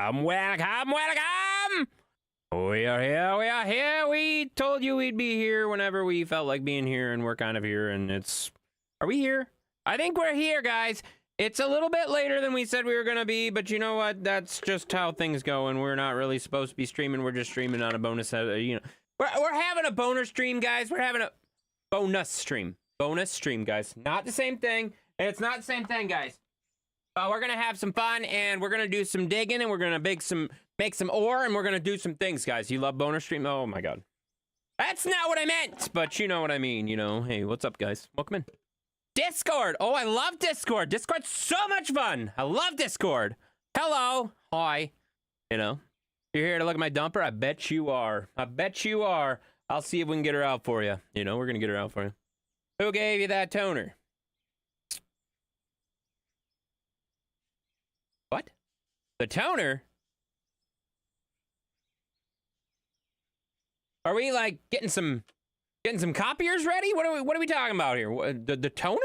Welcome, welcome, welcome! We are here, we are here. We told you we'd be here whenever we felt like being here, and we're kind of here, and it's... Are we here? I think we're here, guys. It's a little bit later than we said we were gonna be, but you know what? That's just how things go, and we're not really supposed to be streaming. We're just streaming on a bonus, you know. We're having a boner stream, guys. We're having a bonus stream. Bonus stream, guys. Not the same thing. It's not the same thing, guys. We're gonna have some fun, and we're gonna do some digging, and we're gonna make some ore, and we're gonna do some things, guys. You love boner stream? Oh my god. That's not what I meant, but you know what I mean, you know. Hey, what's up, guys? Welcome in. Discord! Oh, I love Discord! Discord's so much fun! I love Discord! Hello! Hi. You know, you're here to look at my dumper? I bet you are. I bet you are. I'll see if we can get her out for you. You know, we're gonna get her out for you. Who gave you that toner? What? The toner? Are we like getting some copiers ready? What are we talking about here? The toner?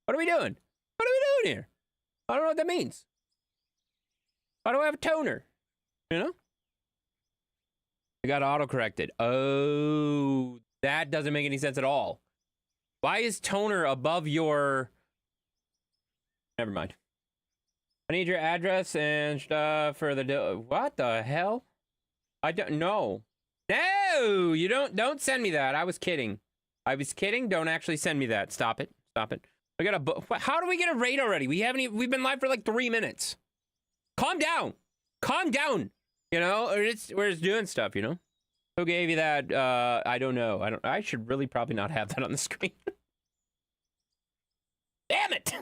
What are we doing? What are we doing here? I don't know what that means. Why do I have a toner? You know? I got auto-corrected. Oh, that doesn't make any sense at all. Why is toner above your... Never mind. I need your address and stuff for the... What the hell? I don't know. No, you don't send me that. I was kidding. I was kidding. Don't actually send me that. Stop it. Stop it. We got a... How do we get a raid already? We've been live for like 3 minutes. Calm down. Calm down. You know, we're just doing stuff, you know? Who gave you that? I don't know. I should really probably not have that on the screen. Damn it!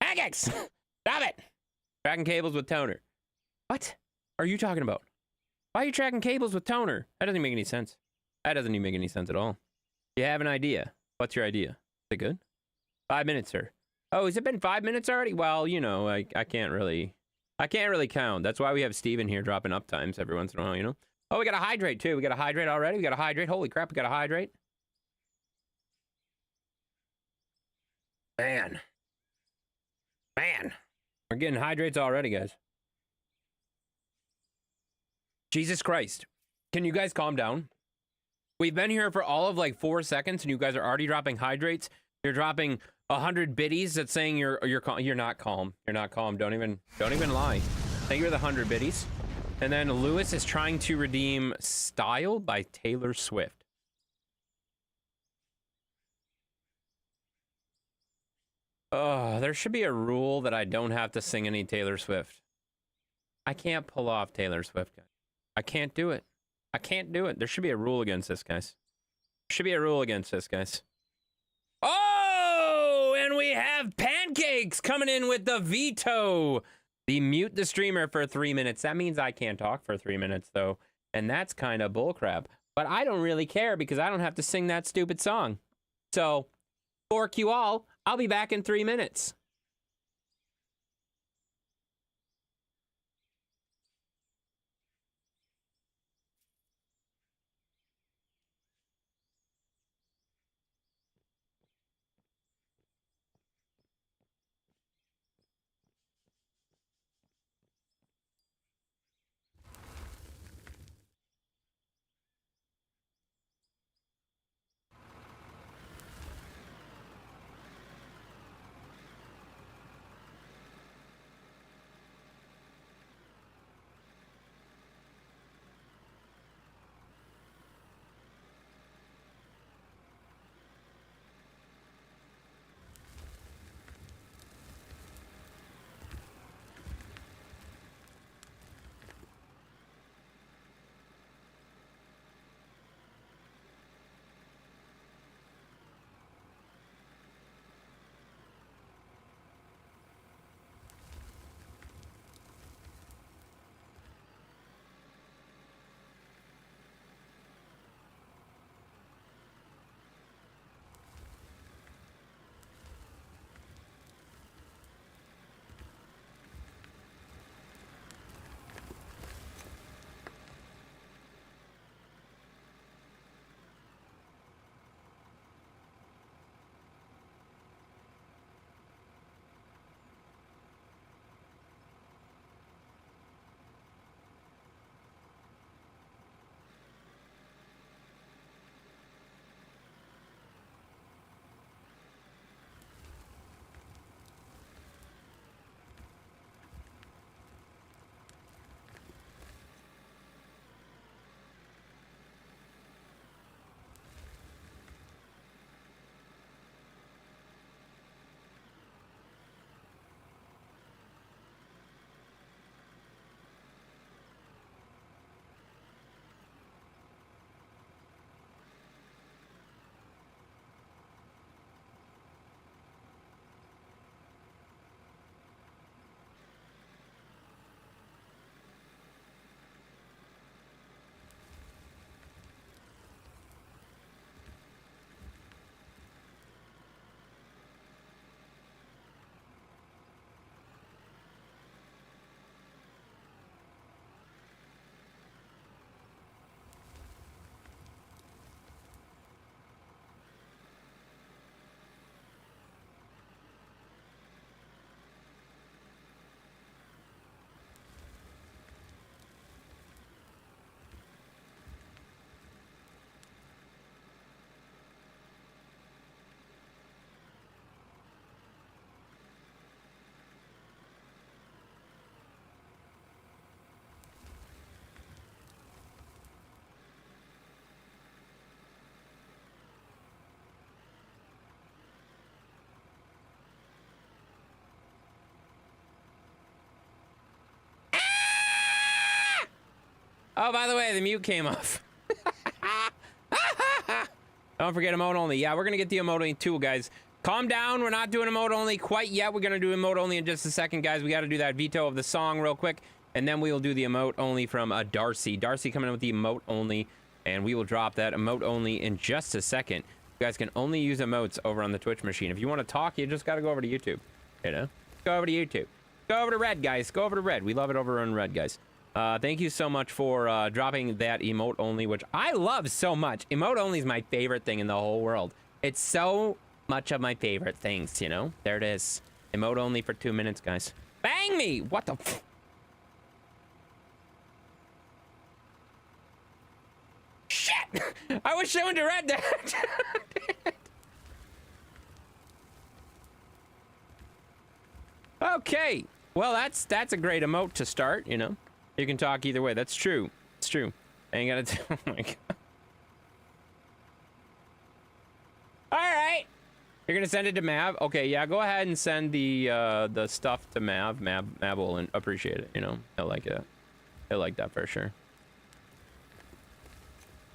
Antics! Stop it! Tracking cables with toner. What are you talking about? Why are you tracking cables with toner? That doesn't make any sense. That doesn't even make any sense at all. You have an idea. What's your idea? Is it good? 5 minutes, sir. Oh, has it been 5 minutes already? Well, you know, I can't really count. That's why we have Steven here dropping up times every once in a while, you know? Oh, we got to hydrate too. We got to hydrate already. We got to hydrate. Holy crap, we got to hydrate. Man. We're getting hydrates already, guys. Jesus Christ. Can you guys calm down? We've been here for all of like 4 seconds, and you guys are already dropping hydrates. You're dropping 100 biddies that's saying you're not calm. You're not calm. Don't even lie. Thank you for the 100 biddies. And then Lewis is trying to redeem Style by Taylor Swift. Oh, there should be a rule that I don't have to sing any Taylor Swift. I can't pull off Taylor Swift, guys. I can't do it. I can't do it. There should be a rule against this, guys. There should be a rule against this, guys. Oh, and we have Pancakes coming in with the veto. The mute the streamer for 3 minutes. That means I can't talk for 3 minutes, though. And that's kind of bullcrap. But I don't really care because I don't have to sing that stupid song. So, fork you all. I'll be back in 3 minutes. Oh, by the way, the mute came off. Don't forget emote only. Yeah, we're gonna get the emote only too, guys. Calm down. We're not doing emote only quite yet. We're gonna do emote only in just a second, guys. We got to do that veto of the song real quick, and then we will do the emote only from Darcy. Darcy coming in with the emote only, and we will drop that emote only in just a second. You guys can only use emotes over on the Twitch machine. If you want to talk, you just got to go over to YouTube. You know, go over to YouTube. Go over to Red, guys. Go over to Red. We love it over on Red, guys. Thank you so much for dropping that emote only, which I love so much. Emote only is my favorite thing in the whole world. It's so much of my favorite things, you know? There it is. Emote only for 2 minutes, guys. Bang me! What the f— Shit! I was showing to Red that. Okay. Well, that's a great emote to start, you know? You can talk either way. That's true. It's true. I ain't gotta oh my god. Alright. You're gonna send it to Mav? Okay, yeah, go ahead and send the stuff to Mav. Mav will appreciate it, you know. He'll like it. He'll like that for sure.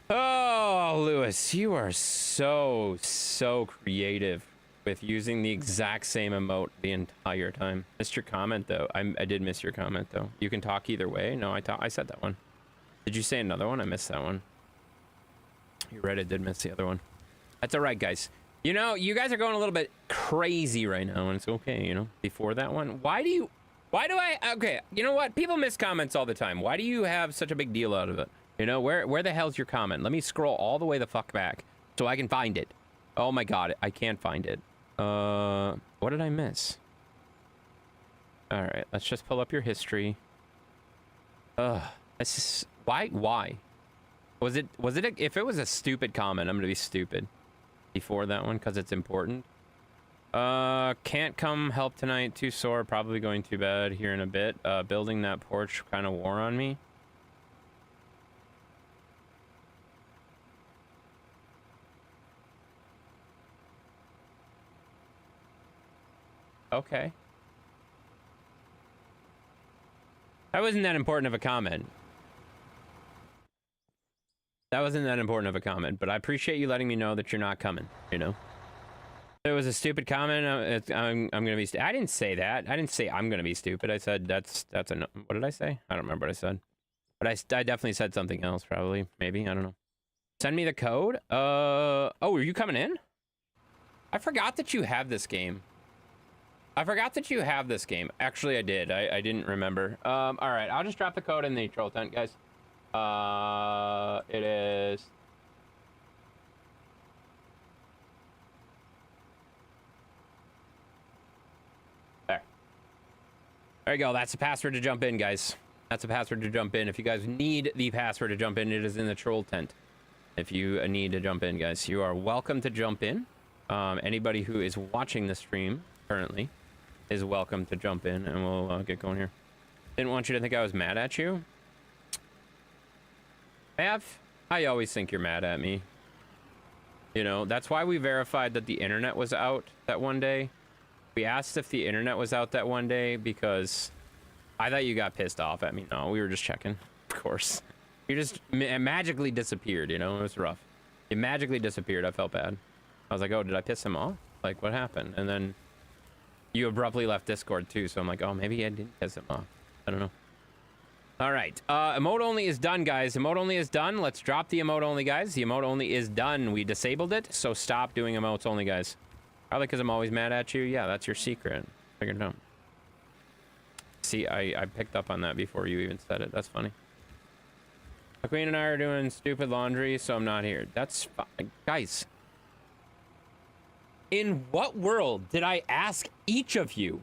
Oh, Lewis, you are so creative with using the exact same emote the entire time. Missed your comment though. I did miss your comment though. You can talk either way. No, I said that one. Did you say another one? I missed that one. You're right, I did miss the other one. That's all right, guys. You know, you guys are going a little bit crazy right now, and it's okay, you know. Before that one, why do I? Okay, you know what? People miss comments all the time. Why do you have such a big deal out of it? You know, where the hell's your comment? Let me scroll all the way the fuck back so I can find it. Oh my god, I can't find it. What did I miss? All right, let's just pull up your history. This is why? Was it if it was a stupid comment, I'm gonna be stupid before that one because it's important. Can't come help tonight, too sore, probably going to bed here in a bit. Building that porch kind of wore on me. Okay. That wasn't that important of a comment. That wasn't that important of a comment, but I appreciate you letting me know that you're not coming, you know? If it was a stupid comment, I'm gonna be I didn't say that. I didn't say I'm gonna be stupid. I said that's a no. What did I say? I don't remember what I said. But I definitely said something else, probably. Maybe. I don't know. Send me the code. Oh, are you coming in? I forgot that you have this game. Actually, I did. I didn't remember. All right. I'll just drop the code in the troll tent, guys. It is... There. There you go. That's the password to jump in, guys. That's the password to jump in. If you guys need the password to jump in, it is in the troll tent. If you need to jump in, guys, you are welcome to jump in. Anybody who is watching the stream currently is welcome to jump in, and we'll get going here. Didn't want you to think I was mad at you. Mav, I always think you're mad at me. You know, that's why we verified that the internet was out that one day. We asked if the internet was out that one day because I thought you got pissed off at me. No, we were just checking, of course. You just magically disappeared, you know? It was rough. You magically disappeared. I felt bad. I was like, oh, did I piss him off? Like, what happened? And then you abruptly left Discord, too, so I'm like, oh, maybe I didn't piss him off. I don't know. All right. Emote only is done, guys. Emote only is done. Let's drop the emote only, guys. The emote only is done. We disabled it, so stop doing emotes only, guys. Probably because I'm always mad at you. Yeah, that's your secret. Figured it out. See, I picked up on that before you even said it. That's funny. The Queen and I are doing stupid laundry, so I'm not here. That's fine. Guys. In what world did I ask each of you,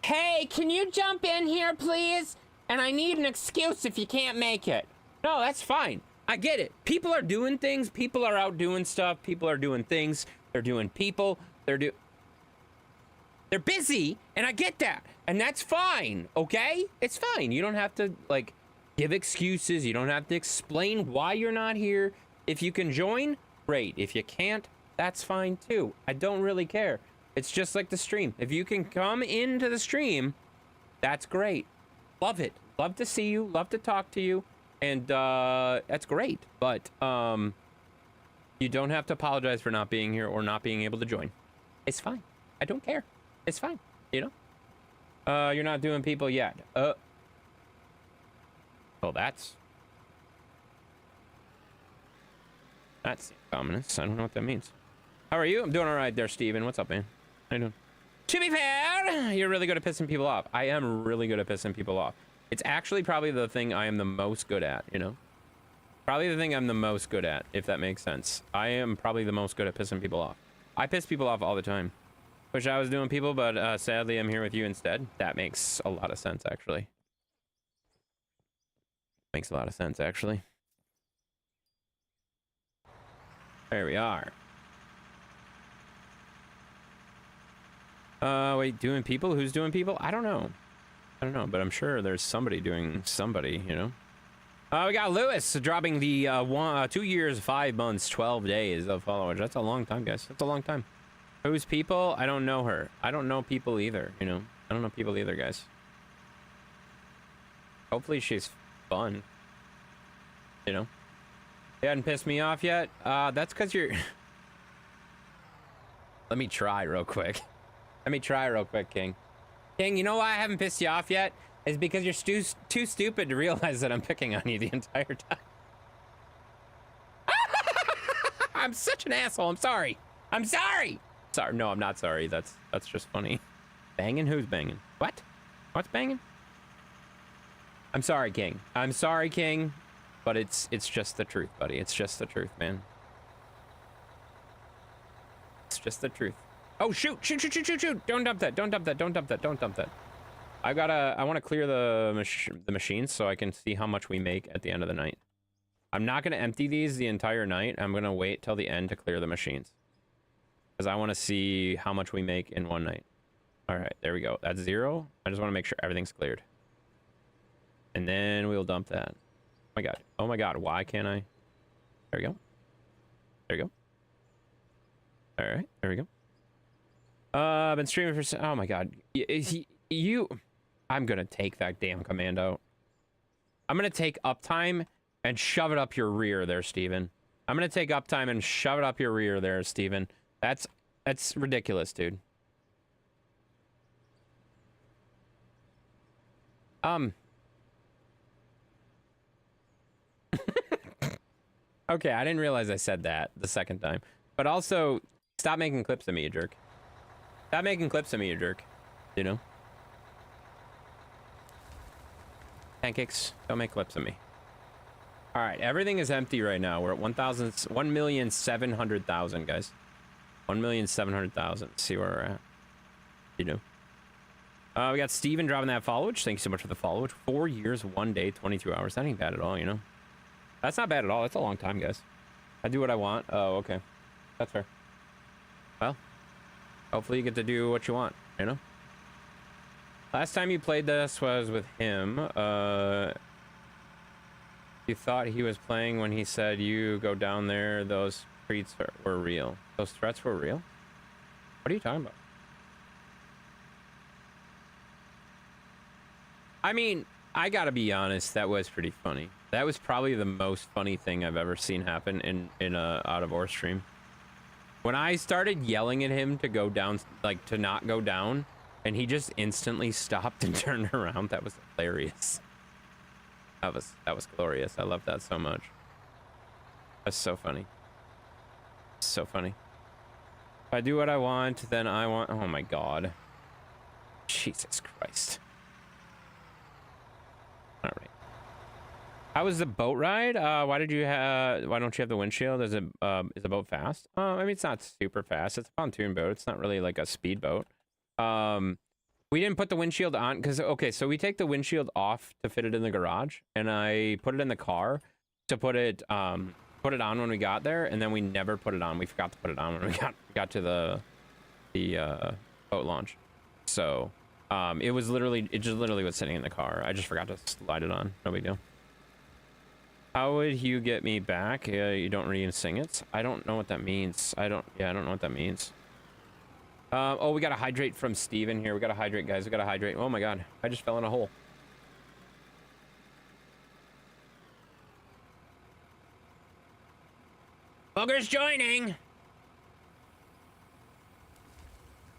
hey, can you jump in here, please? And I need an excuse if you can't make it. No, that's fine. I get it. People are doing things. People are out doing stuff. People are doing things. They're doing people. They're busy, and I get that. And that's fine, okay? It's fine. You don't have to, like, give excuses. You don't have to explain why you're not here. If you can join, great. If you can't, that's fine, too. I don't really care. It's just like the stream. If you can come into the stream, that's great. Love it. Love to see you. Love to talk to you. And that's great, but you don't have to apologize for not being here or not being able to join. It's fine. I don't care. It's fine, you know? You're not doing people yet. Oh, that's ominous. I don't know what that means. How are you? I'm doing all right there, Steven. What's up, man? How you doing? To be fair, you're really good at pissing people off. I am really good at pissing people off. It's actually probably the thing I am the most good at, you know? Probably the thing I'm the most good at, if that makes sense. I am probably the most good at pissing people off. I piss people off all the time. Wish I was doing people, but sadly I'm here with you instead. That makes a lot of sense, actually. Makes a lot of sense, actually. There we are. Wait, doing people? Who's doing people? I don't know. I don't know, but I'm sure there's somebody doing somebody, you know? We got Lewis dropping the 2 years, 5 months, 12 days of followers. That's a long time, guys. That's a long time. Who's people? I don't know her. I don't know people either, you know? I don't know people either, guys. Hopefully she's fun. You know? You hadn't pissed me off yet? That's because you're... Let me try real quick. Let me try real quick, King. King, you know why I haven't pissed you off yet? Is because you're too stupid to realize that I'm picking on you the entire time. I'm such an asshole. I'm sorry. I'm sorry. Sorry. No, I'm not sorry. That's just funny. Banging? Who's banging? What? What's banging? I'm sorry, King. I'm sorry, King. But it's just the truth, buddy. It's just the truth, man. It's just the truth. Oh, shoot. Shoot, shoot, shoot, shoot, shoot. Don't dump that. Don't dump that. Don't dump that. Don't dump that. I want to clear the machines so I can see how much we make at the end of the night. I'm not going to empty these the entire night. I'm going to wait till the end to clear the machines. Because I want to see how much we make in one night. All right, there we go. That's 0. I just want to make sure everything's cleared. And then we'll dump that. Oh my god. Oh my god. Why can't I? There we go. There we go. All right. There we go. I've been streaming for... Oh my god. You... I'm gonna take that damn command out. I'm gonna take uptime and shove it up your rear there, Steven. I'm gonna take uptime and shove it up your rear there, Steven. That's ridiculous, dude. Okay, I didn't realize I said that the second time. But also, stop making clips of me, you jerk. Stop making clips of me, you jerk. You know? Pancakes, don't make clips of me. All right, everything is empty right now. We're at 1,700,000, guys. 1,700,000. See where we're at. You know. We got Steven dropping that followage. Thanks so much for the followage. 4 years, 1 day, 22 hours. That ain't bad at all, you know. That's not bad at all. That's a long time, guys. I do what I want. Oh, okay. That's fair. Well, hopefully you get to do what you want, you know. Last time you played this was with him. You thought he was playing when he said you go down there. Those threats were real. Those threats were real? What are you talking about? I mean, I gotta be honest, that was pretty funny. That was probably the most funny thing I've ever seen happen in a out of or stream. When I started yelling at him to go down, like to not go down, and he just instantly stopped and turned around, that was hilarious. That was glorious. I love that so much. That's so funny. So funny. If I do what I want, then I want... Oh my god. Jesus Christ. All right. How was the boat ride? Why don't you have the windshield? Is the boat fast? I mean, it's not super fast. It's a pontoon boat. It's not really like a speedboat. We didn't put the windshield on because, okay, so we take the windshield off to fit it in the garage, and I put it in the car to put it on when we got there, and then we never put it on. We forgot to put it on when we got to the boat launch. So it just literally was sitting in the car. I just forgot to slide it on. No big deal. How would you get me back? You don't re-sing it? I don't know what that means. I don't know what that means. Oh, we gotta hydrate from Steven here. We gotta hydrate, guys. We gotta hydrate. Oh my god, I just fell in a hole. Booger's joining.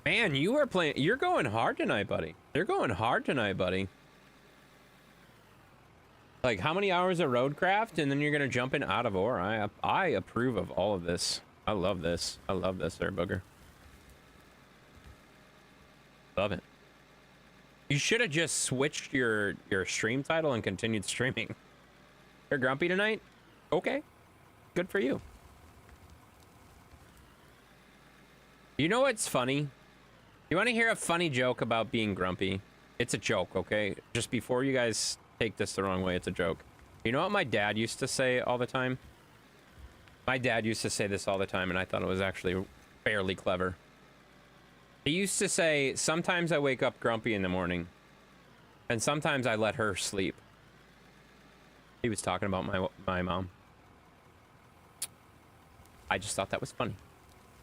Man, you are playing. You're going hard tonight, buddy. You're going hard tonight, buddy. Like, how many hours of roadcraft, and then you're gonna jump in out of ore? I approve of all of this. I love this. I love this, there, Booger. Love it. You should have just switched your stream title and continued streaming. You're grumpy tonight? Okay. Good for you. You know what's funny? You want to hear a funny joke about being grumpy? It's a joke, okay? Just before you guys take this the wrong way, it's a joke. You know what my dad used to say all the time? My dad used to say this all the time, and I thought it was actually fairly clever. He used to say, sometimes I wake up grumpy in the morning, and sometimes I let her sleep. He was talking about my mom. I just thought that was funny.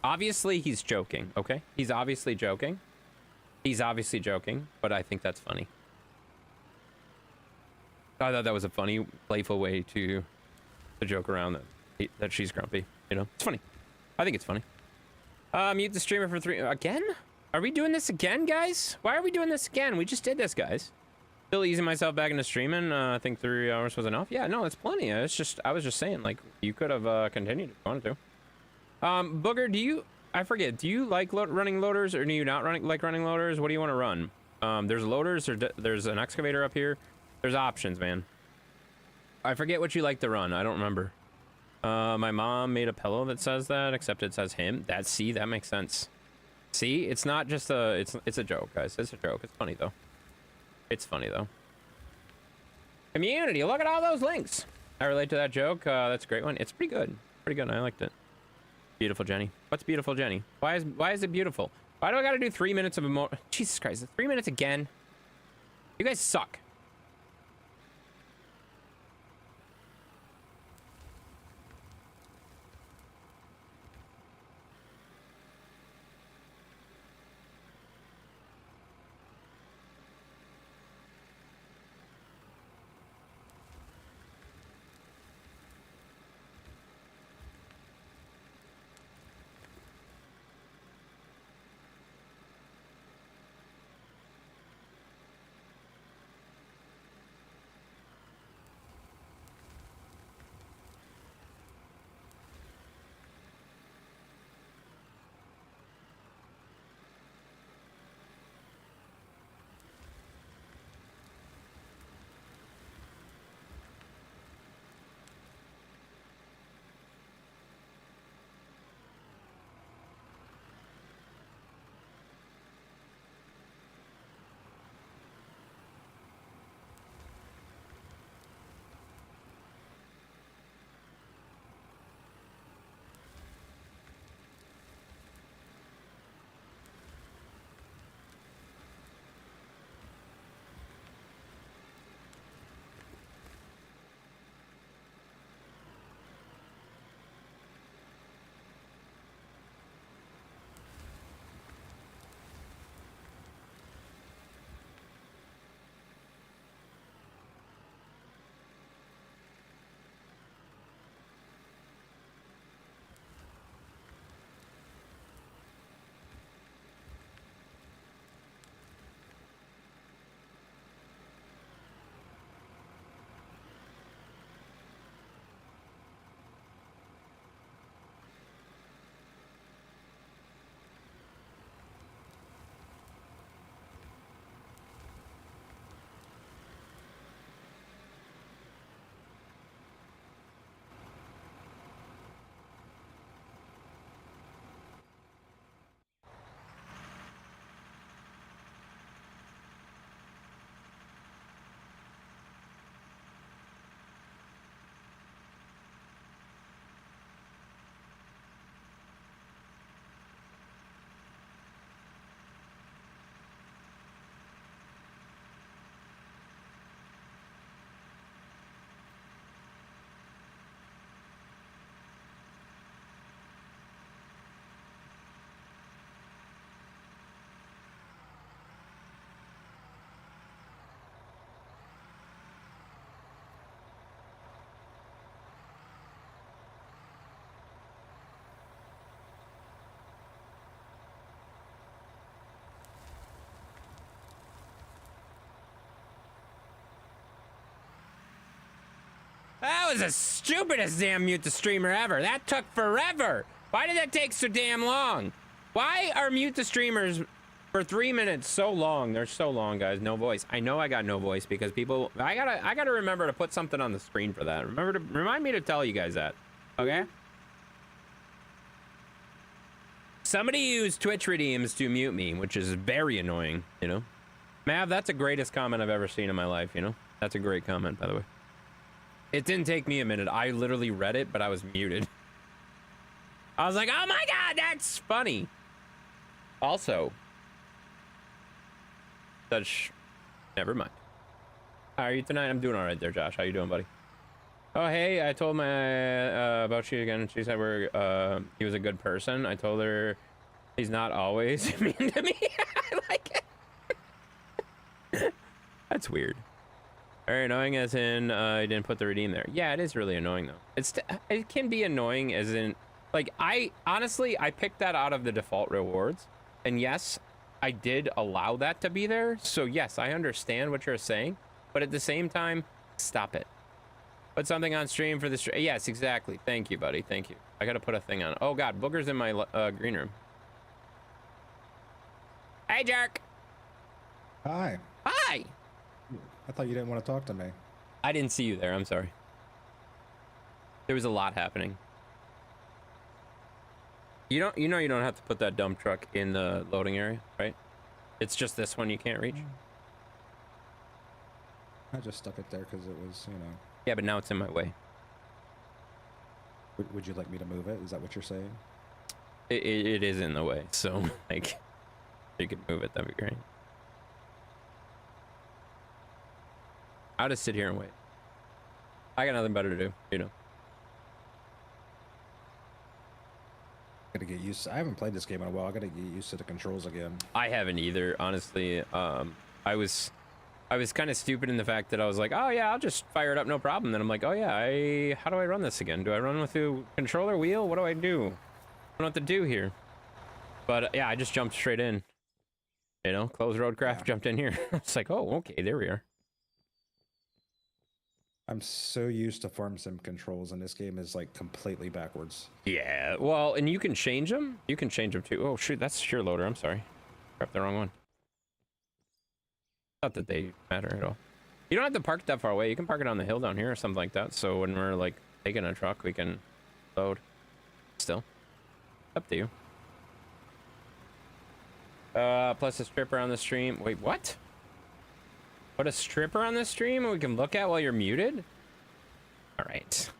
Obviously, he's joking, okay? He's obviously joking. He's obviously joking, but I think that's funny. I thought that was a funny, playful way to joke around that she's grumpy. You know, it's funny. I think it's funny. Mute the streamer for 3... Again? Are we doing this again, guys? Why are we doing this again? We just did this, guys. Still easing myself back into streaming. I think 3 hours was enough. Yeah, no, it's plenty. I was just saying, like, you could have continued if you wanted to. Booger, do you... I forget. Do you like running loaders, or do you not like running loaders? What do you want to run? There's loaders, there's an excavator up here. There's options, man. I forget what you like to run. I don't remember. My mom made a pillow that says that, except it says him. See, that makes sense. See, it's not just a... It's a joke, guys. It's a joke. It's funny, though. It's funny, though. Community, look at all those links. I relate to that joke. That's a great one. It's pretty good. Pretty good. I liked it. Beautiful Jenny. What's beautiful Jenny? Why is it beautiful? Why do I gotta do 3 minutes of Jesus Christ, 3 minutes again? You guys suck. was the stupidest damn mute the streamer ever. That took forever. Why did that take so damn long? Why are mute the streamers for 3 minutes so long? They're so long, guys. No voice. I know I got no voice because people. I gotta remember to put something on the screen for that. Remind me to tell you guys that. Okay. Somebody used Twitch redeems to mute me, which is very annoying. You know, Mav, that's the greatest comment I've ever seen in my life. You know, that's a great comment, by the way. It didn't take me a minute. I literally read it, but I was muted. I was like, oh my God, that's funny. Also, never mind. How are you tonight? I'm doing all right there, Josh. How you doing, buddy? Oh, hey, I told my, about you again. She said he was a good person. I told her he's not always mean to me. I like it. That's weird. Very annoying as in, I didn't put the redeem there. Yeah, it is really annoying though. It can be annoying as in, like, honestly, I picked that out of the default rewards. And yes, I did allow that to be there. So yes, I understand what you're saying, but at the same time, stop it. Put something on stream for the stream. Yes, exactly. Thank you, buddy. Thank you. I got to put a thing on. Oh God, Booger's in my green room. Hey, Jerk. Hi. Hi. I thought you didn't want to talk to me. I didn't see you there. I'm sorry. There was a lot happening. You know you don't have to put that dump truck in the loading area, right? It's just this one you can't reach. I just stuck it there because it was, you know. Yeah, but now it's in my way. Would you like me to move it? Is that what you're saying? It is in the way, so like, if you could move it, that'd be great. I'll just sit here and wait. I got nothing better to do, you know. Gotta get used to, I haven't played this game in a while. I gotta get used to the controls again. I haven't either, honestly. I was kind of stupid in the fact that I was like, oh yeah, I'll just fire it up, no problem. Then I'm like, oh yeah, how do I run this again? Do I run with the controller wheel? What do I do? I don't know what to do here. But yeah, I just jumped straight in. You know, closed roadcraft, yeah. Jumped in here. It's like, oh, okay, there we are. I'm so used to farm sim controls, and this game is like completely backwards. Yeah, well, and you can change them. You can change them too. Oh shoot, that's shear loader. I'm sorry, grabbed the wrong one. Not that they matter at all. You don't have to park that far away. You can park it on the hill down here or something like that. So when we're like taking a truck, we can load. Still, up to you. Plus a stripper on the stream. Wait, what? Put a stripper on the stream and we can look at while you're muted? All right.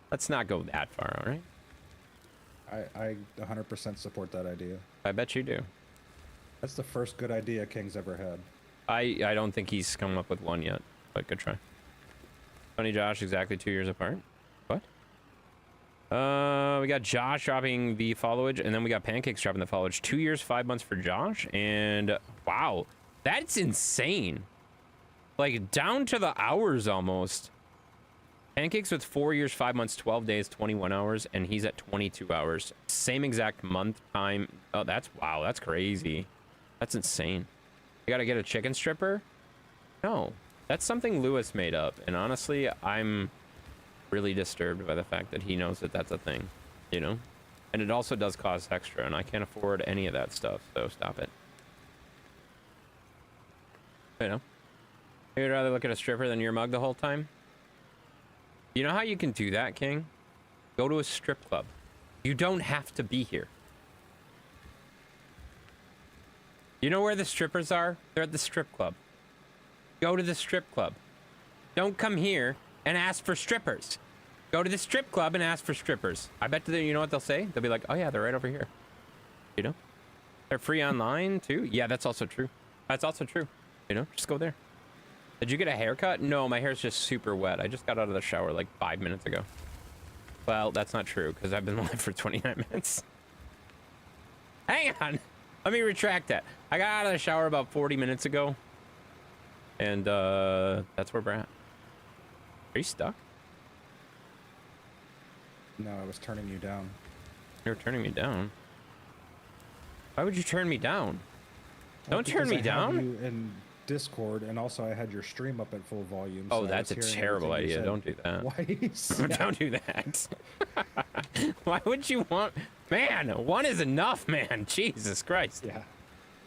Let's not go that far, all right? I 100% support that idea. I bet you do. That's the first good idea King's ever had. I don't think he's come up with one yet, but good try. Tony, Josh, exactly 2 years apart. What? We got Josh dropping the followage, and then we got Pancakes dropping the followage. 2 years, 5 months for Josh, and wow, that's insane. Like, down to the hours almost. Pancakes with 4 years, 5 months, 12 days, 21 hours, and he's at 22 hours. Same exact month, time. Oh, wow, that's crazy. That's insane. You gotta get a chicken stripper? No, that's something Lewis made up, and honestly, I'm really disturbed by the fact that he knows that that's a thing, you know? And it also does cost extra, and I can't afford any of that stuff, so stop it. You know? You'd rather look at a stripper than your mug the whole time? You know how you can do that, King? Go to a strip club. You don't have to be here. You know where the strippers are? They're at the strip club. Go to the strip club. Don't come here and ask for strippers. Go to the strip club and ask for strippers. I bet you know what they'll say? They'll be like, oh yeah, they're right over here. You know? They're free online too. Yeah, that's also true. That's also true. You know, just go there. Did you get a haircut? No, my hair's just super wet. I just got out of the shower like 5 minutes ago. Well, that's not true because I've been live for 29 minutes. Hang on. Let me retract that. I got out of the shower about 40 minutes ago. And that's where we're at. Are you stuck? No, I was turning you down. You were turning me down? Why would you turn me down? Don't turn me down? Discord, and also I had your stream up at full volume. Oh, so that's a terrible idea. Don't do that. Twice. Don't do that. Why would you want... Man, one is enough, man. Jesus Christ. Yeah.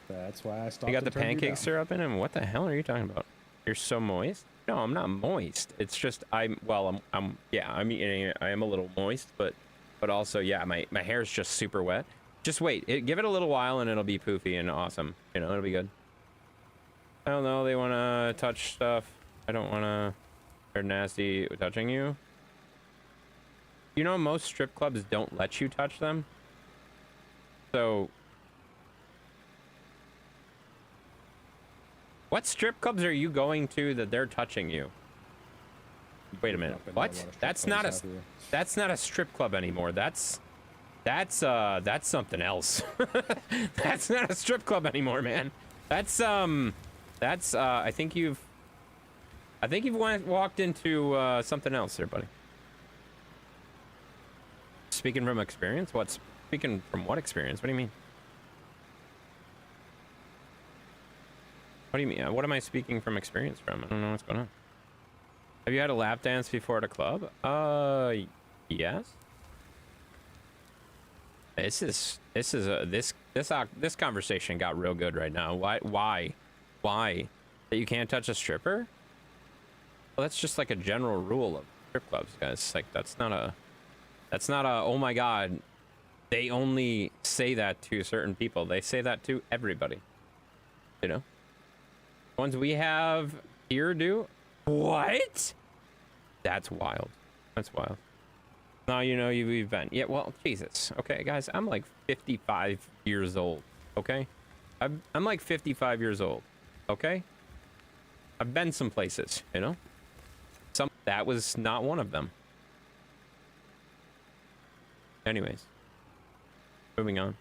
That's why I stopped. You got the pancake syrup in him? What the hell are you talking about? You're so moist? No, I'm not moist. It's just I'm yeah, I'm eating it. I am a little moist, but also yeah, my hair's just super wet. Just wait. Give it a little while and it'll be poofy and awesome. You know, it'll be good. I don't know, they want to touch stuff. I don't want to... They're nasty touching you. You know, most strip clubs don't let you touch them. So... What strip clubs are you going to that they're touching you? Wait a minute. What? That's not a strip club anymore. That's something else. That's not a strip club anymore, man. I think you've walked into something else there, buddy. Speaking from experience? Speaking from what experience? What do you mean? What do you mean? What am I speaking from experience from? I don't know what's going on. Have you had a lap dance before at a club? Yes. This conversation got real good right now. Why? That you can't touch a stripper? Well, that's just like a general rule of strip clubs, guys. Like that's not a oh my god, they only say that to certain people. They say that to everybody. You know? Ones we have here do? What? That's wild. That's wild. Now you know you've been. Yeah, well, Jesus. Okay, guys, I'm like 55 years old. Okay? I'm like 55 years old. Okay? I've been some places, you know? That was not one of them. Anyways. Moving on.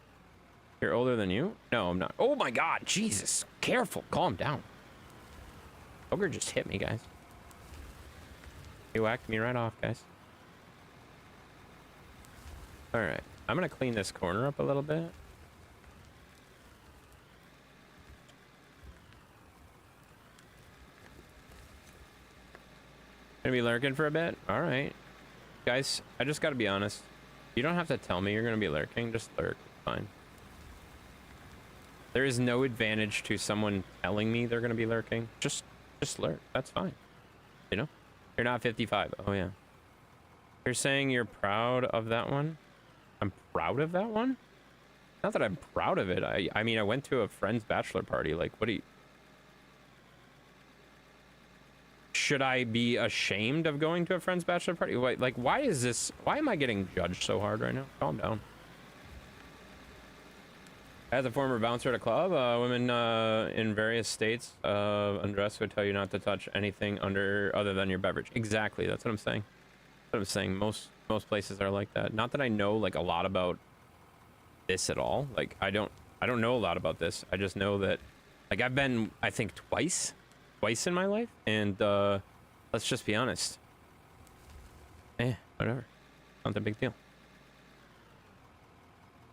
You're older than you? No, I'm not. Oh my god, Jesus. Careful. Calm down. Ogre just hit me, guys. He whacked me right off, guys. Alright. I'm gonna clean this corner up a little bit. Gonna be lurking for a bit? Alright. Guys, I just gotta be honest. You don't have to tell me you're gonna be lurking. Just lurk. It's fine. There is no advantage to someone telling me they're gonna be lurking. Just lurk. That's fine. You know? You're not 55. Oh, yeah. You're saying you're proud of that one? I'm proud of that one? Not that I'm proud of it. I mean, I went to a friend's bachelor party. Like, what do you... Should I be ashamed of going to a friend's bachelor party? Like, why is this... Why am I getting judged so hard right now? Calm down. As a former bouncer at a club, women in various states undressed would tell you not to touch anything other than your beverage. Exactly, that's what I'm saying. That's what I'm saying. Most places are like that. Not that I know like a lot about this at all. Like I don't know a lot about this. I just know that like I've been I think twice in my life, and let's just be honest. Whatever. Not a big deal.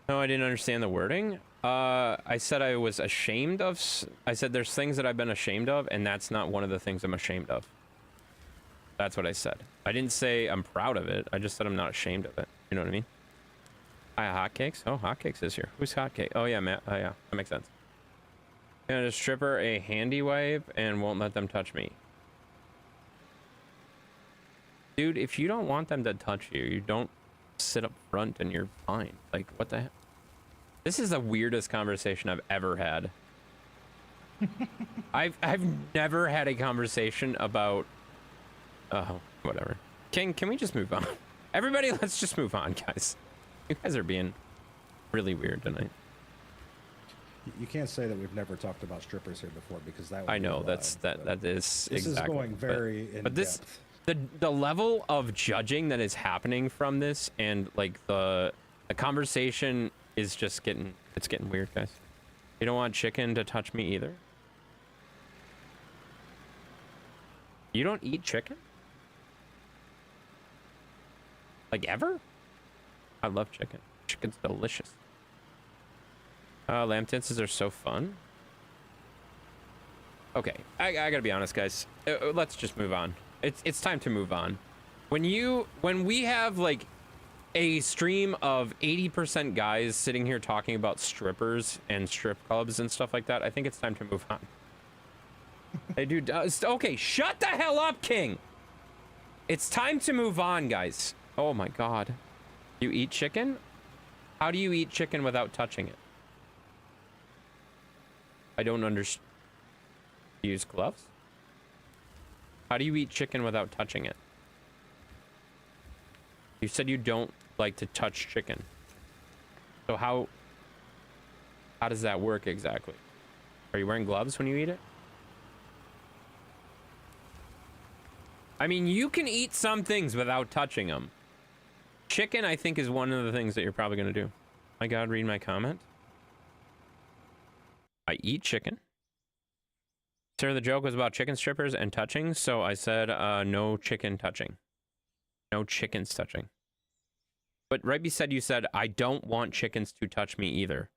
No, I didn't understand the wording. I said I was ashamed of... I said there's things that I've been ashamed of, and that's not one of the things I'm ashamed of. That's what I said. I didn't say I'm proud of it. I just said I'm not ashamed of it. You know what I mean? Hi, Hotcakes. Oh, Hotcakes is here. Who's Hotcake? Oh, yeah, Matt. Oh, yeah, that makes sense. Gonna stripper a handy wipe and won't let them touch me. Dude, if you don't want them to touch you, you don't sit up front and you're fine. Like, what the heck? This is the weirdest conversation I've ever had. I've never had a conversation about... Oh, whatever. Can we just move on? Everybody, let's just move on, guys. You guys are being really weird tonight. You can't say that we've never talked about strippers here before because that would I know be that is this exactly. is going very in this depth. the level of judging that is happening from this and like the conversation is just getting weird, guys. You don't want chicken to touch me either. You don't eat chicken? Like ever? I love chicken. Chicken's delicious. Lamb dances are so fun. Okay, I gotta be honest, guys. Let's just move on. It's time to move on. When we have like a stream of 80% guys sitting here talking about strippers and strip clubs and stuff like that, I think it's time to move on. Hey, dude. Okay, shut the hell up, King. It's time to move on, guys. Oh my God. You eat chicken? How do you eat chicken without touching it? I don't understand. Use gloves? How do you eat chicken without touching it? You said you don't like to touch chicken. So how does that work exactly? Are you wearing gloves when you eat it? I mean, you can eat some things without touching them. Chicken, I think, is one of the things that you're probably going to do. My God, read my comment. I eat chicken. Sir, the joke was about chicken strippers and touching, so I said no chicken touching. No chickens touching. But right beside you said, I don't want chickens to touch me either.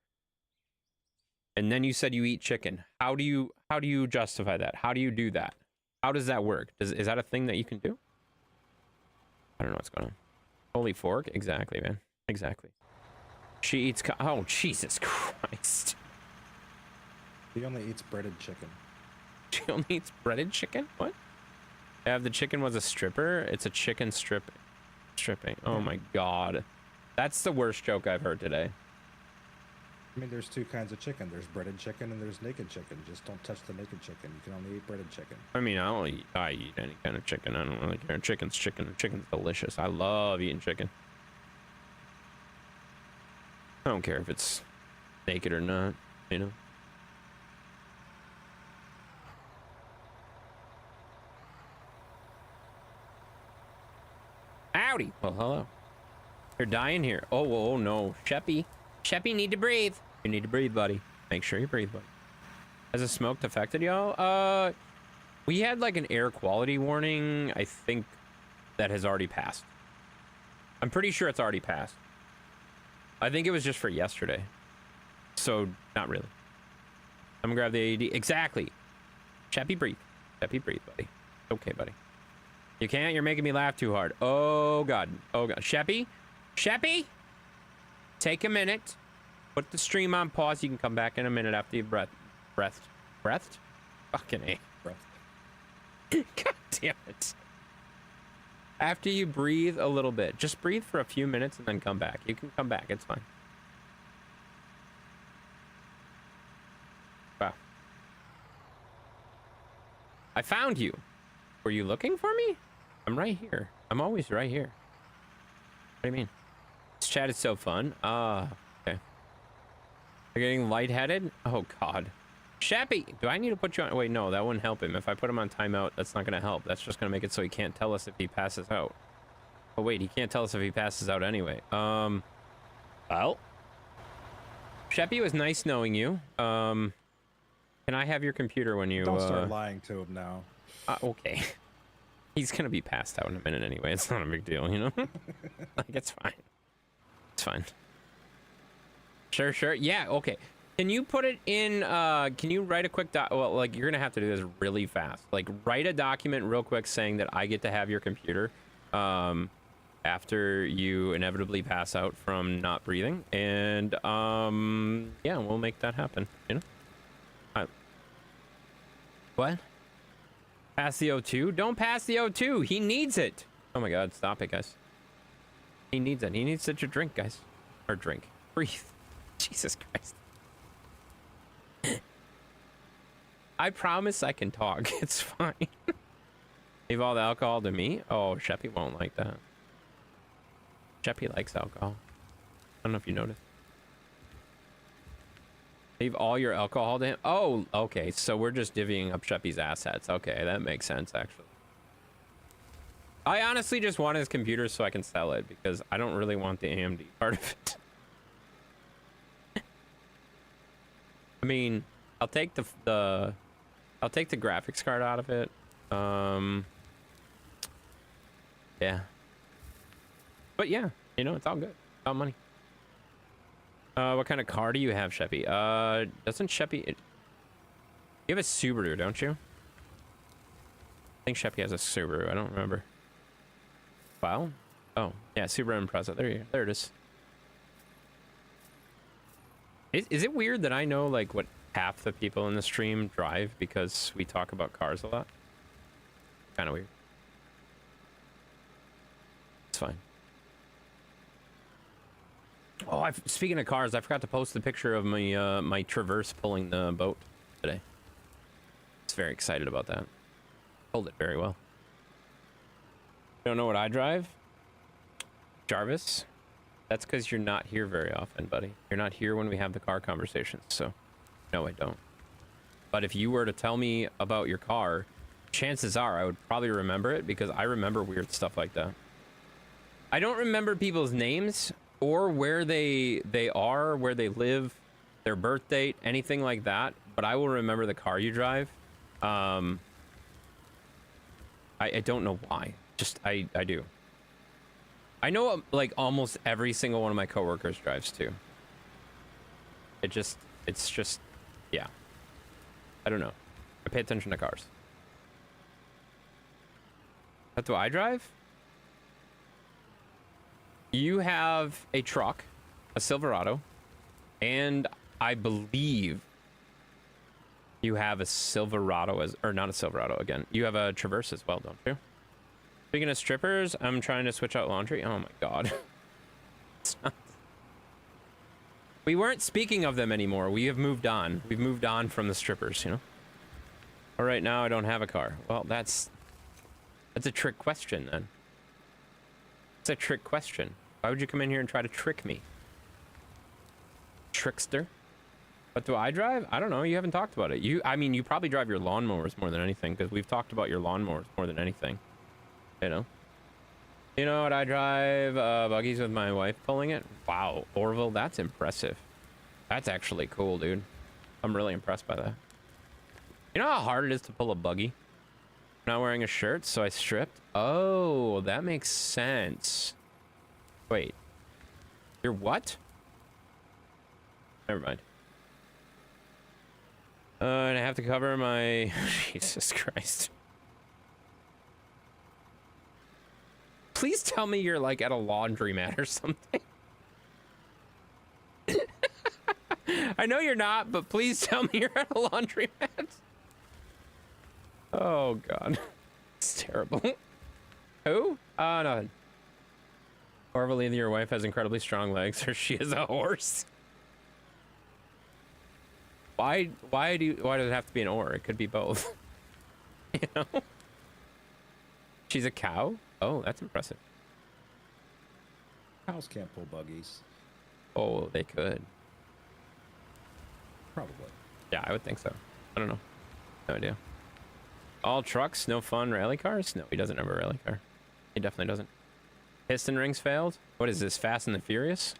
And then you said you eat chicken. How do you justify that? How do you do that? How does that work? Is that a thing that you can do? I don't know what's going on. Holy fork? Exactly, man. Exactly. She eats... Oh, Jesus Christ. He only eats breaded chicken. She only eats breaded chicken? What? If the chicken was a stripper, it's a chicken stripping. Oh my God. That's the worst joke I've heard today. I mean, there's two kinds of chicken. There's breaded chicken and there's naked chicken. Just don't touch the naked chicken. You can only eat breaded chicken. I mean, I eat any kind of chicken. I don't really care. Chicken's chicken. Chicken's delicious. I love eating chicken. I don't care if it's naked or not, you know? Howdy. Well, hello. You're dying here. Oh no. Sheppy need to breathe. You need to breathe, buddy. Make sure you breathe, buddy. Has the smoke affected y'all? We had like an air quality warning, I think, that has already passed. I'm pretty sure it's already passed. I think it was just for yesterday. So, not really. I'm gonna grab the AED. Exactly. Sheppy, breathe. Sheppy, breathe, buddy. Okay, buddy. You can't? You're making me laugh too hard. Oh, God. Oh, God. Sheppy? Sheppy? Take a minute. Put the stream on pause. You can come back in a minute after you breathed? Fucking A. Breath. God damn it. After you breathe a little bit. Just breathe for a few minutes and then come back. You can come back. It's fine. Wow. I found you. Were you looking for me? I'm right here. I'm always right here. What do you mean? This chat is so fun. Okay. You're getting lightheaded? Oh, God. Shappy, do I need to put you on? Wait, no, that wouldn't help him. If I put him on timeout, that's not going to help. That's just going to make it so he can't tell us if he passes out. Oh, wait, he can't tell us if he passes out anyway. Well. Shappy, was nice knowing you. Can I have your computer when you... Don't start lying to him now. Okay. He's gonna be passed out in a minute anyway. It's not a big deal, you know? Like, it's fine. It's fine. Sure. Yeah, okay. Can you put it in, can you write a quick well, like, you're gonna have to do this really fast. Like, write a document real quick saying that I get to have your computer, after you inevitably pass out from not breathing. And, yeah, we'll make that happen, you know? What? Pass the O2? Don't pass the O2. He needs it. Oh my God, stop it, guys. He needs it. He needs such a drink, guys. Or drink. Breathe. Jesus Christ. I promise I can talk. It's fine. Leave all the alcohol to me? Oh, Sheppy won't like that. Sheppy likes alcohol. I don't know if you noticed. Leave all your alcohol to him? Oh, okay. So we're just divvying up Sheppy's assets. Okay, that makes sense, actually. I honestly just want his computer so I can sell it, because I don't really want the AMD part of it. I mean, I'll take the graphics card out of it. Yeah. But yeah, you know, it's all good. It's all money. What kind of car do you have, Sheppy? Doesn't Sheppy... You have a Subaru, don't you? I think Sheppy has a Subaru. I don't remember. Wow. Oh, yeah, Subaru Impreza. There it is. Is it weird that I know like what half the people in the stream drive because we talk about cars a lot? Kind of weird. It's fine. Oh, speaking of cars, I forgot to post the picture of my my Traverse pulling the boat today. I was very excited about that. Pulled it very well. Don't know what I drive? Jarvis? That's because you're not here very often, buddy. You're not here when we have the car conversations, so no, I don't. But if you were to tell me about your car, chances are I would probably remember it because I remember weird stuff like that. I don't remember people's names or where they are, where they live, their birth date, anything like that, but I will remember the car you drive. I don't know why. Just I do. I know like almost every single one of my coworkers drives too. It's just, yeah. I don't know. I pay attention to cars. What do I drive? You have a truck, a Silverado, and I believe you have a Silverado or not a Silverado again. You have a Traverse as well, don't you? Speaking of strippers, I'm trying to switch out laundry. Oh my god. It's not... We weren't speaking of them anymore. We have moved on. We've moved on from the strippers, you know? All right, now I don't have a car. Well, that's a trick question then. It's a trick question. Why would you come in here and try to trick me? Trickster? What do I drive? I don't know. You haven't talked about it. I mean, you probably drive your lawnmowers more than anything because we've talked about your lawnmowers more than anything. You know? You know what I drive? Buggies with my wife pulling it? Wow. Orville, that's impressive. That's actually cool, dude. I'm really impressed by that. You know how hard it is to pull a buggy? I'm not wearing a shirt, so I stripped. Oh, that makes sense. Wait. You're what? Never mind. And I have to cover my... Jesus Christ. Please tell me you're like at a laundromat or something. I know you're not, but please tell me you're at a laundromat. Oh god. It's terrible. Who? No. Orville, either your wife has incredibly strong legs or she is a horse. Why does it have to be an or? It could be both. You know? She's a cow? Oh, that's impressive. Cows can't pull buggies. Oh, they could. Probably. Yeah, I would think so. I don't know. No idea. All trucks, no fun rally cars? No, he doesn't have a rally car. He definitely doesn't. Piston rings failed? What is this, Fast and the Furious?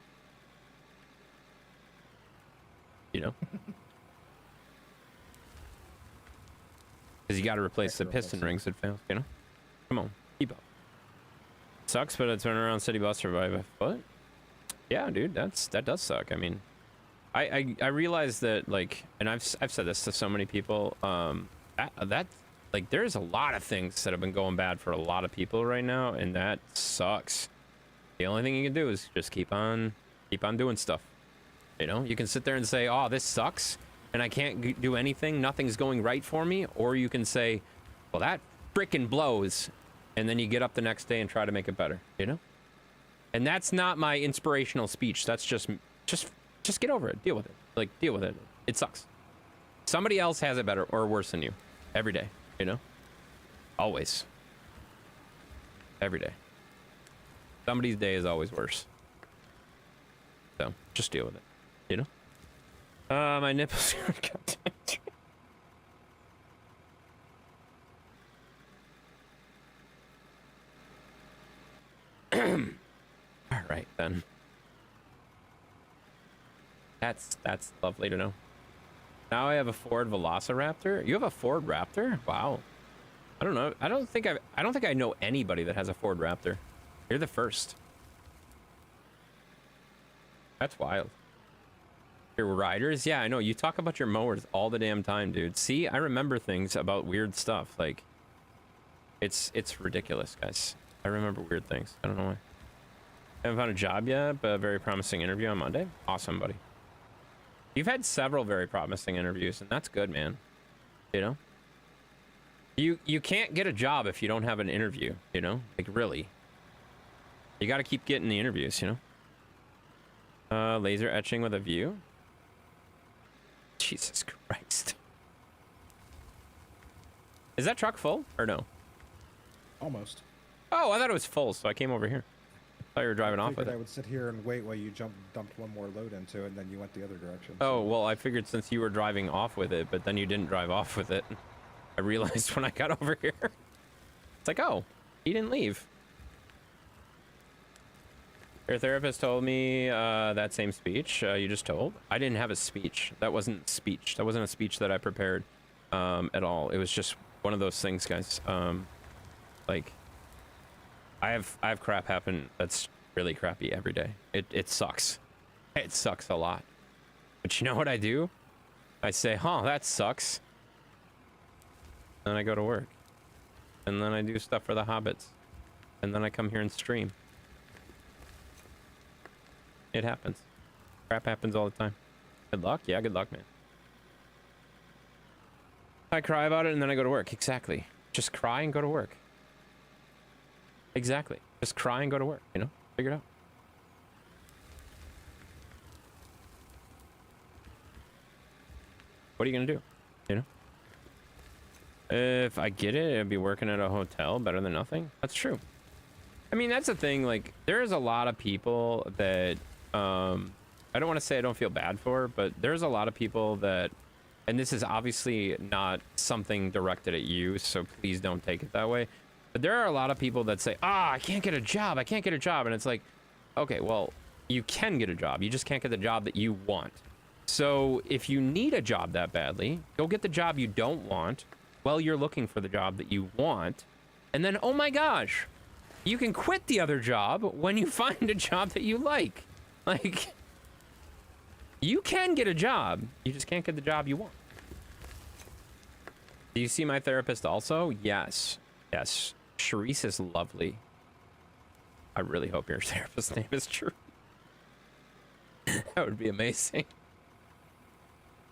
You know? Because you got to replace the piston rings that failed, you know? Come on, keep up. Sucks, but it's running around city bus survive. What? Yeah, dude, that does suck. I mean, I realize that, like, and I've said this to so many people. That like, there's a lot of things that have been going bad for a lot of people right now, and that sucks. The only thing you can do is just keep on doing stuff. You know, you can sit there and say, "Oh, this sucks," and I can't do anything. Nothing's going right for me. Or you can say, "Well, that frickin' blows." And then you get up the next day and try to make it better, you know? And that's not my inspirational speech. That's just get over it. Deal with it. Like, deal with it. It sucks. Somebody else has it better or worse than you. Every day, you know? Always. Every day. Somebody's day is always worse. So, just deal with it, you know? My nipples are goddamn. All right then. That's lovely to know. Now I have a Ford Velociraptor. You have a Ford Raptor? Wow. I don't know. I don't think I know anybody that has a Ford Raptor. You're the first. That's wild. Your riders? Yeah, I know. You talk about your mowers all the damn time, dude. See, I remember things about weird stuff. Like, it's ridiculous, guys. I remember weird things. I don't know why. Haven't found a job yet, but a very promising interview on Monday. Awesome, buddy. You've had several very promising interviews, and that's good, man. You know? You can't get a job if you don't have an interview, you know? Like, really. You gotta keep getting the interviews, you know? Laser etching with a view. Jesus Christ. Is that truck full or no? Almost. Oh, I thought it was full, so I came over here. I thought you were driving off with it. I would sit here and wait while you dumped one more load into it, and then you went the other direction. Oh, well, I figured since you were driving off with it, but then you didn't drive off with it. I realized when I got over here. It's like, oh, he didn't leave. Your therapist told me that same speech you just told. I didn't have a speech. That wasn't speech. That wasn't a speech that I prepared at all. It was just one of those things, guys. Like, I have crap happen that's really crappy every day. It sucks. It sucks a lot. But you know what I do? I say, huh, that sucks. Then I go to work. And then I do stuff for the hobbits. And then I come here and stream. It happens. Crap happens all the time. Good luck? Yeah, good luck, man. I cry about it and then I go to work. Exactly. Just cry and go to work. Exactly. Just cry and go to work, you know? Figure it out. What are you gonna do? You know? If I get it, I'd be working at a hotel, better than nothing. That's true. I mean, that's the thing. Like, there's a lot of people that, I don't want to say I don't feel bad for, but there's a lot of people that, and this is obviously not something directed at you, so please don't take it that way. But there are a lot of people that say, I can't get a job. I can't get a job. And it's like, okay, well, you can get a job. You just can't get the job that you want. So if you need a job that badly, go get the job you don't want while you're looking for the job that you want. And then, oh my gosh, you can quit the other job when you find a job that you like. Like, you can get a job. You just can't get the job you want. Do you see my therapist also? Yes. Yes. Charisse is lovely. I really hope your therapist's name is true. That would be amazing.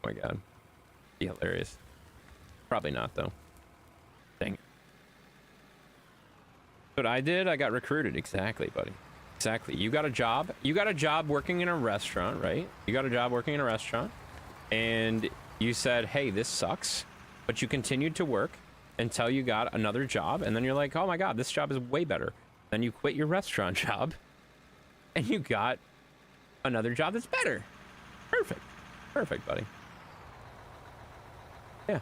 Oh my god. Be hilarious. Probably not, though. Dang it. What I did, I got recruited. Exactly, buddy. Exactly. You got a job. You got a job working in a restaurant, right? You got a job working in a restaurant. And you said, hey, this sucks. But you continued to work until you got another job. And then you're like, oh my god, this job is way better. Then you quit your restaurant job. And you got another job that's better. Perfect. Perfect, buddy. Yeah.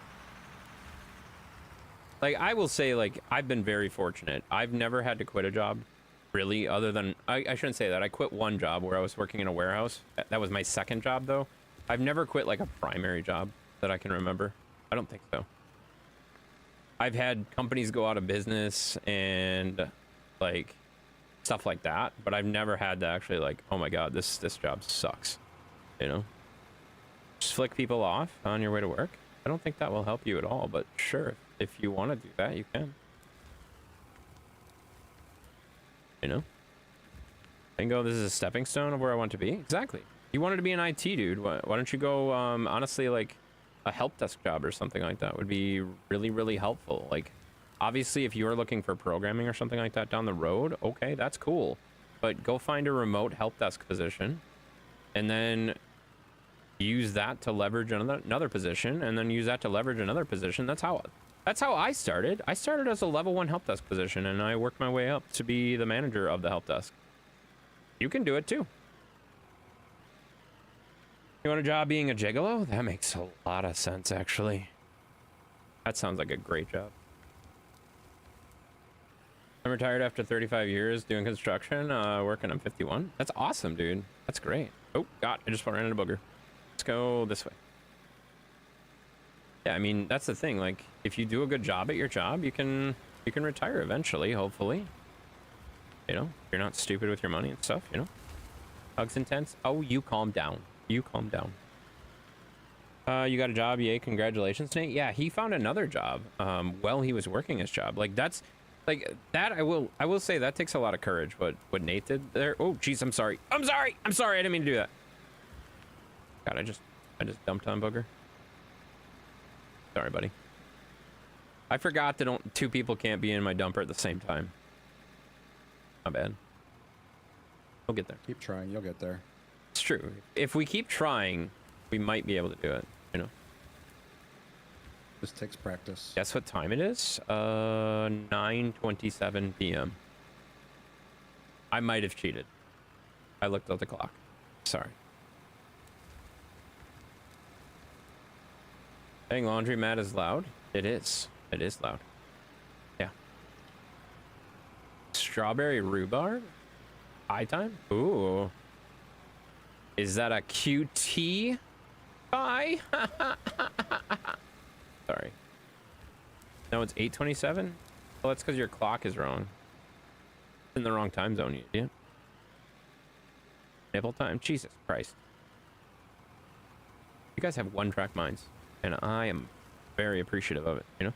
Like, I will say, like, I've been very fortunate. I've never had to quit a job, really, other than... I shouldn't say that. I quit one job where I was working in a warehouse. That was my second job, though. I've never quit, like, a primary job that I can remember. I don't think so. I've had companies go out of business and, like, stuff like that, but I've never had to actually, like, oh my god, this job sucks, you know? Just flick people off on your way to work. I don't think that will help you at all, but sure, if you want to do that, you can. You know? Bingo, this is a stepping stone of where I want to be. Exactly. You wanted to be an IT dude. Why don't you go, honestly, like, a help desk job or something like that would be really, really helpful. Like, obviously, if you're looking for programming or something like that down the road, okay, that's cool. But go find a remote help desk position and then use that to leverage another position, and then use that to leverage another position. That's how I started. I started as a level 1 help desk position, and I worked my way up to be the manager of the help desk. You can do it too. You want a job being a gigolo? That makes a lot of sense, actually. That sounds like a great job. I'm retired after 35 years doing construction, working. I'm 51. That's awesome, dude. That's great. Oh, God, I just ran into a booger. Let's go this way. Yeah, I mean, that's the thing. Like, if you do a good job at your job, you can retire eventually, hopefully. You know, you're not stupid with your money and stuff, you know? Hugs intense. Oh, you calm down. You calm down. You got a job, yay, congratulations, Nate. Yeah, he found another job while he was working his job. Like that's like that I will say that takes a lot of courage what Nate did there. Oh jeez, I'm sorry. I didn't mean to do that. God, I just dumped on Booger. Sorry, buddy. I forgot that two people can't be in my dumper at the same time. Not bad. We'll get there. Keep trying, you'll get there. It's true. If we keep trying, we might be able to do it, you know. Just takes practice. Guess what time it is? 9:27 p.m. I might have cheated. I looked at the clock. Sorry. Saying laundromat is loud? It is. It is loud. Yeah. Strawberry rhubarb? High time? Ooh. Is that a QT pie? Sorry. No, it's 8:27? Well, that's because your clock is wrong. It's in the wrong time zone, you idiot. Nipple time? Jesus Christ. You guys have one-track minds, and I am very appreciative of it, you know?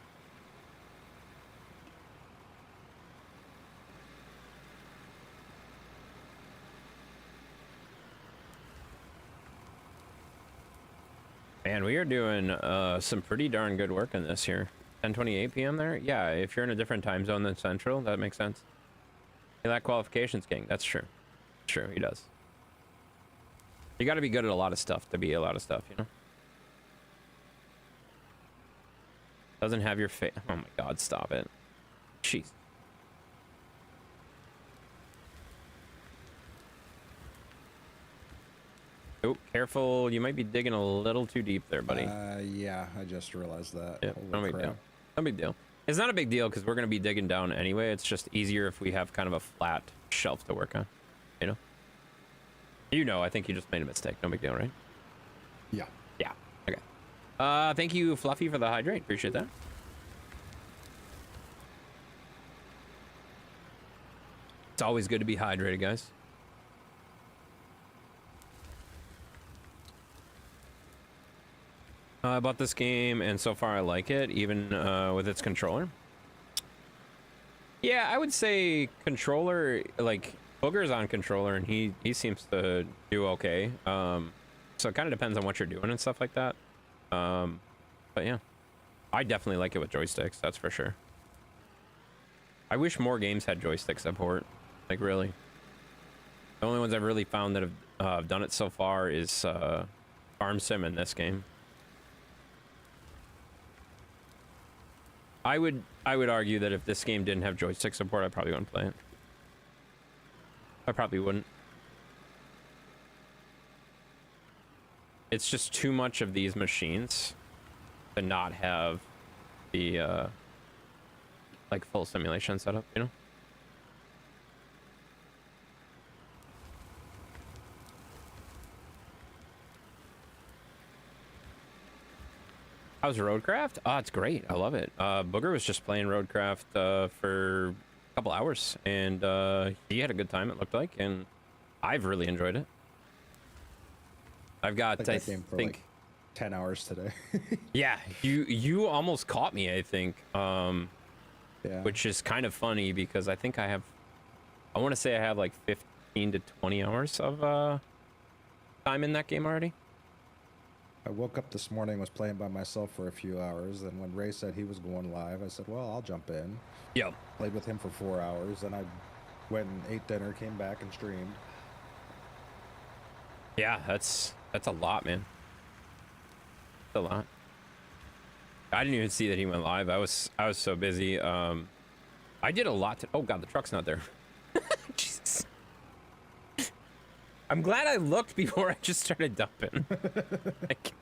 Man, we are doing some pretty darn good work in this here. 10:28 p.m. there? Yeah, if you're in a different time zone than Central, that makes sense. Hey, that qualifications king. That's true. True, he does. You got to be good at a lot of stuff to be a lot of stuff, you know? Doesn't have your face. Oh my god, stop it. Jeez. Oh, careful. You might be digging a little too deep there, buddy. Yeah, I just realized that. Yeah, Holy no big crap. deal. No big deal. It's not a big deal because we're going to be digging down anyway. It's just easier if we have kind of a flat shelf to work on, you know? You know, I think you just made a mistake. No big deal, right? Yeah. Yeah. Okay. Thank you, Fluffy, for the hydrate. Appreciate that. It's always good to be hydrated, guys. I bought this game, and so far I like it, even with its controller. Yeah, I would say controller, like, Booger's on controller, and he seems to do okay. So it kind of depends on what you're doing and stuff like that. But yeah, I definitely like it with joysticks, that's for sure. I wish more games had joystick support, like, really. The only ones I've really found that have done it so far is Farm Sim and this game. I would argue that if this game didn't have joystick support, I probably wouldn't play it. I probably wouldn't. It's just too much of these machines to not have the like full simulation setup, you know? How's Roadcraft? Oh, it's great. I love it. Booger was just playing Roadcraft for a couple hours, and he had a good time, it looked like, and I've really enjoyed it. I've got, I think, like 10 hours today. yeah, you almost caught me, I think, Yeah. which is kind of funny because I think I want to say I have like 15 to 20 hours of time in that game already. I woke up this morning, was playing by myself for a few hours, and when Ray said he was going live, I said, well, I'll jump in. Yep. Played with him for 4 hours, and I went and ate dinner, came back and streamed. Yeah, that's a lot, man. That's a lot. I didn't even see that he went live. I was so busy. I did a lot to, oh god, the truck's not there. Jesus. I'm glad I looked before I just started dumping. Like,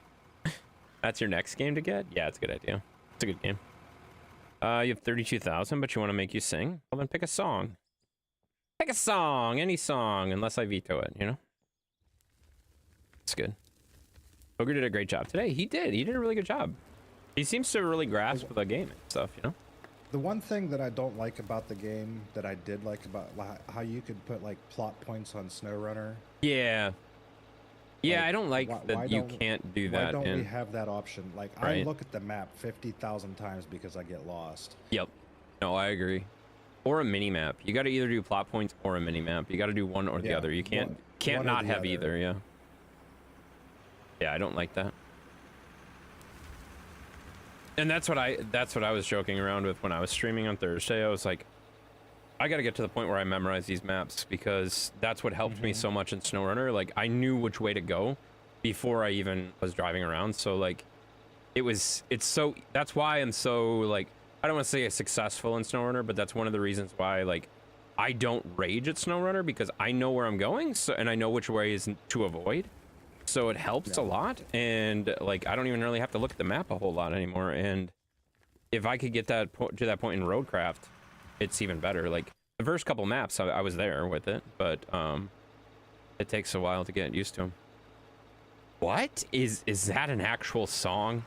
that's your next game to get? Yeah, it's a good idea. It's a good game. You have 32,000, but you want to make you sing? Well, then pick a song. Pick a song, any song, unless I veto it, you know? It's good. Booger did a great job today. He did a really good job. He seems to really grasp the game and stuff, you know? The one thing that I don't like about the game that I did like about how you could put like plot points on SnowRunner. Yeah. Yeah, Like, I don't like why that you don't can't do why that. don't we have that option? Like, I Right. look at the map 50,000 times because I get lost. Yep. No, I agree. Or a mini map. You got to either do plot points or a mini map. You got to do one or the Yeah, other. You can't one or not the have other. either. Yeah. Yeah, I don't like that. And that's what I was joking around with when I was streaming on Thursday. I was like, I got to get to the point where I memorize these maps because that's what helped me so much in SnowRunner. Like, I knew which way to go before I even was driving around. So like, that's why I'm so like, I don't want to say successful in SnowRunner, but that's one of the reasons why like I don't rage at SnowRunner, because I know where I'm going, so, and I know which way is to avoid. So it helps a lot, and like I don't even really have to look at the map a whole lot anymore. And if I could get that to that point in Roadcraft, it's even better. Like the first couple maps, I was there with it, but it takes a while to get used to them. What is that an actual song?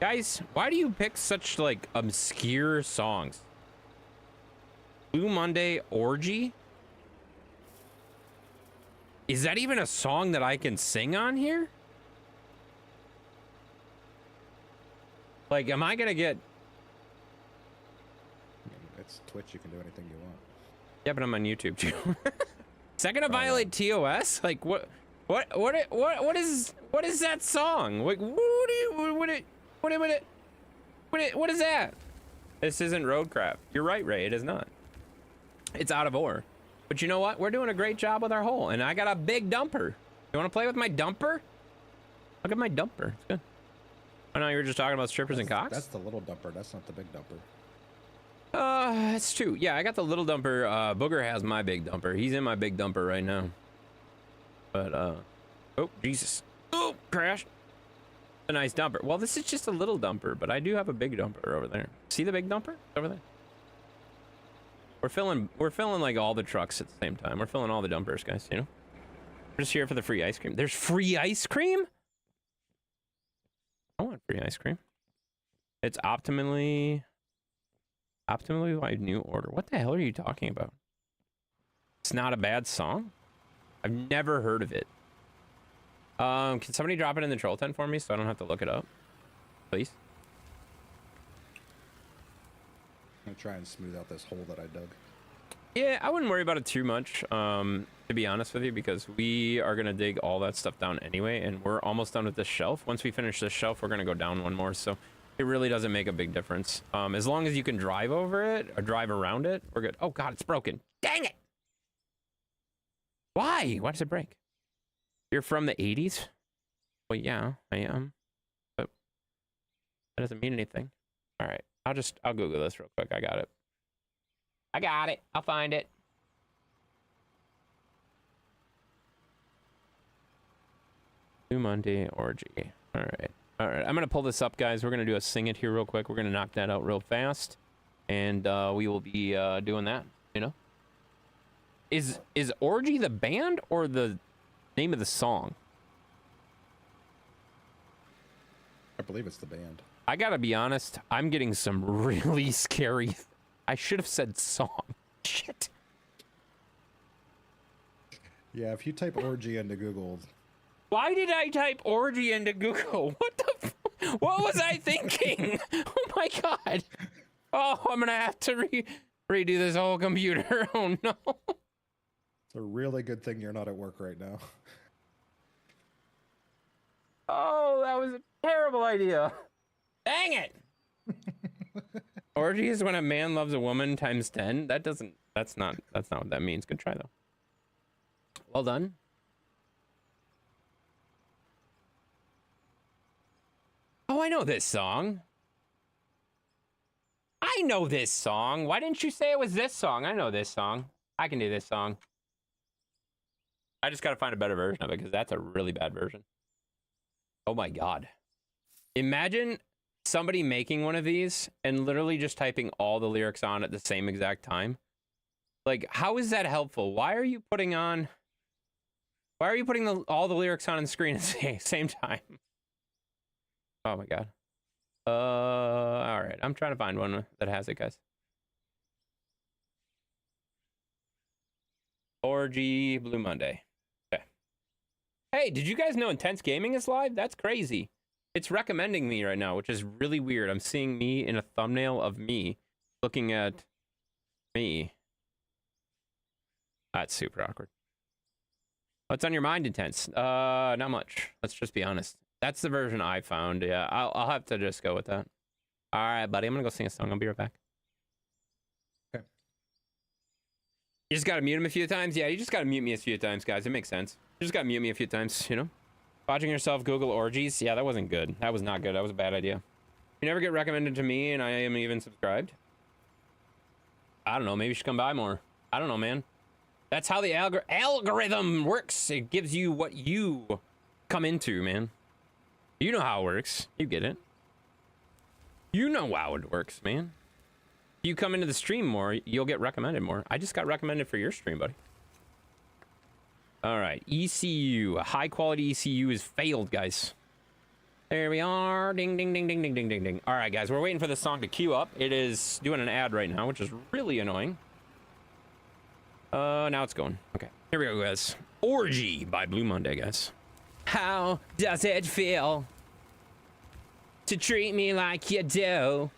Guys, why do you pick such like obscure songs? Blue Monday Orgy? Is that even a song that I can sing on here? Like, am I gonna get... I mean, it's Twitch, you can do anything you want. Yeah, but I'm on YouTube too. Is that gonna violate TOS? Like, what is that song? Like, what is that? This isn't Roadcraft. You're right, Ray. It is not. It's out of ore. But you know what? We're doing a great job with our hole, and I got a big dumper. You want to play with my dumper? Look at my dumper. It's good. I know you were just talking about strippers and cocks. That's the little dumper. That's not the big dumper. That's true. Yeah, I got the little dumper. Booger has my big dumper. He's in my big dumper right now. But, oh, Jesus. Oh, crashed. A nice dumper. Well, this is just a little dumper, but I do have a big dumper over there. See the big dumper? It's over there. We're filling like all the trucks at the same time. We're filling all the dumpers, guys, you know? We're just here for the free ice cream. There's free ice cream? I want free ice cream. It's optimally wide new order. What the hell are you talking about? It's not a bad song? I've never heard of it. Can somebody drop it in the troll tent for me so I don't have to look it up? Please? I'm gonna try and smooth out this hole that I dug. Yeah, I wouldn't worry about it too much, to be honest with you, because we are gonna dig all that stuff down anyway, and we're almost done with this shelf. Once we finish this shelf, we're gonna go down one more, so it really doesn't make a big difference. As long as you can drive over it or drive around it, we're good. Oh God, it's broken. Dang it! Why? Why does it break? You're from the 80s? Well, yeah, I am. But that doesn't mean anything. All right, I'll Google this real quick. I got it. I'll find it. Blue Monday Orgy. All right. I'm gonna pull this up, guys. We're gonna do a sing it here real quick. We're gonna knock that out real fast, and we will be doing that. You know. Is Orgy the band or the name of the song? I believe it's the band. I gotta be honest, I'm getting some really scary... I should have said song. Shit. Yeah, if you type orgy into Google... Why did I type orgy into Google? What was I thinking? Oh my God. Oh, I'm gonna have to redo this whole computer. Oh no. It's a really good thing you're not at work right now. Oh, that was a terrible idea. Dang it. Orgy is when a man loves a woman times 10. That's not what that means. Good try though. Well done. Oh, I know this song. I know this song. Why didn't you say it was this song? I know this song. I can do this song. I just gotta find a better version of it because that's a really bad version. Oh my God. Imagine somebody making one of these and literally just typing all the lyrics on at the same exact time. Like, how is that helpful? Why are you putting all the lyrics on the screen at the same time? Oh my God. All right. I'm trying to find one that has it, guys. Orgy Blue Monday. Okay. Hey, did you guys know Intense Gaming is live? That's crazy. It's recommending me right now, which is really weird. I'm seeing me in a thumbnail of me looking at me. That's super awkward. What's on your mind, Intense? Not much. Let's just be honest. That's the version I found. Yeah, I'll have to just go with that. All right, buddy. I'm gonna go sing a song. I'll be right back. Okay. You just gotta mute him a few times. Yeah, you just gotta mute me a few times, guys. It makes sense. You just gotta mute me a few times. You know, watching yourself Google orgies. Yeah, that wasn't good. That was not good. That was a bad idea. You never get recommended to me, and I am even subscribed. I don't know. Maybe you should come by more. I don't know, man. That's how the algorithm works. It gives you what you come into, man. You know how it works. You get it. You know how it works, man. If you come into the stream more, you'll get recommended more. I just got recommended for your stream, buddy. All right, ECU. A high quality ECU is failed, guys. There we are. Ding, ding, ding, ding, ding, ding, ding, ding. All right, guys, we're waiting for this song to queue up. It is doing an ad right now, which is really annoying. Now it's going. Okay, here we go, guys. Orgy by Blue Monday, guys. How does it feel to treat me like you do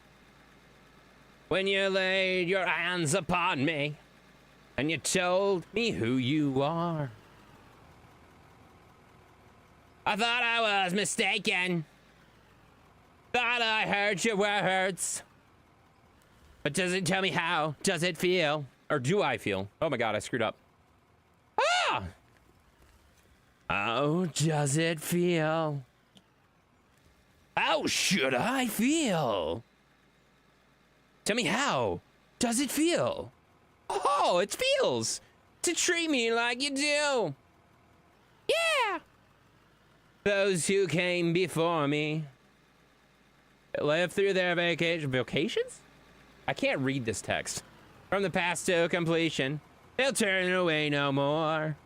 when you laid your hands upon me and you told me who you are? I thought I was mistaken. Thought I heard your words. But does it tell me how does it feel? Or do I feel? Oh my god, I screwed up. Ah! How does it feel? How should I feel? Tell me how does it feel? Oh, it feels to treat me like you do. Yeah. Those who came before me lived through their vacations? I can't read this text. From the past to completion, they'll turn away no more.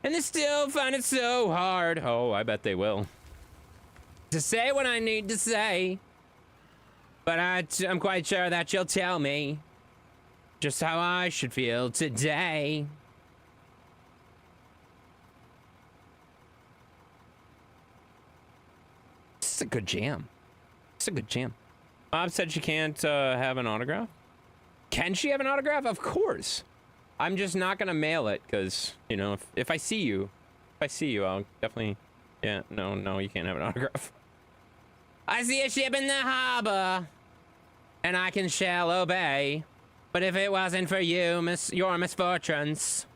And they still find it so hard. Oh, I bet they will. To say what I need to say. But I'm quite sure that you'll tell me just how I should feel today. This is a good jam. It's a good jam. Mom said she can't have an autograph. Can she have an autograph? Of course. I'm just not gonna mail it because, you know, if I see you, I'll definitely. Yeah, no, you can't have an autograph. I see a ship in the harbor, and I can shall obey. But if it wasn't for you, your misfortunes,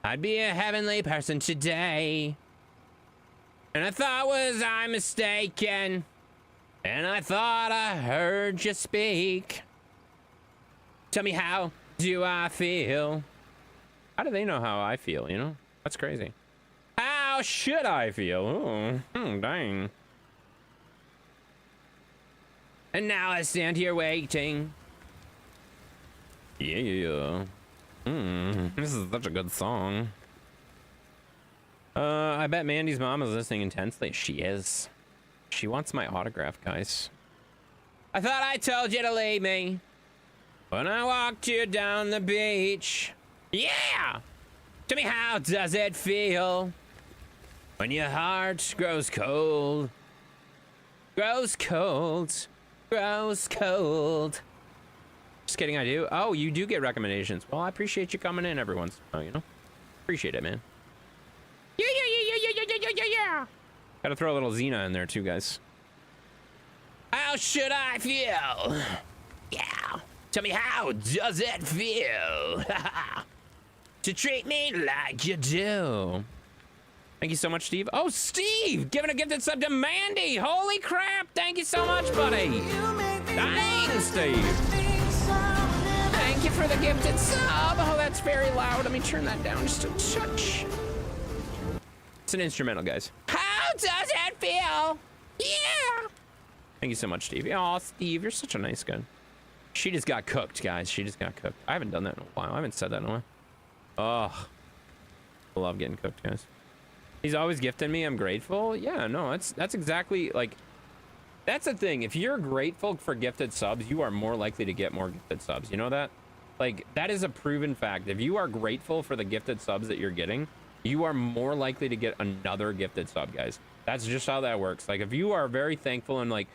I'd be a heavenly person today. And I thought was I mistaken, and I thought I heard you speak. Tell me how do I feel? How do they know how I feel, you know? That's crazy. How should I feel? Oh, dang. And now I stand here waiting. Yeah. This is such a good song. I bet Mandy's mom is listening intensely. She is. She wants my autograph, guys. I thought I told you to leave me when I walked you down the beach. Yeah! Tell me how does it feel when your heart grows cold? Grows cold. Grows cold. Just kidding, I do. Oh, you do get recommendations. Well, I appreciate you coming in every once in a while, you know? Appreciate it, man. Yeah. Gotta throw a little Xena in there too, guys. How should I feel? Yeah. Tell me how does it feel to treat me like you do? Thank you so much, Steve. Oh, Steve, giving a gifted sub to Mandy. Holy crap. Thank you so much, buddy. Thanks, Steve. Thank you for the gifted sub. Oh, that's very loud. Let me turn that down just a touch. It's an instrumental, guys. How does it feel? Yeah. Thank you so much, Steve. Oh, Steve, you're such a nice guy. She just got cooked, guys. She just got cooked. I haven't done that in a while. I haven't said that in a while. Oh, I love getting cooked, guys. He's always gifting me. I'm grateful. Yeah, no, that's exactly like, that's the thing. If you're grateful for gifted subs, you are more likely to get more gifted subs. You know that? Like, that is a proven fact. If you are grateful for the gifted subs that you're getting, you are more likely to get another gifted sub, guys. That's just how that works. Like, if you are very thankful and like,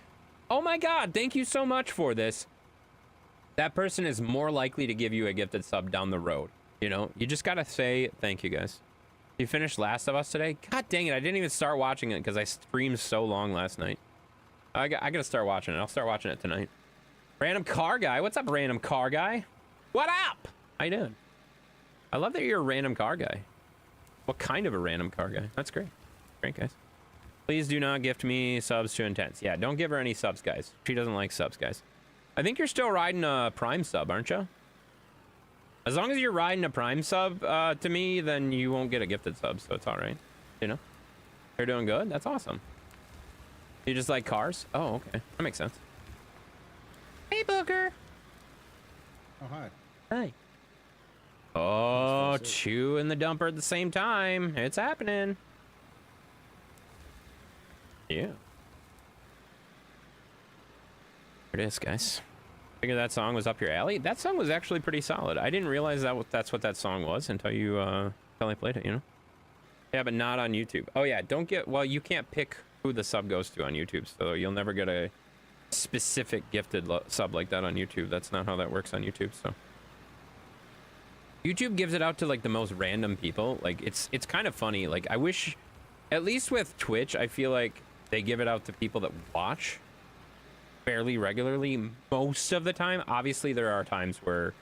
oh my God, thank you so much for this, that person is more likely to give you a gifted sub down the road. You know, you just gotta say thank you, guys. You finished Last of Us today? God dang it, I didn't even start watching it because I streamed so long last night. I gotta start watching it. I'll start watching it tonight. Random car guy. What's up, random car guy? What up? How you doing? I love that you're a random car guy. What kind of a random car guy? That's great. Great, guys. Please do not gift me subs to Intense. Yeah, don't give her any subs, guys. She doesn't like subs, guys. I think you're still riding a Prime sub, aren't you? As long as you're riding a Prime sub to me, then you won't get a gifted sub, so it's all right. You know? You're doing good? That's awesome. You just like cars? Oh, okay. That makes sense. Hey, Booker. Oh, hi. Hi. Oh, Chew and the dumper at the same time. It's happening. Yeah. There it is, guys. Figured that song was up your alley. That song was actually pretty solid. I didn't realize that's what that song was until you until I played it, you know? Yeah, but not on YouTube. Oh yeah, don't get, well, you can't pick who the sub goes to on YouTube, so you'll never get a specific gifted sub like that on YouTube. That's not how that works on YouTube, so. YouTube gives it out to like the most random people. Like it's kind of funny. Like I wish, at least with Twitch, I feel like they give it out to people that watch fairly regularly most of the time. Obviously there are times where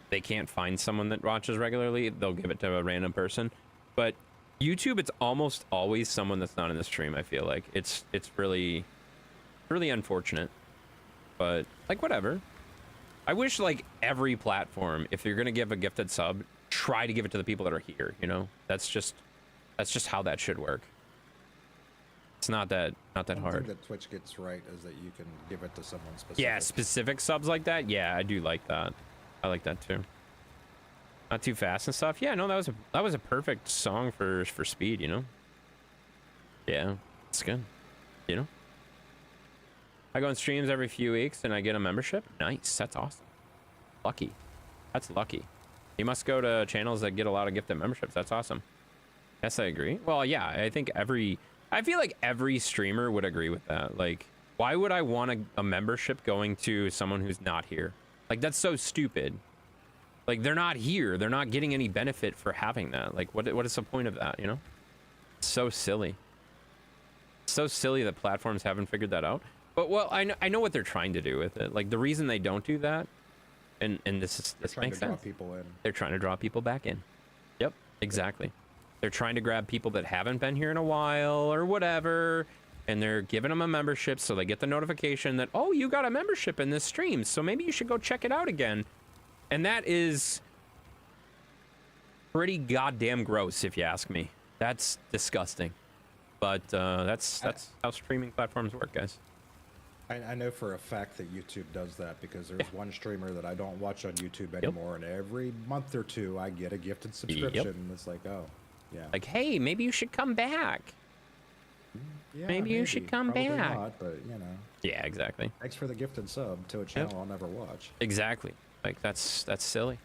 they can't find someone that watches regularly. They'll give it to a random person, but YouTube, it's almost always someone that's not in the stream. I feel like it's really unfortunate, but like whatever. I wish like every platform, if you're gonna give a gifted sub, try to give it to the people that are here, you know? That's just how that should work. It's not that hard. One thing that Twitch gets right is that you can give it to someone specific. Yeah, specific subs like that. Yeah, I do like that. I like that too. Not too fast and stuff. Yeah, no, that was a perfect song for speed, you know? Yeah, it's good. You know? I go on streams every few weeks and I get a membership. Nice, that's awesome. Lucky. That's lucky. You must go to channels that get a lot of gifted memberships. That's awesome. Yes, I agree. Well, yeah, I feel like every streamer would agree with that. Like, why would I want a membership going to someone who's not here? Like, that's so stupid. Like, they're not here. They're not getting any benefit for having that. Like, what is the point of that, you know? It's so silly. It's so silly that platforms haven't figured that out. But, well, I know what they're trying to do with it. Like, the reason they don't do that, and this makes sense. Draw people in. They're trying to draw people back in. Yep, exactly. They're trying to grab people that haven't been here in a while or whatever, and they're giving them a membership so they get the notification that, oh, you got a membership in this stream, so maybe you should go check it out again. And that is pretty goddamn gross, if you ask me. That's disgusting. But that's how streaming platforms work, guys. I know for a fact that YouTube does that because there's one streamer that I don't watch on YouTube anymore, and every month or two I get a gifted subscription. And it's like, oh, yeah. Like, hey, maybe you should come back. Yeah, maybe you should come Probably back. Not, but you know. Yeah, exactly. Thanks for the gifted sub to a channel I'll never watch. Exactly. Like that's silly.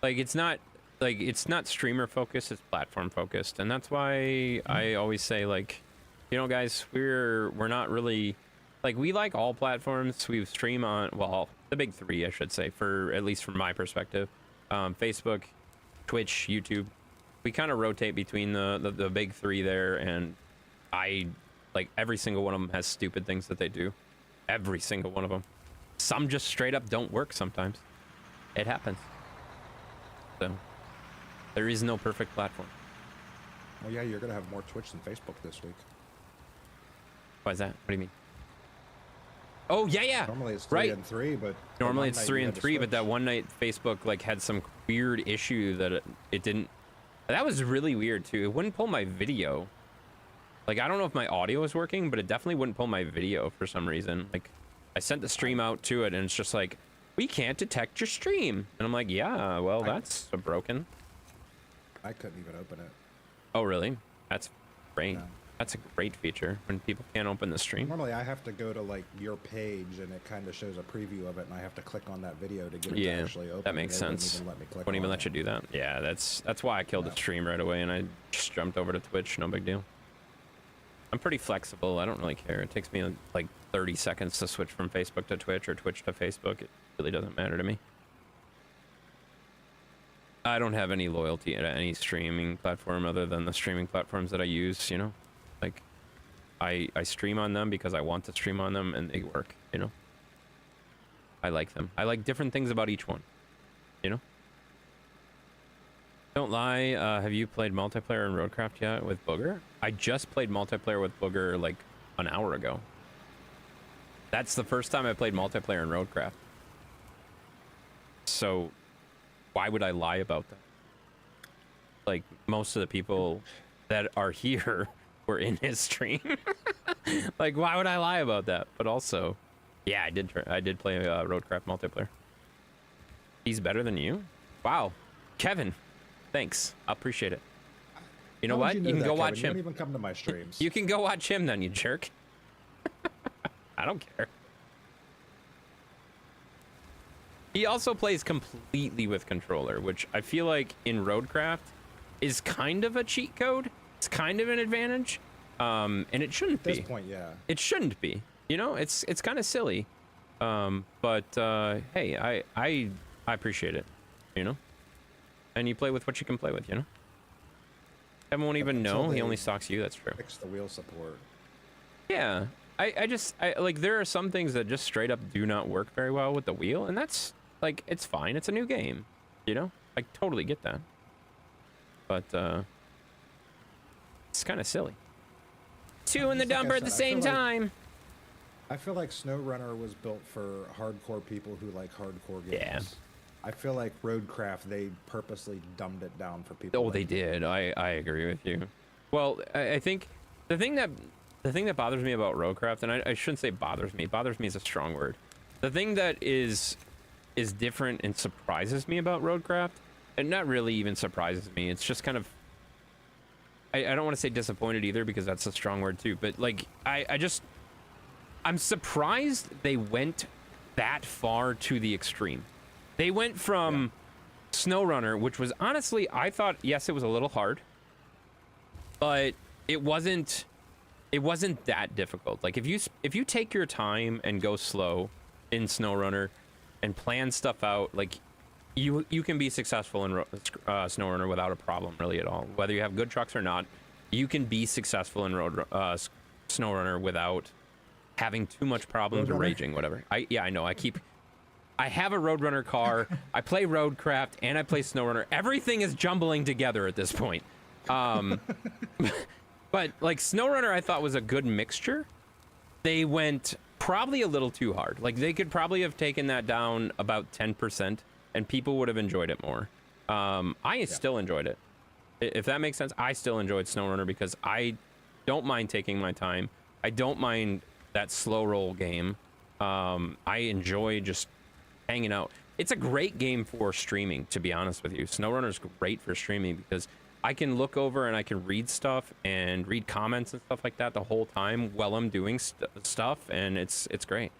Like it's not streamer focused, it's platform focused, and that's why I always say, like, you know, guys, we're not really, like, we like all platforms. We stream on, well, the big three, I should say, for at least from my perspective. Facebook, Twitch, YouTube. We kind of rotate between the big three there, and I like every single one of them has stupid things that they do. Every single one of them. Some just straight up don't work sometimes. It happens. So there is no perfect platform. Oh yeah, you're gonna have more Twitch than Facebook this week. Why is that? What do you mean? Oh yeah. Normally it's 3 and 3, but normally it's 3 and 3, but that one night Facebook like had some weird issue that it didn't. That was really weird too. It wouldn't pull my video. Like, I don't know if my audio is working, but it definitely wouldn't pull my video for some reason. Like, I sent the stream out to it, and it's just like, we can't detect your stream. And I'm like, yeah, well, that's broken. I couldn't even open it. Oh, really? That's great. No. That's a great feature when people can't open the stream. Normally, I have to go to like your page, and it kind of shows a preview of it, and I have to click on that video to get it to actually open. That makes sense. Won't even let you do that. Yeah, that's why I killed the stream right away, and I just jumped over to Twitch. No big deal. I'm pretty flexible. I don't really care. It takes me like 30 seconds to switch from Facebook to Twitch or Twitch to Facebook. It really doesn't matter to me. I don't have any loyalty to any streaming platform other than the streaming platforms that I use, you know? Like, I stream on them because I want to stream on them, and they work, you know? I like them. I like different things about each one, you know? Don't lie, have you played multiplayer in Roadcraft yet with Booger? I just played multiplayer with Booger like an hour ago. That's the first time I played multiplayer in Roadcraft. So, why would I lie about that? Like, most of the people that are here were in his stream. Like, why would I lie about that? But also, yeah, I did play Roadcraft multiplayer. He's better than you? Wow. Kevin, thanks. I appreciate it. You know what? You can go watch him. You don't even come to my streams. You can go watch him then, you jerk. I don't care. He also plays completely with controller, which I feel like in Roadcraft is kind of a cheat code. It's kind of an advantage, and it shouldn't be. At this point, yeah. It shouldn't be. You know, it's kind of silly, but hey, I appreciate it. You know, and you play with what you can play with. You know, Kevin won't even know. He only stalks you. That's true. Fix the wheel support. Yeah, I like there are some things that just straight up do not work very well with the wheel, and that's like it's fine. It's a new game. You know, I totally get that, but it's kind of silly. Two in the dumper at the same time. I feel like SnowRunner was built for hardcore people who like hardcore games. Yeah. I feel like Roadcraft, they purposely dumbed it down for people. Oh, like they did. I agree with you. Well, I think the thing that bothers me about Roadcraft, and I shouldn't say bothers me is a strong word. The thing that is different and surprises me about Roadcraft, and not really even surprises me, it's just kind of, I don't want to say disappointed either because that's a strong word too, but like I'm surprised they went that far to the extreme. They went from SnowRunner, which was honestly, I thought, yes, it was a little hard, but it wasn't that difficult. Like if you take your time and go slow in SnowRunner and plan stuff out, like you can be successful in SnowRunner without a problem really at all. Whether you have good trucks or not, you can be successful in SnowRunner without having too much problems or raging, whatever. I know. I have a Roadrunner car. I play Roadcraft and I play SnowRunner. Everything is jumbling together at this point. But like SnowRunner, I thought was a good mixture. They went probably a little too hard. Like they could probably have taken that down about 10%, and people would have enjoyed it more. I still enjoyed it. If that makes sense, I still enjoyed SnowRunner because I don't mind taking my time. I don't mind that slow roll game. I enjoy just hanging out. It's a great game for streaming, to be honest with you. SnowRunner's great for streaming because I can look over and I can read stuff and read comments and stuff like that the whole time while I'm doing stuff, and it's great.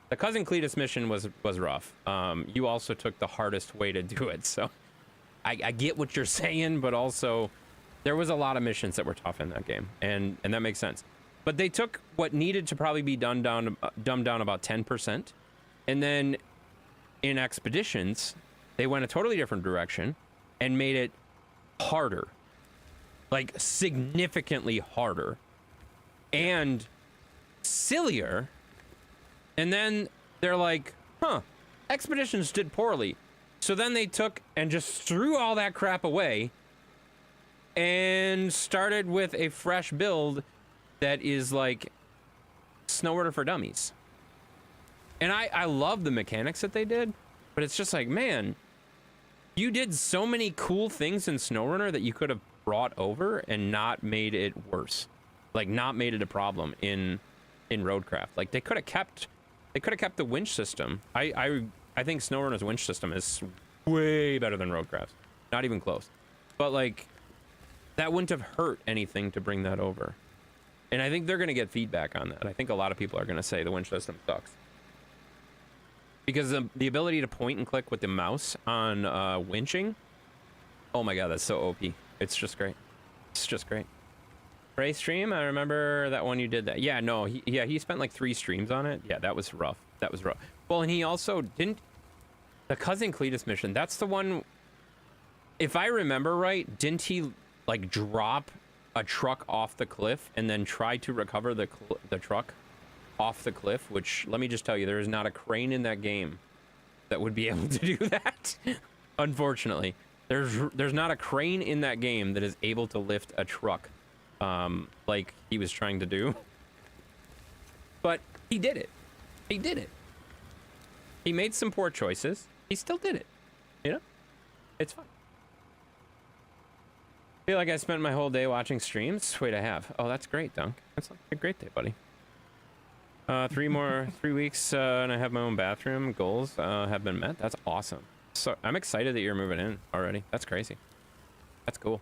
The Cousin Cletus mission was rough. You also took the hardest way to do it, so I get what you're saying, but also there was a lot of missions that were tough in that game, and that makes sense. But they took what needed to probably be dumbed down about 10%, and then in Expeditions, they went a totally different direction and made it harder, like significantly harder and sillier. And then they're like, Expeditions did poorly. So then they took and just threw all that crap away and started with a fresh build that is like SnowRunner for dummies. And I love the mechanics that they did, but it's just like, man, you did so many cool things in SnowRunner that you could have brought over and not made it worse, like not made it a problem in Roadcraft. Like they could have kept the winch system. I think SnowRunner's winch system is way better than Roadcraft's, not even close. But like that wouldn't have hurt anything to bring that over. And I think they're going to get feedback on that. I think a lot of people are going to say the winch system sucks. Because the ability to point and click with the mouse on winching, oh my god, that's so OP. It's just great. It's just great. Ray stream, I remember that one you did that. Yeah, no, he spent like 3 streams on it. Yeah, that was rough. That was rough. Well, and he also didn't... The Cousin Cletus mission, that's the one... If I remember right, didn't he like drop a truck off the cliff and then try to recover the truck off the cliff? Which, let me just tell you, there is not a crane in that game that would be able to do that. Unfortunately, there's not a crane in that game that is able to lift a truck like he was trying to do. But he did it. He did it. He made some poor choices. He still did it. You know? It's fine. I feel like I spent my whole day watching streams. Wait, I have. Oh, that's great, Dunk. That's a great day, buddy. 3 weeks, and I have my own bathroom. Goals have been met. That's awesome. So I'm excited that you're moving in already. That's crazy. That's cool.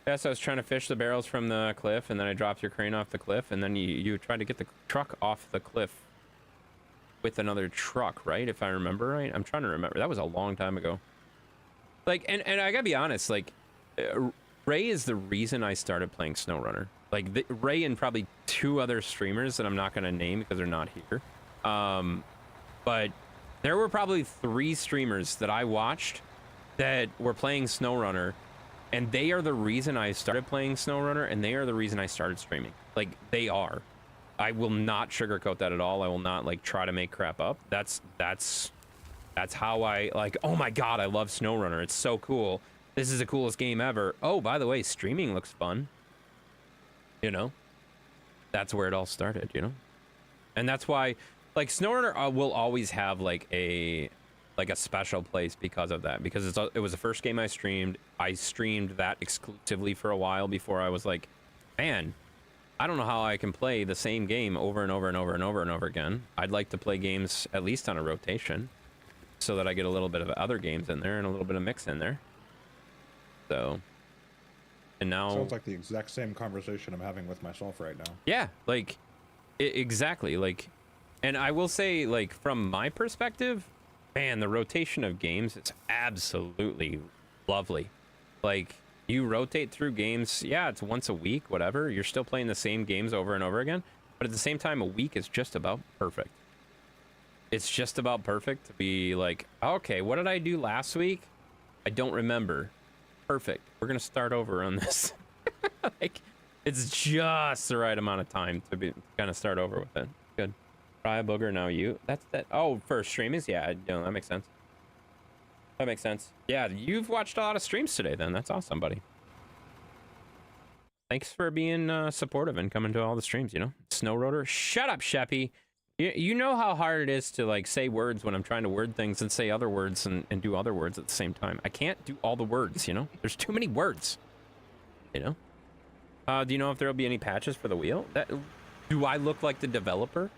Yes, I was trying to fish the barrels from the cliff, and then I dropped your crane off the cliff, and then you tried to get the truck off the cliff with another truck, right? If I remember right. I'm trying to remember. That was a long time ago. Like, and I gotta be honest, like, Ray is the reason I started playing SnowRunner. Like, Ray and probably 2 other streamers that I'm not gonna name because they're not here. But there were probably 3 streamers that I watched that were playing SnowRunner, and they are the reason I started playing SnowRunner, and they are the reason I started streaming. Like, they are. I will not sugarcoat that at all. I will not, like, try to make crap up. That's how I, like, oh my god, I love SnowRunner. It's so cool. This is the coolest game ever. Oh, by the way, streaming looks fun. You know? That's where it all started, you know? And that's why, like, SnowRunner will always have, like a special place because of that. Because it was the first game I streamed. I streamed that exclusively for a while before I was like, man, I don't know how I can play the same game over and over and over and over and over again. I'd like to play games at least on a rotation so that I get a little bit of other games in there and a little bit of mix in there. So, and now... Sounds like the exact same conversation I'm having with myself right now. Yeah, like, exactly. Like, and I will say, like, from my perspective, man, the rotation of games, it's absolutely lovely. Like, you rotate through games, yeah, it's once a week, whatever. You're still playing the same games over and over again. But at the same time, a week is just about perfect. It's just about perfect to be like, okay, what did I do last week? I don't remember. Perfect. We're going to start over on this. Like, it's just the right amount of time to kind of start over with it. Good. Try a booger, now you. That's that. Oh, for streamers? Yeah, that makes sense. That makes sense. Yeah, you've watched a lot of streams today then. That's awesome, buddy. Thanks for being supportive and coming to all the streams, you know? SnowRunner. Shut up, Sheppy. You know how hard it is to, like, say words when I'm trying to word things and say other words and do other words at the same time. I can't do all the words, you know? There's too many words, you know? Do you know if there'll be any patches for the wheel? Do I look like the developer?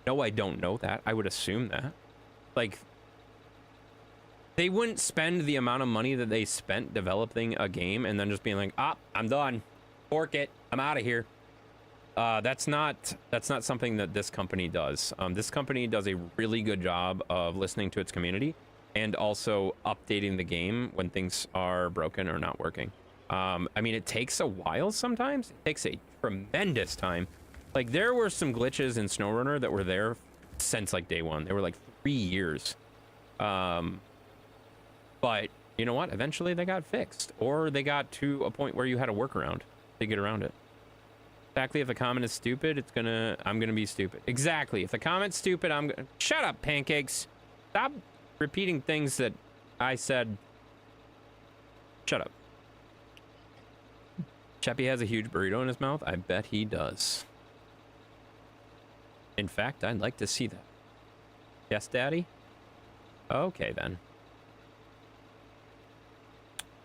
No, I don't know that. I would assume that. Like, they wouldn't spend the amount of money that they spent developing a game and then just being like, I'm done. Fork it. I'm out of here. That's not something that this company does. This company does a really good job of listening to its community and also updating the game when things are broken or not working. I mean, it takes a while sometimes. It takes a tremendous time. Like, there were some glitches in SnowRunner that were there since, like, day one. They were, like, 3 years. But, you know what? Eventually they got fixed. Or they got to a point where you had a workaround to get around it. Exactly, if the comment is stupid, I'm gonna be stupid. Exactly, if the comment's stupid, shut up, Pancakes. Stop repeating things that I said. Shut up. Cheppy has a huge burrito in his mouth. I bet he does. In fact, I'd like to see that. Yes, Daddy? Okay, then.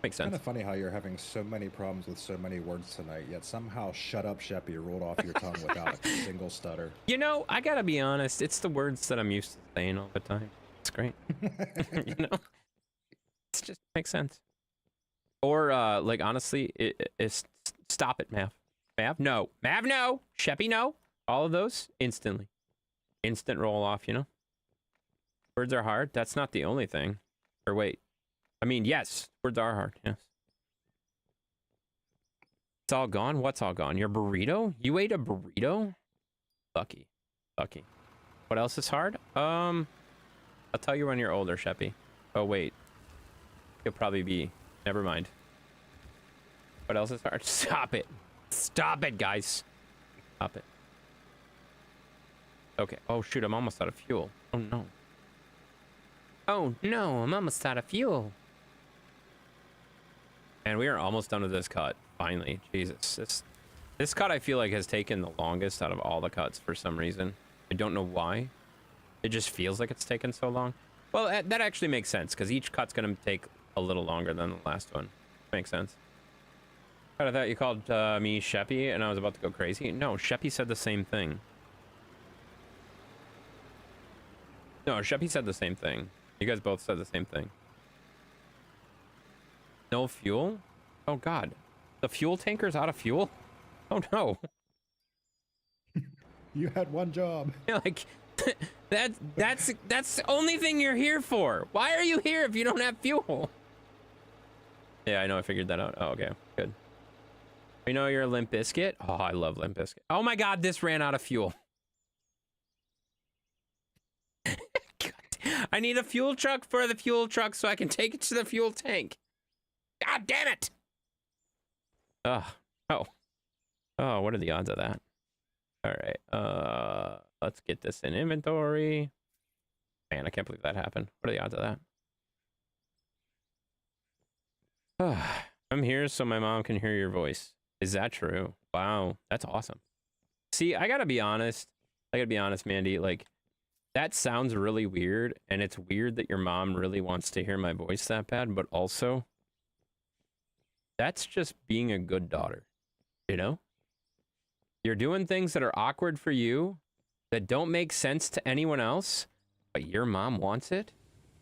Makes sense. It's kind of funny how you're having so many problems with so many words tonight, yet somehow "shut up, Sheppy" rolled off your tongue without a single stutter. You know, I gotta be honest. It's the words that I'm used to saying all the time. It's great. You know, it just makes sense. Or like, honestly, it's stop it, Mav. Mav, no. Mav, no. Sheppy, no. All of those, instantly. Instant roll off, you know? Words are hard. That's not the only thing. Or wait. I mean, yes. Words are hard, yes. It's all gone? What's all gone? Your burrito? You ate a burrito? Lucky. Lucky. What else is hard? I'll tell you when you're older, Sheppy. Oh, wait. You'll probably be... Never mind. What else is hard? Stop it. Stop it, guys. Stop it. Okay. Oh, shoot. I'm almost out of fuel. Oh, no. Oh, no. I'm almost out of fuel. And we are almost done with this cut. Finally. Jesus. This cut, I feel like, has taken the longest out of all the cuts for some reason. I don't know why. It just feels like it's taken so long. Well, that actually makes sense, because each cut's going to take a little longer than the last one. Makes sense. I thought you called me Sheppy, and I was about to go crazy. No, Sheppy said the same thing. No, Sheppy said the same thing. You guys both said the same thing. No fuel? Oh, God. The fuel tanker's out of fuel? Oh, no. You had one job. Like, that's the only thing you're here for. Why are you here if you don't have fuel? Yeah, I know. I figured that out. Oh, okay. Good. You know you're a Limp Bizkit? Oh, I love Limp Bizkit. Oh, my God. This ran out of fuel. I need a fuel truck for the fuel truck so I can take it to the fuel tank. God damn it. Oh. Oh, what are the odds of that? All right. Let's get this in inventory. Man, I can't believe that happened. What are the odds of that? I'm here so my mom can hear your voice. Is that true? Wow, that's awesome. See, I gotta be honest, Mandy. Like, that sounds really weird, and it's weird that your mom really wants to hear my voice that bad, but also, that's just being a good daughter, you know? You're doing things that are awkward for you, that don't make sense to anyone else, but your mom wants it,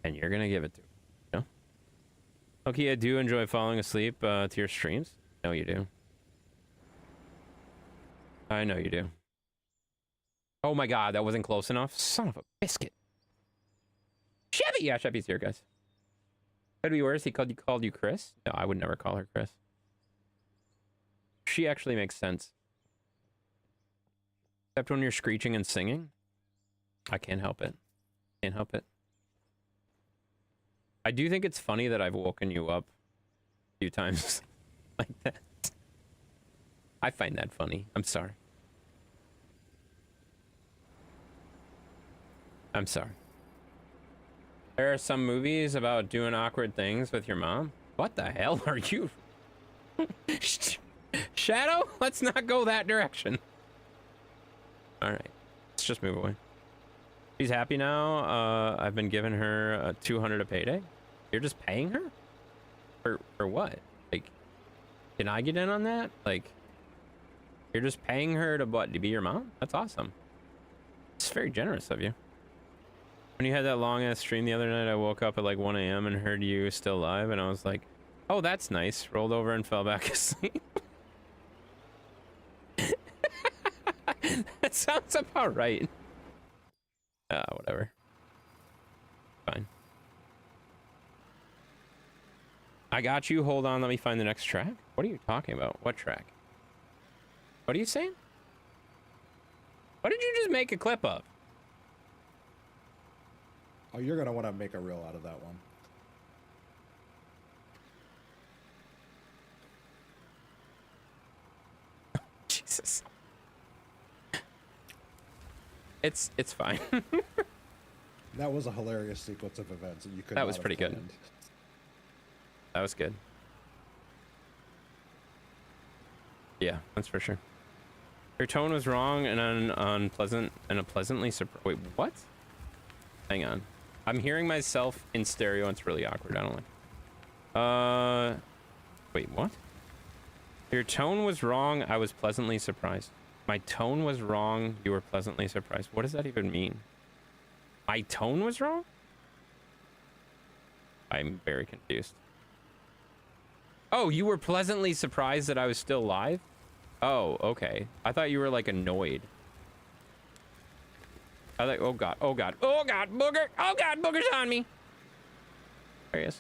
and you're gonna give it to her, you know? Okay, I do enjoy falling asleep to your streams. No, you do. I know you do. Oh my God, that wasn't close enough. Son of a biscuit. Chevy! Yeah, Chevy's here, guys. Could be worse. He called you Chris? No, I would never call her Chris. She actually makes sense. Except when you're screeching and singing. I can't help it. Can't help it. I do think it's funny that I've woken you up a few times like that. I find that funny. I'm sorry. I'm sorry. There are some movies about doing awkward things with your mom. What the hell are you? Shadow? Let's not go that direction. All right. Let's just move away. She's happy now. I've been giving her $200 a payday. You're just paying her? For what? Like, can I get in on that? Like, you're just paying her to what? To be your mom? That's awesome. It's very generous of you. When you had that long ass stream the other night, I woke up at like 1 a.m. and heard you still live, and I was like, oh, that's nice. Rolled over and fell back asleep. That sounds about right. Whatever. Fine. I got you. Hold on. Let me find the next track. What are you talking about? What track? What are you saying? What did you just make a clip of? Oh, you're gonna want to make a reel out of that one. Jesus. It's fine. That was a hilarious sequence of events that you could. That was pretty good. That was good. Yeah, that's for sure. Your tone was wrong and unpleasant and a pleasantly surprised. Wait, what? Hang on. I'm hearing myself in stereo. And it's really awkward. I don't like. Wait, what? Your tone was wrong. I was pleasantly surprised. My tone was wrong. You were pleasantly surprised. What does that even mean? My tone was wrong? I'm very confused. Oh, you were pleasantly surprised that I was still live? Oh, okay. I thought you were like annoyed. I like, oh god, oh god, oh god, booger, oh god, booger's on me. There he is.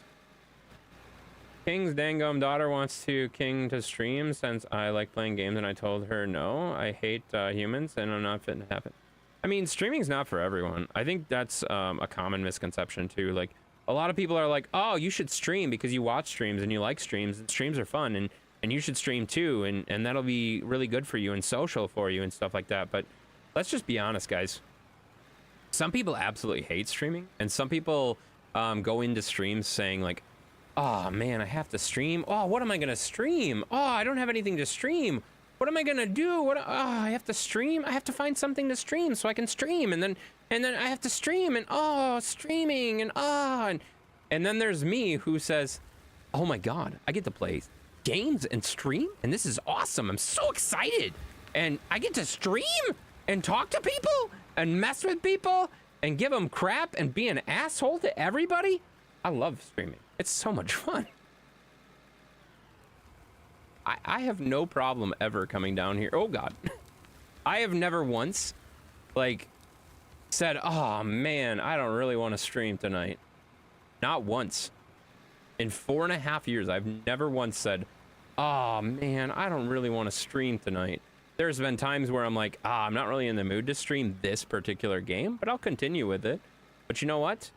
King's dangum daughter wants King to stream since I like playing games, and I told her no. I hate humans and I'm not fit to have it. I mean, streaming's not for everyone. I think that's a common misconception too. Like, a lot of people are like, oh, you should stream because you watch streams and you like streams, and streams are fun, and you should stream too, and that'll be really good for you and social for you and stuff like that. But let's just be honest, guys. Some people absolutely hate streaming, and some people go into streams saying like, oh man, I have to stream. Oh, what am I gonna stream? Oh, I don't have anything to stream. What am I gonna do? What? Oh, I have to stream. I have to find something to stream so I can stream, and then I have to stream, and oh, streaming, and and then there's me who says, oh my god, I get to play games and stream, and this is awesome. I'm so excited, and I get to stream and talk to people and mess with people and give them crap and be an asshole to everybody. I love streaming. It's so much fun. I have no problem ever coming down here. Oh god. I have never once like said, oh man, I don't really want to stream tonight. Not once. In 4.5 years, I've never once said, oh man, I don't really want to stream tonight. There's been times where I'm like, I'm not really in the mood to stream this particular game, but I'll continue with it. But you know what?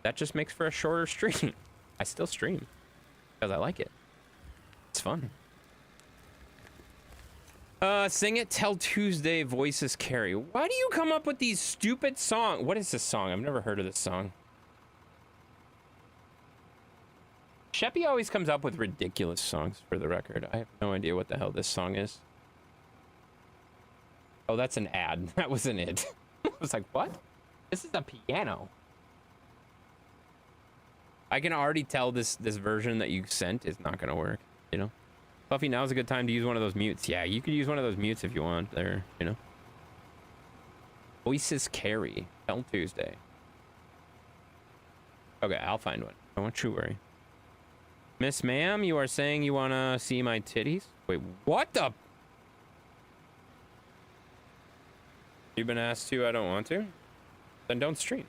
That just makes for a shorter stream. I still stream because I like it. It's fun. Sing It Till Tuesday, Voices Carry. Why do you come up with these stupid songs? What is this song? I've never heard of this song. Sheppy always comes up with ridiculous songs, for the record. I have no idea what the hell this song is. Oh, that's an ad. That wasn't it. I was like, what? This is a piano. I can already tell this version that you sent is not going to work, you know? Puffy, now's a good time to use one of those mutes. Yeah, you could use one of those mutes if you want there, you know? Voices Carry. Till Tuesday. Okay, I'll find one. Don't you worry. Miss Ma'am, you are saying you want to see my titties? Wait, what the? You've been asked to, I don't want to? Then don't stream.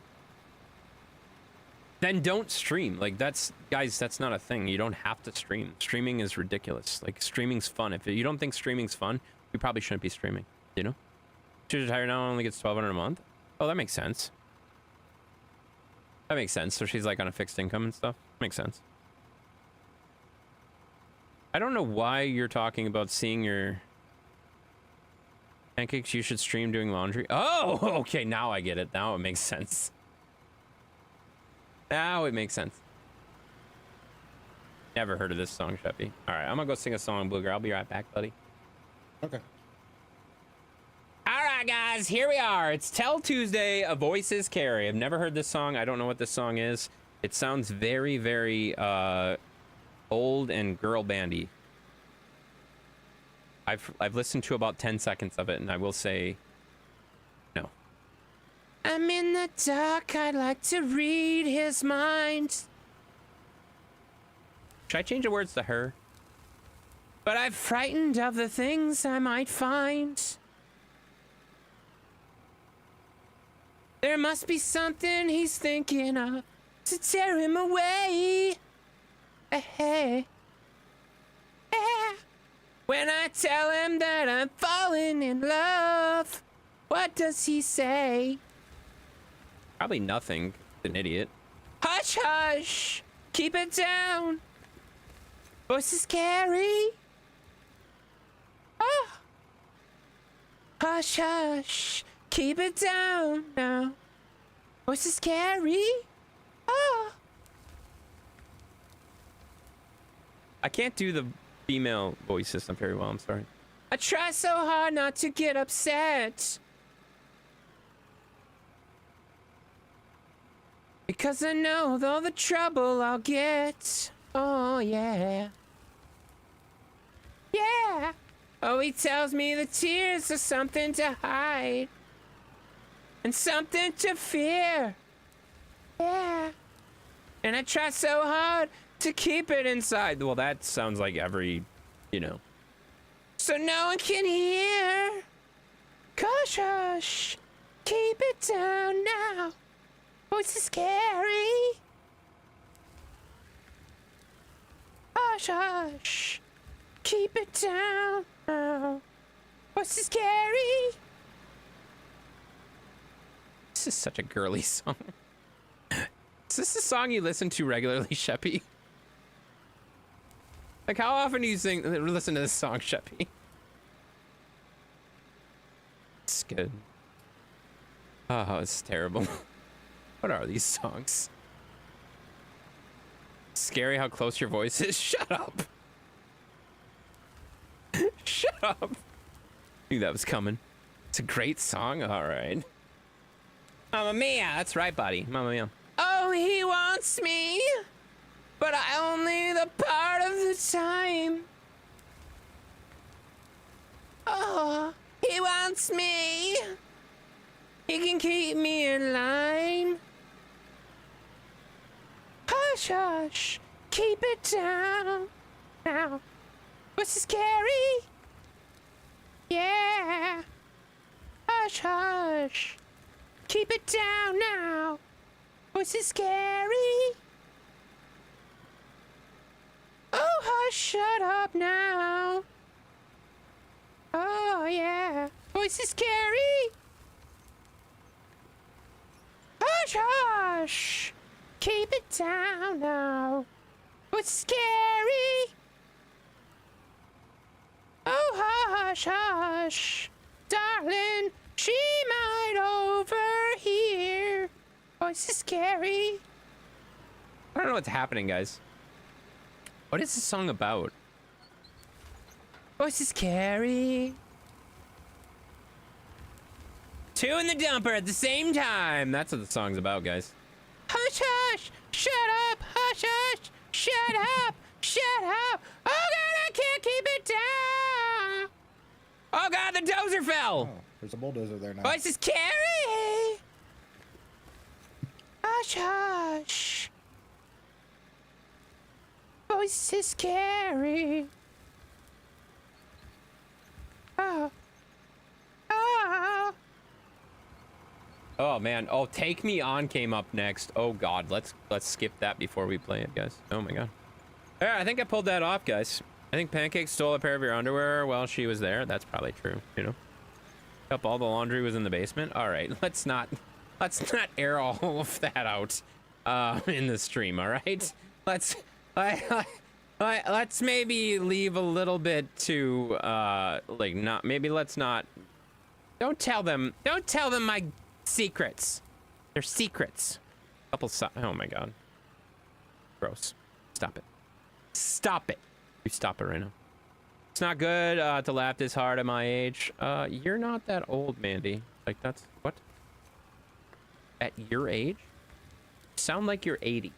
Then don't stream. Like, that's, guys, that's not a thing. You don't have to stream. Streaming is ridiculous. Like, streaming's fun. If you don't think streaming's fun, you probably shouldn't be streaming, you know? She's retired now, only gets $1,200 a month. Oh, that makes sense. That makes sense. So she's like on a fixed income and stuff. Makes sense. I don't know why you're talking about seeing your pancakes. You should stream doing laundry. Oh, okay. Now I get it. Now it makes sense. Now it makes sense. Never heard of this song, Sheppy. All right, I'm gonna go sing a song, Booger. I'll be right back, buddy. Okay. All right, guys, here we are. It's Tell Tuesday, A Voices Carry. I've never heard this song. I don't know what this song is. It sounds very, very old and girl bandy. I've listened to about 10 seconds of it, and I will say no. I'm in the dark, I'd like to read his mind. Should I change the words to her? But I'm frightened of the things I might find. There must be something he's thinking of to tear him away. Hey. Yeah. When I tell him that I'm falling in love, what does he say? Probably nothing. An idiot. Hush, hush. Keep it down. Voices carry. Oh. Hush, hush. Keep it down now. Voices carry. Oh. I can't do the female voice system very well. I'm sorry. I try so hard not to get upset. Because I know all the trouble I'll get. Oh, yeah. Yeah. Oh, he tells me the tears are something to hide. And something to fear. Yeah. And I try so hard to keep it inside. Well, that sounds like every, you know, so no one can hear. Hush, hush, keep it down now. Voice is scary. Hush, hush, keep it down now. Voice is scary. This is such a girly song. Is this a song you listen to regularly, Sheppy? Like, how often do you listen to this song, Sheppy? It's good. Oh, it's terrible. What are these songs? Scary how close your voice is. Shut up. Shut up. Knew that was coming. It's a great song. All right. Mamma mia. That's right, buddy. Mamma mia. Oh, he wants me, but I only the part of the time. Oh, he wants me. He can keep me in line. Hush, hush, keep it down now. What's so scary? Yeah. Hush, hush, keep it down now. What's so scary? Oh, hush, shut up now. Oh, yeah. Voice is scary. Hush, hush. Keep it down now. What's scary? Oh, hush, hush. Darling, she might overhear. Voice is scary. I don't know what's happening, guys. What is this song about? Voice is scary. Two in the dumper at the same time. That's what the song's about, guys. Hush, hush, shut up, hush, hush, shut up, shut up. Oh, God, I can't keep it down. Oh, God, the dozer fell. Oh, there's a bulldozer there now. Voice is scary. Hush, hush. Voice is scary. Oh. Oh. Oh man. Oh, Take Me On came up next. Oh god, let's skip that before we play it, guys. Oh my god. Yeah, I think I pulled that off, guys. I think Pancake stole a pair of your underwear while she was there. That's probably true, you know. Up all the laundry was in the basement. All right, let's not air all of that out in the stream, all right? Let's maybe leave a little bit to like not maybe let's not don't tell them my secrets. They're secrets. Oh my god. Gross. Stop it. Stop it. You stop it right now. It's not good to laugh this hard at my age. You're not that old, Mandy. Like that's what? At your age? You sound like you're 80.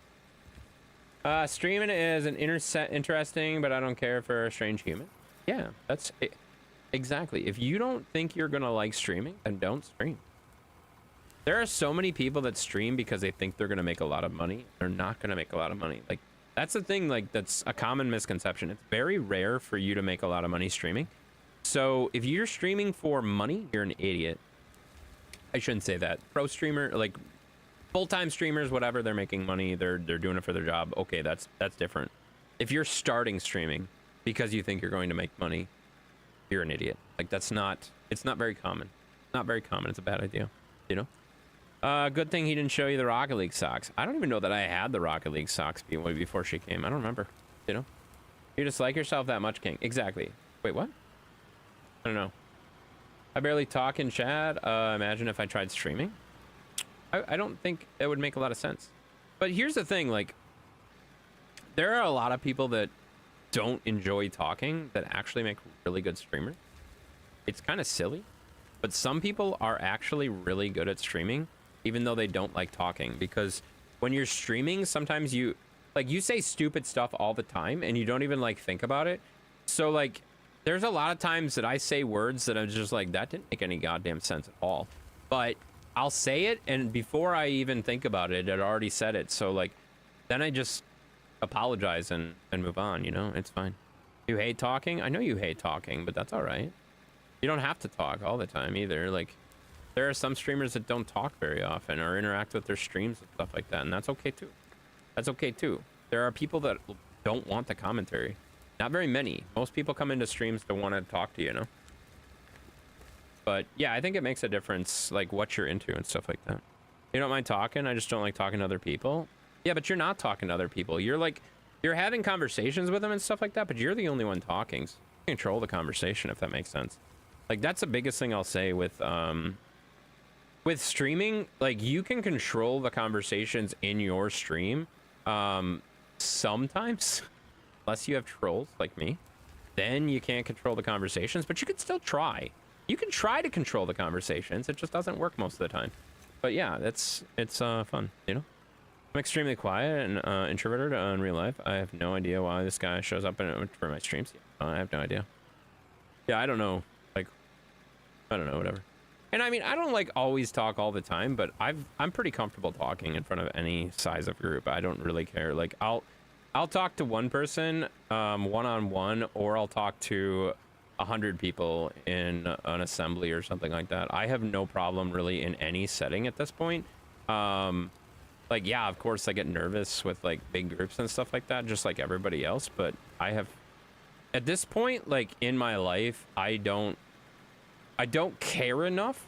Streaming is an interesting, but I don't care for a strange human. Yeah, that's it. Exactly. If you don't think you're gonna like streaming, then don't stream. There are so many people that stream because they think they're gonna make a lot of money. They're not gonna make a lot of money. Like, that's the thing, like, that's a common misconception. It's very rare for you to make a lot of money streaming. So if you're streaming for money, you're an idiot. I shouldn't say that. Pro streamer, like, full-time streamers, whatever, they're making money, they're doing it for their job. Okay, that's different. If you're starting streaming because you think you're going to make money, you're an idiot. Like, it's not very common. Not very common. It's a bad idea, you know? Good thing he didn't show you the Rocket League socks. I don't even know that I had the Rocket League socks before she came. I don't remember, you know? You just like yourself that much, King. Exactly. Wait, what? I don't know. I barely talk in chat. Imagine if I tried streaming. I don't think it would make a lot of sense. But here's the thing, like, there are a lot of people that don't enjoy talking that actually make really good streamers. It's kind of silly, but some people are actually really good at streaming, even though they don't like talking, because when you're streaming, sometimes you say stupid stuff all the time and you don't even like think about it. So like, there's a lot of times that I say words that I'm just like, that didn't make any goddamn sense at all. But I'll say it, and before I even think about it, I'd already said it. So like, then I just apologize and move on, you know? It's fine. You hate talking? I know you hate talking, but that's all right. You don't have to talk all the time either. Like, there are some streamers that don't talk very often or interact with their streams and stuff like that, and that's okay too. That's okay too. There are people that don't want the commentary. Not very many. Most people come into streams to want to talk to you, you know? But yeah, I think it makes a difference, like what you're into and stuff like that. You don't mind talking? I just don't like talking to other people. Yeah, but you're not talking to other people. You're like, you're having conversations with them and stuff like that, but you're the only one talking. So you control the conversation, if that makes sense. Like, that's the biggest thing I'll say with streaming. Like, you can control the conversations in your stream. Sometimes, unless you have trolls like me, then you can't control the conversations, but you can still try. You can try to control the conversations. It just doesn't work most of the time. But yeah, it's fun, you know? I'm extremely quiet and introverted in real life. I have no idea why this guy shows up for my streams. I have no idea. Yeah, I don't know. Like, I don't know, whatever. And I mean, I don't like always talk all the time, but I'm pretty comfortable talking in front of any size of group. I don't really care. Like, I'll talk to one person one-on-one, or I'll talk to 100 people in an assembly or something like that. I have no problem really in any setting at this point. Like, yeah, of course I get nervous with like big groups and stuff like that, just like everybody else. But I have, at this point, like in my life, I don't care enough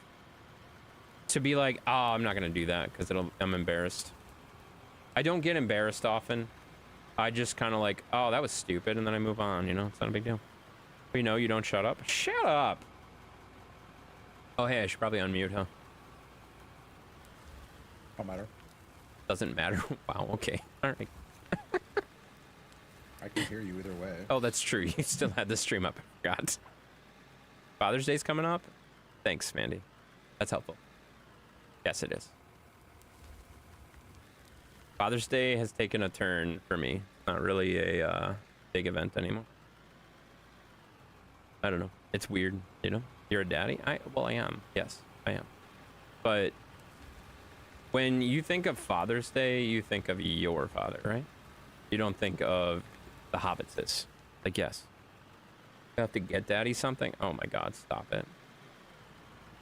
to be like, oh, I'm not gonna do that because I'm embarrassed. I don't get embarrassed often. I just kind of like, oh, that was stupid, and then I move on. You know, it's not a big deal. We know you don't shut up. Shut up. Oh, hey, I should probably unmute, huh? Don't matter. Doesn't matter. Wow. Okay. All right. I can hear you either way. Oh, that's true. You still had the stream up. I forgot. Father's Day's coming up. Thanks, Mandy. That's helpful. Yes, it is. Father's Day has taken a turn for me. It's not really a big event anymore. I don't know. It's weird, you know? You're a daddy? Well, I am. Yes, I am. But when you think of Father's Day, you think of your father, right? You don't think of the Hobbitses. Like, yes. You have to get daddy something? Oh my God, stop it.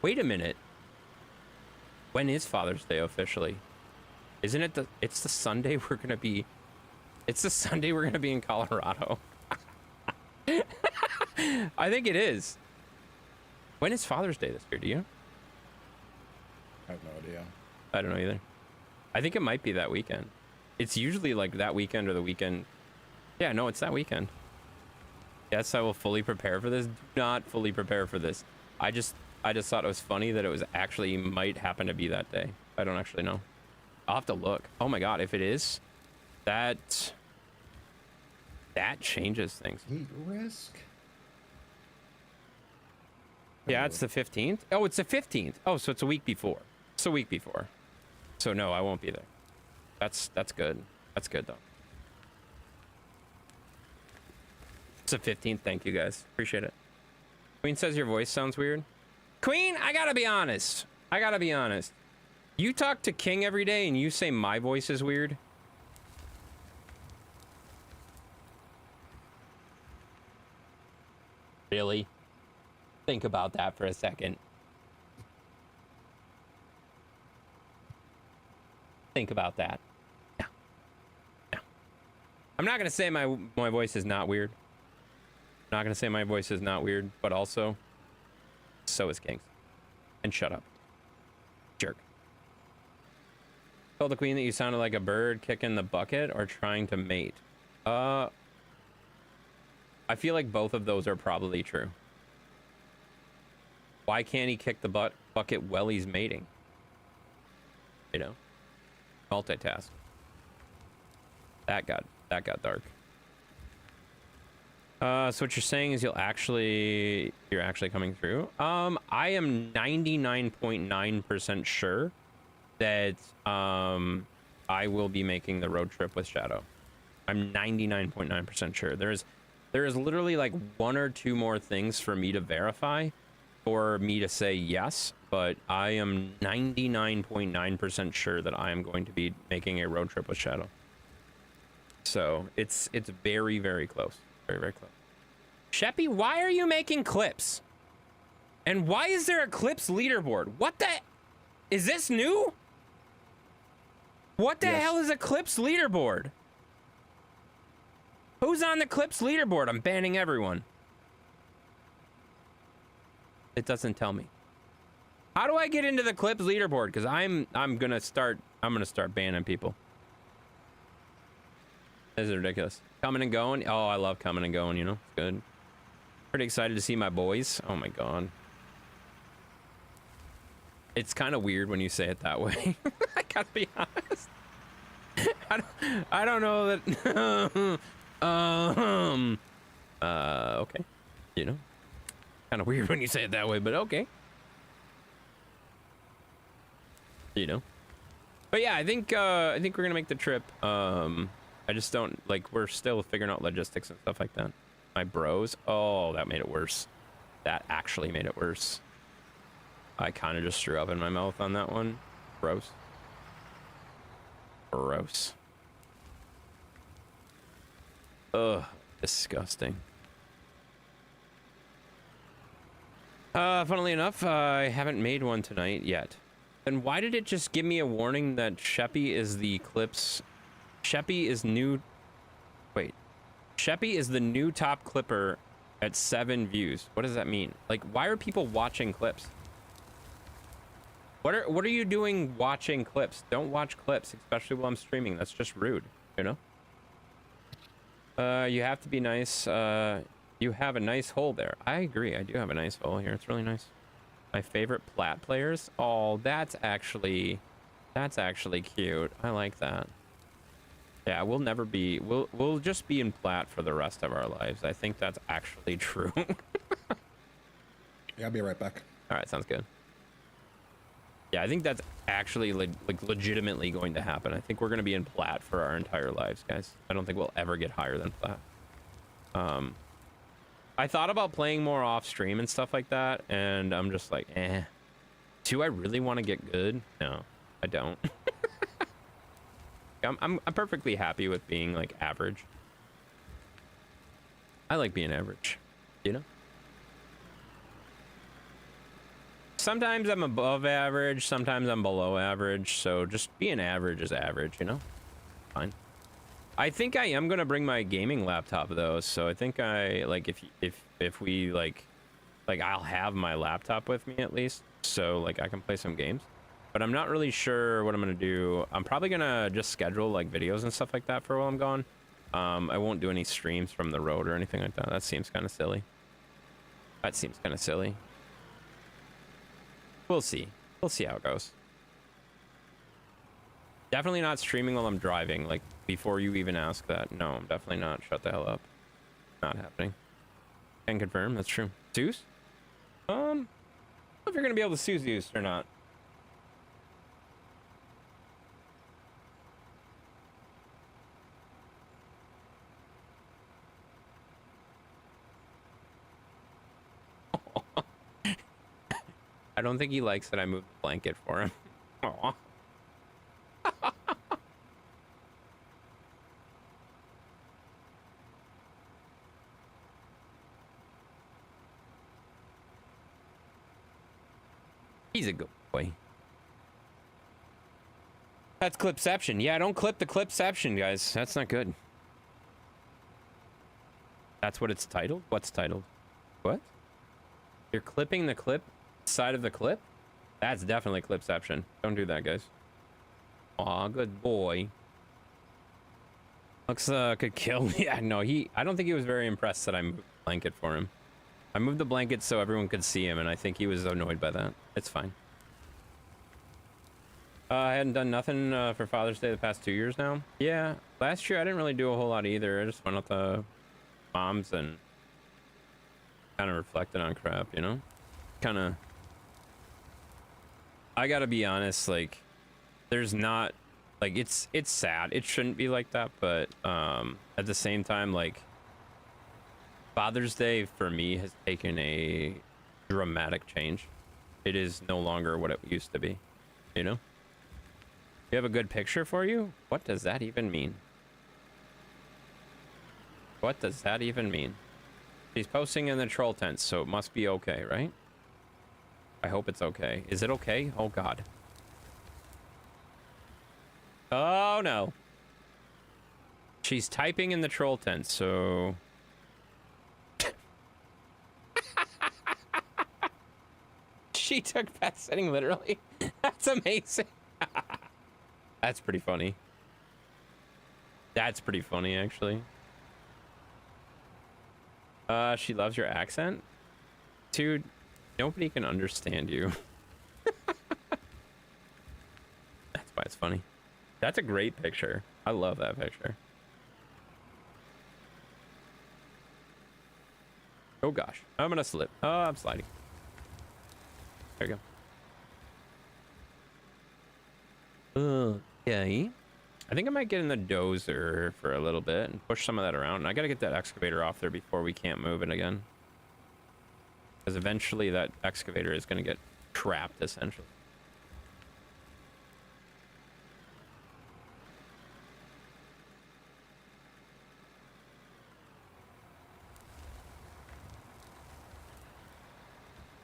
Wait a minute. When is Father's Day officially? Isn't it it's the Sunday we're gonna be in Colorado. I think it is. When is Father's Day this year? Do you? I have no idea. I don't know either. I think it might be that weekend. It's usually like that weekend or the weekend. Yeah, no, it's that weekend. Yes, I will fully prepare for this. Do not fully prepare for this. I just thought it was funny that it was actually might happen to be that day. I don't actually know. I'll have to look. Oh my God, if it is, that changes things. Heat risk? Yeah, it's the 15th. Oh, it's the 15th. Oh, so it's a week before. It's a week before. So no, I won't be there. That's good. That's good though. It's the 15th. Thank you guys. Appreciate it. Queen says your voice sounds weird. Queen, I gotta be honest. You talk to King every day and you say my voice is weird. Really? Think about that for a second. Think about that. No. No. I'm not gonna say my voice is not weird. I'm not gonna say my voice is not weird, but also, so is King's. And shut up. Jerk. Told the queen that you sounded like a bird kicking the bucket or trying to mate. I feel like both of those are probably true. Why can't he kick the bucket while he's mating? You know? Multitask. That got dark. So what you're saying is you're actually coming through. I am 99.9% sure that I will be making the road trip with Shadow. I'm 99.9% sure. There is literally like one or two more things for me to verify for me to say yes, but I am 99.9% sure that I am going to be making a road trip with Shadow. So it's very, very close. Very, very close. Sheppy, why are you making clips? And why is there a clips leaderboard? What the? Is this new? What the hell is a clips leaderboard? Who's on the clips leaderboard? I'm banning everyone. It doesn't tell me. How do I get into the clips leaderboard? Because I'm gonna start banning people. This is ridiculous. Coming and going. Oh, I love coming and going, you know. It's good. Pretty excited to see my boys. Oh my god. It's kind of weird when you say it that way. I gotta be honest. I don't know that. Okay. You know, kind of weird when you say it that way, but okay. You know. But yeah, I think we're gonna make the trip. I just don't like. We're still figuring out logistics and stuff like that. My bros. Oh, that made it worse. That actually made it worse. I kind of just threw up in my mouth on that one. Gross. Gross. Ugh, disgusting. Funnily enough, I haven't made one tonight yet. Then why did it just give me a warning that Sheppy is the clips? Sheppy is new. Wait. Sheppy is the new top clipper at 7 views. What does that mean? Like, why are people watching clips? What are you doing watching clips? Don't watch clips, especially while I'm streaming. That's just rude, you know? You have to be nice. You have a nice hole there. I agree. I do have a nice hole here. It's really nice. My favorite plat players. Oh, that's actually cute. I like that. Yeah, we'll never be. We'll just be in plat for the rest of our lives. I think that's actually true. Yeah, I'll be right back. All right, sounds good. Yeah, I think that's actually like legitimately going to happen. I think we're going to be in plat for our entire lives, guys. I don't think we'll ever get higher than plat. I thought about playing more off stream and stuff like that, and I'm just like, eh. Do I really want to get good? No, I don't. I'm perfectly happy with being like average. I like being average, you know? Sometimes I'm above average, sometimes I'm below average, so just being average is average, you know? Fine. I think I am gonna bring my gaming laptop though, so I think I like if we like I'll have my laptop with me at least, so like I can play some games. But I'm not really sure what I'm gonna do. I'm probably gonna just schedule like videos and stuff like that for while I'm gone. I won't do any streams from the road or anything like that. That seems kind of silly. That seems kind of silly. We'll see. We'll see how it goes. Definitely not streaming while I'm driving. Like, before you even ask that. No, I'm definitely not. Shut the hell up. Not happening. Can confirm. That's true. Zeus? I don't know if you're going to be able to sue Zeus or not. I don't think he likes that I moved the blanket for him. Aw. He's a good boy. That's clipception. Yeah, don't clip the clipception, guys. That's not good. That's what it's titled? What's titled? What? You're clipping the clip side of the clip? That's definitely clipception. Don't do that, guys. Aw, good boy. Looks could kill. Yeah, no, I don't think he was very impressed that I moved the blanket for him. I moved the blanket so everyone could see him, and I think he was annoyed by that. It's fine. I hadn't done nothing for Father's Day the past 2 years now. Yeah, last year I didn't really do a whole lot either. I just went with the moms and kind of reflected on crap, you know? Kind of... I gotta be honest, like, there's not... Like, it's sad. It shouldn't be like that, but at the same time, like, Father's Day for me has taken a dramatic change. It is no longer what it used to be, you know? You have a good picture for you? What does that even mean? What does that even mean? She's posting in the troll tent, so it must be okay, right? I hope it's okay. Is it okay? Oh, God. Oh, no. She's typing in the troll tent, so... She took pet sitting, literally. That's amazing. That's pretty funny. That's pretty funny, actually. She loves your accent? Dude, nobody can understand you. That's why it's funny. That's a great picture. I love that picture. Oh gosh, I'm gonna slip. Oh, I'm sliding. There you go. Okay. I think I might get in the dozer for a little bit and push some of that around. And I gotta get that excavator off there before we can't move it again. Because eventually that excavator is gonna get trapped, essentially.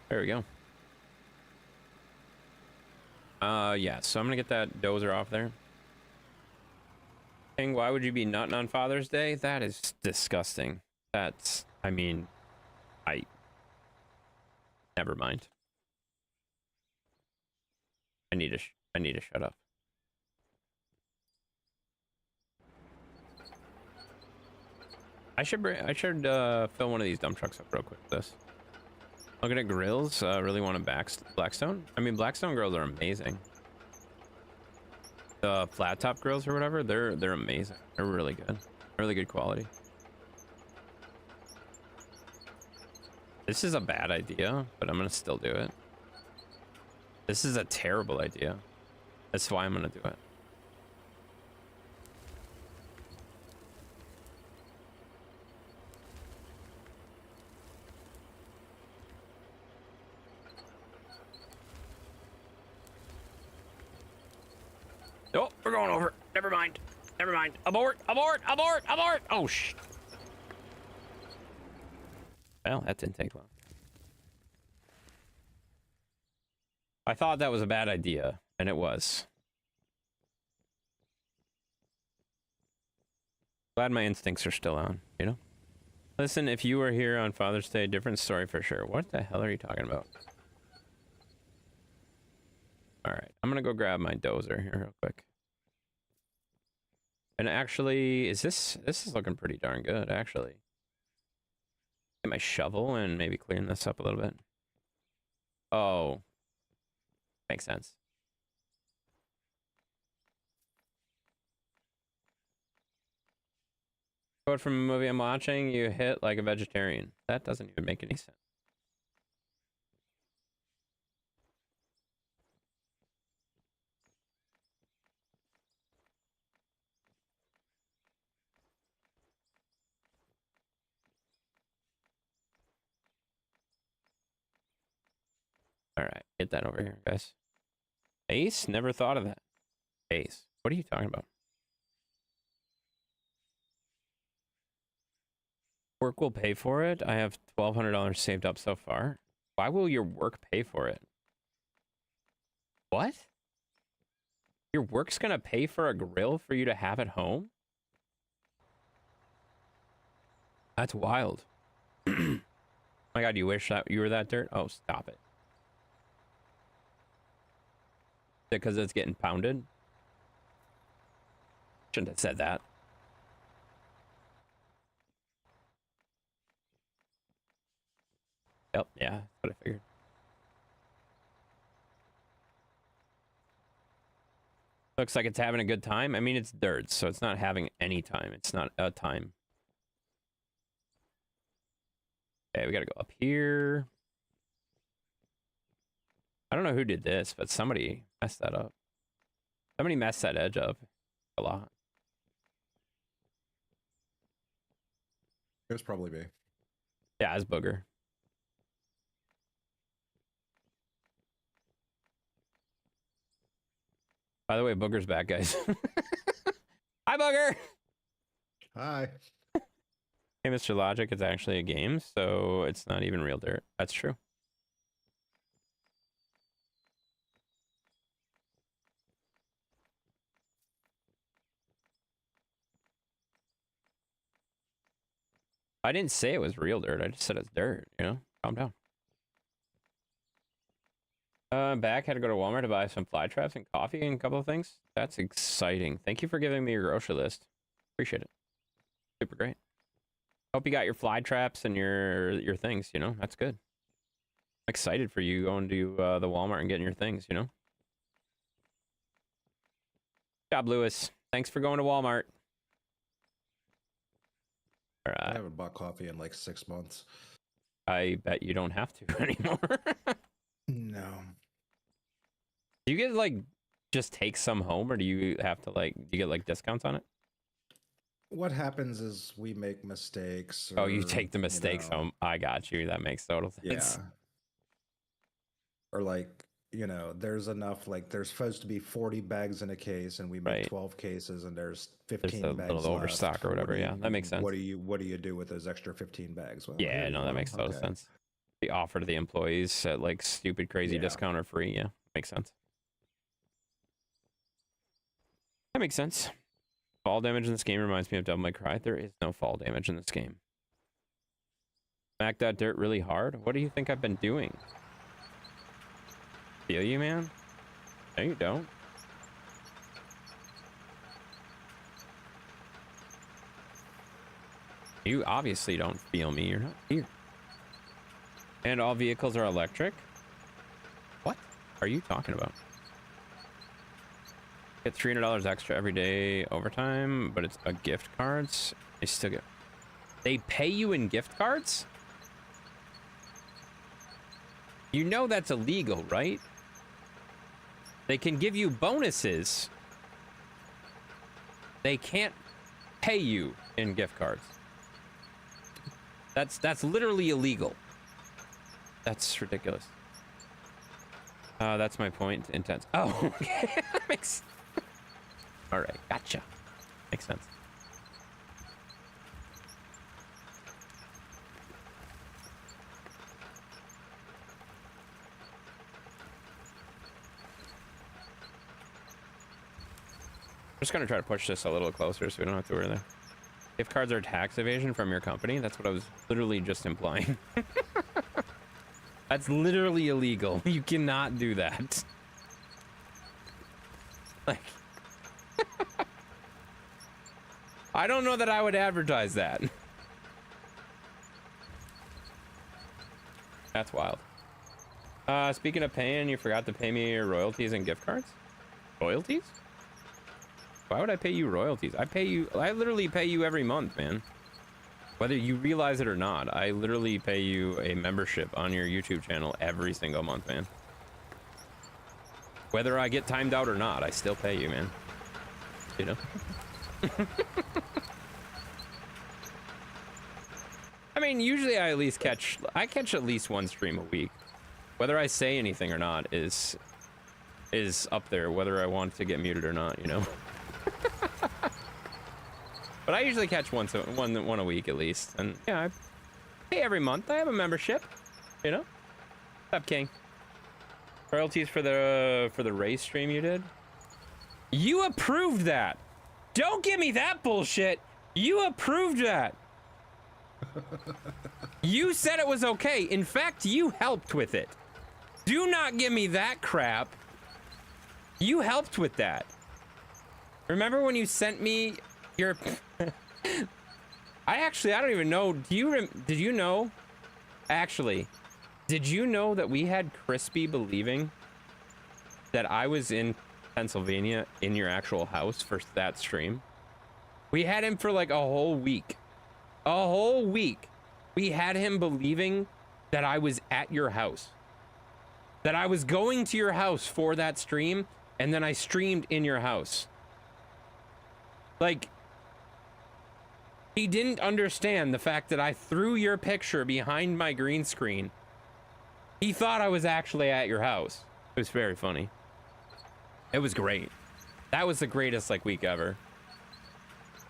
There we go. Yeah, so I'm gonna get that dozer off there. Why would you be nutting on Father's Day? That is disgusting. That's, I mean, never mind. I need to shut up. I should fill one of these dump trucks up real quick with this. Looking at grills, really want a Blackstone. I mean, Blackstone grills are amazing. The flat top grills or whatever, they're amazing. They're really good. Really good quality. This is a bad idea, but I'm gonna still do it. This is a terrible idea. That's why I'm gonna do it. Oh, we're going over. Never mind. Never mind. Abort! Abort! Abort! Abort! Oh, shh. Well, that didn't take long. I thought that was a bad idea, and it was. Glad my instincts are still on, you know? Listen, if you were here on Father's Day, different story for sure. What the hell are you talking about? Alright, I'm gonna go grab my dozer here real quick. And actually, this is looking pretty darn good, actually. Get my shovel and maybe clean this up a little bit. Oh. Makes sense. Quote from a movie I'm watching, you hit like a vegetarian. That doesn't even make any sense. Alright, get that over here, guys. Ace? Never thought of that. Ace. What are you talking about? Work will pay for it. I have $1,200 saved up so far. Why will your work pay for it? What? Your work's gonna pay for a grill for you to have at home? That's wild. My God, you wish that you were that dirt? Oh, stop it. Because it's getting pounded? Shouldn't have said that. Yep, yeah, that's what I figured. Looks like it's having a good time. I mean, it's dirt, so it's not having any time. It's not a time. Okay, we gotta go up here. I don't know who did this, but somebody messed that up. Somebody messed that edge up a lot. It was probably me. Yeah, it's Booger. By the way, Booger's back, guys. Hi, Booger! Hi. Hey, Mr. Logic, it's actually a game, so it's not even real dirt. That's true. I didn't say it was real dirt. I just said it's dirt, you know? Calm down. Back, had to go to Walmart to buy some fly traps and coffee and a couple of things. That's exciting. Thank you for giving me your grocery list. Appreciate it. Super great. Hope you got your fly traps and your things, you know? That's good. I'm excited for you going to the Walmart and getting your things, you know? Good job, Lewis. Thanks for going to Walmart. All right. I haven't bought coffee in like 6 months. I bet you don't have to anymore. No. Do you get like just take some home, or do you have to like do you get like discounts on it? What happens is we make mistakes. Oh, you take the mistakes home. I got you. That makes total sense. Yeah. Or like, there's enough, like there's supposed to be 40 bags in a case and we make 12 cases and there's 15 There's a bags little overstock or whatever. Yeah, that makes sense. What do you do with those extra 15 bags? Well, Yeah, no, that makes total sense. The offer to the employees at like stupid, crazy discount or free. Yeah, makes sense. That makes sense. Fall damage in this game reminds me of Devil May Cry. There is no fall damage in this game. Smack that dirt really hard? What do you think I've been doing? Feel you, man? No, you don't. You obviously don't feel me. You're not here. And all vehicles are electric? What are you talking about? Get $300 extra every day overtime, but it's a gift cards. They still get... They pay you in gift cards? You know that's illegal, right? They can give you bonuses. They can't pay you in gift cards. That's literally illegal. That's ridiculous. That's my point. Intense. Oh, okay. That makes... All right, gotcha. Makes sense. I'm just gonna try to push this a little closer so we don't have to worry there. Gift cards are tax evasion from your company? That's what I was literally just implying. That's literally illegal. You cannot do that. Like... I don't know that I would advertise that. That's wild. Speaking of paying, you forgot to pay me your royalties and gift cards? Royalties? Why would I pay you royalties? I literally pay you every month, man. Whether you realize it or not, I literally pay you a membership on your YouTube channel every single month, man. Whether I get timed out or not, I still pay you, man. You know? I mean, usually I at least catch at least one stream a week. Whether I say anything or not is up there, whether I want to get muted or not, you know? But I usually catch one a week at least. And yeah, I pay every month. I have a membership, you know? What's up, King? Royalties for the race stream you did? You approved that. Don't give me that bullshit. You approved that. You said it was okay. In fact, you helped with it. Do not give me that crap. You helped with that. Remember when you sent me your... I don't even know. Did you know? Actually, did you know that we had Crispy believing that I was in Pennsylvania in your actual house for that stream? We had him for like a whole week. A whole week. We had him believing that I was at your house. That I was going to your house for that stream, and then I streamed in your house. Like, he didn't understand the fact that I threw your picture behind my green screen. He thought I was actually at your house. It was very funny. It was great. That was the greatest, like, week ever.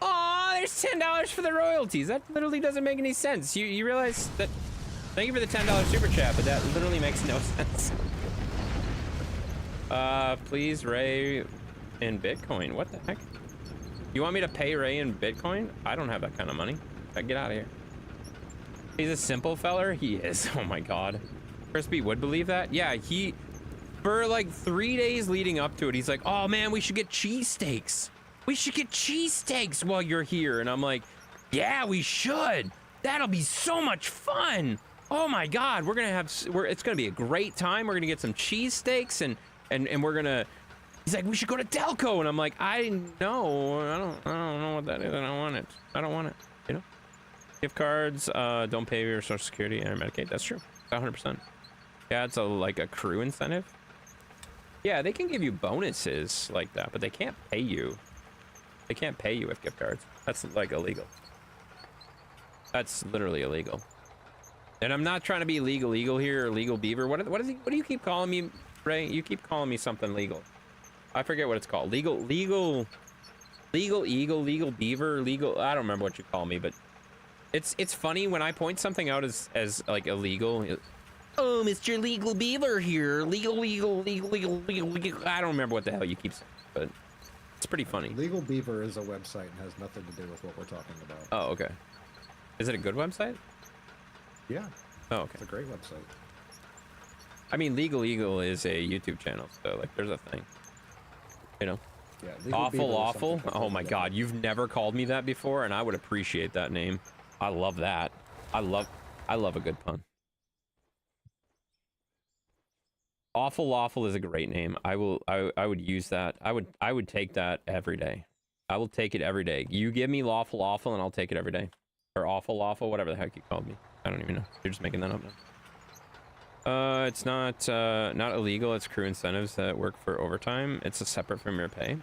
Aw, there's $10 for the royalties. That literally doesn't make any sense. You realize that? Thank you for the $10 super chat, but that literally makes no sense. Please, Ray, in Bitcoin. What the heck? You want me to pay Ray in Bitcoin? I don't have that kind of money. Get out of here. He's a simple feller? He is. Oh my god. Crispy would believe that? Yeah, for like 3 days leading up to it, he's like, oh man, we should get cheesesteaks. We should get cheesesteaks while you're here. And I'm like, yeah, we should. That'll be so much fun. Oh my god, it's gonna be a great time. We're gonna get some cheesesteaks and we're gonna. He's like, we should go to Delco, and I'm like, I don't know what that is. I don't want it. I don't want it. You know, gift cards, don't pay your Social Security and Medicaid. That's true, 100%. Yeah, it's like a crew incentive. Yeah, they can give you bonuses like that, but they can't pay you. They can't pay you with gift cards. That's like illegal. That's literally illegal. And I'm not trying to be legal here or legal beaver. What do you keep calling me, Ray? You keep calling me something legal. I forget what it's called. Legal eagle, legal beaver, legal. I don't remember what you call me, but it's funny when I point something out as like illegal. Oh, Mr. Legal Beaver here. Legal. I don't remember what the hell you keep saying, but it's pretty funny. Legal Beaver is a website and has nothing to do with what we're talking about. Oh, okay. Is it a good website? Yeah. Oh, okay. It's a great website. I mean, Legal Eagle is a YouTube channel, so like, there's a thing. You know. Yeah. Awful. Oh my god, you've never called me that before, and I would appreciate that name. I love that. I love a good pun. Awful is a great name. I would use that. I would take that every day. I will take it every day. You give me lawful and I'll take it every day. Or awful, whatever the heck you called me. I don't even know. You're just making that up now. It's not illegal. It's crew incentives that work for overtime. It's separate from your pay.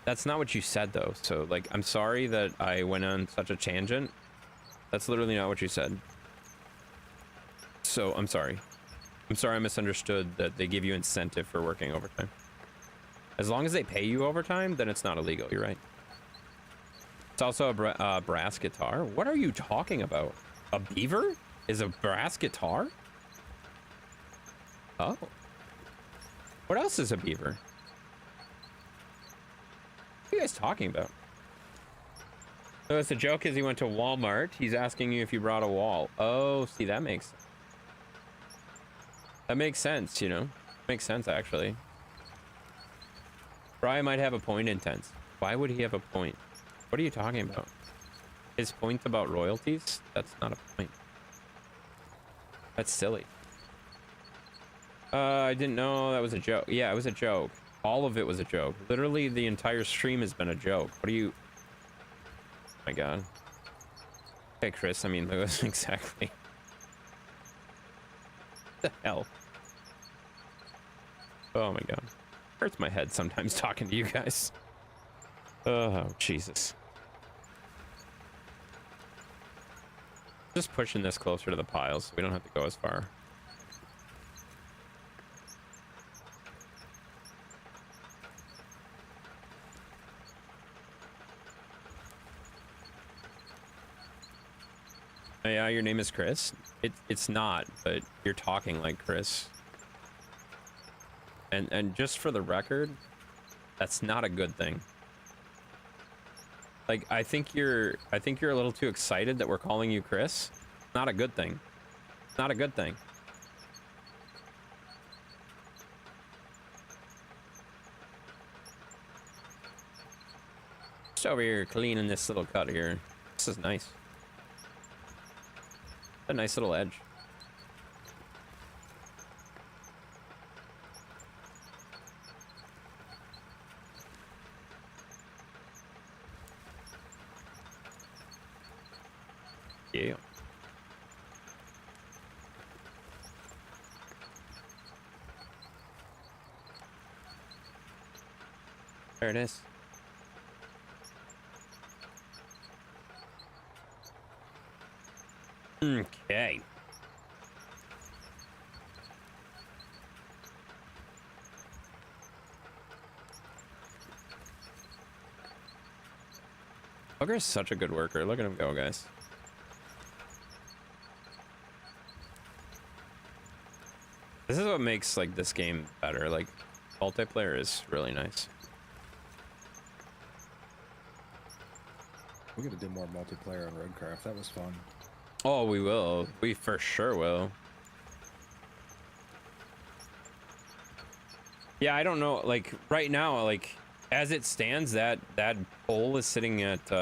That's not what you said though. So like, I'm sorry that I went on such a tangent. That's literally not what you said. So I'm sorry. I misunderstood that they give you incentive for working overtime. As long as they pay you overtime, then it's not illegal. You're right. It's also a brass guitar. What are you talking about? A beaver is a brass guitar? Oh. What else is a beaver? What are you guys talking about? So it's a joke is he went to Walmart. He's asking you if you brought a wall. Oh, see, that makes sense. That makes sense, you know? Makes sense, actually. Brian might have a point in tense. Why would he have a point? What are you talking about? His point about royalties? That's not a point. That's silly. I didn't know that was a joke. Yeah, it was a joke. All of it was a joke. Literally, the entire stream has been a joke. What are you... Oh my god. Okay, Chris, I mean, Lewis, exactly. What the hell? Oh my god. Hurts my head sometimes talking to you guys. Oh, Jesus. Just pushing this closer to the piles so we don't have to go as far. Yeah, your name is Chris? It's not, but you're talking like Chris. And just for the record, that's not a good thing. Like, I think you're a little too excited that we're calling you Chris. Not a good thing. Not a good thing. Just over here cleaning this little cut here. This is nice. A nice little edge. Yeah. There it is. Okay. Booger's such a good worker. Look at him go, guys. This is what makes like this game better. Like multiplayer is really nice. We gotta do more multiplayer on Roadcraft. That was fun. Oh, we will. We for sure will. Yeah, I don't know. Like right now, like as it stands, that poll is sitting at do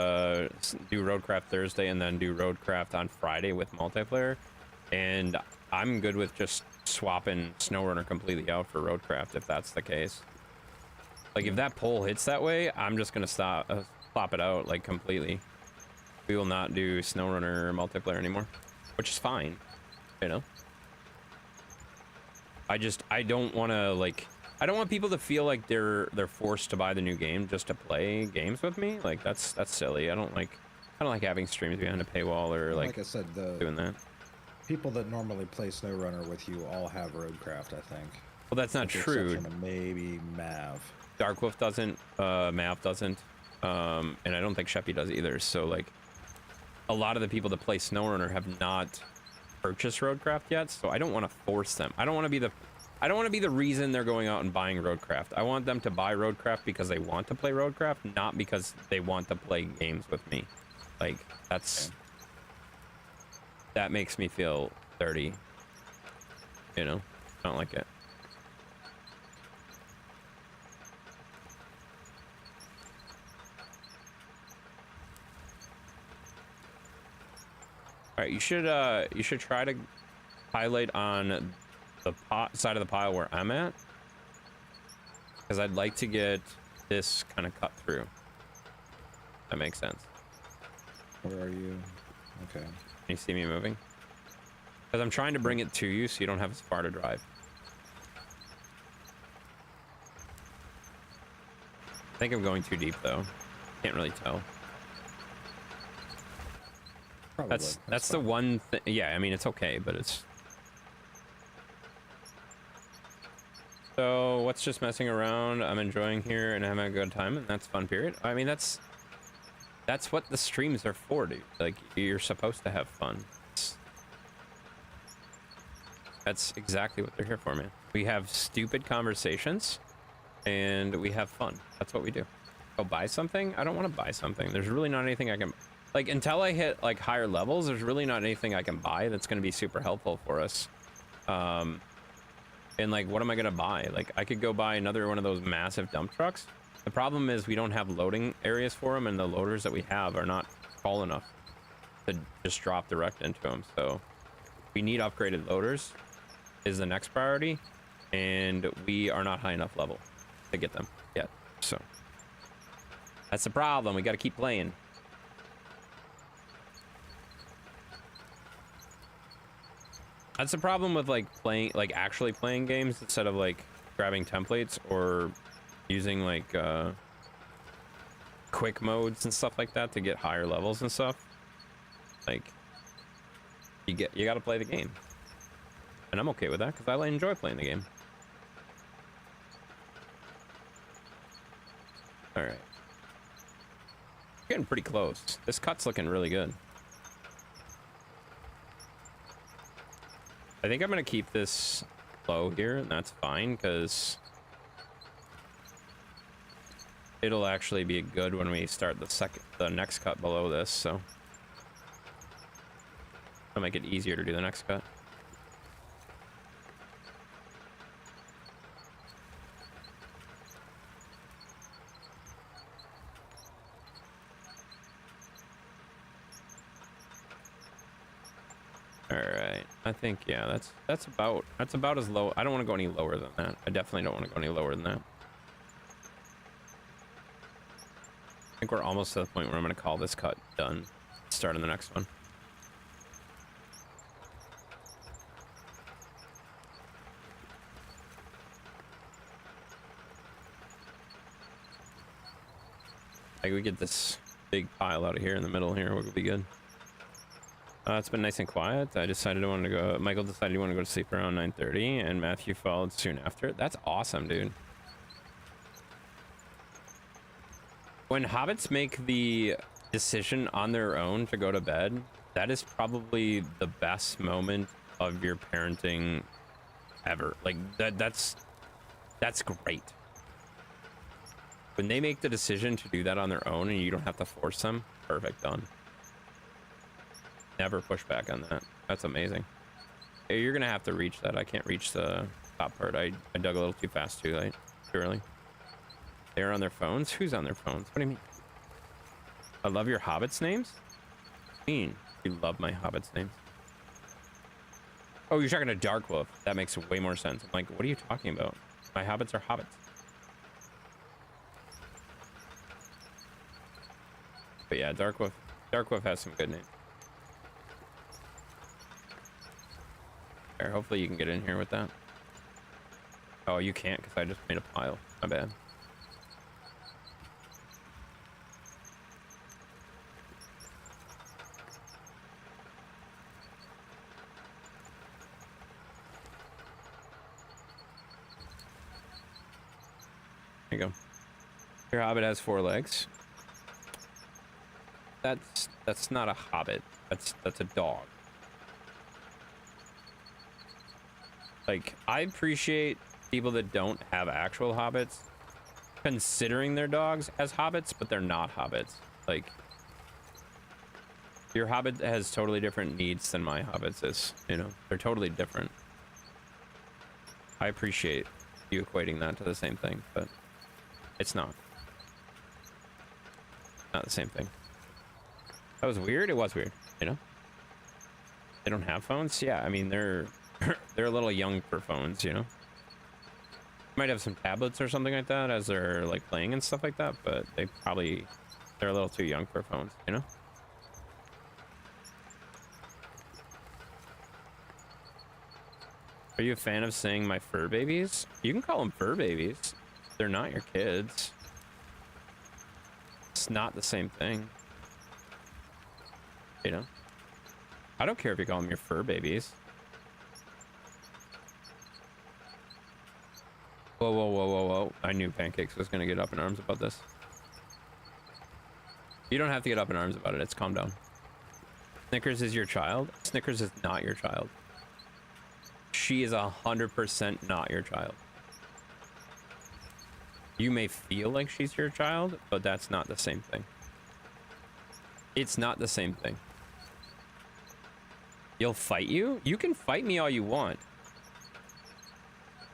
Roadcraft Thursday and then do Roadcraft on Friday with multiplayer, and I'm good with just swapping SnowRunner completely out for Roadcraft if that's the case. Like if that poll hits that way, I'm just gonna swap it out like completely. We will not do SnowRunner multiplayer anymore, which is fine, you know. I don't want to like. I don't want people to feel like they're forced to buy the new game just to play games with me. Like that's silly. I don't like having streams behind a paywall or like I said, doing that. People that normally play SnowRunner with you all have Roadcraft, I think. Well, that's not true. Maybe Mav. Darkwolf doesn't. Mav doesn't. And I don't think Sheppy does either. So like, a lot of the people that play SnowRunner have not purchased Roadcraft yet. So I don't want to force them. I don't want to be the reason they're going out and buying Roadcraft. I want them to buy Roadcraft because they want to play Roadcraft, not because they want to play games with me. Like, that's... Okay. That makes me feel dirty. You know? I don't like it. Alright, you should try to highlight on the side of the pile where I'm at, because I'd like to get this kind of cut through. That makes sense. Where are you? Okay. Can you see me moving? Because I'm trying to bring it to you so you don't have as far to drive. I think I'm going too deep though. Can't really tell. Probably. That's the one thing. Yeah, I mean it's okay, but it's. So what's just messing around? I'm enjoying here and having a good time, and that's fun. Period. I mean that's what the streams are for, dude. Like you're supposed to have fun. That's exactly what they're here for, man. We have stupid conversations, and we have fun. That's what we do. Go buy something? I don't want to buy something. There's really not anything I can. Like until I hit like higher levels, there's really not anything I can buy that's going to be super helpful for us. And like, what am I gonna buy? Like, I could go buy another one of those massive dump trucks. The problem is we don't have loading areas for them, and the loaders that we have are not tall enough to just drop direct into them. So we need upgraded loaders is the next priority, and we are not high enough level to get them yet. So that's the problem. We got to keep playing. That's the problem with like actually playing games instead of like grabbing templates or using like quick modes and stuff like that to get higher levels and stuff. Like you got to play the game, and I'm okay with that because I enjoy playing the game. All right, getting pretty close. This cut's looking really good. I think I'm gonna keep this low here, and that's fine because it'll actually be good when we start the next cut below this. So it'll make it easier to do the next cut. All right, I think yeah, that's about as low. I don't want to go any lower than that. I definitely don't want to go any lower than that. I think we're almost to the point where I'm going to call this cut done. Start on the next one. Like we get this big pile out of here in the middle here, we'll be good. It's been nice and quiet. I decided I wanted to go. Michael decided he wanted to go to sleep around 9:30, and Matthew followed soon after. That's awesome, dude. When hobbits make the decision on their own to go to bed, that is probably the best moment of your parenting ever. Like that's great. When they make the decision to do that on their own and you don't have to force them, perfect, done. Never push back on that. That's amazing. Hey, you're gonna have to reach that. I can't reach the top part. I dug a little too fast, too late, too early. They're on their phones? Who's on their phones? What do you mean? I love your hobbits' names? What do you mean? You love my hobbits' names? Oh, you're talking to Dark Wolf. That makes way more sense. I'm like, what are you talking about? My hobbits are hobbits. But yeah, Dark Wolf has some good names. There, hopefully you can get in here with that. Oh, you can't because I just made a pile. My bad. There you go. Your hobbit has 4 legs. That's not a hobbit. That's a dog. Like, I appreciate people that don't have actual hobbits considering their dogs as hobbits, but they're not hobbits. Like, your hobbit has totally different needs than my hobbits is, you know? They're totally different. I appreciate you equating that to the same thing, but it's not. Not the same thing. That was weird? It was weird, you know? They don't have phones? Yeah, I mean, they're a little young for phones, you know? Might have some tablets or something like that as they're, like, playing and stuff like that, but they're a little too young for phones, you know? Are you a fan of saying my fur babies? You can call them fur babies. They're not your kids. It's not the same thing. You know? I don't care if you call them your fur babies. Whoa, whoa, whoa, whoa, whoa. I knew Pancakes was going to get up in arms about this. You don't have to get up in arms about it. It's calm down. Snickers is your child? Snickers is not your child. She is 100% not your child. You may feel like she's your child, but that's not the same thing. It's not the same thing. You'll fight you? You can fight me all you want.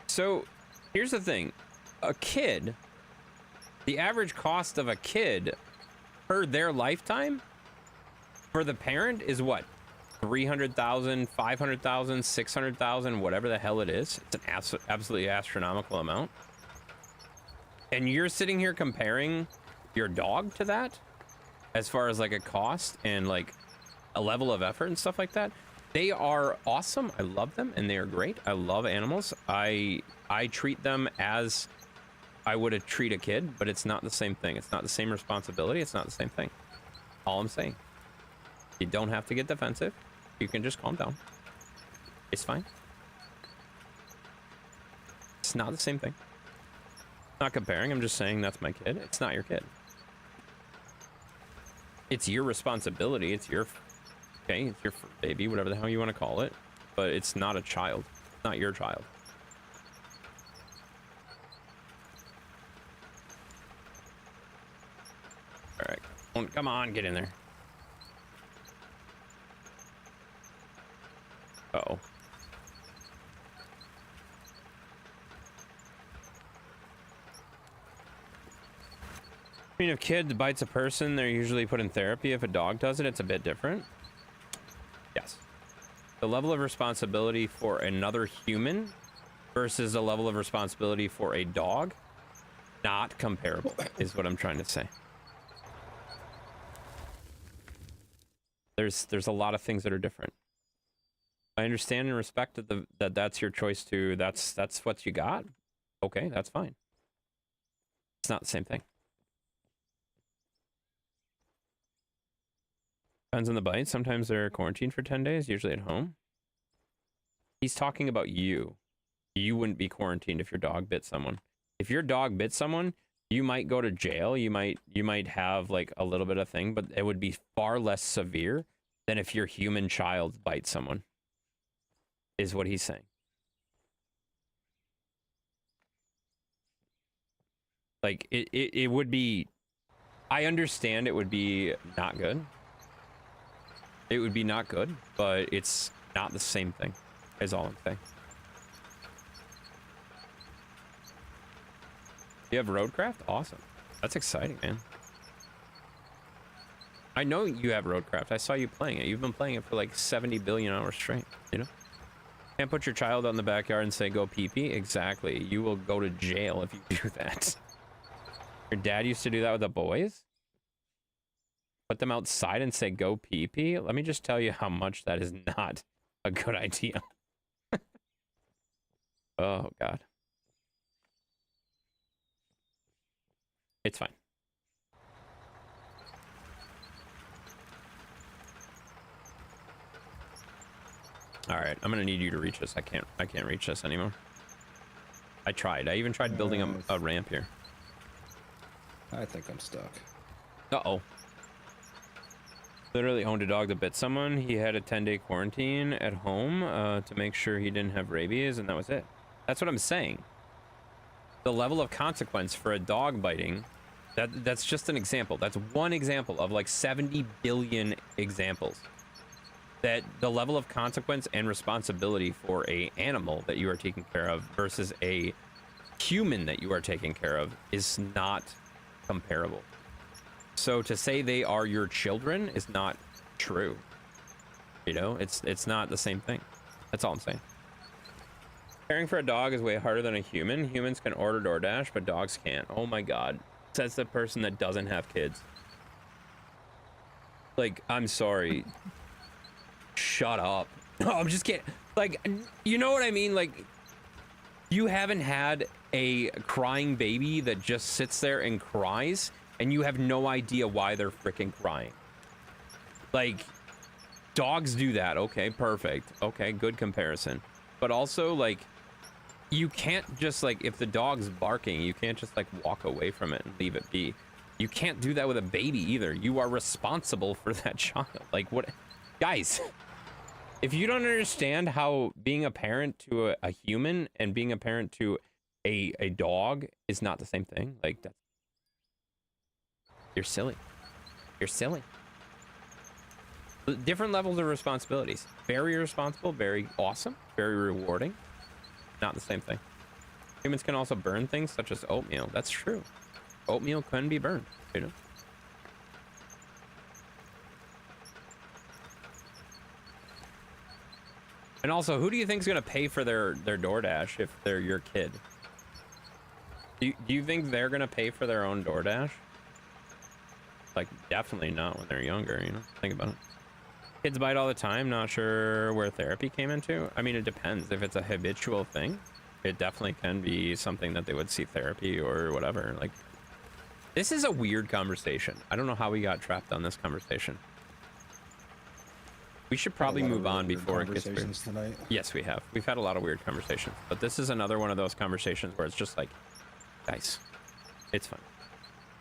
So, here's the thing. A kid, the average cost of a kid per their lifetime for the parent is what? 300,000, 500,000, 600,000, whatever the hell it is. It's an absolutely astronomical amount. And you're sitting here comparing your dog to that as far as like a cost and like a level of effort and stuff like that. They are awesome. I love them and they are great. I love animals. I treat them as I would treat a kid, but it's not the same thing. It's not the same responsibility. It's not the same thing. All I'm saying. You don't have to get defensive. You can just calm down. It's fine. It's not the same thing. Not comparing. I'm just saying that's my kid. It's not your kid. It's your responsibility. It's your, okay, it's your baby, whatever the hell you want to call it. But it's not a child. It's not your child. All right. Come on, get in there. Uh-oh. I mean, if a kid bites a person, they're usually put in therapy. If a dog does it, it's a bit different. Yes. The level of responsibility for another human versus the level of responsibility for a dog, not comparable, is what I'm trying to say. There's a lot of things that are different. I understand and respect that that's your choice to, that's what you got. Okay, that's fine. It's not the same thing. Depends on the bite. Sometimes they're quarantined for 10 days, usually at home. He's talking about you. You wouldn't be quarantined if your dog bit someone. If your dog bit someone, you might go to jail. You might have like a little bit of thing, but it would be far less severe than if your human child bites someone, is what he's saying. Like it would be, I understand it would be not good. It would be not good, but it's not the same thing, is all I'm saying. You have Roadcraft? Awesome. That's exciting, man. I know you have Roadcraft. I saw you playing it. You've been playing it for like 70 billion hours straight, you know? Can't put your child out in the backyard and say, go pee-pee. Exactly. You will go to jail if you do that. Your dad used to do that with the boys? Put them outside and say, go pee-pee? Let me just tell you how much that is not a good idea. Oh, God. It's fine. All right, I'm gonna need you to reach this. I can't reach this anymore. I tried. I even tried building a ramp here. I think I'm stuck. Uh-oh. Literally owned a dog that bit someone. He had a 10-day quarantine at home to make sure he didn't have rabies, and that was it. That's what I'm saying. The level of consequence for a dog biting, that's just an example. That's one example of like 70 billion examples. That the level of consequence and responsibility for a animal that you are taking care of versus a human that you are taking care of is not comparable. So to say they are your children is not true. You know, it's not the same thing. That's all I'm saying. Caring for a dog is way harder than a human. Humans can order DoorDash, but dogs can't. Oh my God. Says the person that doesn't have kids. Like, I'm sorry. Shut up. No, I'm just kidding. Like, you know what I mean? Like, you haven't had a crying baby that just sits there and cries, and you have no idea why they're freaking crying. Like, dogs do that. Okay, perfect. Okay, good comparison. But also, like, you can't just, like, if the dog's barking, you can't just, like, walk away from it and leave it be. You can't do that with a baby either. You are responsible for that child. Like, what? Guys, if you don't understand how being a parent to a human and being a parent to a dog is not the same thing, like, that's, you're silly. You're silly. Different levels of responsibilities. Very responsible, very awesome, very rewarding. Not the same thing. Humans can also burn things such as oatmeal. That's true. Oatmeal can be burned, you know? And also, who do you think is going to pay for their DoorDash if they're your kid? Do you think they're going to pay for their own DoorDash? Like, definitely not when they're younger, you know? Think about it. Kids bite all the time. Not sure where therapy came into. I mean, it depends. If it's a habitual thing, it definitely can be something that they would see therapy or whatever. Like, this is a weird conversation. I don't know how we got trapped on this conversation. We should probably move on before it gets weird. Tonight. Yes, we have. We've had a lot of weird conversations, but this is another one of those conversations where it's just like, guys, it's fun.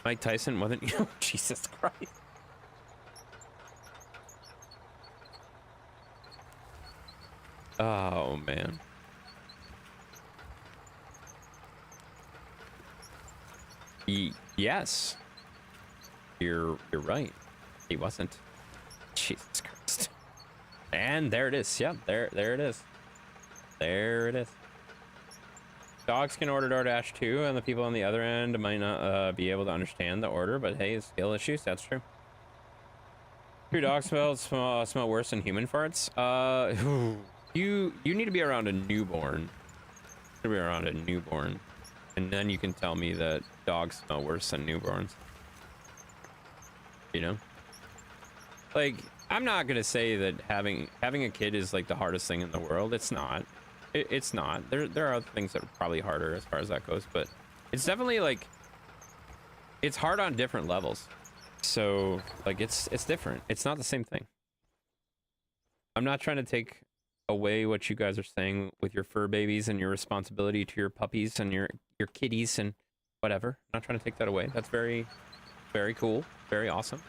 Mike Tyson wasn't, you know, Jesus Christ. Oh, man. Yes. You're right. He wasn't. Jesus Christ. And there it is. Yep, there it is. There it is. Dogs can order DoorDash too, and the people on the other end might not be able to understand the order, but hey, skill issues, that's true. Do dogs smell worse than human farts? You need to be around a newborn. And then you can tell me that dogs smell worse than newborns. You know? Like, I'm not gonna say that having a kid is like the hardest thing in the world. It's not. It's not. There are other things that are probably harder as far as that goes, but it's definitely like, it's hard on different levels. So like it's different. It's not the same thing. I'm not trying to take away what you guys are saying with your fur babies and your responsibility to your puppies and your kitties and Whatever. I'm not trying to take that away. That's very, very cool. Very awesome.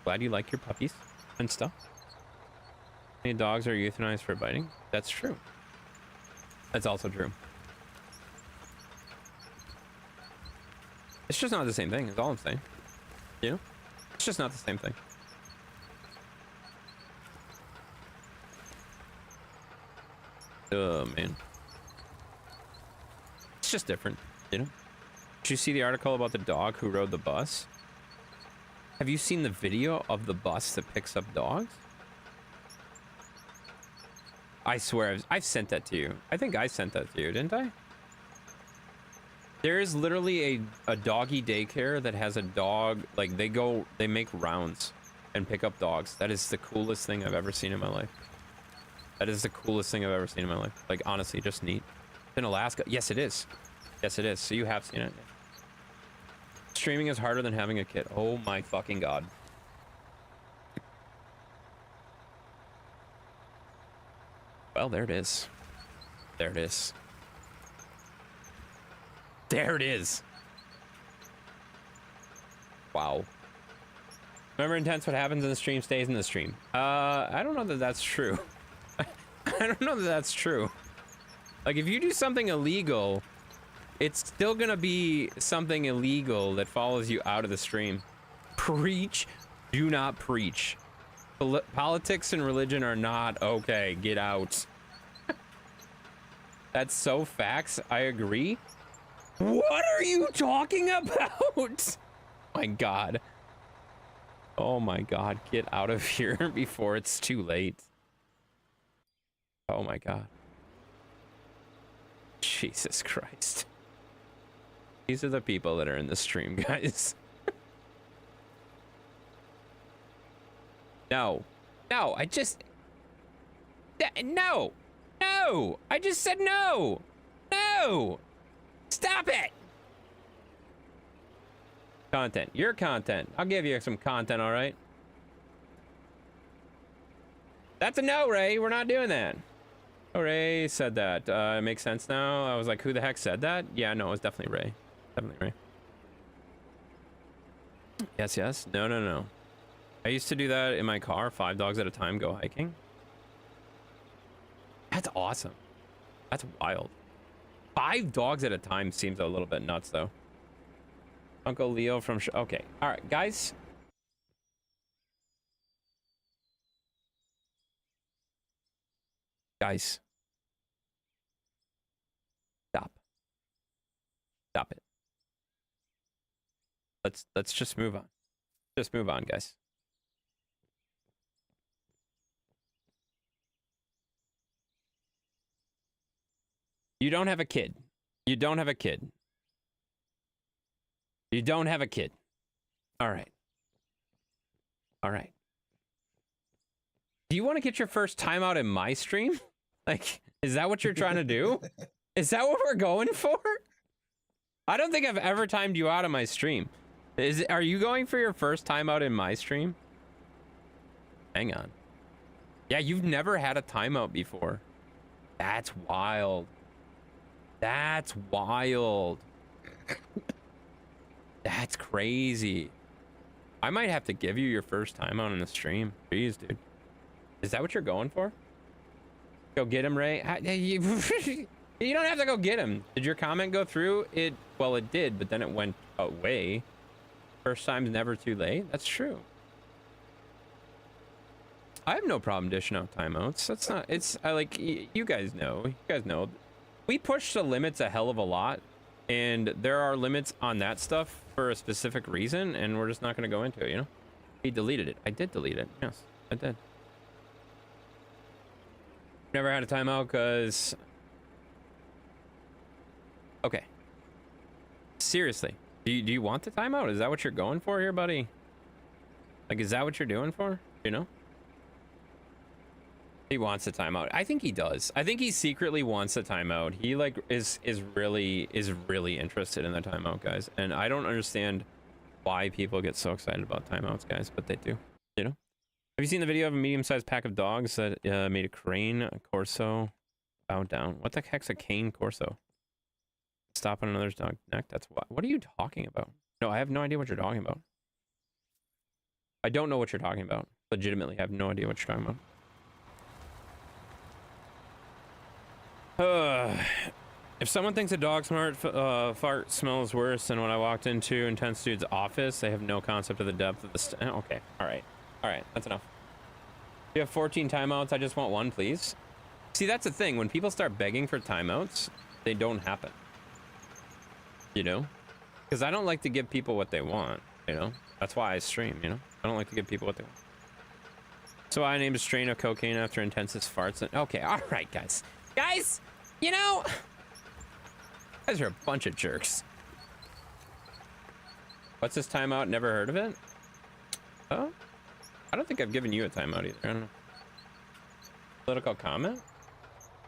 Glad you like your puppies and stuff. Many dogs are euthanized for biting. That's true. That's also true. It's just not the same thing, is all I'm saying. You know? It's just not the same thing. Oh, man. It's just different, you know? Did you see the article about the dog who rode the bus? Have you seen the video of the bus that picks up dogs? I swear, I've sent that to you. I think I sent that to you, didn't I? There is literally a doggy daycare that has a dog, like they make rounds and pick up dogs. That is the coolest thing I've ever seen in my life. That is the coolest thing I've ever seen in my life. Like, honestly, just neat. In Alaska? Yes, it is. Yes, it is. So you have seen it. Streaming is harder than having a kid. Oh my fucking god. Well, there it is. There it is. There it is. Wow. Remember Intense, what happens in the stream stays in the stream. I don't know that that's true. I don't know that that's true. Like, if you do something illegal, it's still gonna be something illegal that follows you out of the stream. Preach. Do not preach. Politics and religion are not okay. Get out. That's so facts. I agree. What are you talking about? My god. Oh my god. Get out of here before it's too late. Oh my god. Jesus Christ. These are the people that are in the stream, guys. No. No, I just... No! No! I just said no! No! Stop it! Content. Your content. I'll give you some content, alright? That's a no, Ray. We're not doing that. Oh, Ray said that. It makes sense now. I was like, who the heck said that? Yeah, no, it was definitely Ray. Definitely Ray. Yes, yes. No, no, no. I used to do that in my car, 5 dogs at a time, go hiking. That's awesome. That's wild. 5 dogs at a time seems a little bit nuts, though. Uncle Leo from... Okay. All right, guys. Guys. Stop. Stop it. Let's just move on. Just move on, guys. You don't have a kid. You don't have a kid. You don't have a kid. All right. All right. Do you want to get your first timeout in my stream? Like, is that what you're trying to do? Is that what we're going for? I don't think I've ever timed you out of my stream. Are you going for your first timeout in my stream? Hang on. Yeah, you've never had a timeout before. That's wild. That's wild. That's crazy. I might have to give you your first timeout in the stream. Jeez, dude. Is that what you're going for? Go get him, Ray. You don't have to go get him. Did your comment go through? Well, it did, but then it went away. First time's never too late. That's true. I have no problem dishing out timeouts. That's not. I like. You guys know. You guys know. We push the limits a hell of a lot, and there are limits on that stuff for a specific reason, and we're just not going to go into it. You know. He deleted it. I did delete it. Yes, I did. Never had a timeout because... Okay. Seriously. Do you want the timeout? Is that what you're going for here, buddy? Like, is that what you're doing for? You know? He wants a timeout. I think he does. I think he secretly wants a timeout. He, like, is really interested in the timeout, guys. And I don't understand why people get so excited about timeouts, guys, but they do. You know? Have you seen the video of a medium-sized pack of dogs that made a crane, a Corso, bow down? What the heck's a cane Corso? Stop on another dog's neck. That's what are you talking about? No, I have no idea what you're talking about. I don't know what you're talking about. Legitimately have no idea what you're talking about. If someone thinks a dog fart smells worse than when I walked into Intense Dude's office, they have no concept of the depth of the okay, all right, that's enough. You have 14 timeouts. I just want one, please. See, that's the thing. When people start begging for timeouts, they don't happen. You know? Because I don't like to give people what they want, you know? That's why I stream, you know? I don't like to give people what they want. So I named a strain of cocaine after intensest farts. And okay, all right, guys. Guys, you know... You guys are a bunch of jerks. What's this timeout? Never heard of it? Oh? I don't think I've given you a timeout either. I don't know. Political comment?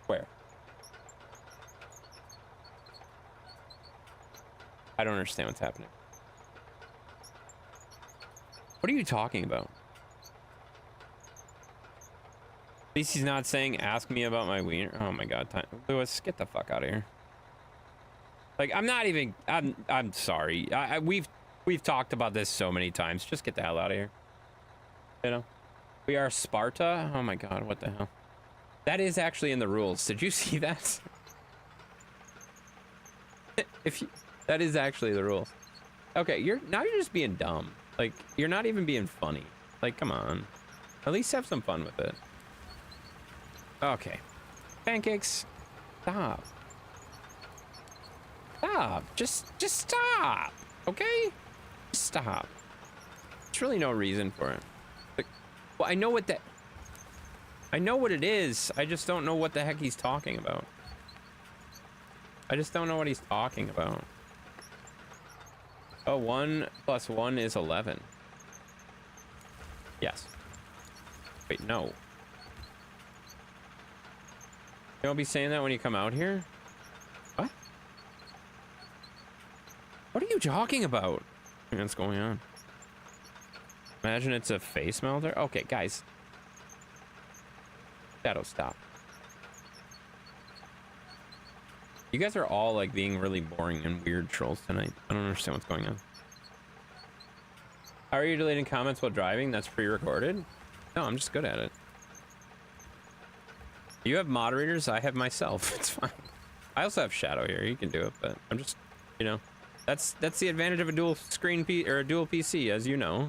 Where? I don't understand what's happening. What are you talking about? At least he's not saying, ask me about my wiener. Oh my god, Lewis, get the fuck out of here. Like, I'm not even, I'm sorry. We've talked about this so many times. Just get the hell out of here. You know? We are Sparta? Oh my god, what the hell? That is actually in the rules. Did you see that? That is actually the rule. Okay, now you're just being dumb. Like, you're not even being funny. Like, come on. At least have some fun with it. Okay. Pancakes. Stop. Stop. Just stop. Okay? Just stop. There's really no reason for it. Like, well, I know what it is. I just don't know what the heck he's talking about. I just don't know what he's talking about. Oh, 1 + 1 is 11. Yes. Wait, no. You don't be saying that when you come out here? What? What are you talking about? What's going on? Imagine it's a face melter. Okay, guys. Shadow, stop. You guys are all like being really boring and weird trolls tonight. I don't understand what's going on. How are you deleting comments while driving? That's pre-recorded? No, I'm just good at it. You have moderators, I have myself. It's fine. I also have Shadow here. You can do it, but I'm just, you know, that's the advantage of a dual screen or a dual PC, as you know.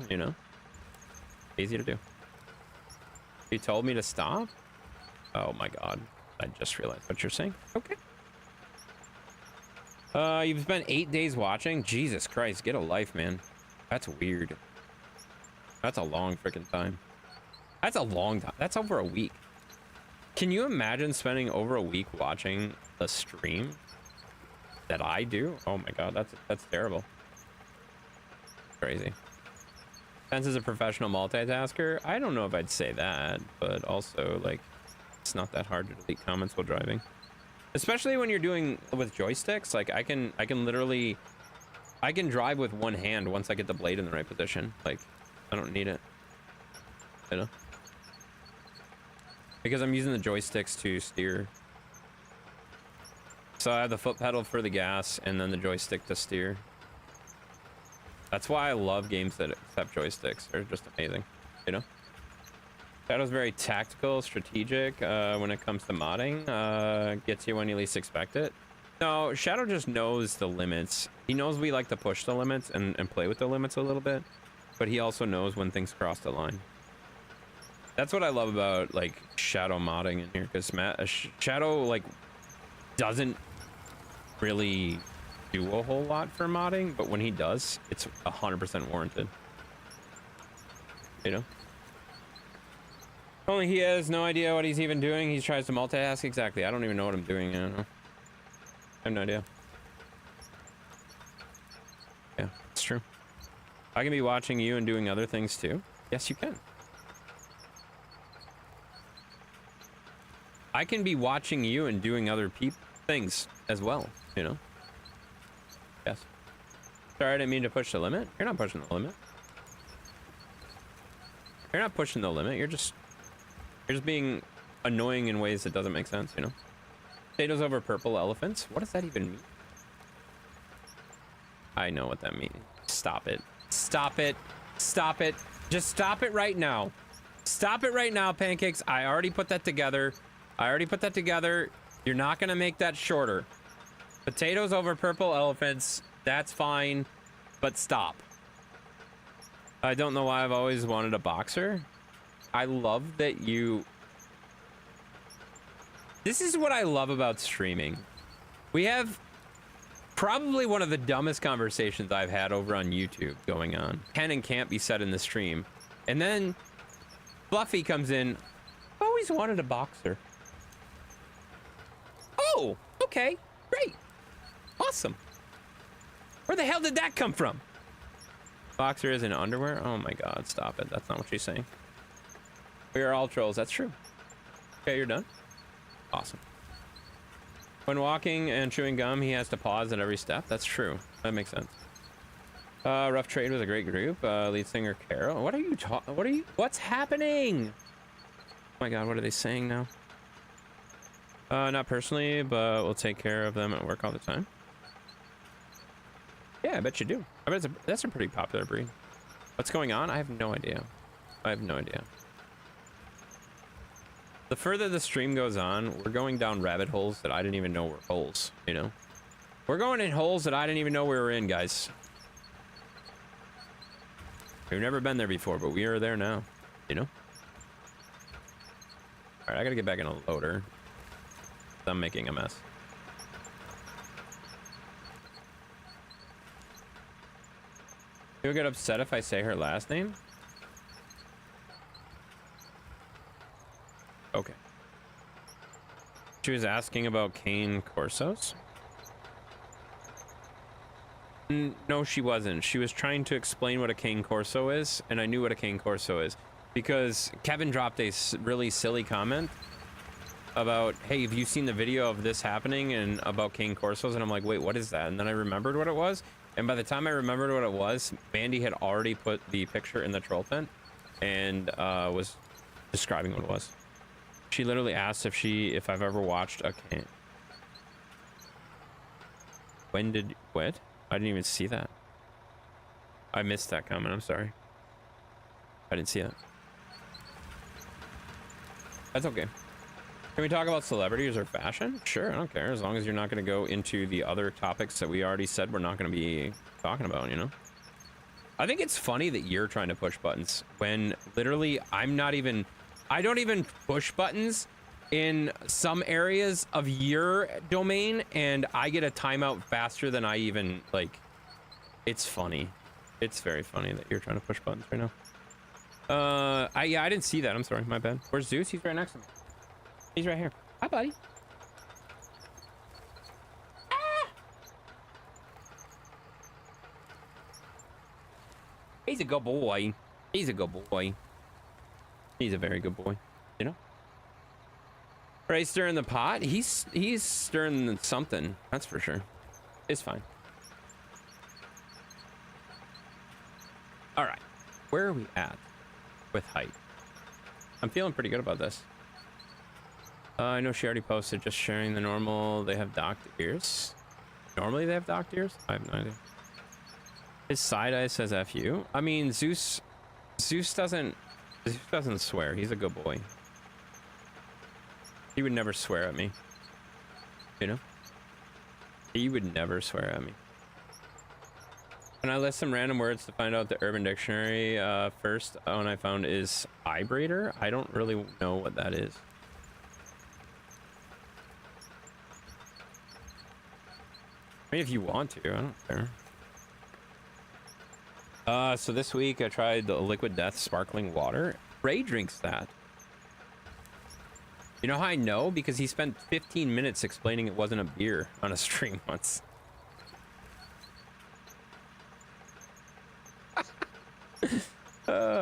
Easy to do. You told me to stop? Oh my god. I just realized what you're saying. Okay. You've spent 8 days watching? Jesus Christ, get a life, man. That's weird. That's a long freaking time. That's a long time. That's over a week. Can you imagine spending over a week watching a stream that I do? Oh my god, that's terrible. Crazy. Spence is a professional multitasker. I don't know if I'd say that, but also, like, it's not that hard to delete comments while driving. Especially when you're doing with joysticks. Like, I can literally, I can drive with one hand once I get the blade in the right position. Like, I don't need it, you know? Because I'm using the joysticks to steer. So I have the foot pedal for the gas and then the joystick to steer. That's why I love games that accept joysticks. They're just amazing, you know? Shadow's very tactical, strategic when it comes to modding. Gets you when you least expect it. No, Shadow just knows the limits. He knows we like to push the limits and play with the limits a little bit. But he also knows when things cross the line. That's what I love about, like, Shadow modding in here. Because Shadow, like, doesn't really do a whole lot for modding. But when he does, it's 100% warranted. You know? Only he has no idea what he's even doing. He tries to multitask. Exactly. I don't even know what I'm doing. I don't know. I have no idea. Yeah, it's true. I can be watching you and doing other things too. Yes, you can. I can be watching you and doing other things as well, you know? Yes. Sorry, I didn't mean to push the limit. You're not pushing the limit. You're not pushing the limit. You're just being annoying in ways that doesn't make sense, you know? Potatoes over purple elephants? What does that even mean? I know what that means. Stop it. Stop it. Stop it. Just stop it right now. Stop it right now, Pancakes. I already put that together. You're not gonna make that shorter. Potatoes over purple elephants. That's fine, but stop. I don't know why I've always wanted a boxer. I love that you... This is what I love about streaming. We have probably one of the dumbest conversations I've had over on YouTube going on. Can and can't be said in the stream. And then Fluffy comes in. I always wanted a boxer. Oh, okay, great. Awesome. Where the hell did that come from? Boxer is in underwear? Oh my god, stop it. That's not what she's saying. We are all trolls. That's true. Okay, you're done. Awesome. When walking and chewing gum, he has to pause at every step. That's true. That makes sense. Rough Trade was a great group. Lead singer Carol. What are you talking? What's happening? Oh my god, what are they saying now? Not personally, but we'll take care of them at work all the time. Yeah, I bet you do. I bet that's a pretty popular breed. What's going on? I have no idea. The further the stream goes on, we're going down rabbit holes that I didn't even know were holes, you know? We're going in holes that I didn't even know we were in, guys. We've never been there before, but we are there now, you know? All right, I gotta get back in a loader. I'm making a mess. You'll get upset if I say her last name? Okay. She was asking about cane corsos. No, she wasn't. She was trying to explain what a cane corso is, and I knew what a cane corso is because Kevin dropped a really silly comment about, hey, have you seen the video of this happening and about cane corsos? And I'm like, wait, what is that? And then I remembered what it was. And by the time I remembered what it was, Mandy had already put the picture in the troll tent and was describing what it was. She literally asked if I've ever watched a cane. What? I didn't even see that. I missed that comment. I'm sorry. I didn't see it. That's okay. Can we talk about celebrities or fashion? Sure, I don't care. As long as you're not going to go into the other topics that we already said we're not going to be talking about, you know? I think it's funny that you're trying to push buttons when literally I don't even push buttons in some areas of your domain, and I get a timeout faster than I even, like, it's funny. It's very funny that you're trying to push buttons right now. Yeah, I didn't see that. I'm sorry, my bad. Where's Zeus? He's right next to me. He's right here. Hi, buddy. Ah! He's a good boy. He's a good boy. He's a very good boy, you know? Right, stirring the pot? He's stirring something, that's for sure. It's fine. All right, where are we at with height? I'm feeling pretty good about this. I know she already posted just sharing the normal. They have docked ears. Normally they have docked ears? I have no idea. His side eye says F you. I mean, Zeus doesn't swear. He's a good boy. He would never swear at me. You know? He would never swear at me. Can I list some random words to find out the Urban Dictionary? First one I found is vibrator. I don't really know what that is. I mean, if you want to, I don't care. So this week I tried the Liquid Death sparkling water. Ray drinks that. You know how I know? Because he spent 15 minutes explaining it wasn't a beer on a stream once.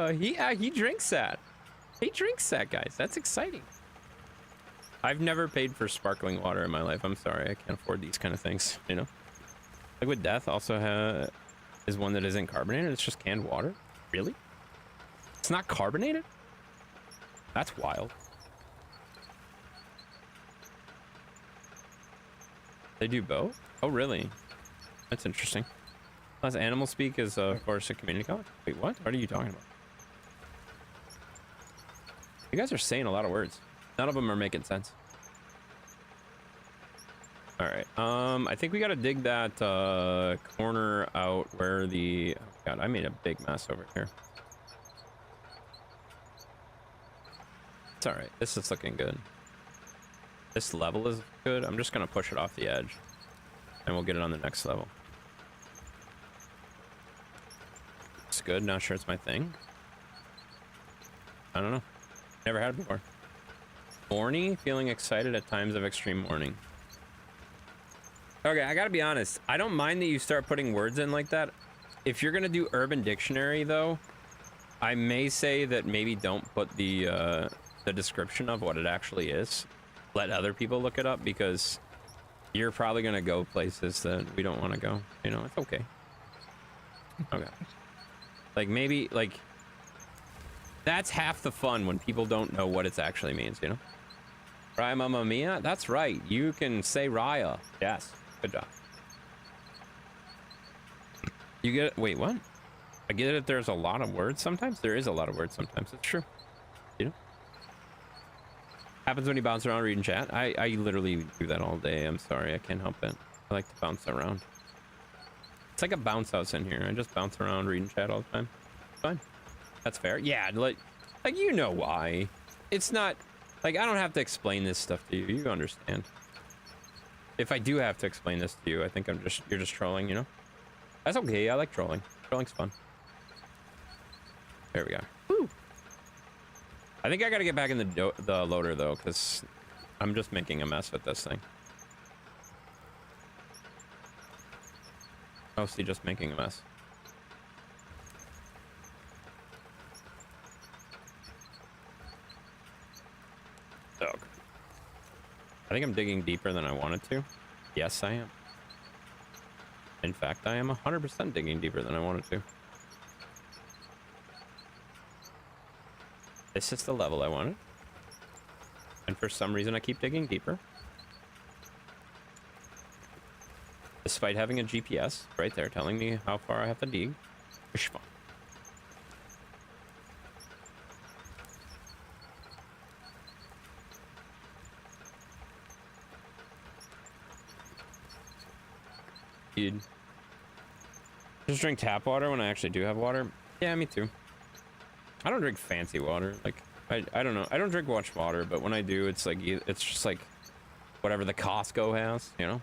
He drinks that. He drinks that, guys. That's exciting. I've never paid for sparkling water in my life. I'm sorry. I can't afford these kind of things, you know? Liquid Death also is one that isn't carbonated. It's just canned water. Really? It's not carbonated? That's wild. They do both? Oh, really? That's interesting. Plus, animal speak is, of course, a community college. Wait, what? What are you talking about? You guys are saying a lot of words. None of them are making sense. All right. I think we got to dig that corner out where the... Oh, God, I made a big mess over here. It's all right. This is looking good. This level is good. I'm just going to push it off the edge. And we'll get it on the next level. It's good. Not sure it's my thing. I don't know. Never had it before. Morny, feeling excited at times of extreme mourning. Okay, I gotta be honest. I don't mind that you start putting words in like that. If you're gonna do Urban Dictionary, though, I may say that maybe don't put the description of what it actually is. Let other people look it up, because you're probably gonna go places that we don't want to go. You know, it's okay. Okay. Like, maybe, like... That's half the fun when people don't know what it actually means, you know? Raya Mamma Mia? That's right. You can say Raya. Yes. Good job. You get it? Wait, what? I get it. There's a lot of words sometimes. There is a lot of words sometimes. It's true. You know? Happens when you bounce around reading chat. I literally do that all day. I'm sorry. I can't help it. I like to bounce around. It's like a bounce house in here. I just bounce around reading chat all the time. It's fine. That's fair. Yeah, like you know why. It's not like I don't have to explain this stuff to you. You understand. If I do have to explain this to you, I think you're just trolling, you know? That's okay. I like trolling. Trolling's fun. There we go. Woo. I think I gotta get back in the loader though, because I'm just making a mess with this thing. Mostly just making a mess. Dog. I think I'm digging deeper than I wanted to. Yes, I am. In fact, I am 100% digging deeper than I wanted to. This is the level I wanted. And for some reason, I keep digging deeper. Despite having a GPS right there telling me how far I have to dig. It's fun. Dude. Just drink tap water when I actually do have water. Yeah, me too. I don't drink fancy water. Like, I don't know. I don't drink much water, but when I do, it's like, it's just like whatever the Costco has, you know?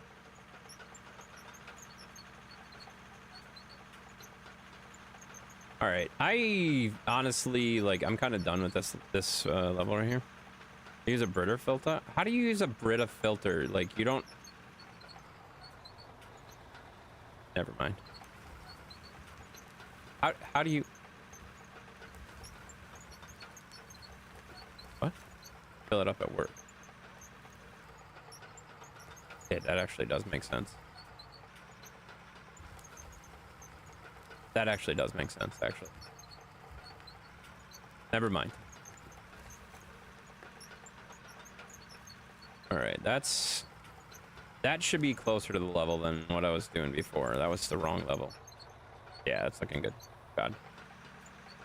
All right. I honestly, like, I'm kind of done with this level right here. Use a Brita filter? How do you use a Brita filter? Like, you don't... Never mind. How do you... What? Fill it up at work. Okay, that actually does make sense. That actually does make sense, actually. Never mind. Alright, that should be closer to the level than what I was doing before. That was the wrong level. Yeah, it's looking good. God.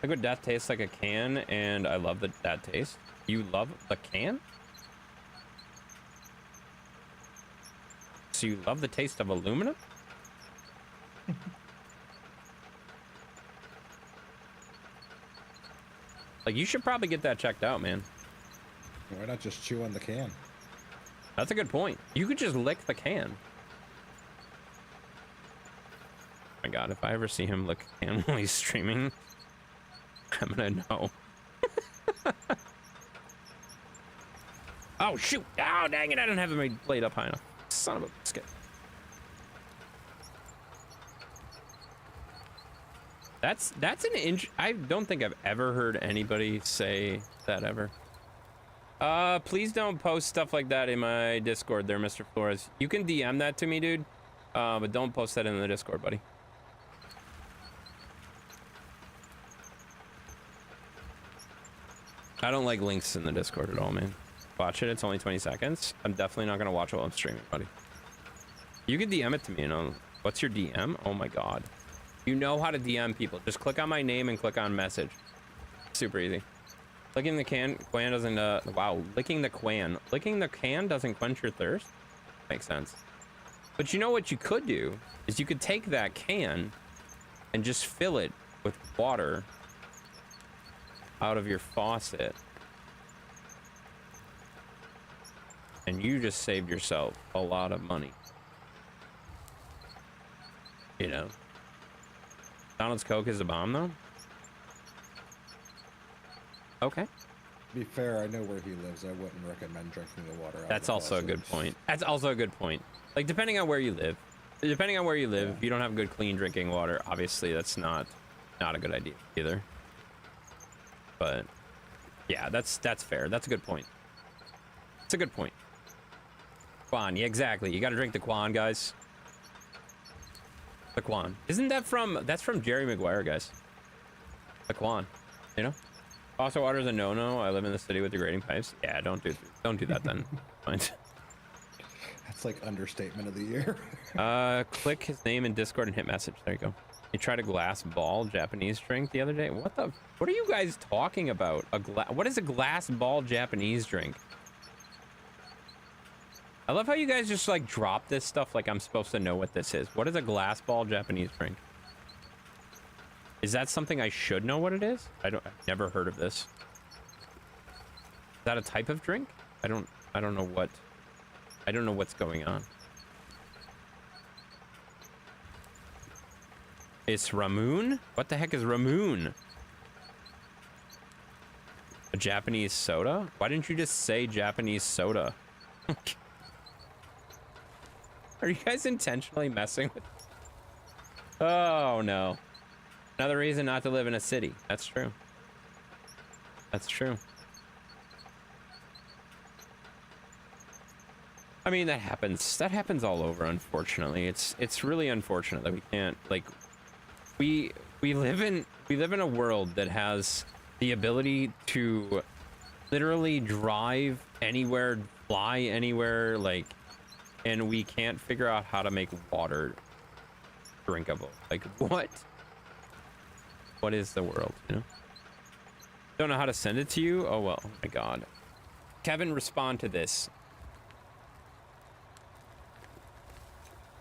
Liquid death tastes like a can, and I love that taste. You love the can? So you love the taste of aluminum? Like, you should probably get that checked out, man. Why not just chew on the can? That's a good point. You could just lick the can. Oh my god, if I ever see him lick a can while he's streaming, I'm gonna know. Oh, shoot! Oh, dang it, I don't have my blade up high enough. Son of a biscuit. That's an I don't think I've ever heard anybody say that ever. Please don't post stuff like that in my Discord there, Mr. Flores. You can DM that to me, dude. But don't post that in the Discord, buddy. I don't like links in the Discord at all, man. Watch it, it's only 20 seconds. I'm definitely not gonna watch while I'm streaming, buddy. You can DM it to me, you know. What's your DM? Oh my god. You know how to DM people. Just click on my name and click on message. Super easy. Licking the can doesn't, wow, licking the can doesn't quench your thirst? Makes sense. But you know what you could do is you could take that can and just fill it with water out of your faucet. And you just saved yourself a lot of money. You know. McDonald's Coke is a bomb, though? Okay. To be fair, I know where he lives. I wouldn't recommend drinking the water out That's of the also a faucet. good point. That's also a good point. Like, depending on where you live. Depending on where you live, if you don't have good, clean drinking water, obviously that's not a good idea either. But, yeah, that's fair. That's a good point. It's a good point. Quan, yeah, exactly. You gotta drink the Quan, guys. The Quan. Isn't that that's from Jerry Maguire, guys. The Quan, you know? Faucet water is a no-no. I live in the city with degrading pipes. Yeah, don't do that then. Fine. That's like understatement of the year. Click his name in Discord and hit message. There you go. You tried a glass ball Japanese drink the other day. What are you guys talking about? What is a glass ball Japanese drink? I love how you guys just like drop this stuff like I'm supposed to know what this is. What is a glass ball Japanese drink? Is that something I should know what it is? I've never heard of this. Is that a type of drink? I don't know what's going on. It's Ramoon? What the heck is Ramoon? A Japanese soda? Why didn't you just say Japanese soda? Are you guys intentionally messing with? Oh no. Another reason not to live in a city. That's true. That's true. I mean, that happens. That happens all over, unfortunately. It's really unfortunate that we can't, like, we live in a world that has the ability to literally drive anywhere, fly anywhere, like, and we can't figure out how to make water drinkable. Like, what? What is the world, you know? Don't know how to send it to you? Oh, well, oh my God. Kevin, respond to this.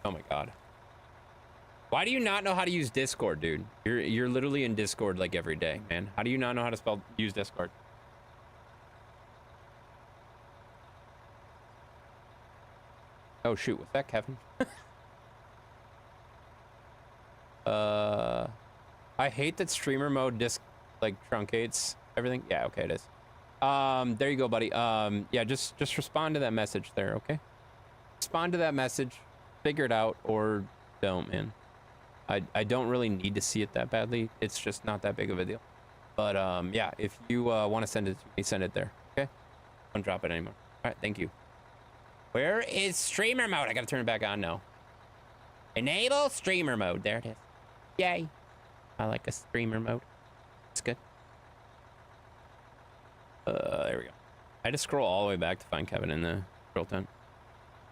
Oh my God. Why do you not know how to use Discord, dude? You're literally in Discord like every day, man. How do you not know how to use Discord? Oh shoot, what's that, Kevin? I hate that streamer mode truncates everything. Yeah, okay, it is. There you go, buddy. Yeah, just respond to that message there, okay? Respond to that message, figure it out, or don't, man. I don't really need to see it that badly. It's just not that big of a deal. But yeah, if you want to send it to me, send it there, okay? Don't drop it anymore. All right, thank you. Where is streamer mode? I gotta turn it back on now. Enable streamer mode. There it is. Yay. I like a streamer mode. It's good. There we go. I had to scroll all the way back to find Kevin in the scroll tent.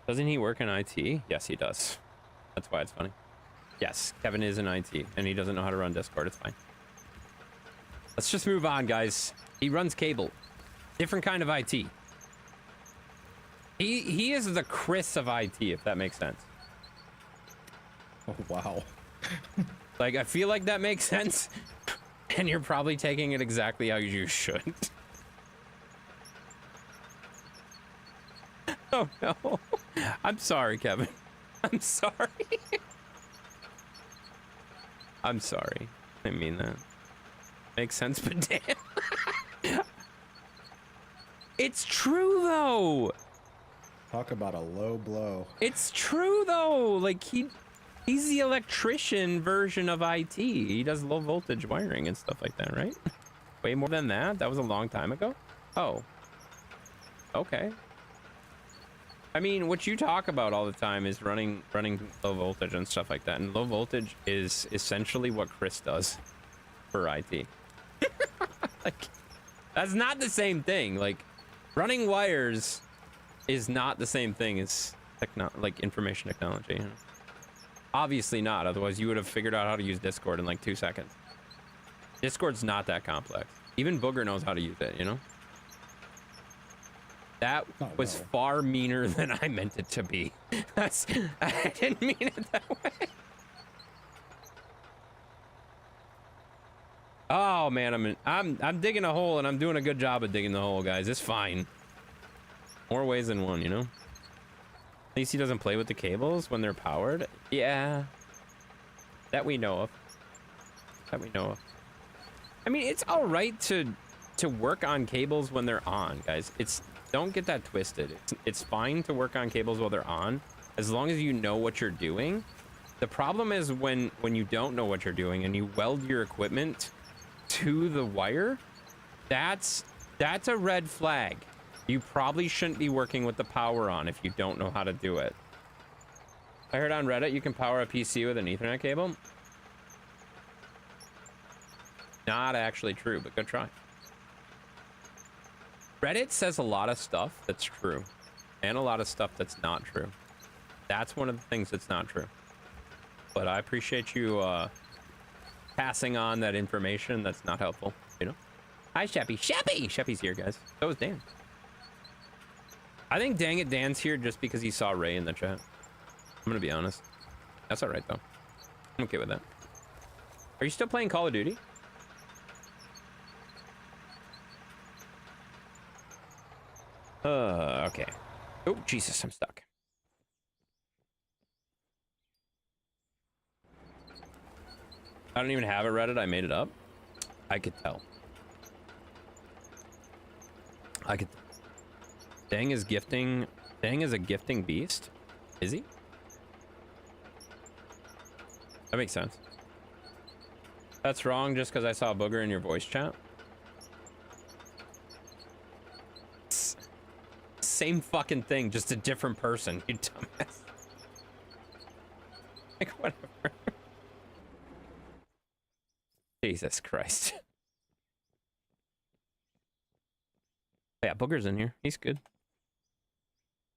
Doesn't he work in IT? Yes, he does. That's why it's funny. Yes, Kevin is in IT, and he doesn't know how to run Discord. It's fine. Let's just move on, guys. He runs cable. Different kind of IT. He is the Chris of IT, if that makes sense. Oh, wow. Like, I feel like that makes sense, and you're probably taking it exactly how you should. Oh, no. I'm sorry, Kevin. I'm sorry. I'm sorry. I didn't mean that. Makes sense, but damn. It's true, though. Talk about a low blow. It's true, though. Like, he's the electrician version of IT. He does low voltage wiring and stuff like that, right? Way more than that? That was a long time ago? Oh. Okay. I mean, what you talk about all the time is running low voltage and stuff like that. And low voltage is essentially what Chris does for IT. Like, that's not the same thing. Like, running wires is not the same thing as like information technology. You know? Obviously not, otherwise you would have figured out how to use Discord in like 2 seconds. Discord's not that complex. Even Booger knows how to use it, you know? That was far meaner than I meant it to be. I didn't mean it that way. Oh man, I'm digging a hole and I'm doing a good job of digging the hole, guys. It's fine. More ways than one, you know? At least he doesn't play with the cables when they're powered. Yeah. That we know of. That we know of. I mean, it's all right to work on cables when they're on, guys. Don't get that twisted. It's fine to work on cables while they're on, as long as you know what you're doing. The problem is when you don't know what you're doing and you weld your equipment to the wire, that's a red flag. You probably shouldn't be working with the power on if you don't know how to do it. I heard on Reddit you can power a PC with an Ethernet cable. Not actually true, but good try. Reddit says a lot of stuff that's true and a lot of stuff that's not true. That's one of the things that's not true. But I appreciate you passing on that information that's not helpful, you know? Hi, Sheppy. Sheppy's here, guys. So is Dan. I think Dang It Dan's here just because he saw Ray in the chat. I'm gonna be honest. That's all right, though. I'm okay with that. Are you still playing Call of Duty? Okay. Oh, Jesus, I'm stuck. I don't even have it Reddit. I made it up. I could tell. I could. Dang is gifting. Dang is a gifting beast. Is he? That makes sense. That's wrong just because I saw Booger in your voice chat. Same fucking thing, just a different person, you dumbass. Like, whatever. Jesus Christ. Yeah, Booger's in here. He's good.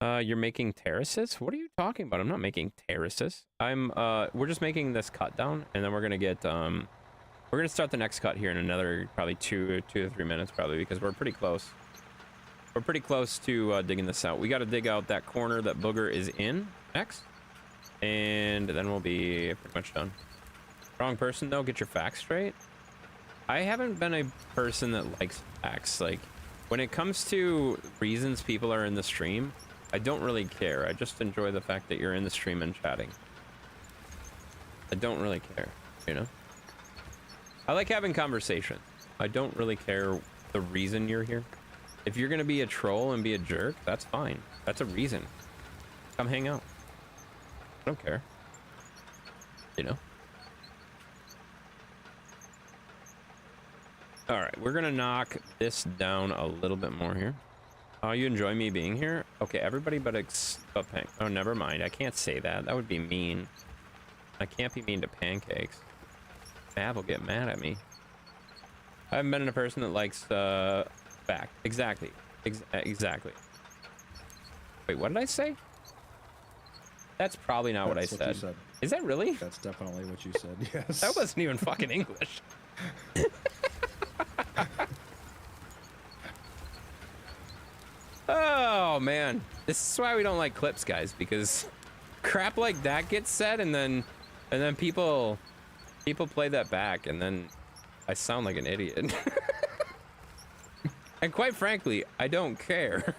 You're making terraces? What are you talking about? I'm not making terraces. We're just making this cut down, and then we're gonna get, we're gonna start the next cut here in another probably 2 to 3 minutes, probably, because we're pretty close. We're pretty close to digging this out. We got to dig out that corner that Booger is in next, and then we'll be pretty much done. Wrong person, though. Get your facts straight. I haven't been a person that likes facts. Like, when it comes to reasons people are in the stream, I don't really care. I just enjoy the fact that you're in the stream and chatting. I don't really care, you know? I like having conversation. I don't really care the reason you're here. If you're gonna be a troll and be a jerk, that's fine. That's a reason. Come hang out. I don't care. You know? Alright, we're gonna knock this down a little bit more here. Oh, you enjoy me being here? Okay, everybody but Pank. Oh, never mind. I can't say that. That would be mean. I can't be mean to Pancakes. Mav will get mad at me. I haven't been a person that likes fact. Exactly. Exactly. Wait, what did I say? That's probably not what I said. You said. Is that really? That's definitely what you said, yes. That wasn't even fucking English. Oh, man. This is why we don't like clips, guys, because crap like that gets said, and then people play that back, and then I sound like an idiot. And quite frankly, I don't care.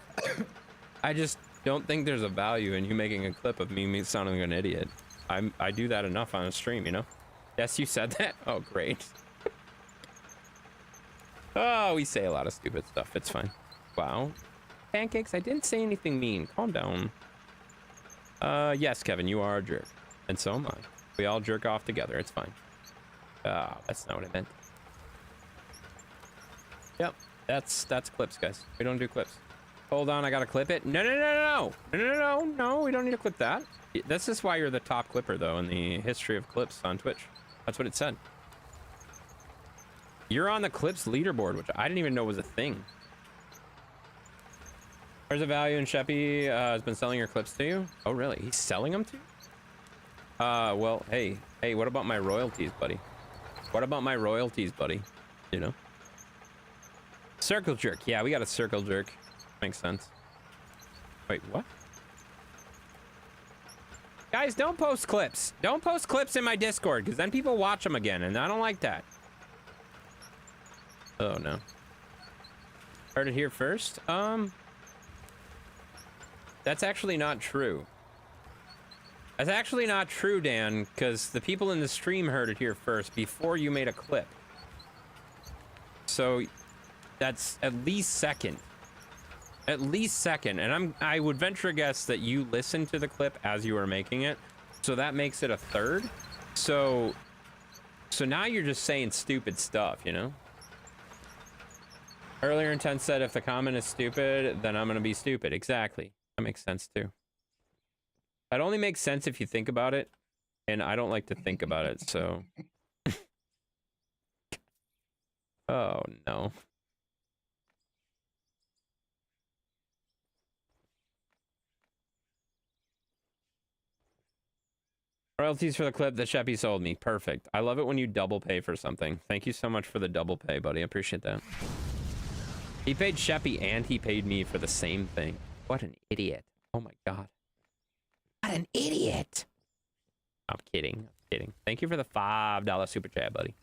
I just don't think there's a value in you making a clip of me sounding like an idiot. I do that enough on a stream, you know? Yes, you said that? Oh, great. Oh, we say a lot of stupid stuff. It's fine. Wow. Pancakes, I didn't say anything mean. Calm down. Yes, Kevin, you are a jerk. And so am I. We all jerk off together. It's fine. Oh, that's not what I meant. Yep. That's clips, guys. We don't do clips. Hold on, I gotta clip it. No, we don't need to clip that. This is why you're the top clipper, though, in the history of clips on Twitch. That's what it said. You're on the clips leaderboard, which I didn't even know was a thing. There's a value in Sheppy has been selling your clips to you. Oh, really? He's selling them to you? Well, hey, what about my royalties, buddy? What about my royalties, buddy? You know? Circle jerk. Yeah, we got a circle jerk. Makes sense. Wait, what? Guys, don't post clips. Don't post clips in my Discord, because then people watch them again, and I don't like that. Oh, no. Heard it here first? That's actually not true. That's actually not true, Dan, because the people in the stream heard it here first before you made a clip. So, that's at least second. At least second, and I would venture a guess that you listened to the clip as you were making it, so that makes it a third. So now you're just saying stupid stuff, you know? Earlier Intent said if the comment is stupid, then I'm gonna be stupid. Exactly. That makes sense too. That only makes sense if you think about it, and I don't like to think about it, so. Oh no. Royalties for the clip that Sheppy sold me. Perfect. I love it when you double pay for something. Thank you so much for the double pay, buddy. I appreciate that. He paid Sheppy and he paid me for the same thing. What an idiot. Oh my god. What an idiot. I'm kidding. I'm kidding. Thank you for the $5 super chat, buddy.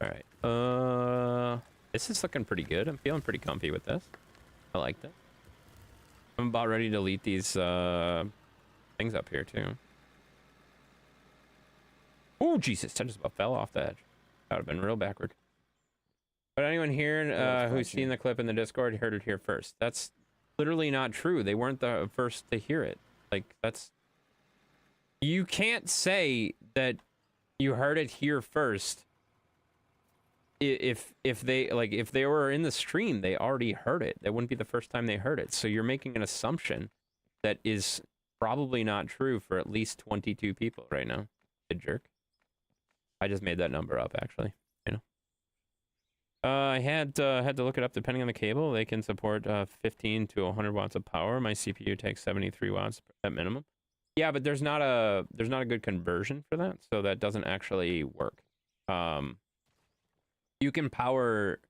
Alright. This is looking pretty good. I'm feeling pretty comfy with this. I like that. I'm about ready to delete these things up here too. Oh, Jesus, I just about fell off the edge. That would have been real backward. But anyone here who's seen the clip in the Discord heard it here first. That's literally not true. They weren't the first to hear it. Like, that's... You can't say that you heard it here first if they were in the stream, they already heard it. That wouldn't be the first time they heard it. So you're making an assumption that is probably not true for at least 22 people right now. You jerk. I just made that number up, actually. You know. I had to look it up. Depending on the cable, they can support 15 to 100 watts of power. My CPU takes 73 watts at minimum. Yeah, but there's not a good conversion for that, so that doesn't actually work. You can power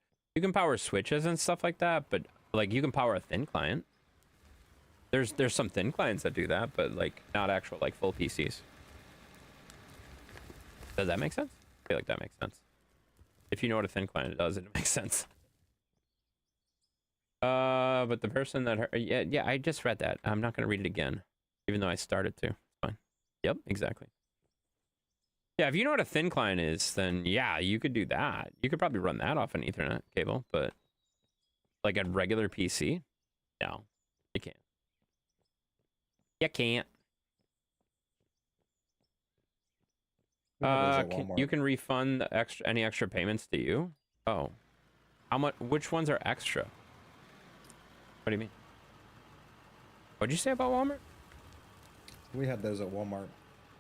switches and stuff like that, but like you can power a thin client. There's some thin clients that do that, but like not actual like full PCs. Does that make sense? I feel like that makes sense. If you know what a thin client does, it makes sense. But the person that heard, yeah, I just read that. I'm not gonna read it again, even though I started to. It's fine. Yep, exactly. Yeah, if you know what a thin client is, then yeah, you could do that. You could probably run that off an Ethernet cable, but like a regular PC, no, you can't. You can't. You can refund the any extra payments to you. Oh, how much? Which ones are extra? What do you mean? What'd you say about Walmart? We had those at Walmart.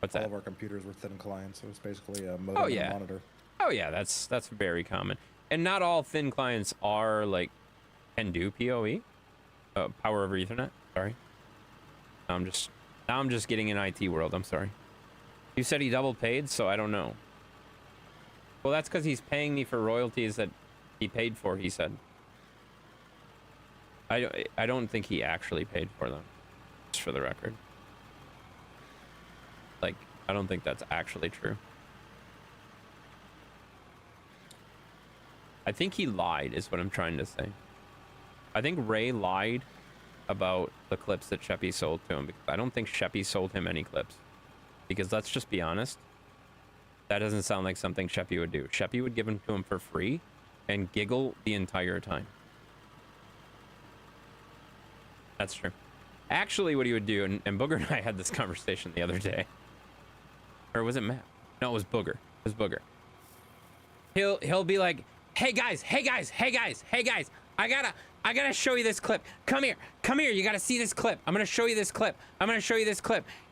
What's that? All of our computers were thin clients. It was basically a modem and a monitor. Oh yeah, that's very common. And not all thin clients are like can do PoE, power over Ethernet. Sorry. Now I'm just getting in IT world. I'm sorry. You said he double paid, so I don't know. Well, that's because he's paying me for royalties that he paid for, he said. I don't think he actually paid for them, just for the record. Like, I don't think that's actually true. I think he lied, is what I'm trying to say. I think Ray lied about the clips that Sheppy sold to him, because I don't think Sheppy sold him any clips. Because let's just be honest, that doesn't sound like something Sheppy would do. Sheppy would give them to him for free and giggle the entire time. That's true. Actually, what he would do, and Booger and I had this conversation the other day. Or was it Matt? No, it was Booger. It was Booger. He'll be like, hey guys, I gotta show you this clip. Come here, you gotta see this clip. I'm gonna show you this clip.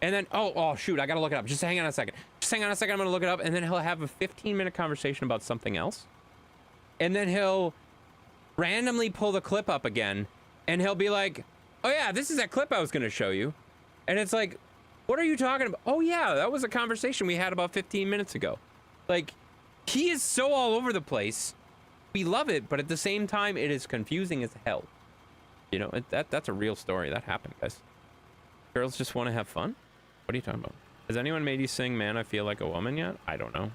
And then, oh shoot, I gotta look it up. Just hang on a second, I'm gonna look it up. And then he'll have a 15-minute conversation about something else. And then he'll randomly pull the clip up again, and he'll be like, oh yeah, this is that clip I was gonna show you. And it's like, What are you talking about? Oh yeah, that was a conversation we had about 15 minutes ago. Like, he is so all over the place. We love it, but at the same time, it is confusing as hell. You know, that's a real story. That happened, guys. Girls just want to have fun? What are you talking about? Has anyone made you sing Man, I Feel Like a Woman yet? I don't know.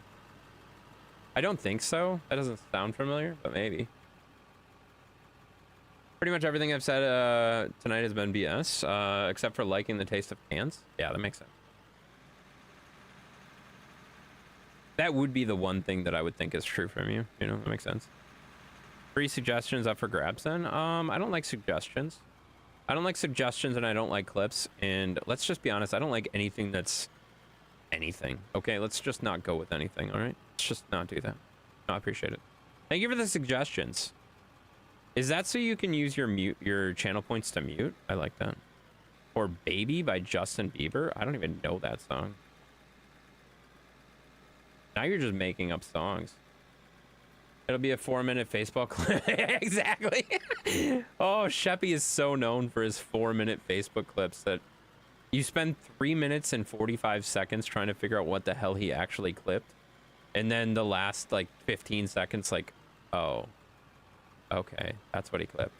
I don't think so. That doesn't sound familiar, but maybe. Pretty much everything I've said tonight has been BS, except for liking the taste of cans. Yeah, that makes sense. That would be the one thing that I would think is true from you. You know, that makes sense. Free suggestions up for grabs then? I don't like suggestions. I don't like suggestions and I don't like clips. And let's just be honest, I don't like anything that's anything. Okay, let's just not go with anything, all right? Let's just not do that. No, I appreciate it. Thank you for the suggestions. Is that so you can use your channel points to mute? I like that. Or Baby by Justin Bieber? I don't even know that song. Now you're just making up songs. It'll be a 4-minute Facebook clip. Exactly. Oh, Sheppy is so known for his 4-minute Facebook clips that you spend 3 minutes and 45 seconds trying to figure out what the hell he actually clipped. And then the last like 15 seconds, like, oh, okay, that's what he clipped.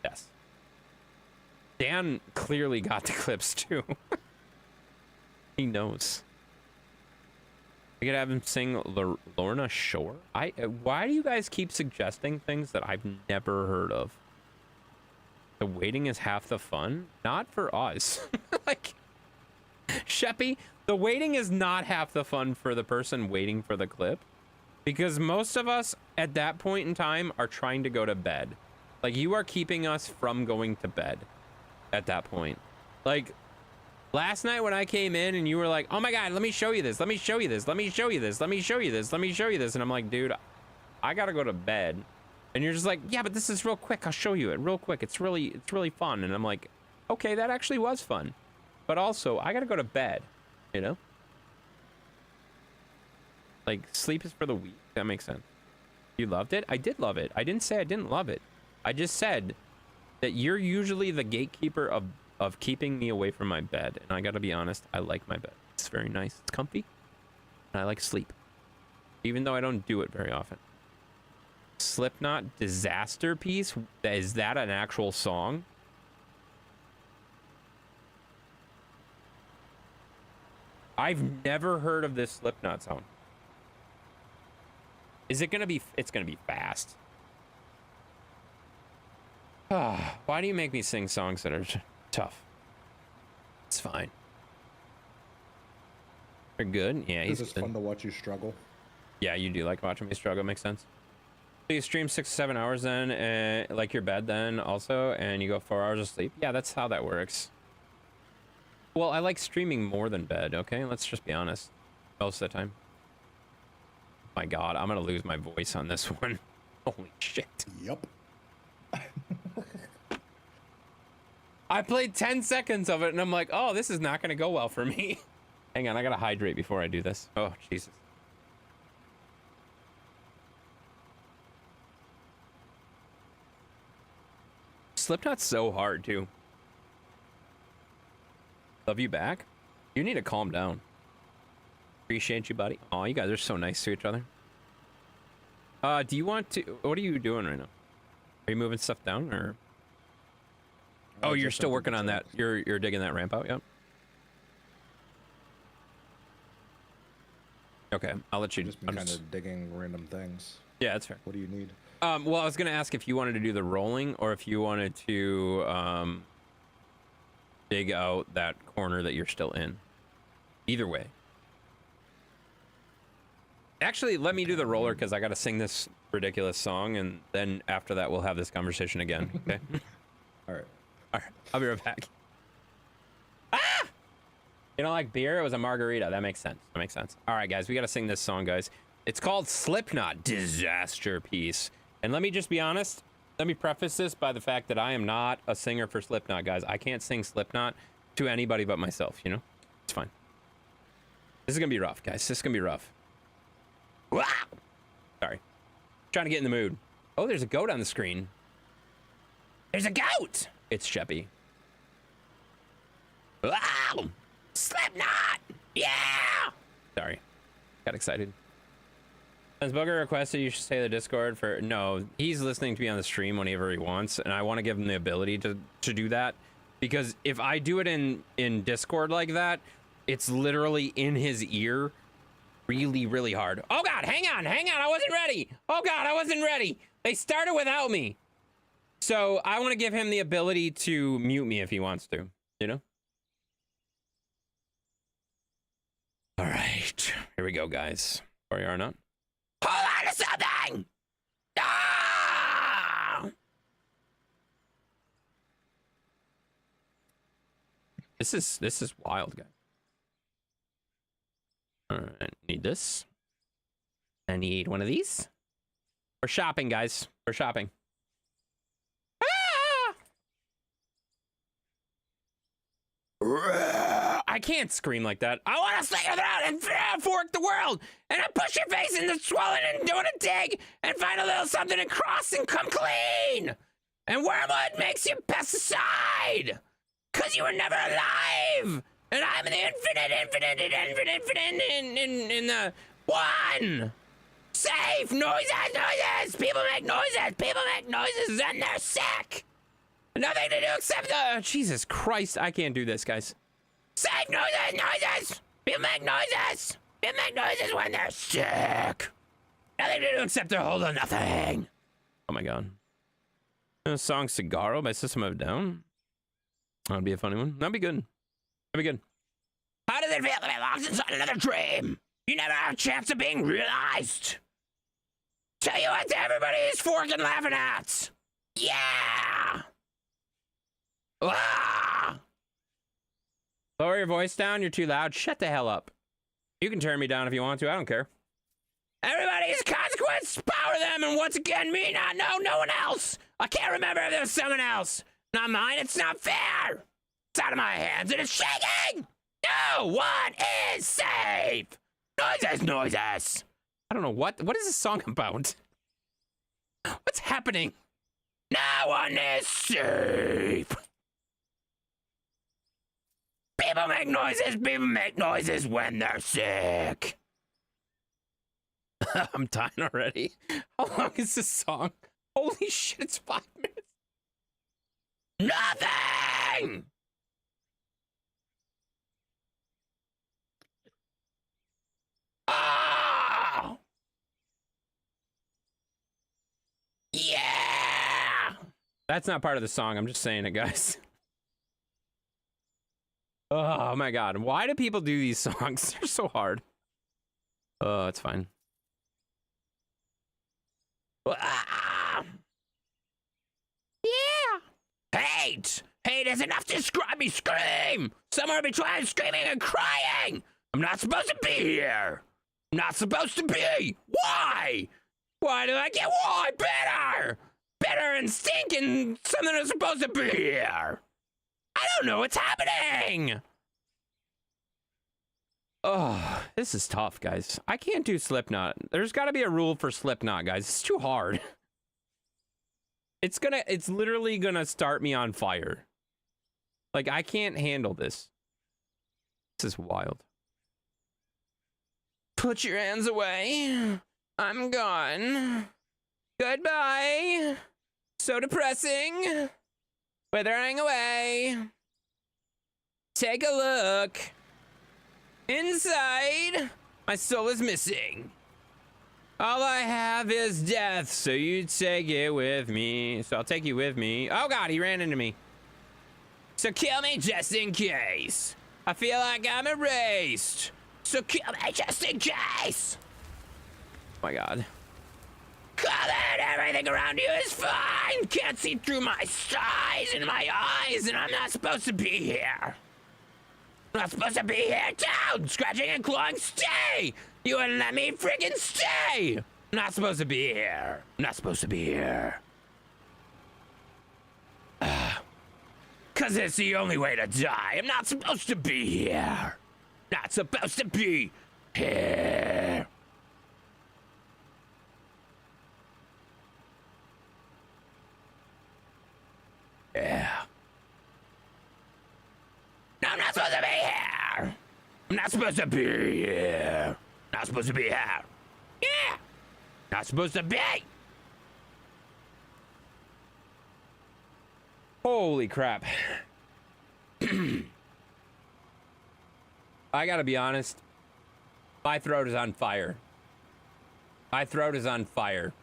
Yes. Dan clearly got the clips too. He knows. We could have him sing Lorna Shore. Why do you guys keep suggesting things that I've never heard of? The waiting is half the fun. Not for us. Like, Sheppy, the waiting is not half the fun for the person waiting for the clip. Because most of us at that point in time are trying to go to bed. Like, you are keeping us from going to bed at that point. Like, last night when I came in and you were like, oh my God, let me show you this. Let me show you this. Let me show you this. Let me show you this. Let me show you this. And I'm like, dude, I gotta go to bed. And you're just like, yeah, but this is real quick. I'll show you it real quick. It's really fun. And I'm like, okay, that actually was fun. But also, I gotta go to bed, you know? Like, sleep is for the weak. That makes sense. You loved it? I did love it. I didn't say I didn't love it. I just said that you're usually the gatekeeper of keeping me away from my bed. And I gotta be honest, I like my bed. It's very nice. It's comfy. And I like sleep. Even though I don't do it very often. Slipknot Disaster Piece? Is that an actual song? I've never heard of this Slipknot song. Is it gonna be? It's gonna be fast. Why do you make me sing songs that are tough? It's fine. They're good. Yeah, he's It's fun to watch you struggle. Yeah, you do like watching me struggle. Makes sense. So you stream 6 to 7 hours then, like your bed then also, and you go 4 hours of sleep. Yeah, that's how that works. Well, I like streaming more than bed. Okay, let's just be honest. Most of the time. My God, I'm gonna lose my voice on this one. Holy shit. Yep. I played 10 seconds of it and I'm like, oh, this is not gonna go well for me. Hang on, I gotta hydrate before I do this. Oh, Jesus. Slipknot's so hard too. Love you back? You need to calm down. Appreciate you, buddy. Oh, you guys are so nice to each other. Do you want to... What are you doing right now? Are you moving stuff down, or... Oh, you're still working on that. You're digging that ramp out, yep. Okay, I'll let you... Just been kind of digging random things. Yeah, that's fair. What do you need? Well, I was going to ask if you wanted to do the rolling, or if you wanted to dig out that corner that you're still in. Either way. Actually, let me do the roller, because I got to sing this ridiculous song, and then after that, we'll have this conversation again, okay? All right. All right, I'll be right back. Ah! You don't like beer? It was a margarita. That makes sense. That makes sense. All right, guys, we got to sing this song, guys. It's called Slipknot Disaster Piece. And let me just be honest. Let me preface this by the fact that I am not a singer for Slipknot, guys. I can't sing Slipknot to anybody but myself, you know? It's fine. This is going to be rough, guys. This is going to be rough. Wow! Sorry. Trying to get in the mood. Oh, there's a goat on the screen. There's a goat! It's Sheppy. Wow! Slipknot! Yeah! Sorry. Got excited. Has Booger requested you should say the Discord for... No, he's listening to me on the stream whenever he wants, and I want to give him the ability to do that. Because if I do it in Discord like that, it's literally in his ear really, really hard. Oh, God, hang on, I wasn't ready. Oh, God, I wasn't ready. They started without me. So I want to give him the ability to mute me if he wants to, you know? All right, here we go, guys. Or you are not. Hold on to something! Ah! This is wild, guys. All right, need this. I need one of these. We're shopping, guys. We're shopping. I can't scream like that. I want to slit your throat and fork the world, and I push your face into swollen and doing a dig, and find a little something and cross and come clean. And wormwood makes you pesticide, cause you were never alive. And I'm the infinite in the one. Safe noises. People make noises, and they're sick. Nothing to do except Jesus Christ, I can't do this, guys. Safe noises. People make noises. People make noises when they're sick. Nothing to do except to hold on nothing. Oh my God. The song Cigarro by System of a Down. That'd be a funny one. That'd be good. That'd be good. How does it feel to be locked inside another dream? You never have a chance of being realized. Tell you what everybody is forking laughing at. Yeah. Ah! Lower your voice down, you're too loud. Shut the hell up. You can turn me down if you want to, I don't care. Everybody's consequence, power them, and once again, me not know no one else. I can't remember if there's someone else. Not mine, it's not fair. It's out of my hands and it's shaking. No one is safe. Noises. I don't know, what is this song about? What's happening? No one is safe. People make noises when they're sick. I'm dying already. How long is this song? Holy shit, it's 5 minutes. Nothing! Oh! Yeah! That's not part of the song, I'm just saying it, guys. Oh my God, why do people do these songs? They're so hard. Oh, it's fine. Ah! Yeah! Hate! Hate is enough to describe me scream! Somewhere between screaming and crying! I'm not supposed to be here! I'm not supposed to be! Why? Why do I get why? Bitter! Bitter and stinking something that's supposed to be here! I don't know what's happening! Oh, this is tough, guys. I can't do Slipknot. There's got to be a rule for Slipknot, guys. It's too hard. It's literally gonna start me on fire. Like, I can't handle this. This is wild. Put your hands away. I'm gone. Goodbye. So depressing. Withering away. Take a look. Inside, my soul is missing. All I have is death, so you take it with me. So I'll take you with me. Oh God, he ran into me. So kill me just in case. I feel like I'm erased. So kill me just in case. Oh my God. Covered, everything around you is fine. Can't see through my size and my eyes, and I'm not supposed to be here. I'm not supposed to be here, down, scratching and clawing, stay! You wouldn't let me freaking stay! I'm not supposed to be here. I'm not supposed to be here. Cause it's the only way to die. I'm not supposed to be here. Not supposed to be here. Yeah. No, I'm not supposed I'm not supposed to be here. Not supposed to be here. Yeah. Not supposed to be. Holy crap. I gotta be honest. My throat is on fire. My throat is on fire.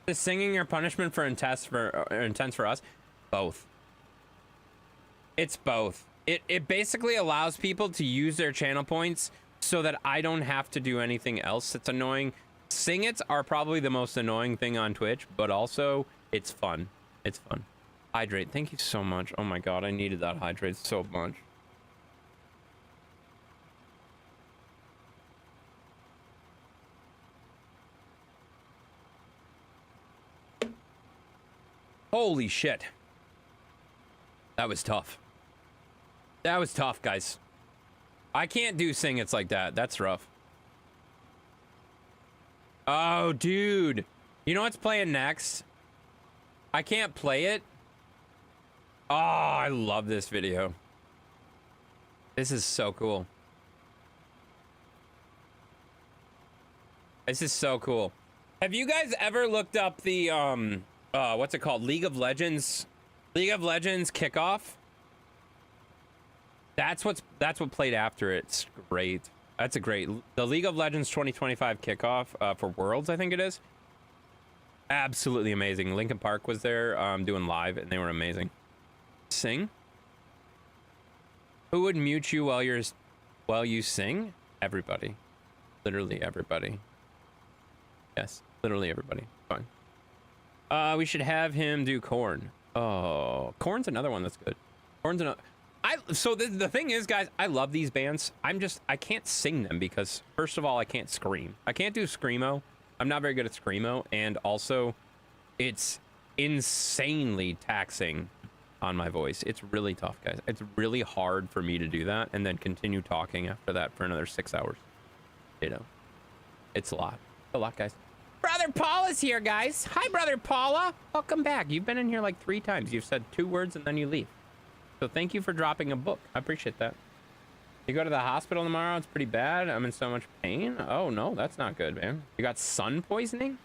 Is singing your punishment for intense for us? Both. It's both. It basically allows people to use their channel points so that I don't have to do anything else that's annoying. Sing-its are probably the most annoying thing on Twitch, but also it's fun. It's fun. Hydrate. Thank you so much. Oh my god, I needed that hydrate so much. Holy shit. That was tough. That was tough, guys. I can't do sing-its like that. That's rough. Oh, dude. You know what's playing next? I can't play it. Oh, I love this video. This is so cool. This is so cool. Have you guys ever looked up the, what's it called? League of Legends kickoff? That's what played after it. It's great. That's a great, the League of Legends 2025 kickoff for Worlds, I think it is. Absolutely amazing. Linkin Park was there doing live, and they were amazing. Sing? Who would mute you while you sing? Everybody. Literally everybody. Yes, literally everybody. Fine. We should have him do Corn. Oh, Corn's another one that's good. Corn's another. So the thing is, guys, I love these bands. I can't sing them because, first of all, I can't scream. I can't do Screamo. I'm not very good at Screamo, and also, it's insanely taxing on my voice. It's really tough, guys. It's really hard for me to do that and then continue talking after that for another 6 hours. You know, it's a lot. A lot, guys. Brother Paula's here, guys. Hi, Brother Paula. Welcome back. You've been in here like 3 times. You've said 2 words and then you leave. So thank you for dropping a book. I appreciate that. You go to the hospital tomorrow. It's pretty bad. I'm in so much pain. Oh, no, that's not good, man. You got sun poisoning?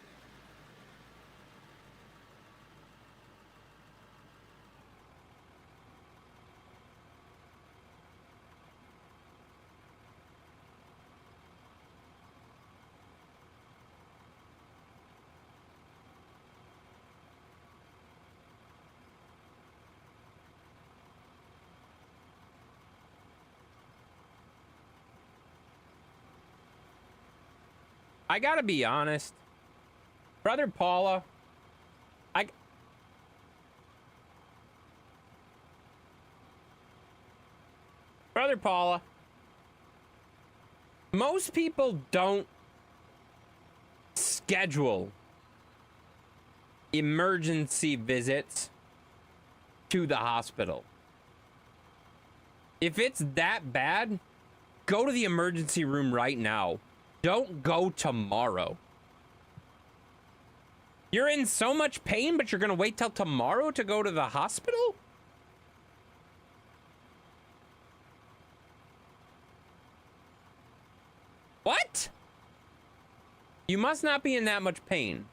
I gotta be honest, Brother Paula, Brother Paula, most people don't schedule emergency visits to the hospital. If it's that bad, go to the emergency room right now. Don't go tomorrow. You're in so much pain, but you're gonna wait till tomorrow to go to the hospital? What? You must not be in that much pain.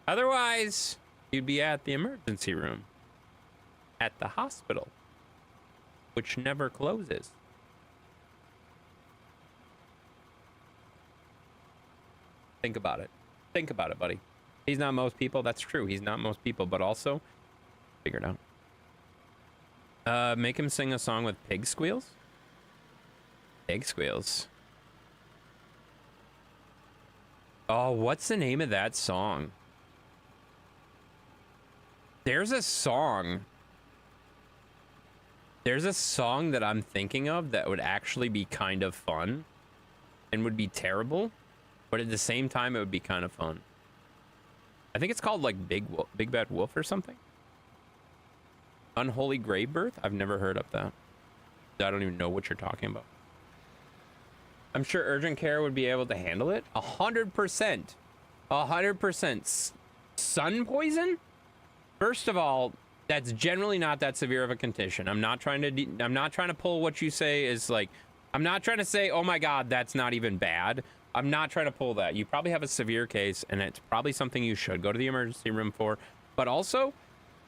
Otherwise, you'd be at the emergency room. At the hospital. Which never closes. Think about it. Think about it, buddy. He's not most people. That's true. He's not most people, but also, figure it out. Make him sing a song with pig squeals? Pig squeals. Oh, what's the name of that song? There's a song. There's a song that I'm thinking of that would actually be kind of fun and would be terrible. But at the same time, it would be kind of fun. I think it's called like Big Bad Wolf or something. Unholy Grave Birth? I've never heard of that. I don't even know what you're talking about. I'm sure urgent care would be able to handle it. 100%. 100%. Sun poison? First of all, That's generally not that severe of a condition. I'm not trying to pull what you say is like, I'm not trying to say, oh my God, that's not even bad. I'm not trying to pull that. You probably have a severe case, and it's probably something you should go to the emergency room for. But also,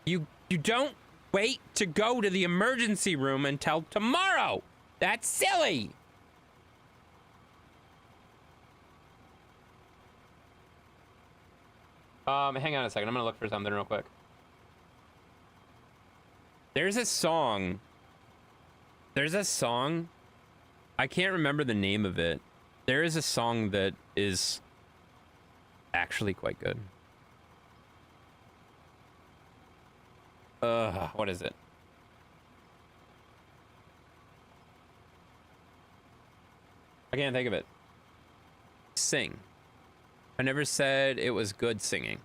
you don't wait to go to the emergency room until tomorrow. That's silly. Hang on a second. I'm gonna look for something real quick. There's a song. I can't remember the name of it. There is a song that is actually quite good. What is it? I can't think of it. Sing. I never said it was good singing.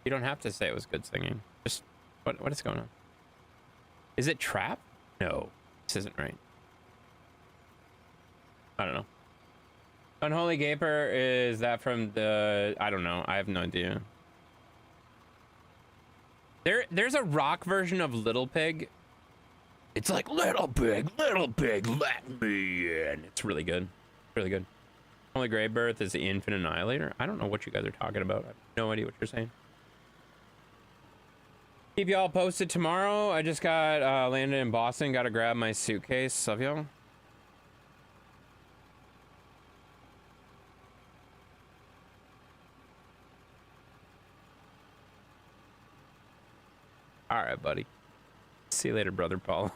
You don't have to say it was good singing. Just, what is going on? Is it trap? No, this isn't right. I don't know. Unholy Gaper, is that from the... I don't know. I have no idea. There's a rock version of Little Pig. It's like, Little Pig, let me in. It's really good. Really good. Only Grey Birth is the Infant Annihilator. I don't know what you guys are talking about. I have no idea what you're saying. Keep y'all posted tomorrow. I just got landed in Boston. Got to grab my suitcase. Love y'all. All right, buddy. See you later, brother Paula.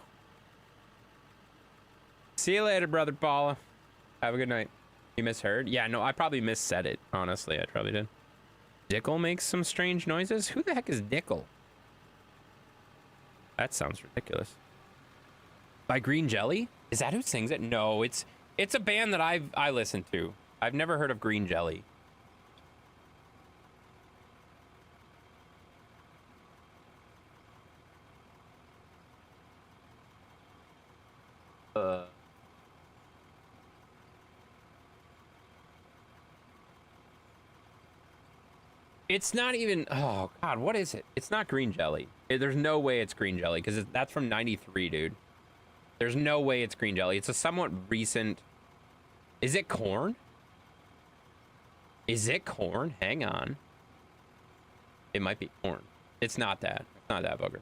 See you later, brother Paula. Have a good night. You misheard? Yeah, no, I probably missaid it. Honestly, I probably did. Dickel makes some strange noises? Who the heck is Dickel? That sounds ridiculous. By Green Jelly? Is that who sings it? No, it's a band that I listen to. I've never heard of Green Jelly. It's not even, oh God, what is it? It's not Green Jelly. There's no way it's Green Jelly, because that's from 93, dude. There's no way it's Green Jelly. It's a somewhat recent, is it Corn? Is it Corn? Hang on. It might be Corn. It's not that. It's not that bugger.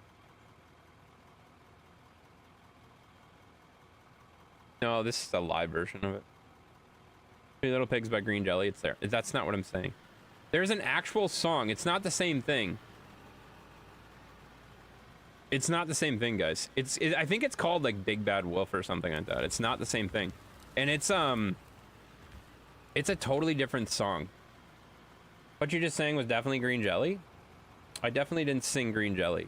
No, this is a live version of it. Three Little Pigs by Green Jelly. It's there. That's not what I'm saying. There's an actual song. It's not the same thing. It's not the same thing, guys. I think it's called like Big Bad Wolf or something like that. It's not the same thing. And it's a totally different song. What you just sang was definitely Green Jelly? I definitely didn't sing Green Jelly.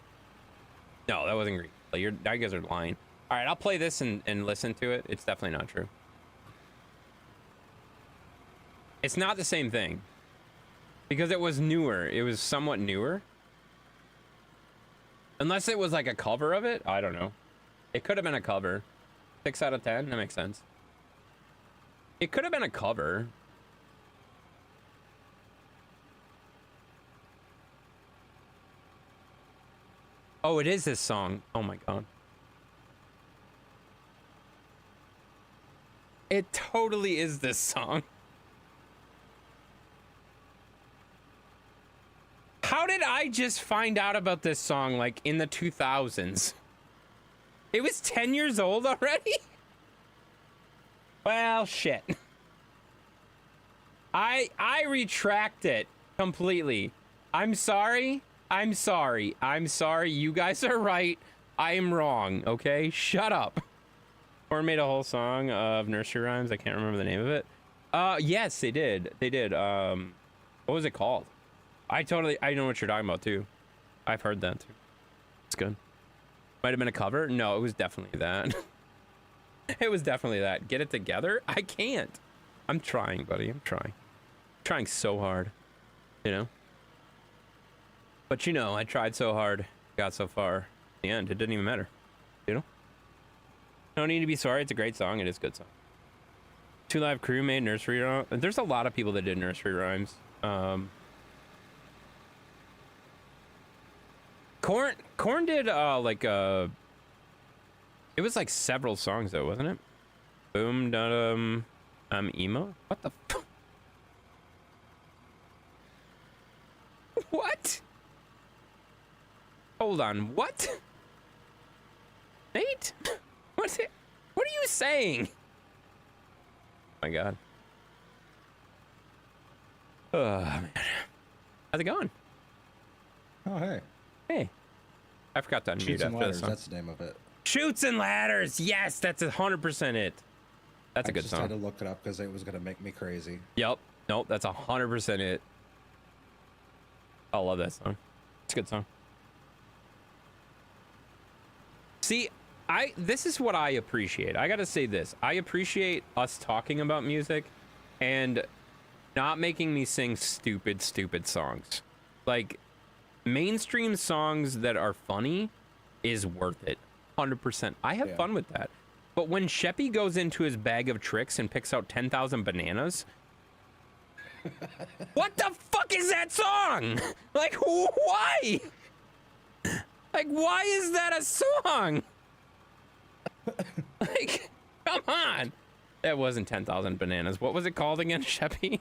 No, that wasn't Green Jelly. You guys are lying. All right, I'll play this and listen to it. It's definitely not true. It's not the same thing. Because it was newer. It was somewhat newer. Unless it was like a cover of it. I don't know. It could have been a cover. 6 out of 10. That makes sense. It could have been a cover. Oh, it is this song. Oh my God. It totally is this song. How did I just find out about this song like in the 2000s? It was 10 years old already? Well, shit. I retract it completely. I'm sorry. I'm sorry. I'm sorry. You guys are right. I am wrong. Okay? Shut up. Or made a whole song of nursery rhymes. I can't remember the name of it. Yes, they did. They did. What was it called? I know what you're talking about too. I've heard that too. It's good. Might have been a cover. No, it was definitely that. It was definitely that. Get it together? I can't. I'm trying, buddy. I'm trying. Trying so hard. You know? But you know, I tried so hard. Got so far. In the end, it didn't even matter. You know? No need to be sorry. It's a great song. It is a good song. Two Live Crew made nursery rhymes. There's a lot of people that did nursery rhymes. Corn did like it was like several songs though, wasn't it? Boom dum emo. What the what? Hold on, what? Nate? What are you saying? Oh my god. Oh man. How's it going? Oh, hey. Hey. I forgot to unmute Shoots and after Ladders, this song. that's the name of it. Shoots and Ladders. Yes, that's 100% it. That's a good I just song. had to look it up because it was going to make me crazy. Yep. Nope, that's 100% it. I love that song. It's a good song. See, this is what I appreciate. I gotta say this. I appreciate us talking about music and not making me sing stupid songs. Like, mainstream songs that are funny is worth it. 100%. I have fun with that. But when Sheppy goes into his bag of tricks and picks out 10,000 bananas, what the fuck is that song? Like, why? Like, why is that a song? Like, come on. That wasn't 10,000 bananas. What was it called again, Sheppy?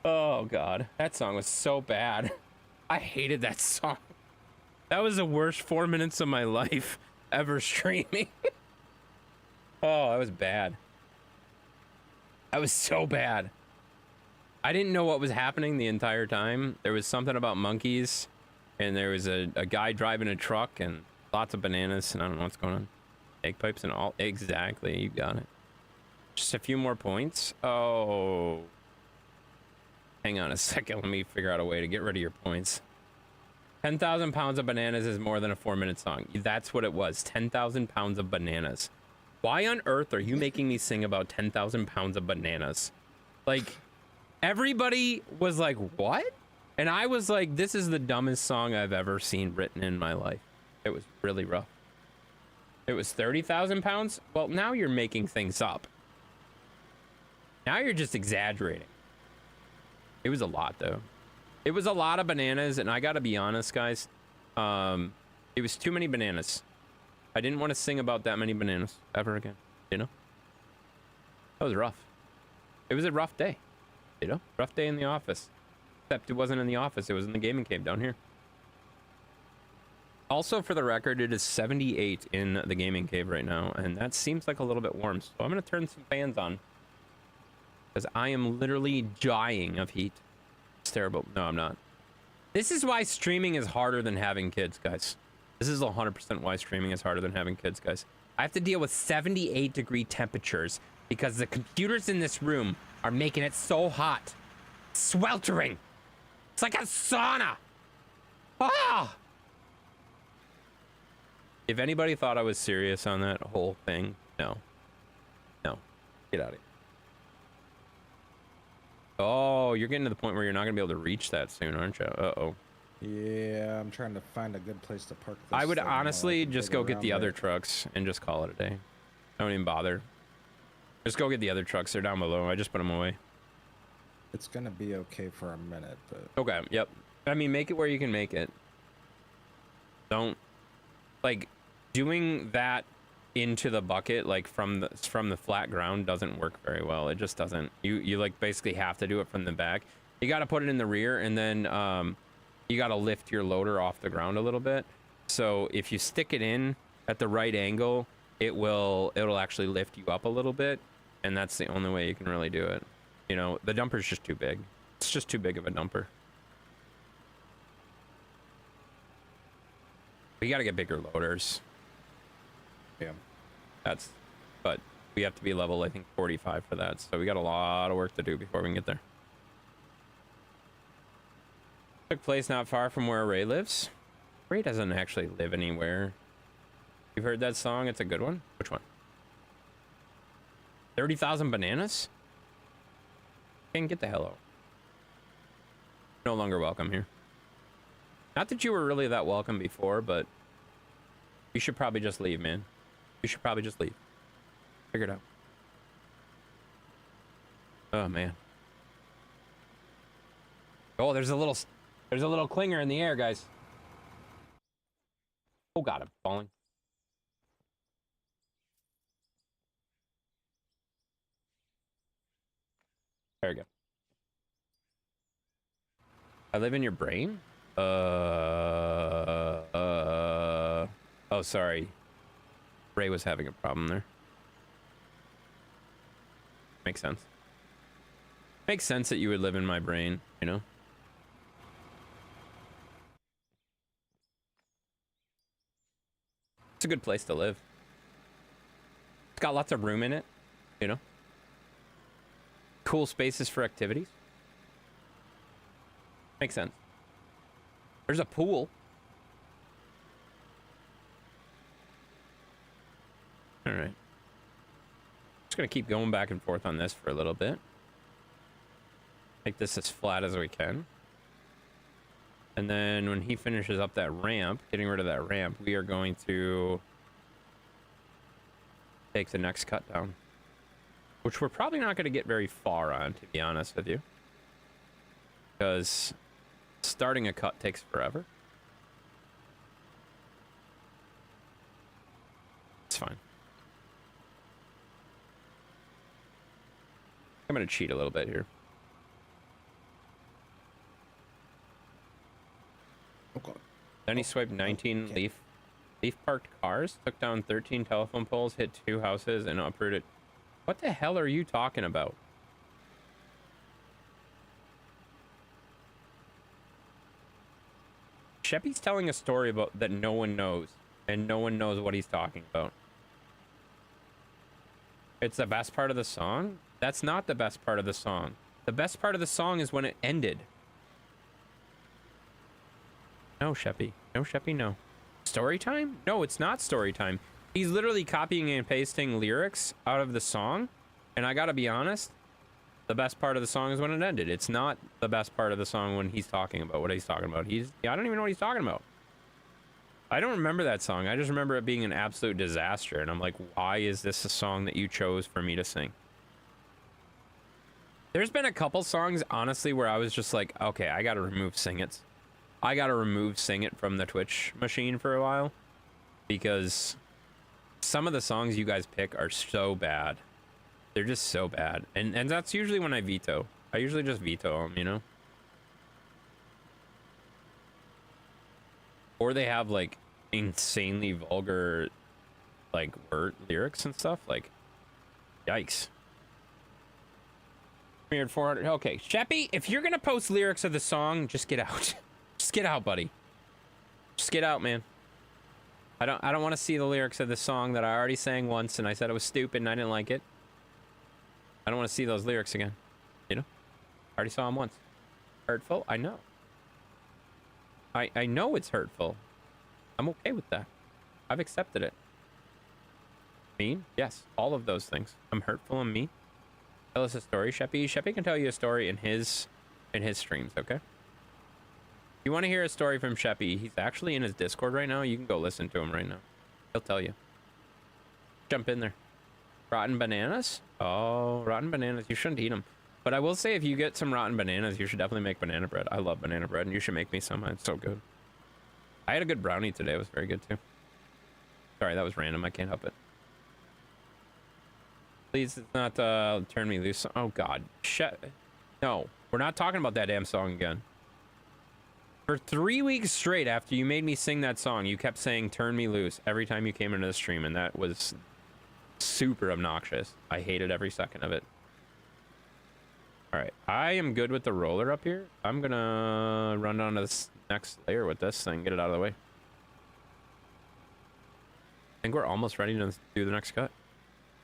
Oh, God. That song was so bad. I hated that song. That was the worst 4 minutes of my life ever streaming. Oh, that was bad. That was so bad. I didn't know what was happening the entire time. There was something about monkeys, and there was a guy driving a truck, and lots of bananas, and I don't know what's going on. Egg pipes and all. Exactly, you got it. Just a few more points. Oh. Hang on a second. Let me figure out a way to get rid of your points. 10,000 pounds of bananas is more than a 4-minute song. That's what it was. 10,000 pounds of bananas. Why on earth are you making me sing about 10,000 pounds of bananas? Like, everybody was like, what? And I was like, this is the dumbest song I've ever seen written in my life. It was really rough. It was 30,000 pounds? Well, now you're making things up. Now you're just exaggerating. It was a lot, though. It was a lot of bananas, and I gotta be honest, guys. It was too many bananas. I didn't want to sing about that many bananas ever again, you know? That was rough. It was a rough day, you know? Rough day in the office. Except it wasn't in the office, it was in the gaming cave down here. Also, for the record, it is 78 in the gaming cave right now, and that seems like a little bit warm. So I'm gonna turn some fans on, because I am literally dying of heat. It's terrible. No, I'm not. This is why streaming is harder than having kids, guys. This is 100% why streaming is harder than having kids, guys. I have to deal with 78-degree temperatures because the computers in this room are making it so hot. Sweltering. It's like a sauna. Ah! If anybody thought I was serious on that whole thing, no. No. Get out of here. Oh, you're getting to the point where you're not going to be able to reach that soon, aren't you? Uh-oh. Yeah, I'm trying to find a good place to park this. I would thing honestly just go get the other it. trucks and just call it a day. Don't even bother. Just go get the other trucks. They're down below. I just put them away. It's going to be okay for a minute, but... Okay, yep. I mean, make it where you can make it. Don't... Like, doing that into the bucket, like, from the flat ground doesn't work very well. It just doesn't. You like, basically have to do it from the back. You got to put it in the rear, and then, you got to lift your loader off the ground a little bit. So if you stick it in at the right angle, it'll actually lift you up a little bit, and that's the only way you can really do it. You know, the dumper's just too big. It's just too big of a dumper. We got to get bigger loaders. Yeah. But we have to be level, I think, 45 for that. So we got a lot of work to do before we can get there. Took place not far from where Ray lives. Ray doesn't actually live anywhere. You've heard that song? It's a good one. Which one? 30,000 bananas? Can get the hell out. No longer welcome here. Not that you were really that welcome before, but you should probably just leave, man. You should probably just leave. Figure it out. Oh, man. Oh, there's a little... There's a little clinger in the air, guys. Oh god, I'm falling. There we go. I live in your brain? Oh, sorry. Ray was having a problem there. Makes sense. Makes sense that you would live in my brain, you know? It's a good place to live. It's got lots of room in it, you know? Cool spaces for activities. Makes sense. There's a pool. All right. Just gonna keep going back and forth on this for a little bit. Make this as flat as we can. And then when he finishes up that ramp, getting rid of that ramp, we are going to take the next cut down. Which we're probably not going to get very far on, to be honest with you. Because starting a cut takes forever. It's fine. I'm going to cheat a little bit here. Okay. Then he swiped 19 leaf parked cars, took down 13 telephone poles, hit 2 houses, and uprooted. What the hell are you talking about? Sheppy's telling a story about that no one knows, and no one knows what he's talking about. It's the best part of the song? That's not the best part of the song. The best part of the song is when it ended. No, Sheppy. No, Sheppy, no. Story time? No, it's not story time. He's literally copying and pasting lyrics out of the song. And I gotta be honest, the best part of the song is when it ended. It's not the best part of the song when he's talking about what he's talking about. I don't even know what he's talking about. I don't remember that song. I just remember it being an absolute disaster. And I'm like, why is this a song that you chose for me to sing? There's been a couple songs, honestly, where I was just like, okay, I gotta remove Sing It. I gotta remove Sing It from the Twitch machine for a while. Because some of the songs you guys pick are so bad. They're just so bad. And that's usually when I veto. I usually just veto them, you know? Or they have, like, insanely vulgar, like, word lyrics and stuff. Like, yikes. Premiered 400. Okay, Sheppy, if you're gonna post lyrics of the song, just get out. Just get out, buddy. Just get out, man. I don't want to see the lyrics of the song that I already sang once and I said it was stupid and I didn't like it. I don't want to see those lyrics again. You know? I already saw them once. Hurtful? I know. I know it's hurtful. I'm okay with that. I've accepted it. Mean? Yes. All of those things. I'm hurtful and mean. Tell us a story, Sheppy. Sheppy can tell you a story in his streams, okay? You want to hear a story from Sheppy? He's actually in his Discord right now. You can go listen to him right now. He'll tell you. Jump in there. Rotten bananas? Oh, rotten bananas. You shouldn't eat them. But I will say, if you get some rotten bananas, you should definitely make banana bread. I love banana bread, and you should make me some. It's so good. I had a good brownie today. It was very good, too. Sorry, that was random. I can't help it. Please not turn me loose. Oh, God. No, we're not talking about that damn song again. For 3 weeks straight after you made me sing that song, you kept saying turn me loose every time you came into the stream, and that was super obnoxious. I hated every second of it. All right, I am good with the roller up here. I'm gonna run down to this next layer with this thing, get it out of the way. I think we're almost ready to do the next cut.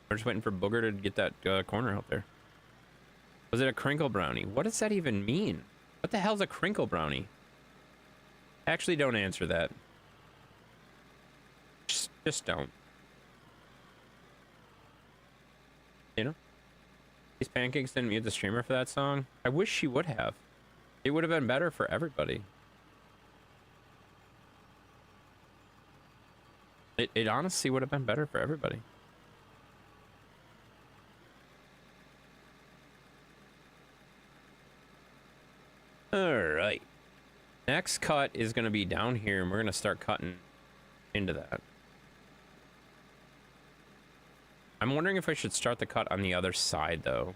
We're just waiting for Booger to get that corner out there. Was it a crinkle brownie? What does that even mean? What the hell's a crinkle brownie? Actually, don't answer that. Just don't. You know? These pancakes didn't mute the streamer for that song. I wish she would have. It would have been better for everybody. It honestly would have been better for everybody. All right. next cut is going to be down here, and we're going to start cutting into that. I'm wondering if I should start the cut on the other side, though.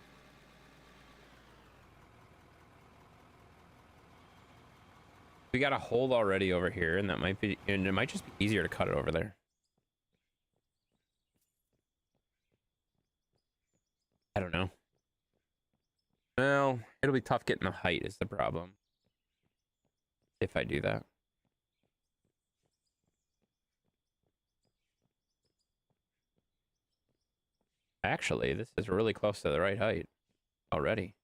We got a hole already over here, and that might be, and it might just be easier to cut it over there. I don't know. Well, it'll be tough getting the height is the problem. If I do that. Actually, this is really close to the right height already.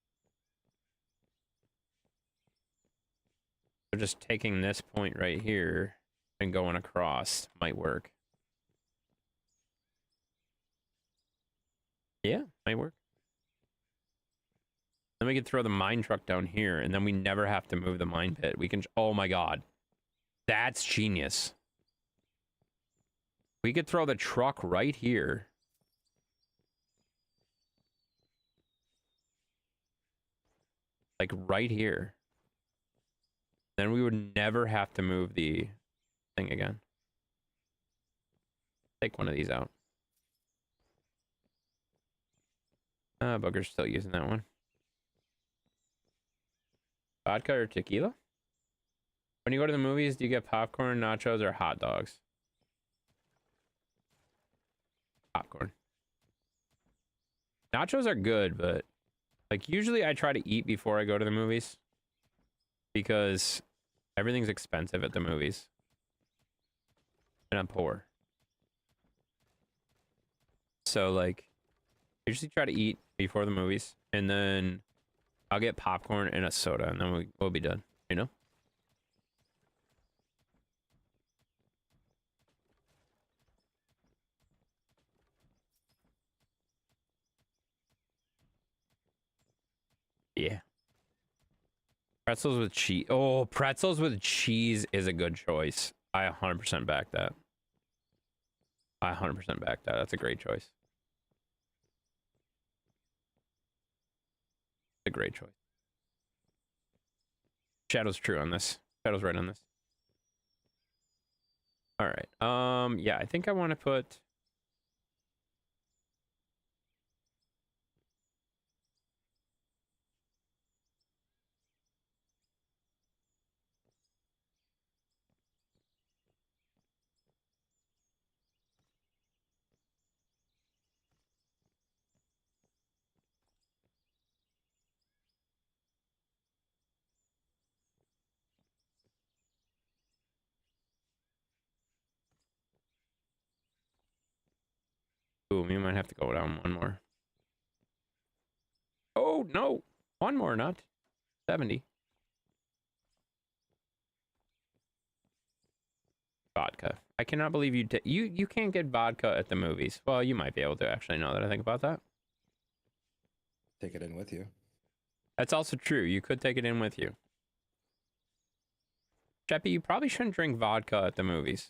So just taking this point right here and going across might work. Yeah, might work. Then we could throw the mine truck down here, and then we never have to move the mine pit. We can... Oh my god. That's genius. We could throw the truck right here. Like right here. Then we would never have to move the thing again. Take one of these out. Bugger's still using that one. Vodka or tequila? When you go to the movies, do you get popcorn, nachos, or hot dogs? Popcorn. Nachos are good, but like usually I try to eat before I go to the movies because everything's expensive at the movies. And I'm poor. So like I usually try to eat before the movies, and then I'll get popcorn and a soda, and then we'll be done, you know? Yeah. Pretzels with cheese. Oh, pretzels with cheese is a good choice. I 100% back that. I 100% back that. That's a great choice. A great choice. Shadow's true on this. Shadow's right on this. All right. Yeah, I think I want to put... Ooh, we might have to go down one more. Oh, no. One more, not 70. Vodka. I cannot believe you can't get vodka at the movies. Well, you might be able to actually, now that I think about that. Take it in with you. That's also true. You could take it in with you. Jeppy, you probably shouldn't drink vodka at the movies.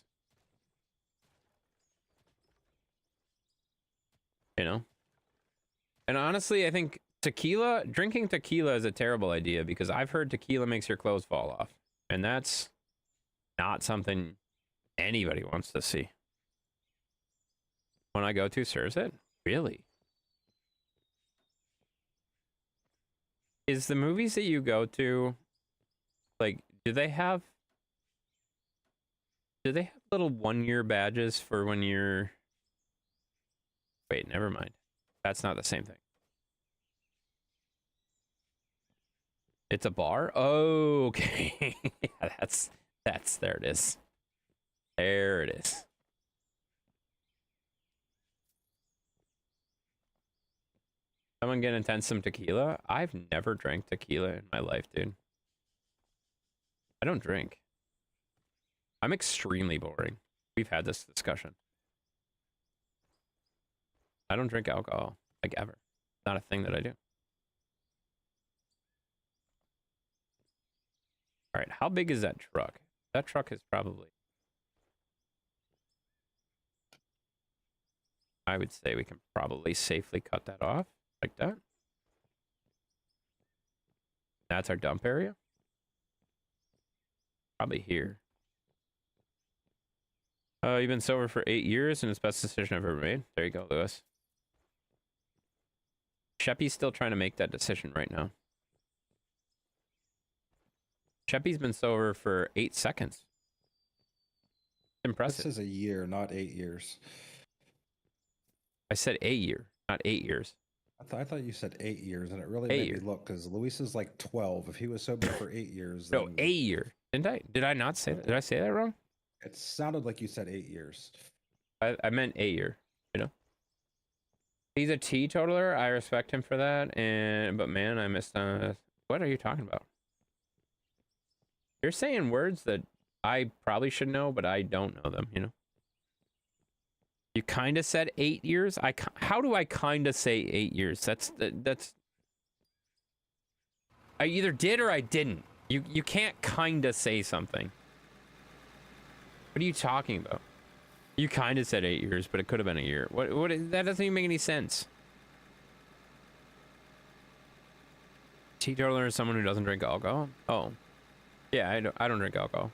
You know? And honestly, I think drinking tequila is a terrible idea because I've heard tequila makes your clothes fall off. And that's not something anybody wants to see. When I go to serves it? Really? Is the movies that you go to, like, do they have little 1-year badges for when you're... Wait, never mind. That's not the same thing. It's a bar? Oh, okay. Yeah, that's, there it is. There it is. Someone gonna intense some tequila? I've never drank tequila in my life, dude. I don't drink. I'm extremely boring. We've had this discussion. I don't drink alcohol, like ever. Not a thing that I do. All right, how big is that truck? That truck is probably... I would say we can probably safely cut that off like that. That's our dump area. Probably here. You've been sober for 8 years, and it's the best decision I've ever made. There you go, Lewis. Sheppy's still trying to make that decision right now. Sheppy's been sober for 8 seconds. Impressive. This is a year, not 8 years. I said a year, not 8 years. I thought you said 8 years, and it really 8 made years. me look, because Luis is like 12. If he was sober for 8 years, No, then a year. Didn't I? Did I not say that? Did I say that wrong? it sounded like you said 8 years. I meant a year, you know? He's a teetotaler. I respect him for that. But man, I missed what are you talking about? You're saying words that I probably should know, but I don't know them, you know? You kind of said 8 years. How do I kind of say 8 years? That's I either did or I didn't. You can't kind of say something. What are you talking about? You kind of said 8 years, but it could have been a year. That doesn't even make any sense. Teetotaler is someone who doesn't drink alcohol. Oh, yeah, I don't drink alcohol.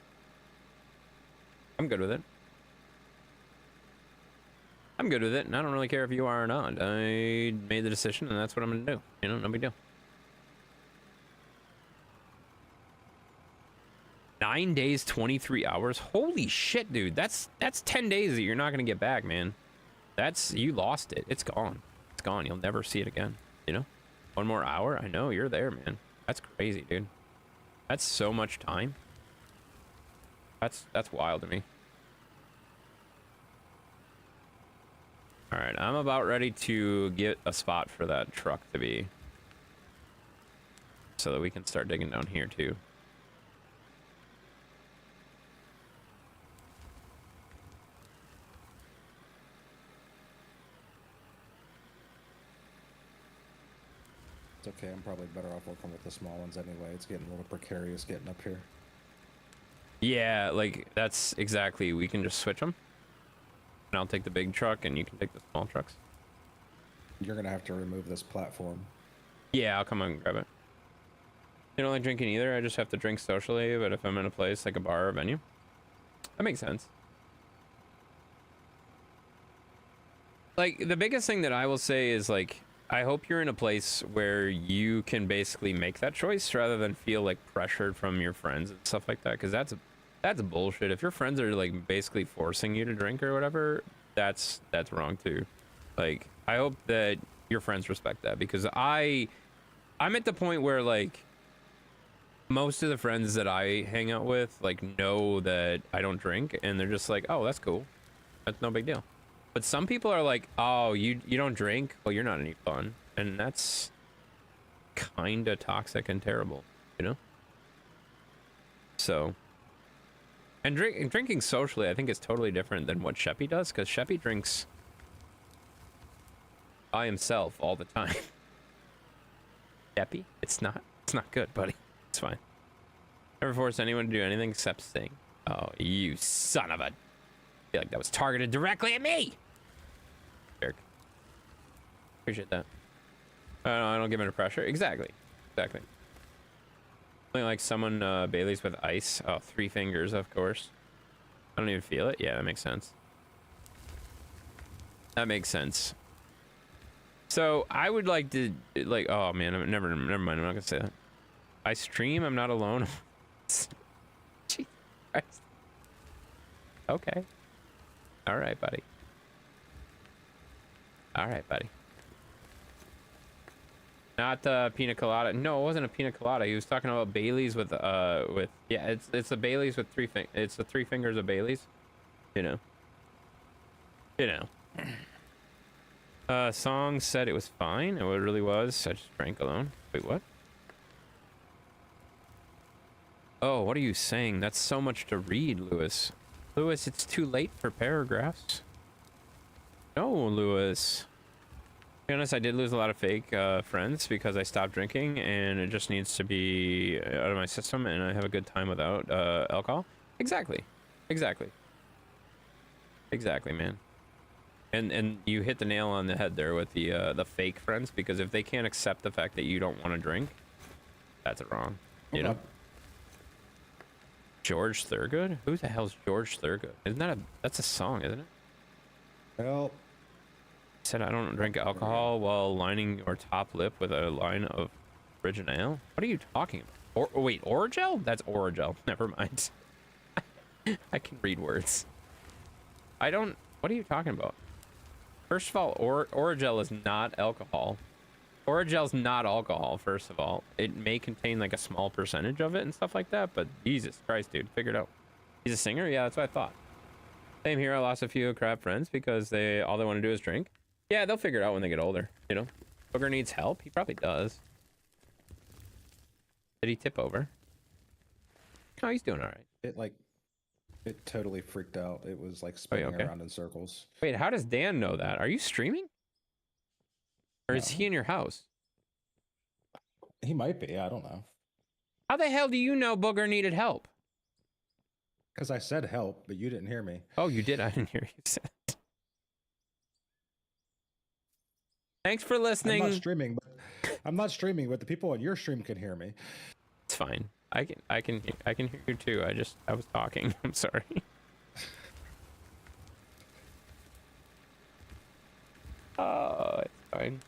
I'm good with it. I'm good with it, and I don't really care if you are or not. I made the decision, and that's what I'm gonna do. You know, no big deal. 9 days, 23 hours. Holy shit, dude. That's 10 days that you're not gonna get back, man. You lost it. It's gone. It's gone. You'll never see it again. You know? 1 more hour? I know, you're there, man. That's crazy, dude. That's so much time. That's wild to me. All right, I'm about ready to get a spot for that truck to be, so that we can start digging down here too. It's okay. I'm probably better off working with the small ones anyway. It's getting a little precarious getting up here. Yeah, like that's exactly. We can just switch them, and I'll take the big truck, and you can take the small trucks. You're gonna have to remove this platform. Yeah, I'll come and grab it. You don't like drinking either. I just have to drink socially, but if I'm in a place like a bar or venue, that makes sense. Like the biggest thing that I will say is like, I hope you're in a place where you can basically make that choice rather than feel like pressured from your friends and stuff like that. Because that's bullshit. If your friends are like basically forcing you to drink or whatever, that's wrong too. Like I hope that your friends respect that, because I'm at the point where like most of the friends that I hang out with like know that I don't drink, and they're just like, oh, that's cool. That's no big deal. But some people are like, oh, you don't drink? Well, you're not any fun. And that's kind of toxic and terrible, you know? So, and drinking socially, I think is totally different than what Sheppy does, because Sheppy drinks by himself all the time. Sheppy? It's not good, buddy. It's fine. Never force anyone to do anything except sing. Oh, you son of a... I feel like that was targeted directly at me. Jerk. Appreciate that. I don't give into pressure. Exactly. Something like someone Bailey's with ice. Oh, 3 fingers, of course. I don't even feel it. Yeah, that makes sense. That makes sense. So I would like to like. Oh man, never mind. I'm not gonna say that. I stream. I'm not alone. Jesus Christ. Okay. All right, buddy. All right, buddy. Not pina colada. No, it wasn't a pina colada. He was talking about Bailey's with yeah, it's a Bailey's with 3 fingers. It's the 3 fingers of Bailey's. You know. Song said it was fine. It really was. I just drank alone. Wait, what? Oh, what are you saying? That's so much to read, Lewis. Lewis, it's too late for paragraphs. No, Lewis. To be honest, I did lose a lot of fake friends because I stopped drinking, and it just needs to be out of my system, and I have a good time without alcohol. Exactly, man. And you hit the nail on the head there with the fake friends, because if they can't accept the fact that you don't want to drink, that's wrong. You know. George Thorogood? Who the hell's George Thorogood? Isn't that that's a song, isn't it? Well, He said, I don't drink alcohol while lining your top lip with a line of original. What are you talking about? Wait, Oragel? That's Oragel. Never mind. I can read words. I don't... What are you talking about? First of all, Oragel is not alcohol. Oragel's not alcohol, first of all. It may contain like a small percentage of it and stuff like that, but Jesus Christ, dude, figure it out. He's a singer? Yeah, that's what I thought. Same here, I lost a few crap friends because all they want to do is drink. Yeah, they'll figure it out when they get older, you know? Booger needs help? He probably does. Did he tip over? Oh, he's doing all right. It totally freaked out. It was like spinning around in circles. Wait, how does Dan know that? Are you streaming? Or is No. he in your house? He might be. I don't know. How the hell do you know Booger needed help? Because I said help, but you didn't hear me. Oh, you did? I didn't hear you say it. Thanks for listening. I'm not streaming, but the people on your stream can hear me. It's fine. I can hear you too. I was talking. I'm sorry. Oh, it's fine.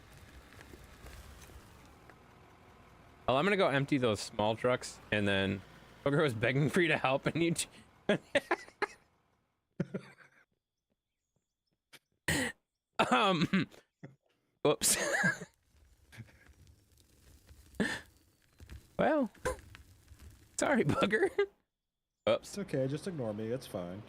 Well, I'm gonna go empty those small trucks, and then Booger was begging for you to help, and you. Whoops. Well, sorry, Booger. Oops. It's okay. Just ignore me. It's fine.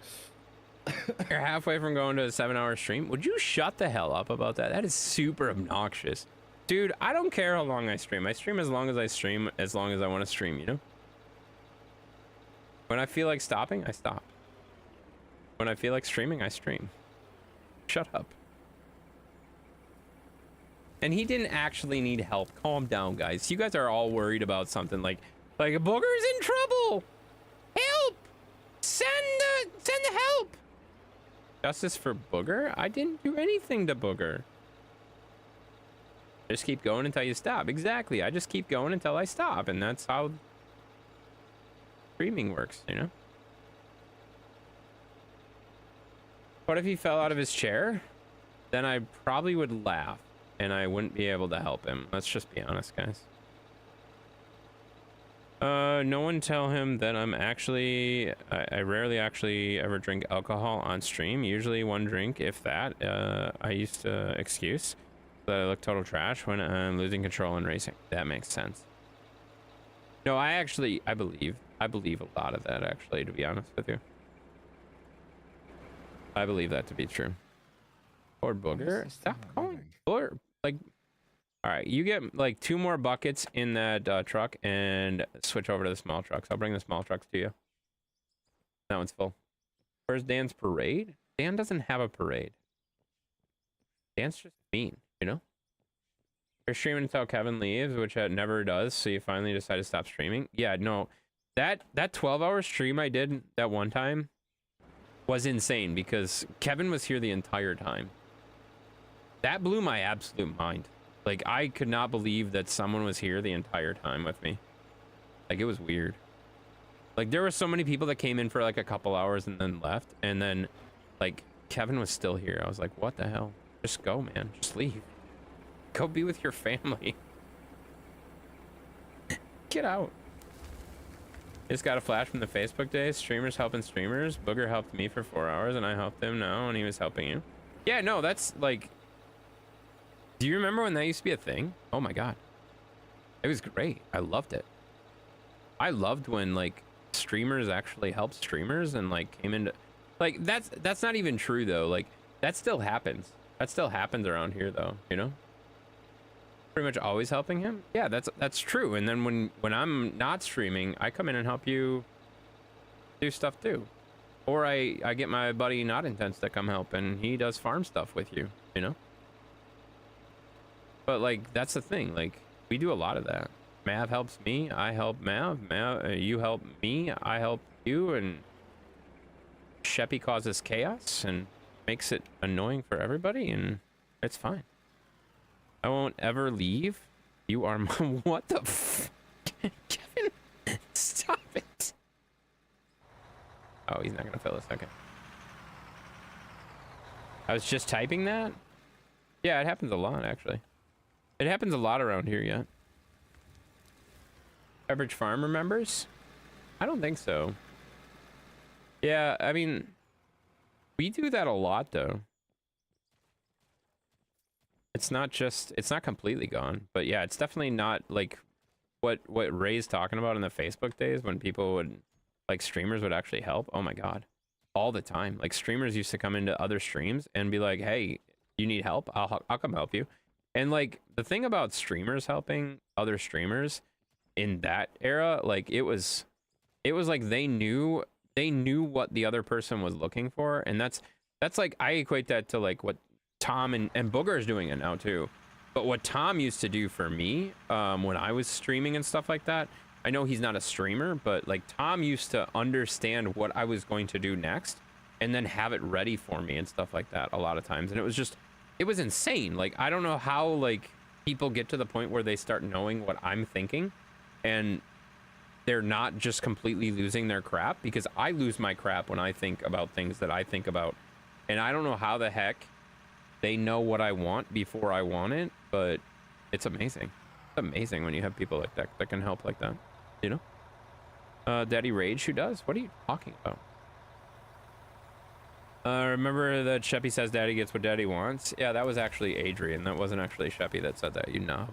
You're halfway from going to a 7-hour stream. Would you shut the hell up about that? That is super obnoxious. Dude, I don't care how long I stream. I stream as long as I stream, as long as I want to stream, you know? When I feel like stopping, I stop. When I feel like streaming, I stream. Shut up. And he didn't actually need help. Calm down, guys. You guys are all worried about something like Booger's in trouble. Help! Send the help. Justice for Booger? I didn't do anything to Booger. Just keep going until you stop. Exactly. I just keep going until I stop, and that's how streaming works, you know? What if he fell out of his chair? Then I probably would laugh, and I wouldn't be able to help him. Let's just be honest, guys. No one tell him that I'm actually... I rarely actually ever drink alcohol on stream. Usually one drink, if that. I used to excuse that I look total trash when I'm losing control in racing. That makes sense. No, I believe a lot of that, actually, to be honest with you. I believe that to be true. Poor Booger. Stop calling Booger. Like, all right, you get like 2 more buckets in that truck and switch over to the small trucks. I'll bring the small trucks to you. That one's full. Where's Dan's parade? Dan doesn't have a parade. Dan's just mean, you know? You're streaming until Kevin leaves, which it never does, so you finally decide to stop streaming. Yeah, no. That 12-hour stream I did that one time was insane because Kevin was here the entire time. That blew my absolute mind. Like, I could not believe that someone was here the entire time with me. Like, it was weird. Like, there were so many people that came in for like a couple hours and then left, and then like Kevin was still here. I was like, what the hell? Just go, man. Just leave. Go be with your family. Get out. Just got a flash from the Facebook days. Streamers helping streamers. Booger helped me for 4 hours and I helped him now and he was helping you. Yeah, no, that's like... Do you remember when that used to be a thing? Oh my God. It was great. I loved it. I loved when like streamers actually helped streamers and like came into... Like, that's not even true though. Like, that still happens. That still happens around here though, you know? Pretty much always helping him. Yeah, that's true. And then when I'm not streaming, I come in and help you do stuff too. Or I get my buddy Not Intense to come help and he does farm stuff with you, you know? But like, that's the thing. Like, we do a lot of that. Mav helps me, I help Mav. You help me, I help you, and Sheppy causes chaos and makes it annoying for everybody, and it's fine. I won't ever leave. You are my... What the f... Kevin, stop it. Oh, he's not gonna fill us. Okay. I was just typing that. Yeah, it happens a lot, actually. It happens a lot around here, yeah. Average farmer members? I don't think so. Yeah, I mean, we do that a lot, though. It's not completely gone, but yeah, it's definitely not like what Ray's talking about in the Facebook days when people would, like, streamers would actually help. Oh my God. All the time. Like, streamers used to come into other streams and be like, hey, you need help? I'll come help you. And like, the thing about streamers helping other streamers in that era, like, it was like they knew what the other person was looking for, and that's like, I equate that to like what Tom and Booger is doing it now too. But what Tom used to do for me when I was streaming and stuff like that, I know he's not a streamer, but like Tom used to understand what I was going to do next and then have it ready for me and stuff like that a lot of times. And it was insane. Like, I don't know how like people get to the point where they start knowing what I'm thinking and they're not just completely losing their crap, because I lose my crap when I think about things that I think about. And I don't know how the heck they know what I want before I want it, but it's amazing. It's amazing when you have people like that that can help like that, you know? Daddy Rage, who does? What are you talking about? Remember that Sheppy says daddy gets what daddy wants? Yeah, that was actually Adrian. That wasn't actually Sheppy that said that, you know?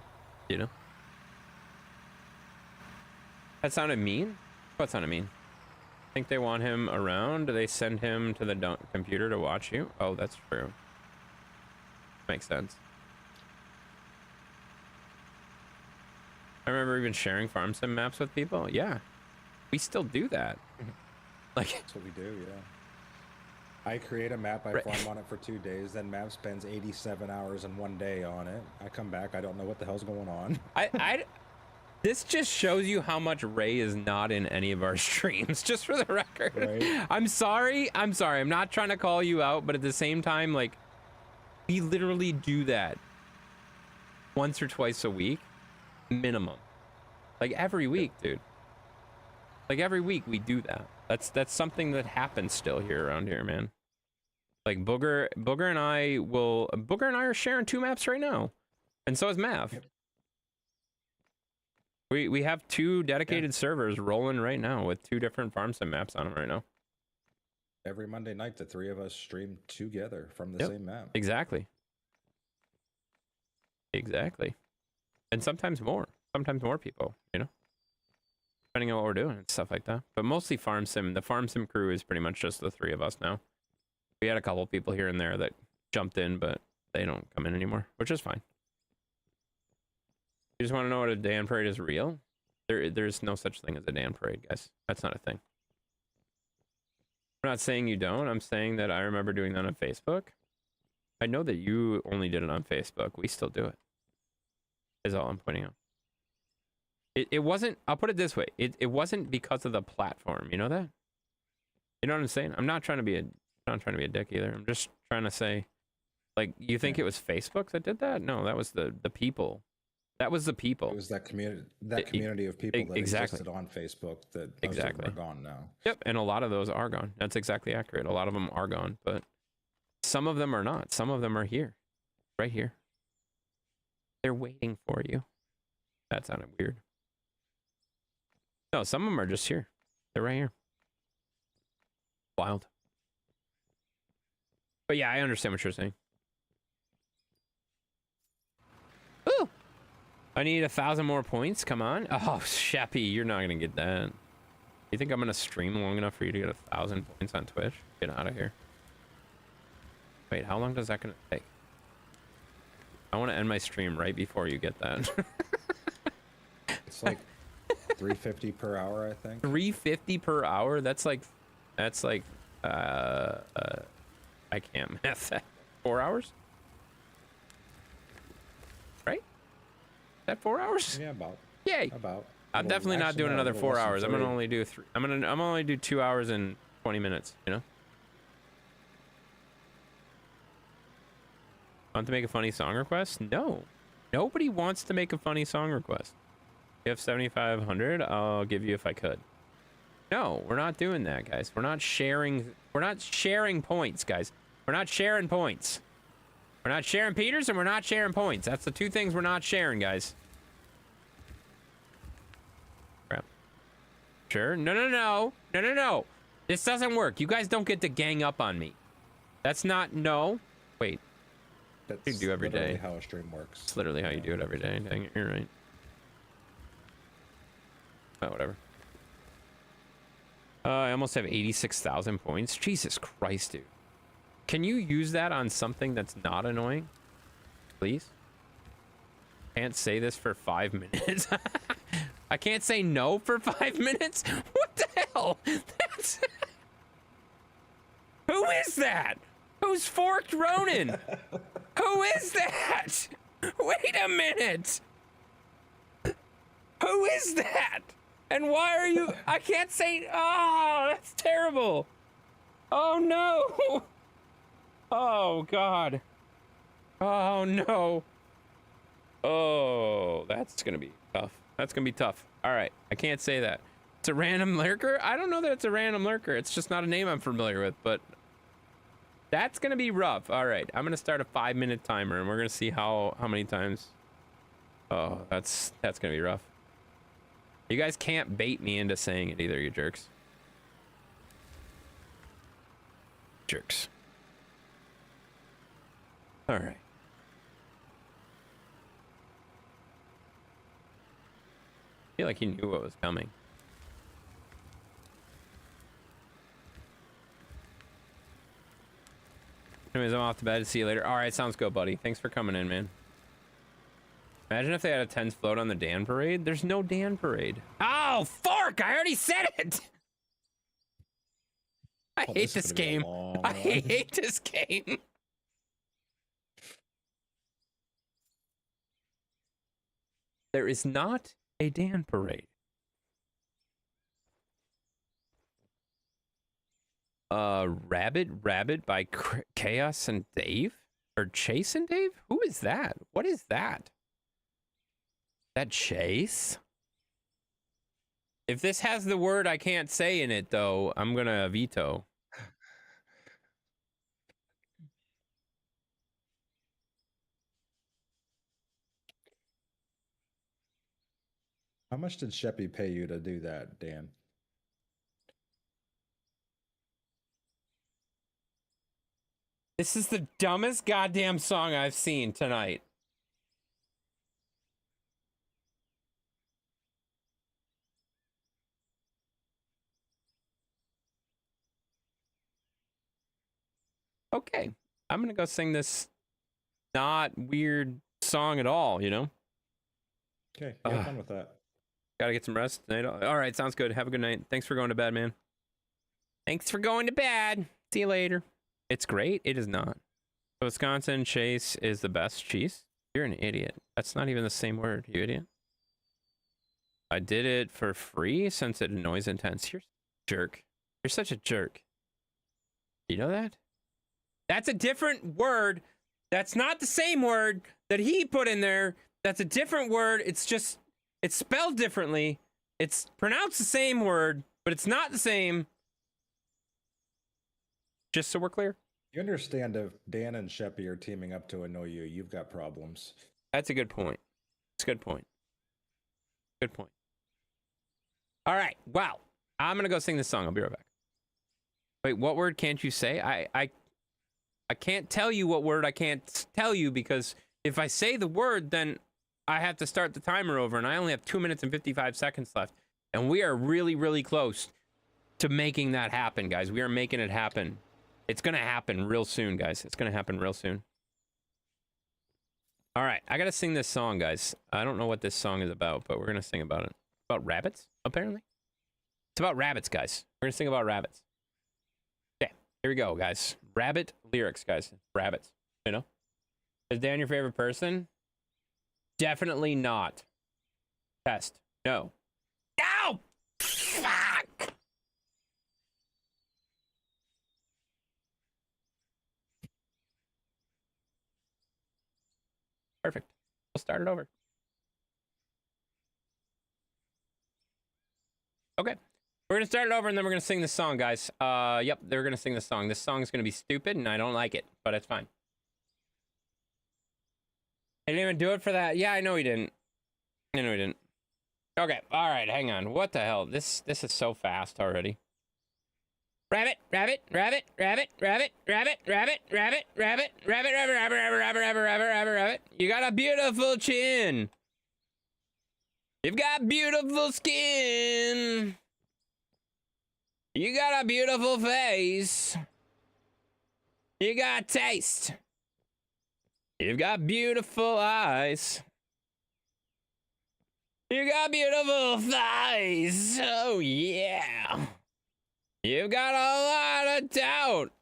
That sounded mean? What sounded mean? Think they want him around? Do they send him to the computer to watch you? Oh, that's true. Makes sense. I remember even sharing farm sim maps with people. Yeah, we still do that. Like, that's what we do. Yeah. I create a map, I farm on it for 2 days, then map spends 87 hours in 1 day on it. I come back, I don't know what the hell's going on. This just shows you how much Ray is not in any of our streams, just for the record. Right? I'm sorry. I'm not trying to call you out, but at the same time, like, we literally do that once or twice a week, minimum. Like, every week, dude. Like, every week we do that. That's something that happens still here around here, man. Like, Booger and I are sharing 2 maps right now. And so is Mav. Yep. We have 2 dedicated servers rolling right now with 2 different farm sim maps on them right now. Every Monday night, the 3 of us stream together from the same map. Exactly. And sometimes more people, you know, depending on what we're doing and stuff like that. But mostly farm sim. The farm sim crew is pretty much just the 3 of us now. We had a couple people here and there that jumped in, but they don't come in anymore, which is fine. You just want to know what a Dan parade is real? There's no such thing as a Dan parade, guys. That's not a thing. I'm not saying you don't. I'm saying that I remember doing that on Facebook. I know that you only did it on Facebook. We still do it. Is all I'm pointing out. It wasn't, I'll put it this way. It wasn't because of the platform. You know that? You know what I'm saying? I'm not trying to be a dick either. I'm just trying to say, like, you think it was Facebook that did that? No, that was the people. That was the people. It was that community of people that existed on Facebook that most of them are gone now. Yep, and a lot of those are gone. That's exactly accurate. A lot of them are gone, but some of them are not. Some of them are here, right here. They're waiting for you. That sounded weird. No, some of them are just here. They're right here. Wild. But yeah, I understand what you're saying. Ooh! I need 1,000 more points. Come on. Oh, Shappy, you're not gonna get that. You think I'm gonna stream long enough for you to get 1,000 points on Twitch? Get out of here. Wait, how long does that gonna take? I want to end my stream right before you get that. It's like 350 per hour, I think. 350 per hour? That's like I can't math that. 4 hours? Right? Is that 4 hours? Yeah, about. Yay. About. I'm definitely not doing another 4 hours. I'm gonna only do 3. I'm gonna only do 2 hours and 20 minutes, you know? Want to make a funny song request? No. Nobody wants to make a funny song request. You have 7,500, I'll give you if I could. No, we're not doing that, guys. We're not sharing. We're not sharing points, guys. We're not sharing points. We're not sharing Peters, and we're not sharing points. That's the two things we're not sharing, guys. Crap. Sure. No, no, no. No, no, no. This doesn't work. You guys don't get to gang up on me. That's not... No. Wait. That's you do every day. how a stream works. It's literally how you do it every day. Dang it, you're right. Oh, whatever. I almost have 86,000 points. Jesus Christ, dude. Can you use that on something that's not annoying? Please? Can't say this for 5 minutes. I can't say no for 5 minutes? What the hell? That's... Who is that? Who's Forked Ronin? Who is that? Wait a minute. Who is that? And why are you... I can't say... Oh, that's terrible. Oh, no. Oh, God. Oh, no. Oh, that's going to be tough. That's going to be tough. All right. I can't say that. It's a random lurker? I don't know that it's a random lurker. It's just not a name I'm familiar with, but that's going to be rough. All right. I'm going to start a 5-minute timer, and we're going to see how many times. Oh, that's going to be rough. You guys can't bait me into saying it either, you jerks. Jerks. All right. I feel like he knew what was coming. Anyways, I'm off to bed. See you later. All right, sounds good, buddy. Thanks for coming in, man. Imagine if they had a 10s float on the Dan parade. There's no Dan parade. Oh, fork! I already said it! I hate this game. I hate this game. There is not a Dan parade. Rabbit by Chaos and Dave? Or Chase and Dave? Who is that? What is that? That Chase? If this has the word I can't say in it, though, I'm gonna veto. How much did Sheppy pay you to do that, Dan? This is the dumbest goddamn song I've seen tonight. Okay, I'm gonna go sing this not weird song at all, you know? Okay, have fun with that. Gotta get some rest tonight. All right, sounds good. Have a good night. Thanks for going to bed, man. Thanks for going to bed. See you later. It's great. It is not. Wisconsin Chase is the best cheese. You're an idiot. That's not even the same word, you idiot. I did it for free since it annoys intense. You're a jerk. You're such a jerk. You know that? That's a different word. That's not the same word that he put in there. That's a different word. It's just, it's spelled differently. It's pronounced the same word, but it's not the same. Just so we're clear. You understand if Dan and Sheppy are teaming up to annoy you, you've got problems. That's a good point. It's a good point. Good point. All right. Wow. I'm going to go sing this song. I'll be right back. Wait, what word can't you say? I can't tell you what word I can't tell you, because if I say the word, then I have to start the timer over, and I only have 2 minutes and 55 seconds left. And we are really, really close to making that happen, guys. We are making it happen. It's going to happen real soon, guys. It's going to happen real soon. All right, I got to sing this song, guys. I don't know what this song is about, but we're going to sing about it. About rabbits, apparently. It's about rabbits, guys. We're going to sing about rabbits. Okay, here we go, guys. Rabbit lyrics, guys. Rabbits, you know? Is Dan your favorite person? Definitely not. Test. No. No! Fuck! Perfect. We'll start it over. Okay. We're gonna start it over and then we're gonna sing this song, guys. Yep, they're gonna sing this song. This song is gonna be stupid and I don't like it, but it's fine. I didn't even do it for that. Yeah, I know he didn't. I know he didn't. Okay, all right, hang on. What the hell? This is so fast already. Rabbit, rabbit, rabbit, rabbit, rabbit, rabbit, rabbit, rabbit, rabbit, rabbit, rabbit, rabbit, rabbit, rabbit, rabbit, rabbit, rabbit, rabbit. You got a beautiful chin. You've got beautiful skin. You got a beautiful face. You got taste. You've got beautiful eyes. You got beautiful thighs. Oh, yeah. You've got a lot of doubt.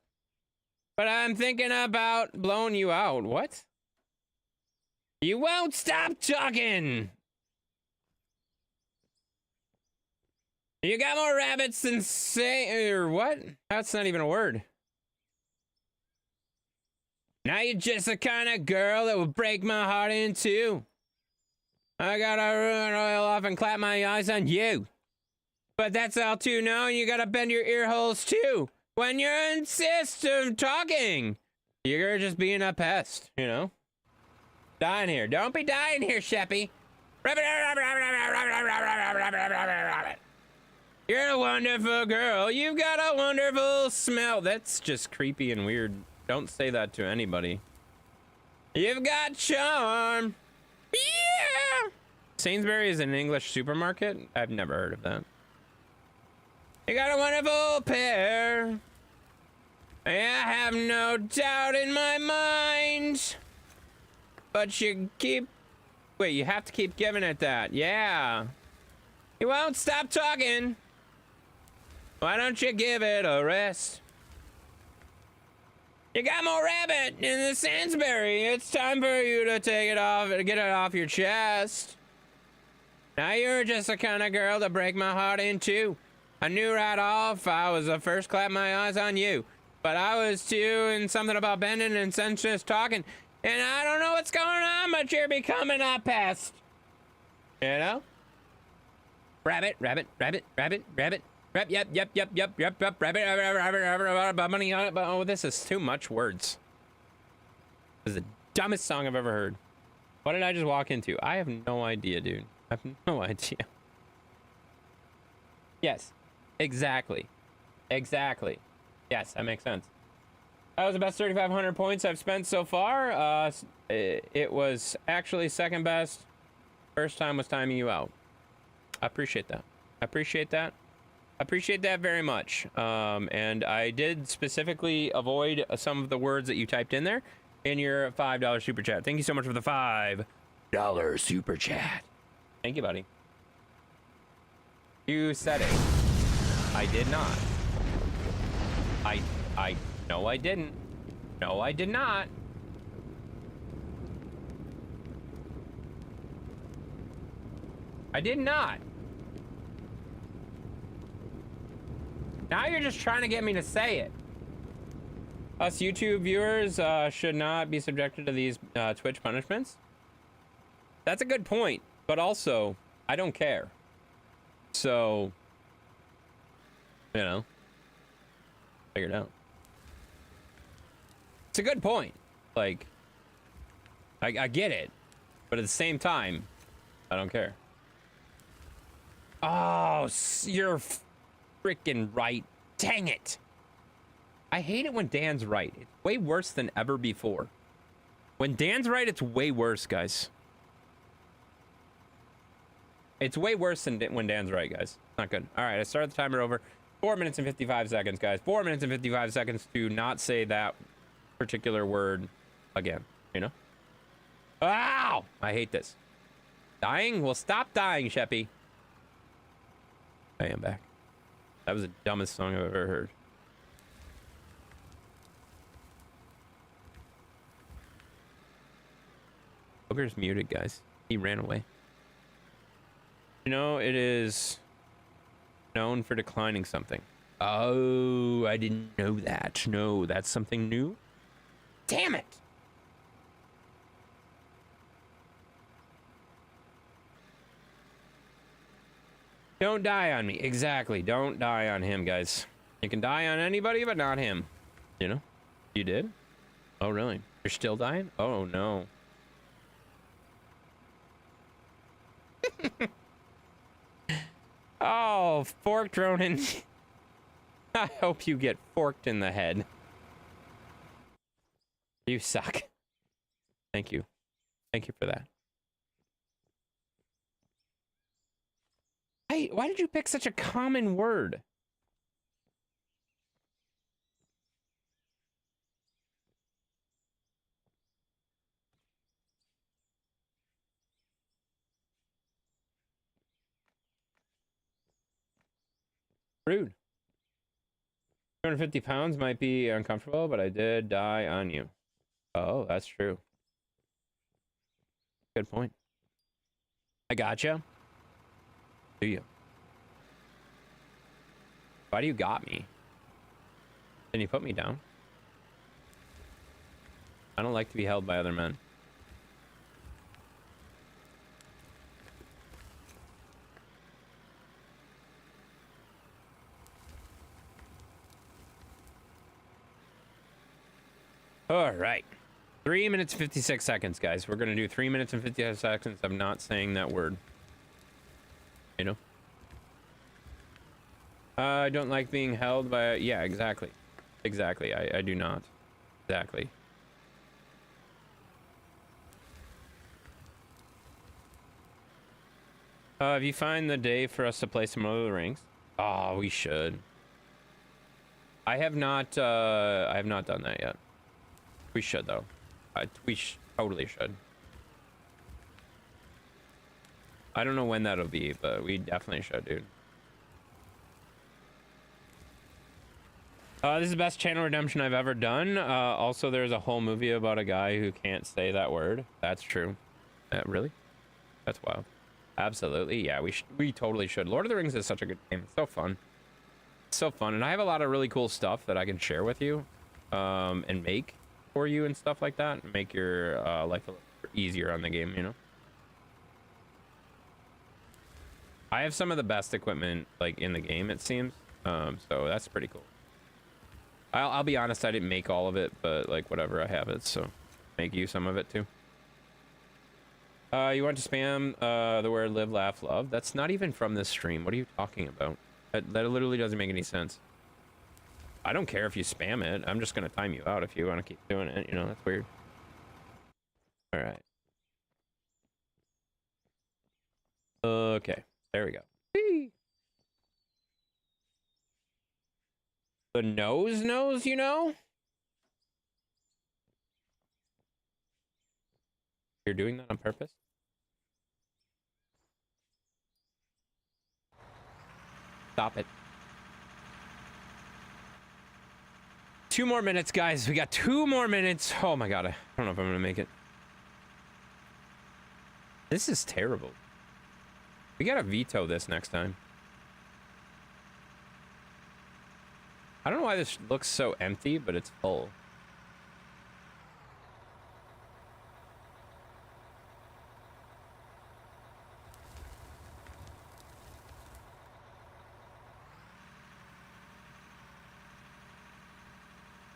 But I'm thinking about blowing you out. What? You won't stop talking. You got more rabbits than say, or what? That's not even a word. Now you're just the kind of girl that will break my heart in two. I gotta run oil off and clap my eyes on you. But that's all too known. You gotta bend your ear holes too. When you insist on talking, you're just being a pest, you know? Dying here. Don't be dying here, Sheppy. You're a wonderful girl. You've got a wonderful smell. That's just creepy and weird. Don't say that to anybody. You've got charm. Yeah. Sainsbury is an English supermarket? I've never heard of that. You got a wonderful pair. I have no doubt in my mind. But you keep... Wait, you have to keep giving it that. Yeah. You won't stop talking. Why don't you give it a rest? You got more rabbit in the Sainsbury. It's time for you to take it off and get it off your chest. Now you're just the kind of girl to break my heart in two. I knew right off I was the first clap my eyes on you. But I was doing something about bending and senseless talking. And I don't know what's going on, but you're becoming a pest. You know? Rabbit, rabbit, rabbit, rabbit, rabbit. Yep, rabbit, rabbit, money on it. But oh, this is too much words. This is the dumbest song I've ever heard. What did I just walk into? I have no idea, dude. I have no idea. Yes, exactly. Exactly. Yes, that makes sense. That was the best 3,500 points I've spent so far. It was actually second best. First time was timing you out. I appreciate that. I appreciate that. I appreciate that very much. And I did specifically avoid some of the words that you typed in there in your $5 super chat. Thank you so much for the $5 super chat. Thank you, buddy. You said it. I did not. No, I didn't. No, I did not. I did not. Now you're just trying to get me to say it. Us YouTube viewers should not be subjected to these Twitch punishments. That's a good point, but also, I don't care. So, you know, figure it out. It's a good point. Like, I get it, but at the same time, I don't care. Oh, you're freaking right. Dang it. I hate it when Dan's right. It's way worse than ever before. When Dan's right, it's way worse, guys. It's way worse than when Dan's right, guys. Not good. All right, I started the timer over. 4 minutes and 55 seconds, guys. 4 minutes and 55 seconds to not say that particular word again, you know? Ow! I hate this. Dying? Well, stop dying, Sheppy. I am back. That was the dumbest song I've ever heard. Booger's muted, guys. He ran away. You know, it is known for declining something. Oh, I didn't know that. No, that's something new? Damn it! Don't die on me. Exactly. Don't die on him, guys. You can die on anybody, but not him. You know? You did? Oh, really? You're still dying? Oh, no. Oh, forked Ronan. I hope you get forked in the head. You suck. Thank you. Thank you for that. Hey, why did you pick such a common word? Rude. 250 pounds might be uncomfortable, but I did die on you. Oh, that's true. Good point. I gotcha. Do you? Why do you got me? Can you put me down? I don't like to be held by other men. All right. 3 minutes, 56 seconds, guys. We're going to do 3 minutes and 56 seconds of not saying that word. You know? I don't like being held by... Yeah, exactly. Exactly. I do not. Exactly. Have you find the day for us to play some Lord of the Rings? Oh, we should. I have not done that yet. We should, though. We totally should. I don't know when that'll be, but we definitely should, dude. This is the best channel redemption I've ever done. Also, there's a whole movie about a guy who can't say that word. That's true. Really? That's wild. Absolutely. Yeah, we totally should. Lord of the Rings is such a good game. It's so fun. It's so fun. And I have a lot of really cool stuff that I can share with you and make for you and stuff like that. Make your life a little easier on the game, you know? I have some of the best equipment like in the game, it seems. So that's pretty cool. I'll be honest, I didn't make all of it, but like whatever, I have it, so make you some of it too. You want to spam the word live, laugh, love? That's not even from this stream. What are you talking about? That literally doesn't make any sense. I don't care if you spam it. I'm just gonna time you out if you want to keep doing it. You know, that's weird. All right. Okay, there we go. Whee! The nose knows, you know? You're doing that on purpose? Stop it. 2 more minutes, guys. We got 2 more minutes. Oh my god, I don't know if I'm gonna make it. This is terrible. We gotta veto this next time. I don't know why this looks so empty, but it's full.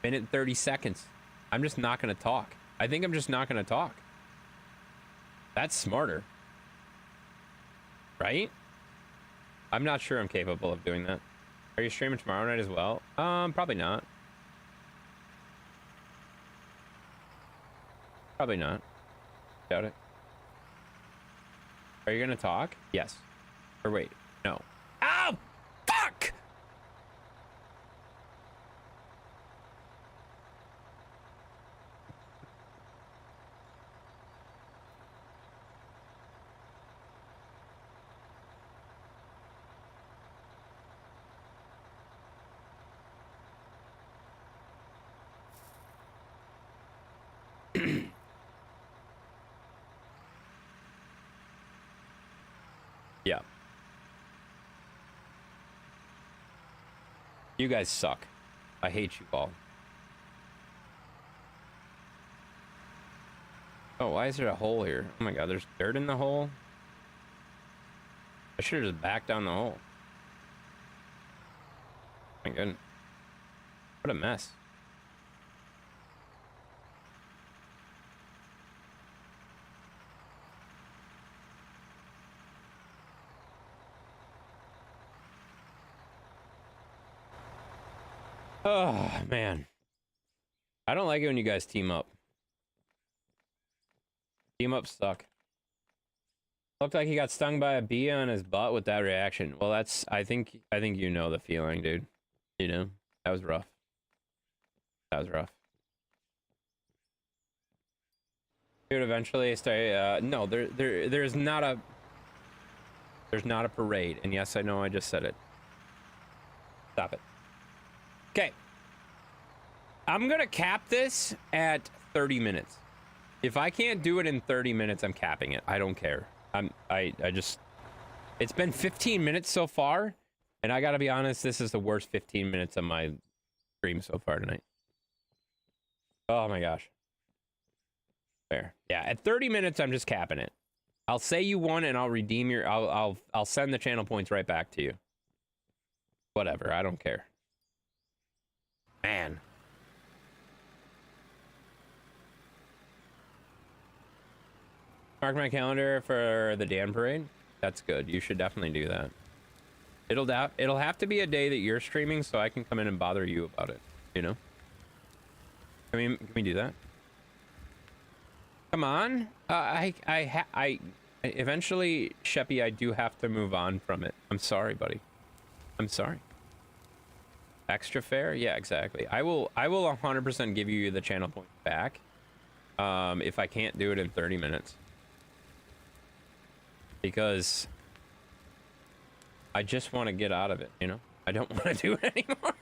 Minute 30 seconds. I'm just not gonna talk. I think I'm just not gonna talk. That's smarter. Right? I'm not sure I'm capable of doing that. Are you streaming tomorrow night as well? Probably not. Probably not. Doubt it. Are you gonna talk? Yes. Or wait, no. Oh, fuck! Yeah. You guys suck. I hate you all. Oh, why is there a hole here? Oh my god, there's dirt in the hole? I should have just backed down the hole. My goodness. What a mess. Oh, man. I don't like it when you guys team up. Team ups suck. Looked like he got stung by a bee on his butt with that reaction. Well, that's, I think you know the feeling, dude. You know? That was rough. That was rough. Dude, eventually stay, no, there's not a parade. And yes, I know I just said it. Stop it. Okay. I'm gonna cap this at 30 minutes. If I can't do it in 30 minutes, I'm capping it. I don't care. I just, it's been 15 minutes so far, and I gotta be honest, this is the worst 15 minutes of my stream so far tonight. Oh my gosh. Fair. Yeah, at 30 minutes, I'm just capping it. I'll say you won, and I'll redeem your, I'll send the channel points right back to you. Whatever, I don't care. Man. Mark my calendar for the Dan parade. That's good. You should definitely do that. It'll have to be a day that you're streaming so I can come in and bother you about it, you know? Can we do that? Come on. Eventually, Sheppy, I do have to move on from it. I'm sorry, buddy. I'm sorry. Extra fair? Yeah, exactly. I will 100% give you the channel point back if I can't do it in 30 minutes. Because I just want to get out of it, you know? I don't want to do it anymore.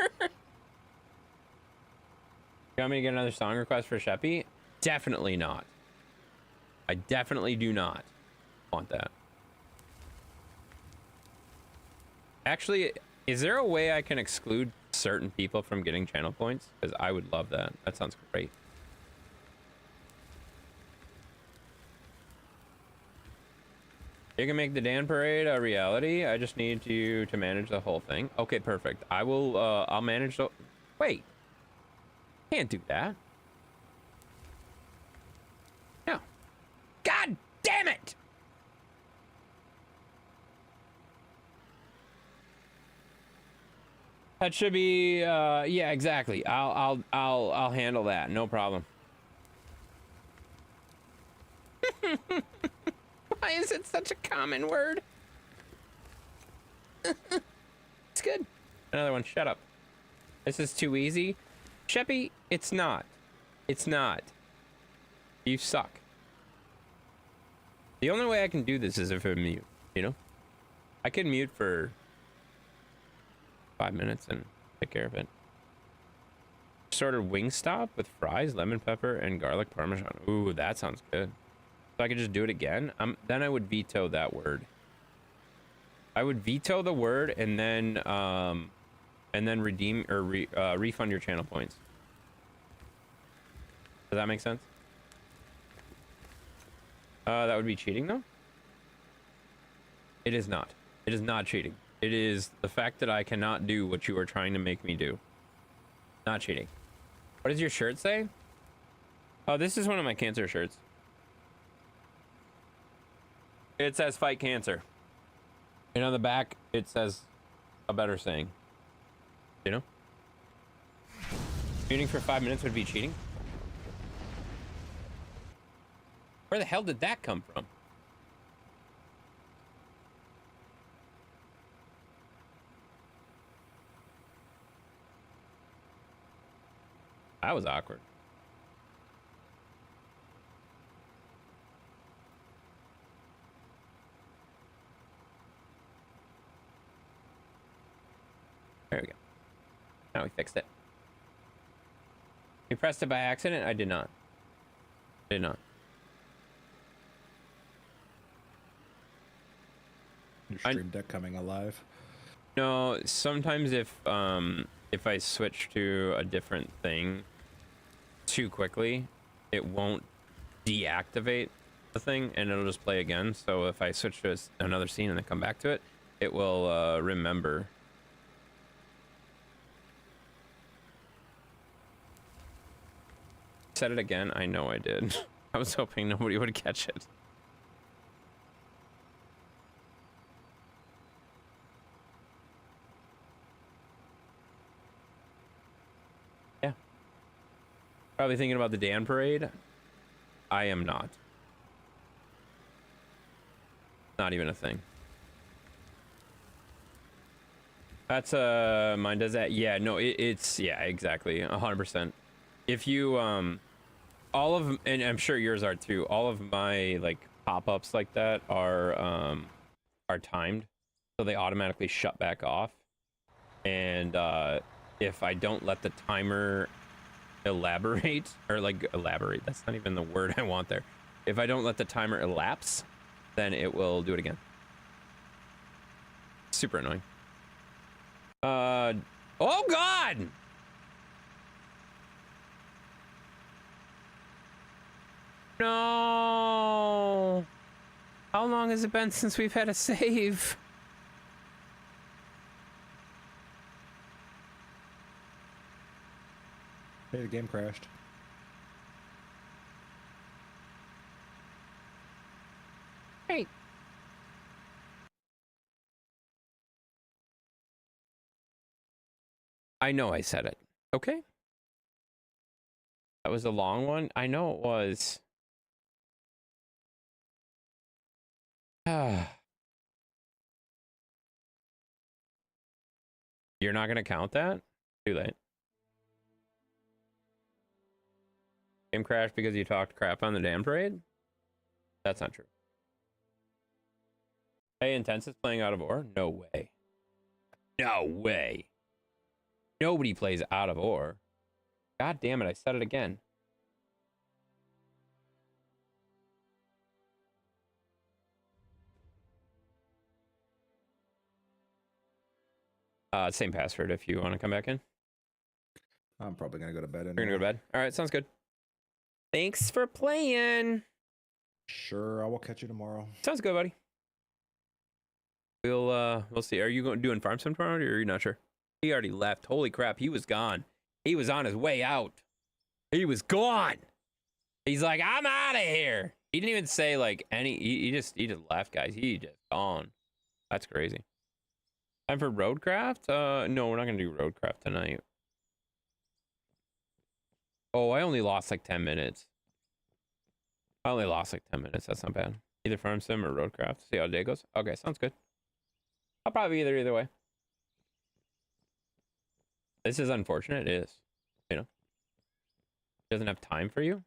You want me to get another song request for Sheppy? Definitely not. I definitely do not want that. Actually, is there a way I can exclude certain people from getting channel points? Because I would love that. That sounds great. You can make the Dan parade a reality. I just need you to manage the whole thing. Okay, perfect. I will, I'll manage the... Wait. Can't do that. No. God damn it! That should be, yeah, exactly. I'll handle that. No problem. Why is it such a common word? It's good. Another one. Shut up. This is too easy. Sheppy, it's not. It's not. You suck. The only way I can do this is if I mute, you know? I can mute for 5 minutes and take care of it. Just ordered Wingstop with fries, lemon pepper, and garlic parmesan. Ooh, that sounds good. So I could just do it again. Then I would veto that word. I would veto the word and then redeem or refund your channel points. Does that make sense? That would be cheating, though. It is not. It is not cheating. It is the fact that I cannot do what you are trying to make me do. Not cheating. What does your shirt say? Oh, this is one of my cancer shirts. It says fight cancer. And on the back, it says a better saying. You know? Muting for 5 minutes would be cheating? Where the hell did that come from? That was awkward. There we go. Now we fixed it. You pressed it by accident? I did not. Did not. Your stream deck coming alive? No, sometimes if I switch to a different thing too quickly, it won't deactivate. the thing, and it'll just play again. So if I switch to another scene and then come back to it, it will remember. Said it again. I know I did. I was hoping nobody would catch it. Yeah. Probably thinking about the Dan parade. I am not. Not even a thing. That's mine does that. Yeah, no, it's yeah, exactly. 100%. If you all of, and I'm sure yours are too, all of my like pop-ups like that are timed, so they automatically shut back off. And if I don't let the timer elaborate, or like elaborate, that's not even the word I want there. If I don't let the timer elapse, then it will do it again. Super annoying. Oh God! No! How long has it been since we've had a save? Hey, the game crashed. Hey. I know I said it. Okay. That was a long one. I know it was. You're not gonna count that? Too late. Game crashed because you talked crap on the damn parade? That's not true. Hey, Intense is playing Out of Ore? No way. No way. Nobody plays Out of Ore. God damn it, I said it again. Same password if you want to come back in. I'm probably gonna go to bed. You're gonna go to bed? All right, sounds good. Thanks for playing. Sure, I will catch you tomorrow. Sounds good, buddy. We'll see. Are you doing farm sim tomorrow, or are you not sure? He already left. Holy crap, he was gone. He was on his way out. He was gone. He's like, I'm out of here. He didn't even say like any. He just left, guys. He just gone. That's crazy. Time for roadcraft? No, we're not gonna do roadcraft tonight. Oh, I only lost like 10 minutes. I only lost like 10 minutes. That's not bad. Either farm sim or roadcraft. See how the day goes. Okay, sounds good. I'll probably either way. This is unfortunate. It is. You know, he doesn't have time for you.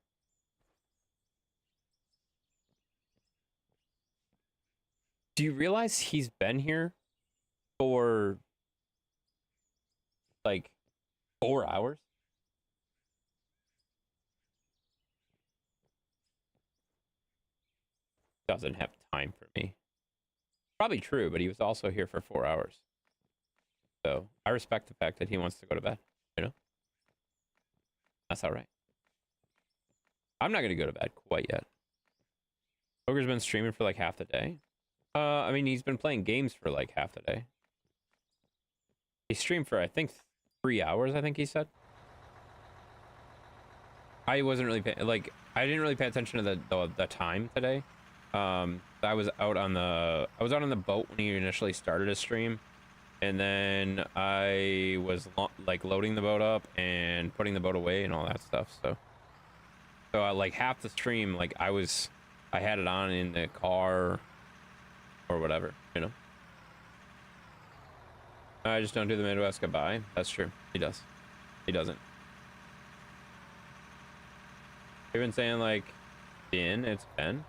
Do you realize he's been here for like 4 hours? Doesn't have time for me. Probably true, but he was also here for 4 hours. So I respect the fact that he wants to go to bed. You know, that's all right. I'm not gonna go to bed quite yet. Ogre's been streaming for like half the day. I mean, he's been playing games for like half the day. He streamed for I think 3 hours. I think he said. I wasn't really I didn't really pay attention to the time today. I was out on the boat when he initially started his stream, and then I was like loading the boat up and putting the boat away and all that stuff. So like half the stream, like I had it on in the car or whatever, you know. I just don't do the Midwest goodbye. That's true. He does. He doesn't. You've been saying like Ben, it's Ben.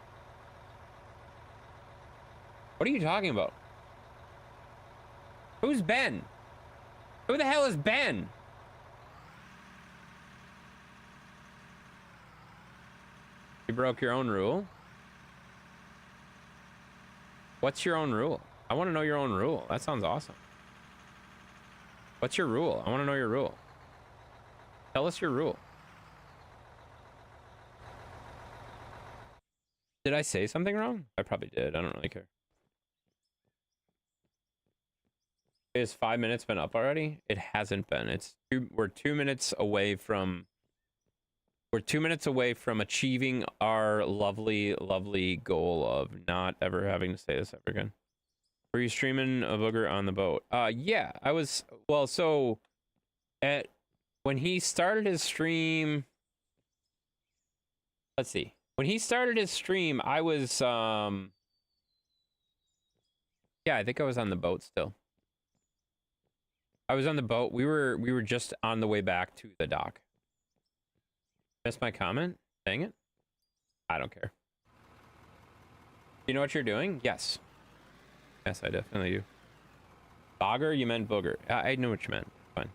What are you talking about? Who's Ben? Who the hell is Ben? You broke your own rule? What's your own rule? I want to know your own rule. That sounds awesome. What's your rule? I want to know your rule. Tell us your rule. Did I say something wrong? I probably did. I don't really care. Is 5 minutes been up already? It hasn't been. We're 2 minutes away from achieving our lovely, lovely goal of not ever having to say this ever again. Were you streaming a booger on the boat? Yeah, I was. Well, so when he started his stream, let's see. When he started his stream, I was yeah, I think I was on the boat still. I was on the boat. We were just on the way back to the dock. Missed my comment? Dang it. I don't care. You know what you're doing? Yes. Yes, I definitely do. Bogger? You meant booger. I know what you meant. Fine.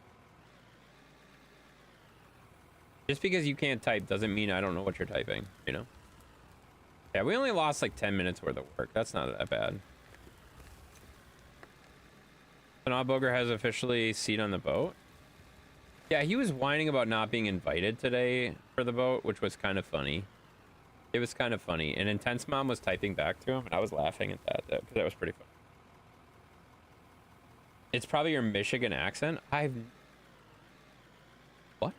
Just because you can't type doesn't mean I don't know what you're typing, you know? Yeah, we only lost like 10 minutes worth of work. That's not that bad. So now Booger has officially a seat on the boat. Yeah, he was whining about not being invited today for the boat, which was kind of funny. It was kind of funny. And Intense Mom was typing back to him, and I was laughing at that, because that was pretty funny. It's probably your Michigan accent. What?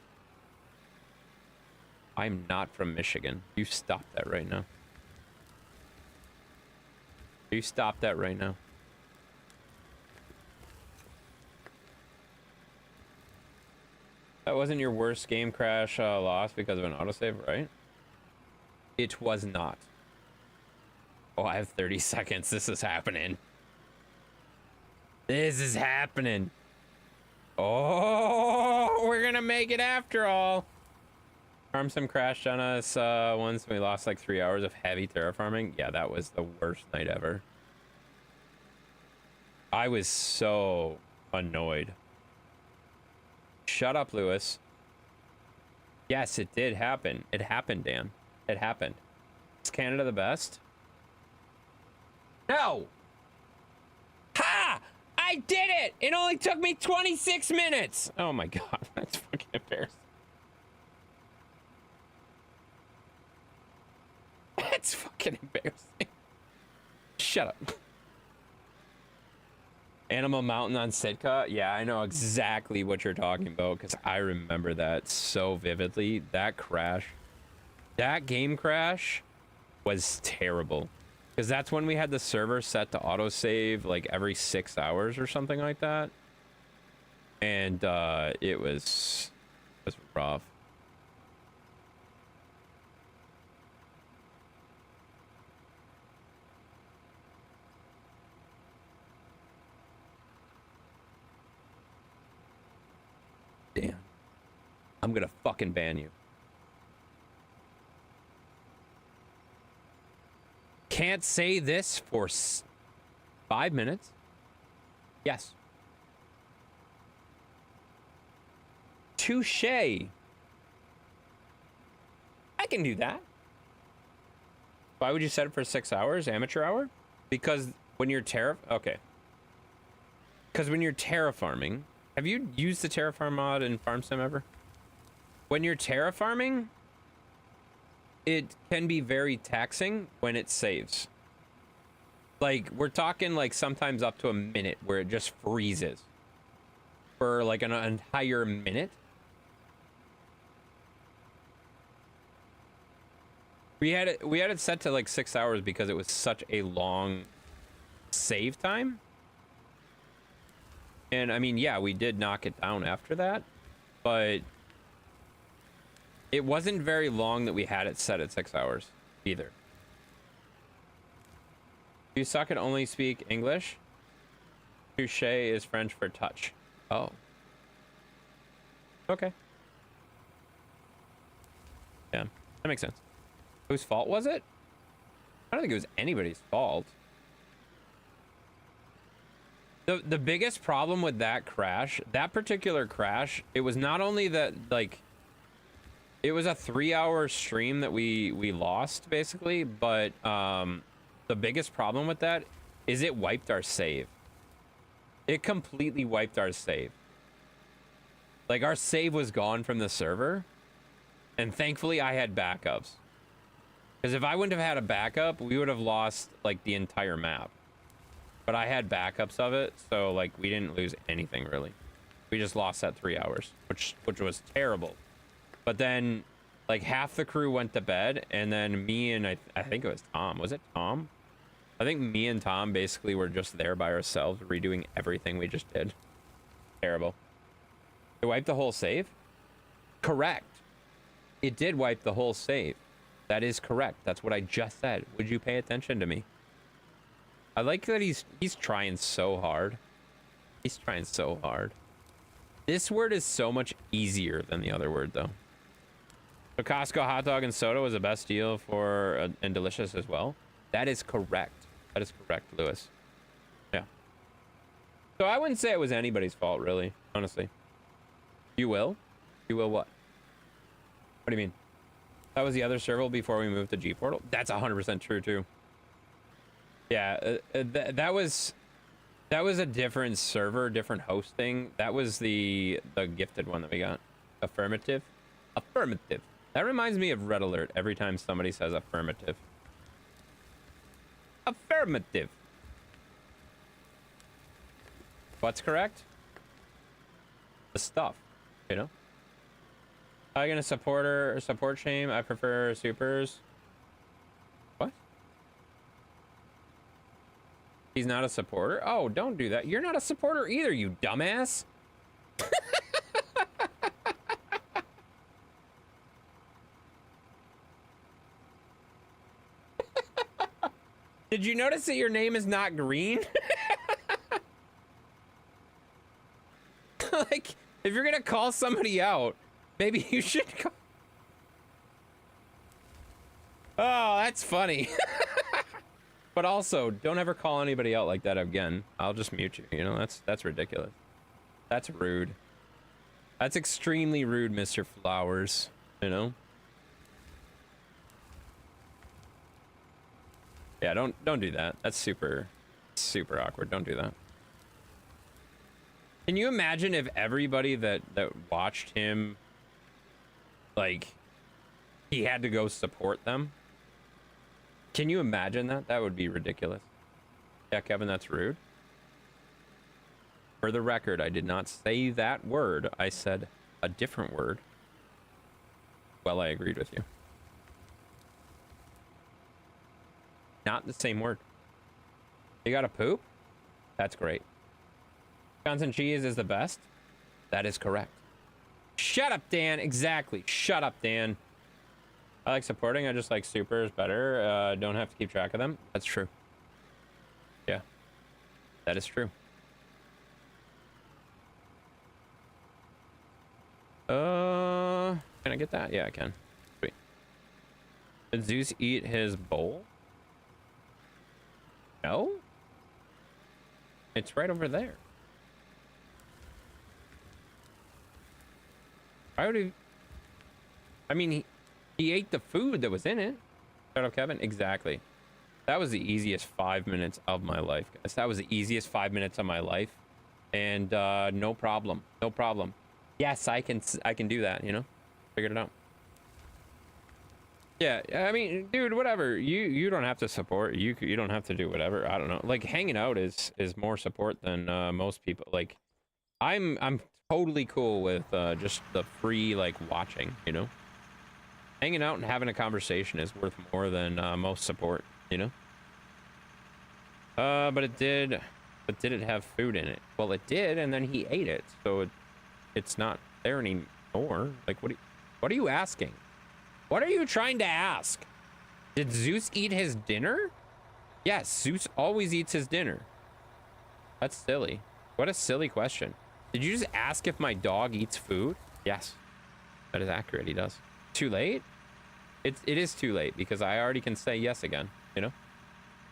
I'm not from Michigan. You stop that right now. You stop that right now. That wasn't your worst game crash loss because of an autosave, right? It was not. Oh, I have 30 seconds. This is happening. This is happening. Oh, we're gonna make it after all. Some crashed on us once. We lost like 3 hours of heavy terraforming. Yeah, that was the worst night ever. I was so annoyed. Shut up, Lewis. Yes, it did happen. It happened, Dan. It happened. Is Canada the best? No! Ha! I did it! It only took me 26 minutes! Oh my god, that's fucking embarrassing. That's fucking embarrassing. Shut up. Animal Mountain on Sitka? Yeah, I know exactly what you're talking about because I remember that so vividly. That crash, that game crash was terrible because that's when we had the server set to autosave like every 6 hours or something like that. And it was rough. Damn. I'm gonna fucking ban you. Can't say this for 5 minutes? Yes. Touche. I can do that. Why would you set it for 6 hours? Amateur hour? Because when you're okay. Because when you're terraforming, have you used the terraform mod in Farm Sim ever? When you're terraforming, it can be very taxing when it saves. Like, we're talking like sometimes up to a minute where it just freezes for like an entire minute. We had it set to like 6 hours because it was such a long save time. And I mean, yeah, we did knock it down after that, but it wasn't very long that we had it set at 6 hours either. You suck at only speak English? Touche is French for touch. Oh. Okay. Yeah, that makes sense. Whose fault was it? I don't think it was anybody's fault. The biggest problem with that crash, that particular crash, it was not only that, like, it was a 3-hour stream that we lost, basically, but the biggest problem with that is it wiped our save. It completely wiped our save. Like, our save was gone from the server, and thankfully I had backups. Because if I wouldn't have had a backup, we would have lost like the entire map. But I had backups of it, so like we didn't lose anything really. We just lost that 3 hours, which was terrible. But then like half the crew went to bed, and then me and I think it was Tom. Was it Tom? I think me and Tom basically were just there by ourselves, redoing everything we just did. Terrible. It wiped the whole save? Correct. It did wipe the whole save. That is correct. That's what I just said. Would you pay attention to me? I like that he's trying so hard. He's trying so hard. This word is so much easier than the other word, though. So Costco hot dog and soda was the best deal for and delicious as well. That is correct. That is correct, Lewis. Yeah. So I wouldn't say it was anybody's fault, really, honestly. You will? You will what? What do you mean? That was the other server before we moved to G Portal? That's 100% true, too. Yeah, that was a different server, different hosting. That was the gifted one that we got. Affirmative. Affirmative. That reminds me of Red Alert every time somebody says affirmative. Affirmative. What's correct? The stuff, you know? I'm gonna support shame. I prefer supers. What? He's not a supporter? Oh, don't do that. You're not a supporter either, you dumbass. Did you notice that your name is not green? Like, if you're gonna call somebody out, maybe you should call... Oh, that's funny. But also, don't ever call anybody out like that again. I'll just mute you, you know? That's ridiculous. That's rude. That's extremely rude, Mr. Flowers, you know? Yeah, don't do that. That's super awkward. Don't do that. Can you imagine if everybody that watched him, like, he had to go support them? Can you imagine that? That would be ridiculous. Yeah, Kevin, that's rude. For the record, I did not say that word. I said a different word. Well, I agreed with you. Not the same word. You gotta poop? That's great. Wisconsin cheese is the best? That is correct. Shut up, Dan. Exactly. Shut up, Dan. I like supporting. I just like supers better. Don't have to keep track of them. That's true. Yeah. That is true. Can I get that? Yeah, I can. Sweet. Did Zeus eat his bowl? No? It's right over there. Why would he... I mean, he ate the food that was in it. Shut up, Kevin. Exactly. That was the easiest 5 minutes of my life, guys. That was the easiest 5 minutes of my life. And no problem. No problem. Yes, I can do that, you know? Figured it out. Yeah, I mean, dude, whatever. You don't have to support. You don't have to do whatever. I don't know. Like, hanging out is more support than most people. Like, I'm totally cool with just the free, like, watching, you know? Hanging out and having a conversation is worth more than most support, you know? But did it have food in it? Well, it did, and then he ate it, so it's not there anymore. Like, what are you asking? What are you trying to ask? Did Zeus eat his dinner? Yes, Zeus always eats his dinner. That's silly. What a silly question. Did you just ask if my dog eats food? Yes, that is accurate. He does. Too late? It is too late because I already can say yes again, you know?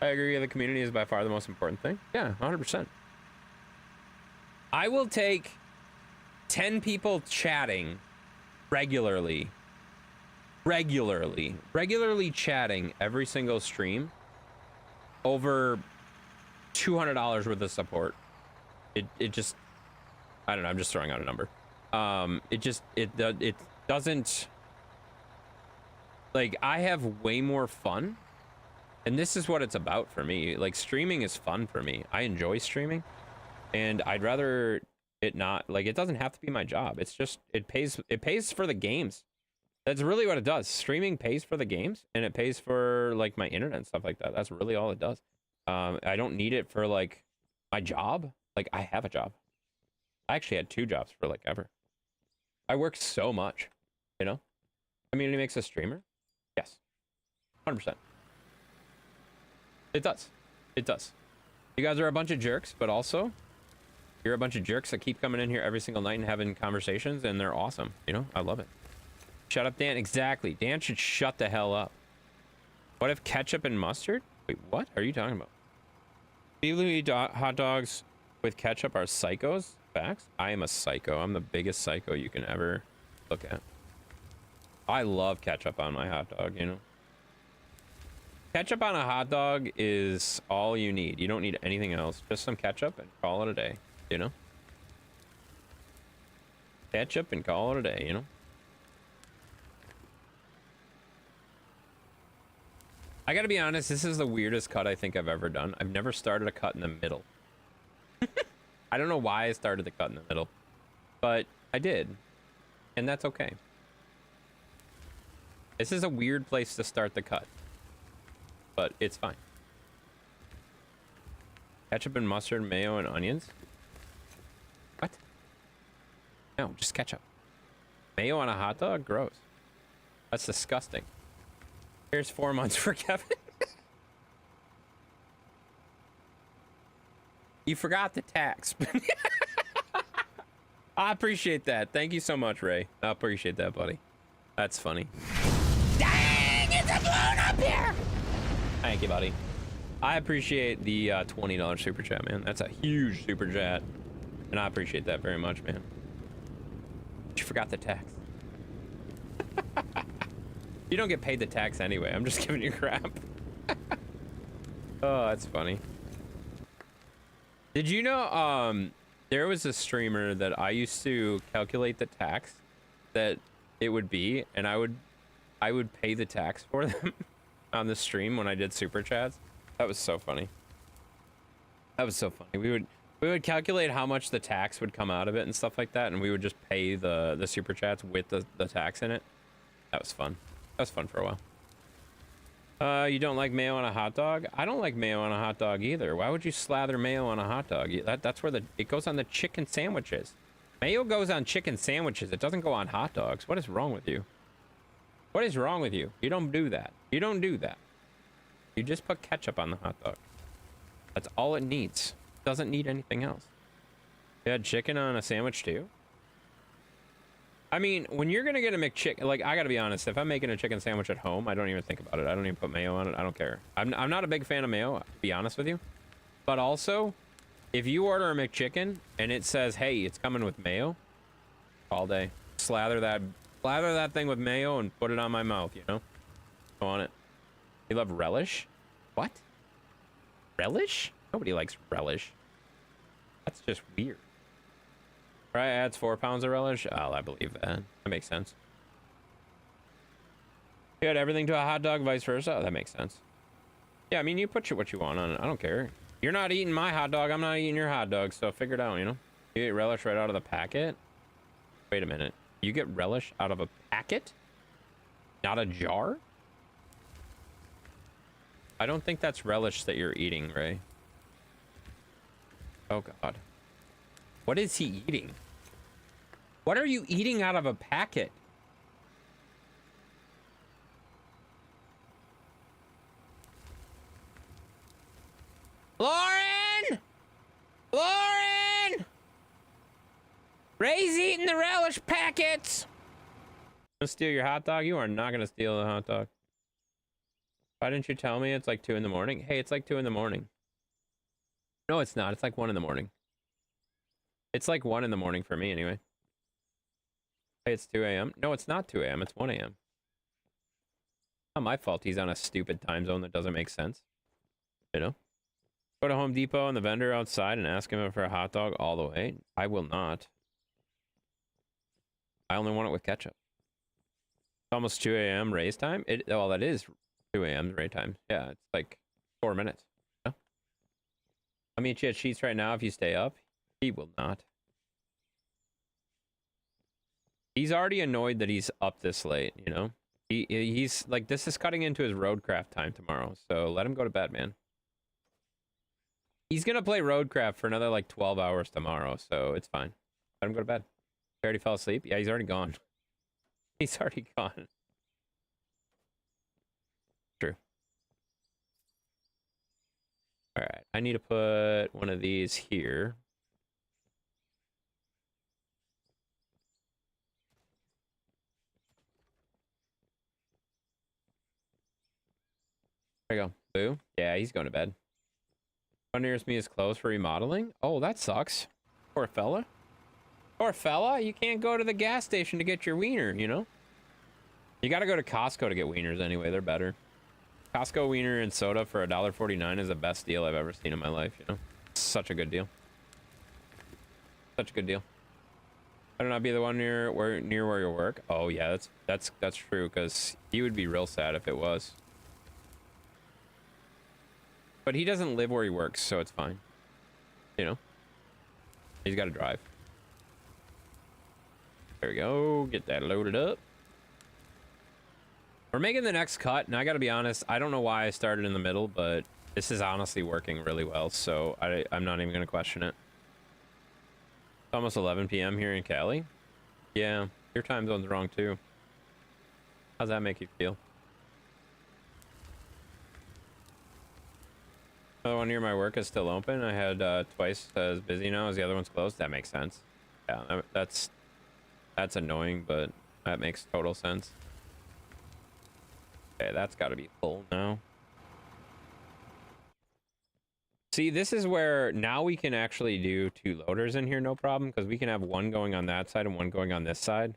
I agree the community is by far the most important thing. Yeah, 100%. I will take 10 people chatting regularly chatting every single stream over $200 worth of support. It just, I don't know, I'm just throwing out a number. It doesn't, Like, I have way more fun. And this is what it's about for me. Like, streaming is fun for me. I enjoy streaming. And I'd rather it not, like, it doesn't have to be my job. It's just, it pays for the games. That's really what it does. Streaming pays for the games, and it pays for, like, my internet and stuff like that. That's really all it does. I don't need it for, like, my job. Like, I have a job. I actually had 2 jobs for, like, ever. I work so much, you know? Community makes a streamer? Yes. 100%. It does. It does. You guys are a bunch of jerks, but also, you're a bunch of jerks that keep coming in here every single night and having conversations, and they're awesome. You know? I love it. Shut up, Dan. Exactly. Dan should shut the hell up. What if ketchup and mustard? Wait, what are you talking about? People who eat hot dogs with ketchup are psychos? Facts? I am a psycho. I'm the biggest psycho you can ever look at. I love ketchup on my hot dog, you know? Ketchup on a hot dog is all you need. You don't need anything else. Just some ketchup and call it a day, you know? Ketchup and call it a day, you know? I gotta be honest, this is the weirdest cut I think I've ever done. I've never started a cut in the middle. I don't know why I started the cut in the middle, but I did, and that's okay. This is a weird place to start the cut, but it's fine. Ketchup and mustard, mayo and onions? What? No, just ketchup. Mayo on a hot dog? Gross. That's disgusting. Here's 4 months for Kevin. You forgot the tax. I appreciate that. Thank you so much, Ray. I appreciate that, buddy. That's funny. Dang, it's a blown up here! Thank you, buddy. I appreciate the $20 super chat, man. That's a huge super chat. And I appreciate that very much, man. You forgot the tax. You don't get paid the tax anyway. I'm just giving you crap. Oh, that's funny. Did you know there was a streamer that I used to calculate the tax that it would be, and I would pay the tax for them on the stream when I did super chats? That was so funny. That was so funny. We would calculate how much the tax would come out of it and stuff like that, and we would just pay the super chats with the tax in it. That was fun. That was fun for a while. You don't like mayo on a hot dog? I don't like mayo on a hot dog either. Why would you slather mayo on a hot dog? That's where it goes on the chicken sandwiches. Mayo goes on chicken sandwiches. It doesn't go on hot dogs. What is wrong with you? What is wrong with you? You don't do that. You don't do that. You just put ketchup on the hot dog. That's all it needs. It doesn't need anything else. You had chicken on a sandwich too? I mean, when you're gonna get a McChicken, like, I gotta be honest, if I'm making a chicken sandwich at home, I don't even think about it. I don't even put mayo on it. I don't care. I'm not a big fan of mayo, to be honest with you. But also, if you order a McChicken and it says, hey, it's coming with mayo, all day. Slather that thing with mayo and put it on my mouth, you know? Go on it. You love relish? What? Relish? Nobody likes relish. That's just weird. Right, adds 4 pounds of relish. Oh, I believe that. That makes sense. You add everything to a hot dog, vice versa. Oh, that makes sense. Yeah, I mean, you put what you want on it. I don't care. You're not eating my hot dog. I'm not eating your hot dog. So figure it out, you know? You get relish right out of the packet. Wait a minute. You get relish out of a packet? Not a jar? I don't think that's relish that you're eating, Ray. Oh, God. What is he eating? What are you eating out of a packet? Lauren! Lauren! Ray's eating the relish packets! Gonna steal your hot dog? You are not gonna steal the hot dog. Why didn't you tell me it's like 2 in the morning? Hey, it's like 2 in the morning. No, it's not. It's like 1 in the morning. It's like 1 in the morning for me, anyway. Hey, it's 2 a.m. No, it's not 2 a.m. It's 1 a.m. Not my fault he's on a stupid time zone that doesn't make sense. You know? Go to Home Depot and the vendor outside and ask him for a hot dog all the way. I will not. I only want it with ketchup. almost 2 a.m. race time. Well, that is 2 a.m. race time. Yeah, it's like 4 minutes. Yeah. I'll meet you at Sheets right now if you stay up. He will not. He's already annoyed that he's up this late, you know? He's like, this is cutting into his roadcraft time tomorrow, so let him go to bed, man. He's gonna play roadcraft for another like 12 hours tomorrow, so it's fine. Let him go to bed. He already fell asleep? Yeah, he's already gone. He's already gone. True. All right, I need to put one of these here. There you go. Boo. Yeah, he's going to bed. One nearest me is closed for remodeling. Oh, that sucks. Poor fella. Poor fella. You can't go to the gas station to get your wiener, you know? You got to go to Costco to get wieners anyway. They're better. Costco wiener and soda for $1.49 is the best deal I've ever seen in my life, you know? Such a good deal. Such a good deal. I don't know, be the one near where you work. Oh yeah, that's true, because he would be real sad if it was. But he doesn't live where he works, so it's fine. You know? He's got to drive. There we go. Get that loaded up. We're making the next cut, and I got to be honest, I don't know why I started in the middle, but this is honestly working really well, so I'm not even going to question it. It's almost 11 p.m. here in Cali. Yeah, your time zone's wrong too. How's that make you feel? The one near my work is still open. I had twice as busy now as the other one's closed. That makes sense. Yeah, that's annoying, but that makes total sense. Okay, that's got to be full now. See, this is where now we can actually do 2 loaders in here, no problem, because we can have one going on that side and one going on this side.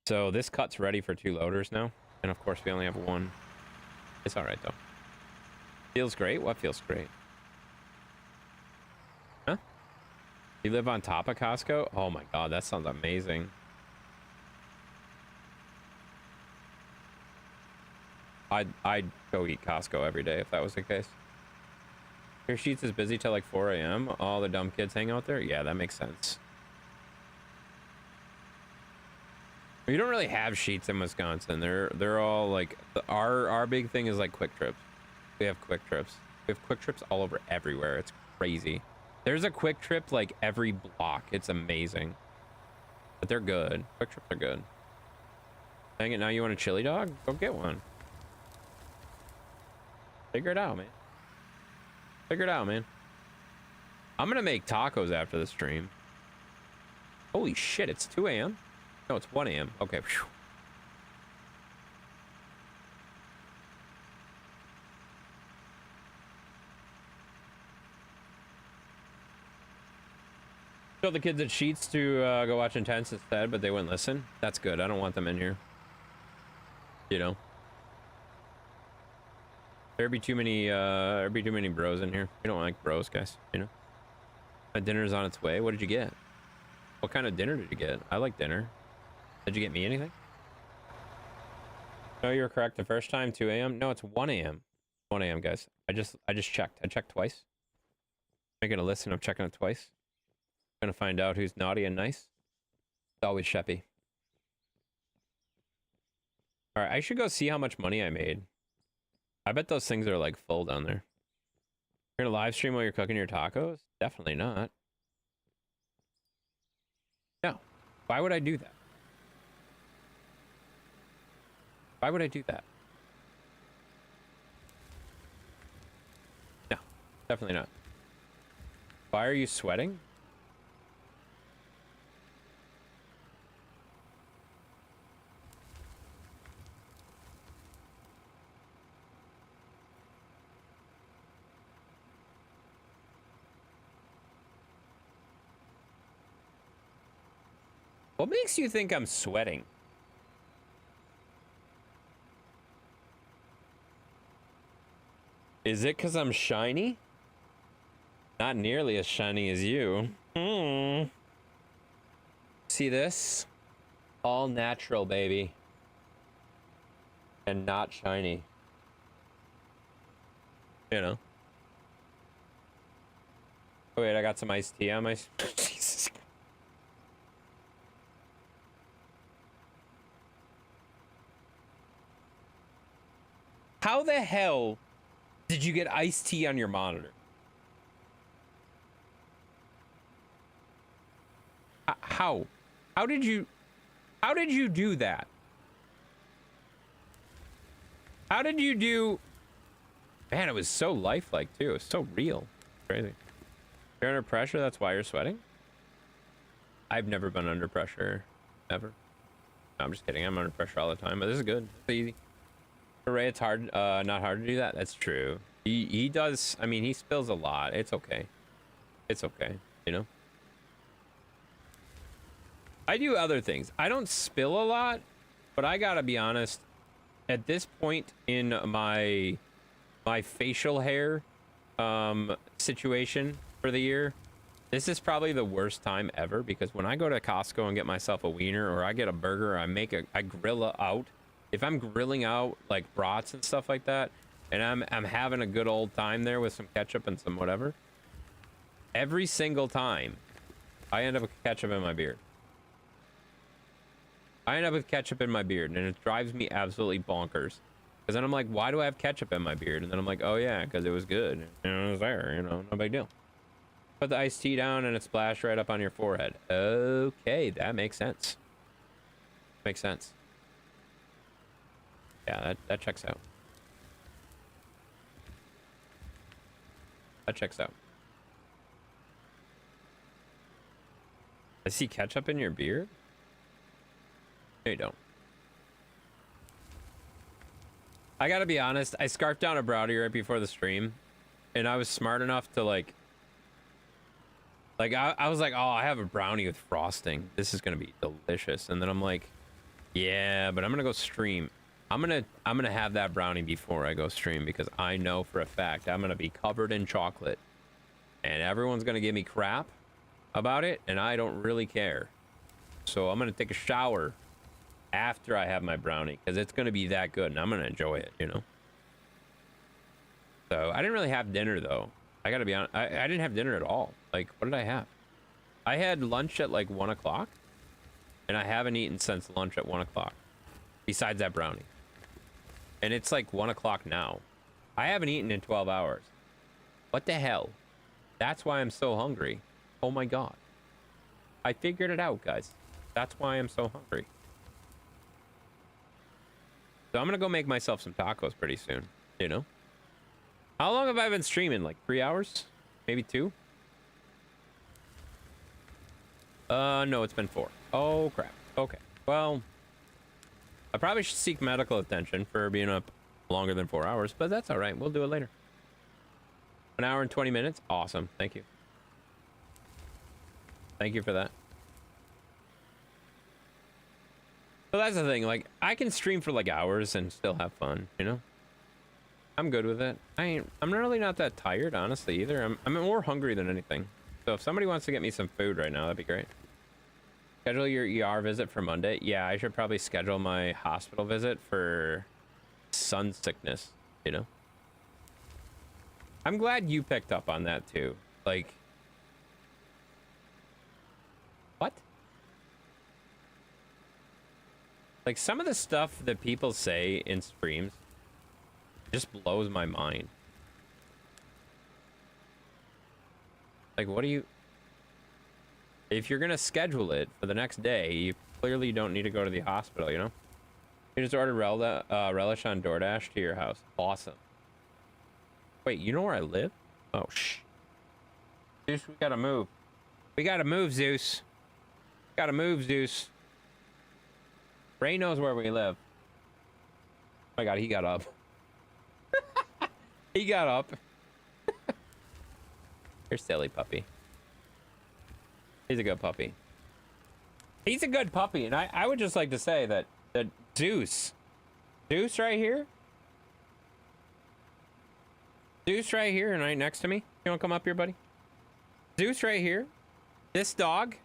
So this cut's ready for 2 loaders now. And of course, we only have one. It's all right, though. Feels great? What feels great? Huh? You live on top of Costco? Oh my God, that sounds amazing. I'd go eat Costco every day if that was the case. Your Sheets is busy till like 4 a.m. All the dumb kids hang out there? Yeah, that makes sense. We don't really have Sheets in Wisconsin. They're all like, our big thing is like Quick Trips. We have Quick Trips. We have Quick Trips all over everywhere. It's crazy. There's a Quick Trip like every block. It's amazing. But they're good. Quick Trips are good. Dang it, now you want a chili dog? Go get one. Figure it out, man. Figure it out, man. I'm gonna make tacos after the stream. Holy shit, it's 2 a.m.? No, it's 1 a.m. Okay. Whew. Told the kids at Sheets to go watch Intense instead, but they wouldn't listen. That's good. I don't want them in here. You know? There'd be too many bros in here. We don't like bros, guys, you know? My dinner's on its way. What did you get? What kind of dinner did you get? I like dinner. Did you get me anything? No, you're correct. The first time, 2 a.m. No, it's 1 a.m. 1 a.m., guys. I just checked. I checked twice. Making a list and I'm checking it twice. Gonna find out who's naughty and nice. It's always Sheppy. All right, I should go see how much money I made. I bet those things are like full down there. You're gonna live stream while you're cooking your tacos? Definitely not. No. Why would I do that? Why would I do that? No, definitely not. Why are you sweating? What makes you think I'm sweating? Is it because I'm shiny? Not nearly as shiny as you. See this? All natural, baby. and not shiny. You know. Oh, wait, I got some iced tea on my... Jesus. How the hell did you get iced tea on your monitor? How? How did you do that? How did you do... Man, it was so lifelike, too. It was so real. Crazy. You're under pressure, that's why you're sweating? I've never been under pressure. Ever. No, I'm just kidding. I'm under pressure all the time, but this is good. It's easy. For Ray, it's hard, not hard to do that. That's true. He does... I mean, he spills a lot. It's okay. It's okay, you know? I do other things. I don't spill a lot, but I gotta be honest. At this point in my facial hair situation for the year, this is probably the worst time ever, because when I go to Costco and get myself a wiener, or I get a burger, or I grill out. If I'm grilling out like brats and stuff like that, and I'm having a good old time there with some ketchup and some whatever, every single time I end up with ketchup in my beard. I end up with ketchup in my beard, and it drives me absolutely bonkers. Because then I'm like, why do I have ketchup in my beard? And then I'm like, oh yeah, because it was good. You know, it was there, you know, no big deal. Put the iced tea down and it splashed right up on your forehead. Okay, that makes sense. Makes sense. Yeah, that checks out. That checks out. I see ketchup in your beard? No, you don't. I gotta be honest, I scarfed down a brownie right before the stream, and I was smart enough to like I was like, oh, I have a brownie with frosting. This is gonna be delicious. And then I'm like, yeah, but I'm gonna go stream. I'm gonna have that brownie before I go stream, because I know for a fact I'm gonna be covered in chocolate, and everyone's gonna give me crap about it, and I don't really care. So I'm gonna take a shower after I have my brownie, because it's gonna be that good, and I'm gonna enjoy it, you know. So I didn't really have dinner though. I gotta be honest. I didn't have dinner at all. Like, what did I have? I had lunch at like 1 o'clock, and I haven't eaten since lunch at 1 o'clock. Besides that brownie, and it's like 1 o'clock now. I haven't eaten in 12 hours. What the hell? That's why I'm so hungry. Oh my god! I figured it out, guys. That's why I'm so hungry. So I'm gonna go make myself some tacos pretty soon, you know? How long have I been streaming? Like 3 hours? Maybe 2? No, it's been 4. Oh, crap. Okay. Well, I probably should seek medical attention for being up longer than 4 hours, but that's all right. We'll do it later. 1 hour and 20 minutes? Awesome. Thank you. Thank you for that. So that's the thing, like, I can stream for like hours and still have fun, you know? I'm good with it. I'm really not that tired, honestly, either. I'm more hungry than anything. So if somebody wants to get me some food right now, that'd be great. Schedule your ER visit for Monday. Yeah, I should probably schedule my hospital visit for sun sickness, you know? I'm glad you picked up on that too. Like, what? Like, some of the stuff that people say in streams just blows my mind. Like, what do you... If you're gonna schedule it for the next day, you clearly don't need to go to the hospital, you know? You just ordered relish on DoorDash to your house. Awesome. Wait, you know where I live? Oh, shh. Zeus, we gotta move. We gotta move, Zeus. Gotta move, Zeus. Ray knows where we live. Oh my god, he got up. He got up. You're silly puppy. He's a good puppy. He's a good puppy, and I would just like to say that Zeus right here, Zeus right here, and right next to me. You wanna come up here, buddy? Zeus right here. This dog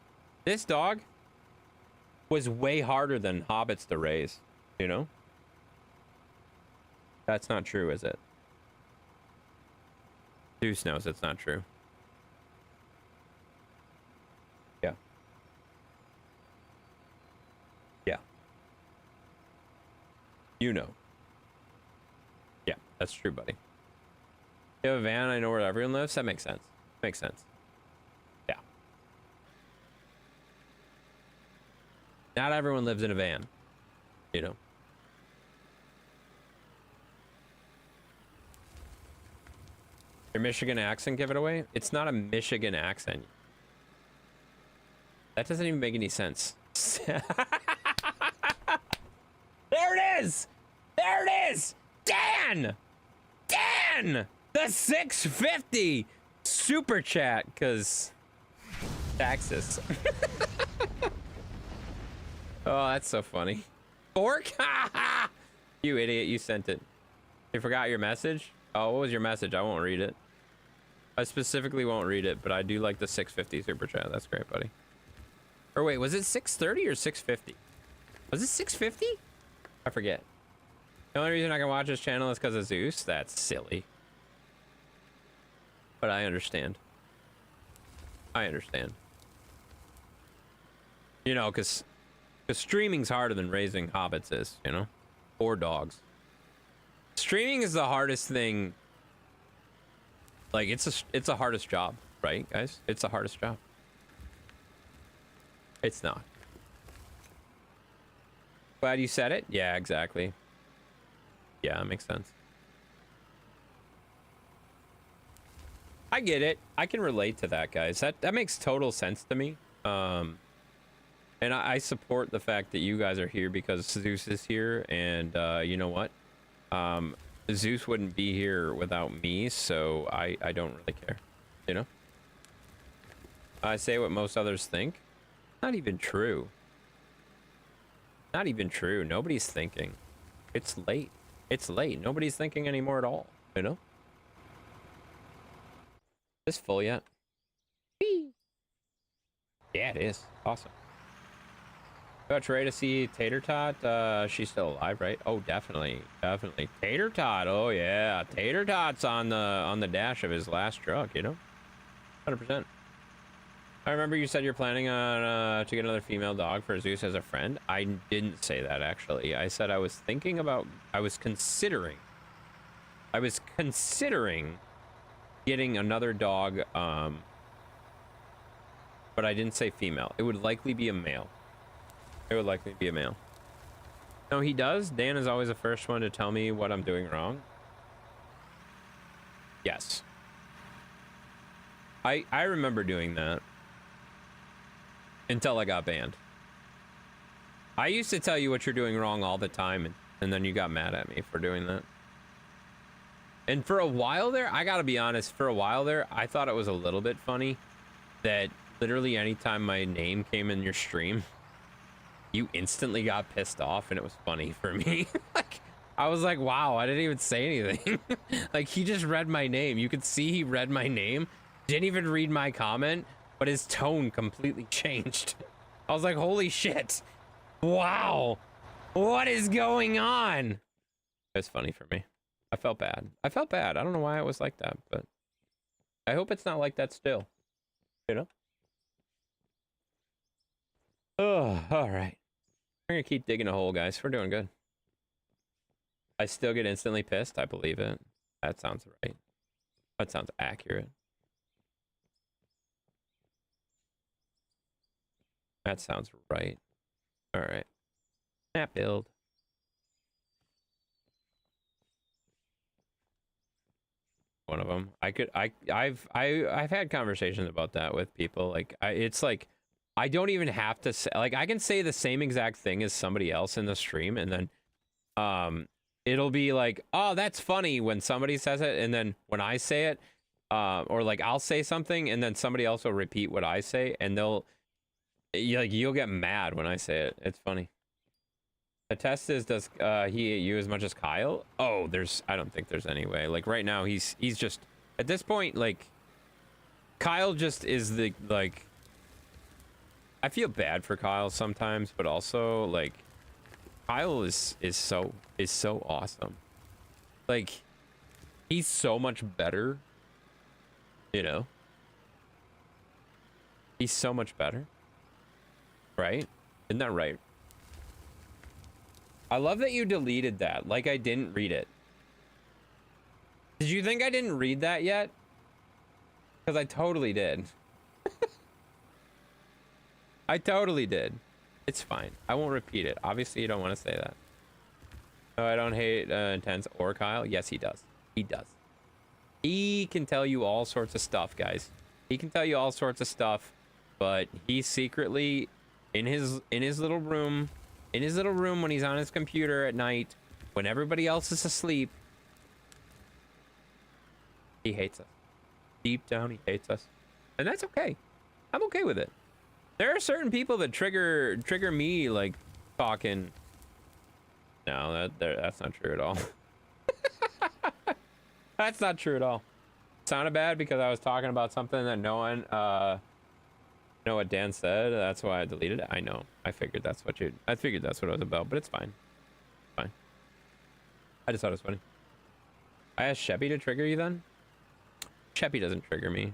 was way harder than hobbits to raise, you know? That's not true, is it? Zeus knows it's not true. Yeah. Yeah. You know. Yeah, that's true, buddy. You have a van, I know where everyone lives. That makes sense. Makes sense. Yeah. Not everyone lives in a van, you know. Your Michigan accent giveaway? It's not a Michigan accent. That doesn't even make any sense. There it is! There it is! Dan! Dan! The 650 super chat, because taxes. Oh, that's so funny. Fork? You idiot, you sent it. You forgot your message? Oh, what was your message? I won't read it. I specifically won't read it, but I do like the 650 super chat. That's great, buddy. Or wait, was it 630 or 650? Was it 650? I forget. The only reason I can watch this channel is because of Zeus. That's silly. But I understand. I understand. You know, because streaming's harder than raising hobbits is, you know? Or dogs. Streaming is the hardest thing. Like, it's the hardest job, right, guys? It's the hardest job. It's not. Glad you said it? Yeah, exactly. Yeah, that makes sense. I get it. I can relate to that, guys. That makes total sense to me. And I support the fact that you guys are here because Zeus is here, and you know what? Zeus wouldn't be here without me, so I don't really care, you know? I say what most others think. Not even true. Not even true. Nobody's thinking. It's late. It's late. Nobody's thinking anymore at all, you know? Is this full yet? Whee! Yeah, it is. Awesome. About ready to see Tater Tot. She's still alive, right? Oh, definitely, definitely. Tater Tot. Oh yeah, Tater Tot's on the dash of his last truck. You know, 100%. I remember you said you're planning on to get another female dog for Zeus as a friend. I didn't say that actually. I said I was thinking about. I was considering getting another dog. But I didn't say female. It would likely be a male. It would likely be a male. No, he does. Dan is always the first one to tell me what I'm doing wrong. Yes. I remember doing that. Until I got banned. I used to tell you what you're doing wrong all the time, and then you got mad at me for doing that. And for a while there, I gotta be honest, for a while there, I thought it was a little bit funny that literally anytime my name came in your stream, you instantly got pissed off, and it was funny for me. Like, I was like, wow, I didn't even say anything. Like, he just read my name. You could see he read my name, didn't even read my comment, but his tone completely changed. I was like, holy shit. Wow. What is going on? It was funny for me. I felt bad. I felt bad. I don't know why it was like that, but I hope it's not like that still. You know? Oh, all right. We're gonna keep digging a hole, guys. We're doing good. I still get instantly pissed. I believe it. That sounds right. That sounds accurate. That sounds right. All right. Snap build. One of them. I've had conversations about that with people. Like, it's like, I don't even have to say, like, I can say the same exact thing as somebody else in the stream, and then it'll be like, oh, that's funny when somebody says it, and then when I say it, or like I'll say something and then somebody else will repeat what I say, and you'll get mad when I say it. It's funny. The test is, does he hate you as much as Kyle? Oh, I don't think there's any way. Like, right now he's just, at this point, like, Kyle just is the, like, I feel bad for Kyle sometimes, but also, like, Kyle is so awesome. Like, he's so much better, you know? He's so much better, right? Isn't that right? I love that you deleted that, like I didn't read it. Did you think I didn't read that yet? Because I totally did. I totally did. It's fine. I won't repeat it. Obviously, you don't want to say that. Oh, I don't hate Intense or Kyle. Yes, he does. He does. He can tell you all sorts of stuff, guys. He can tell you all sorts of stuff, but he's secretly in his little room, when he's on his computer at night, when everybody else is asleep. He hates us. Deep down, he hates us, and that's okay. I'm okay with it. There are certain people that trigger me, like talking. No, that's not true at all. That's not true at all. It sounded bad because I was talking about something that no one know what Dan said. That's why I deleted it. I know. I figured that's what it was about, but it's fine. Fine. I just thought it was funny. I asked Sheppy to trigger you then? Sheppy doesn't trigger me.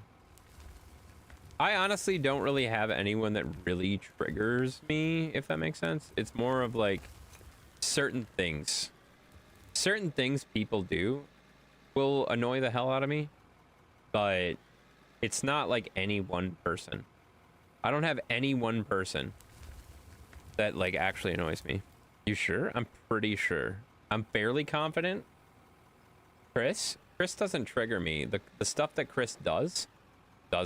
I honestly don't really have anyone that really triggers me, if that makes sense. It's more of like certain things people do will annoy the hell out of me, but it's not like any one person. I don't have any one person that like actually annoys me. You sure? I'm pretty sure. I'm fairly confident. Chris doesn't trigger me. The stuff that Chris does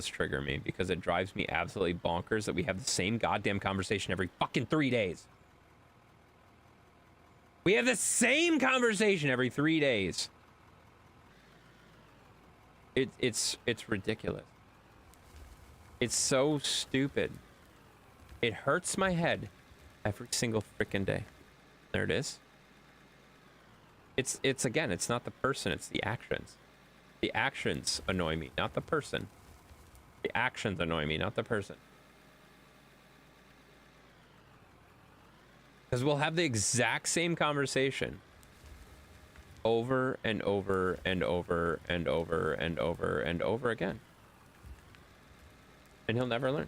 trigger me because it drives me absolutely bonkers that we have the same goddamn conversation every fucking 3 days. We have the same conversation every 3 days. It's ridiculous. It's so stupid. It hurts my head every single freaking day. There it is. It's again, it's not the person, it's the actions. The actions annoy me, not the person. The actions annoy me, not the person. Because we'll have the exact same conversation over and over and over and over and over and over again. And he'll never learn.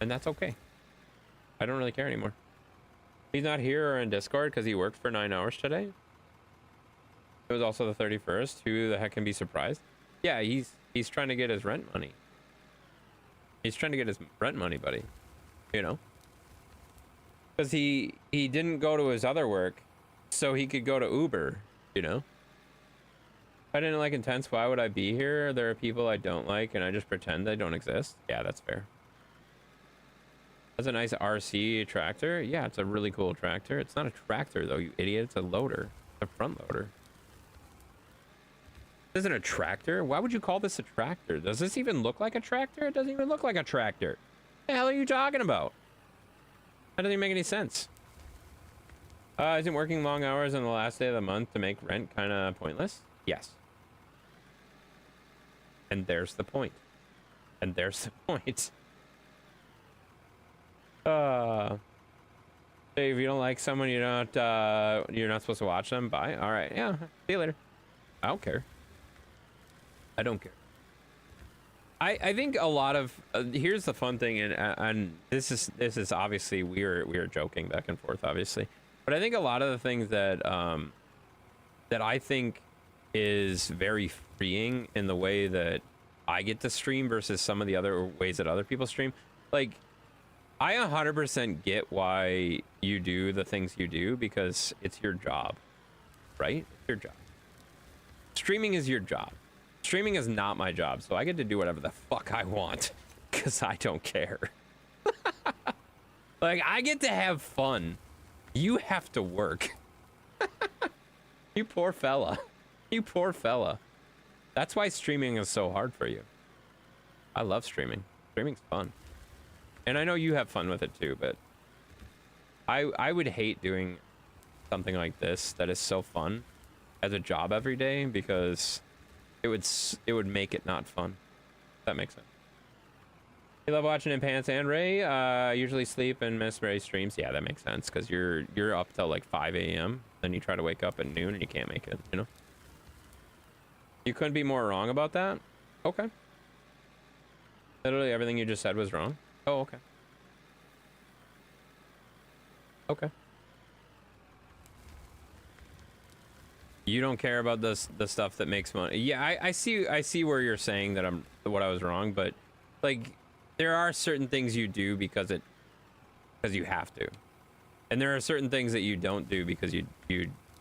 And that's okay. I don't really care anymore. He's not here or in Discord because he worked for 9 hours today. It was also the 31st. Who the heck can be surprised? Yeah, he's trying to get his rent money. He's trying to get his rent money, buddy. You know? Because he didn't go to his other work so he could go to Uber, you know? If I didn't like Intense, why would I be here? There are people I don't like and I just pretend they don't exist. Yeah, that's fair. That's a nice RC tractor. Yeah, it's a really cool tractor. It's not a tractor though, you idiot. It's a loader. It's a front loader. This isn't a tractor. Why would you call this a tractor? Does this even look like a tractor? It doesn't even look like a tractor. What the hell are you talking about? That doesn't even make any sense. Isn't working long hours on the last day of the month to make rent kind of pointless? Yes. And there's the point. And there's the point. Hey, if you don't like someone, you're not supposed to watch them. Bye. All right. Yeah. See you later. I don't care. I don't care. I think a lot of here's the fun thing, and this is obviously we are joking back and forth, obviously, but I think a lot of the things that that I think is very freeing in the way that I get to stream versus some of the other ways that other people stream. Like, I 100% get why you do the things you do because it's your job, right? It's your job. Streaming is your job. Streaming is not my job, so I get to do whatever the fuck I want because I don't care. Like, I get to have fun. You have to work. You poor fella. You poor fella. That's why streaming is so hard for you. I love streaming. Streaming's fun. And I know you have fun with it too, but I would hate doing something like this that is so fun as a job every day because it would make it not fun. If that makes sense. You love watching in Pants and Ray. Usually sleep and miss Ray streams. Yeah, that makes sense because you're up till like 5 a.m. Then you try to wake up at noon and you can't make it, you know? You couldn't be more wrong about that? Okay. Literally everything you just said was wrong. Oh, okay. Okay. You don't care about the stuff that makes money. Yeah, I see where you're saying that what I was wrong, but like there are certain things you do because you have to. And there are certain things that you don't do because it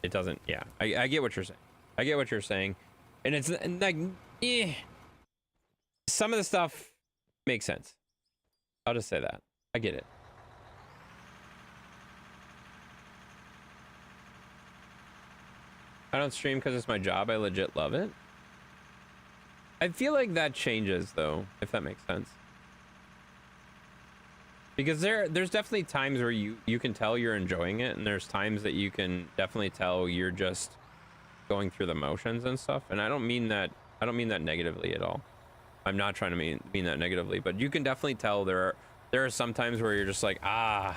doesn't. Yeah. I get what you're saying. I get what you're saying. And it's like some of the stuff makes sense. I'll just say that. I get it. I don't stream because it's my job. I legit love it. I feel like that changes though, if that makes sense. Because there's definitely times where you can tell you're enjoying it, and there's times that you can definitely tell you're just going through the motions and stuff. And I don't mean that negatively at all. I'm not trying to mean that negatively, but you can definitely tell there are some times where you're just like, I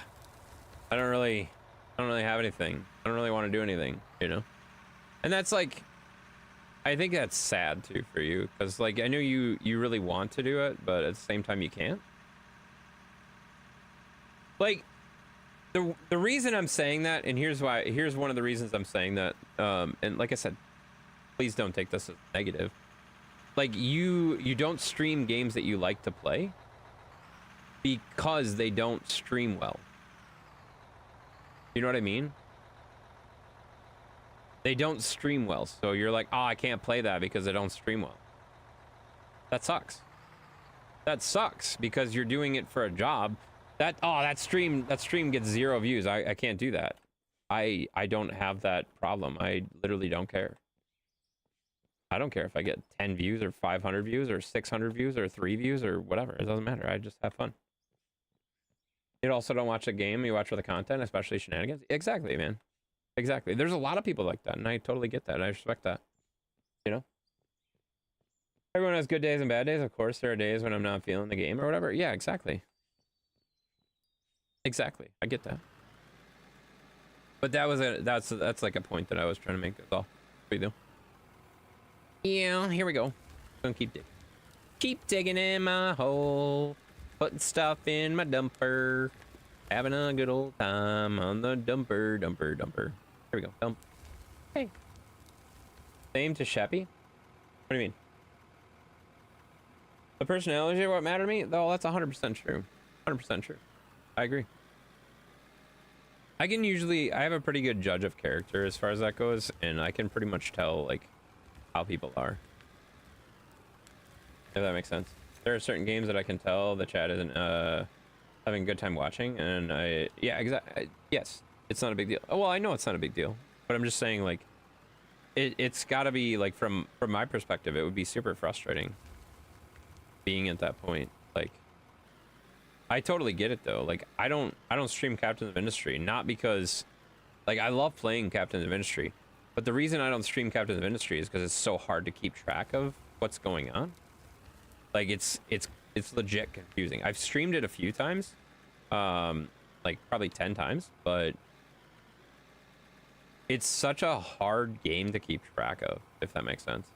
don't really have anything. I don't really want to do anything, you know? And that's like, I think that's sad too for you, because like I know you really want to do it, but at the same time you can't. Like the reason I'm saying that, and here's one of the reasons I'm saying that, and like I said, please don't take this as negative. Like you don't stream games that you like to play because they don't stream well. You know what I mean? They don't stream well, so you're like, oh, I can't play that because they don't stream well. That sucks. That sucks because you're doing it for a job. That stream gets 0 views. I can't do that. I don't have that problem. I literally don't care. I don't care if I get 10 views or 500 views or 600 views or 3 views or whatever. It doesn't matter. I just have fun. You also don't watch a game. You watch for the content, especially shenanigans. Exactly, man. Exactly. There's a lot of people like that, and I totally get that. I respect that. You know? Everyone has good days and bad days. Of course, there are days when I'm not feeling the game or whatever. Yeah, exactly. Exactly. I get that. But that's like a point that I was trying to make. That's all. What do you do? Yeah, here we go. Gonna keep digging. Keep digging in my hole. Putting stuff in my dumper. Having a good old time on the dumper. Here we go. Dump. Hey. Same to Sheppy? What do you mean? The personality is what mattered to me? Oh, that's 100% true. 100% true. I agree. I have a pretty good judge of character as far as that goes, and I can pretty much tell, like, how people are. If that makes sense. There are certain games that I can tell the chat isn't, having a good time watching, and yeah, exactly. Yes, it's not a big deal. Oh, well, I know it's not a big deal, but I'm just saying, like, it's got to be, like, from my perspective, it would be super frustrating being at that point. Like, I totally get it though. Like, I don't stream Captains of Industry, not because, like, I love playing Captains of Industry, but the reason I don't stream Captains of Industry is because it's so hard to keep track of what's going on. Like, it's legit confusing. I've streamed it a few times, like probably 10 times, but it's such a hard game to keep track of, if that makes sense.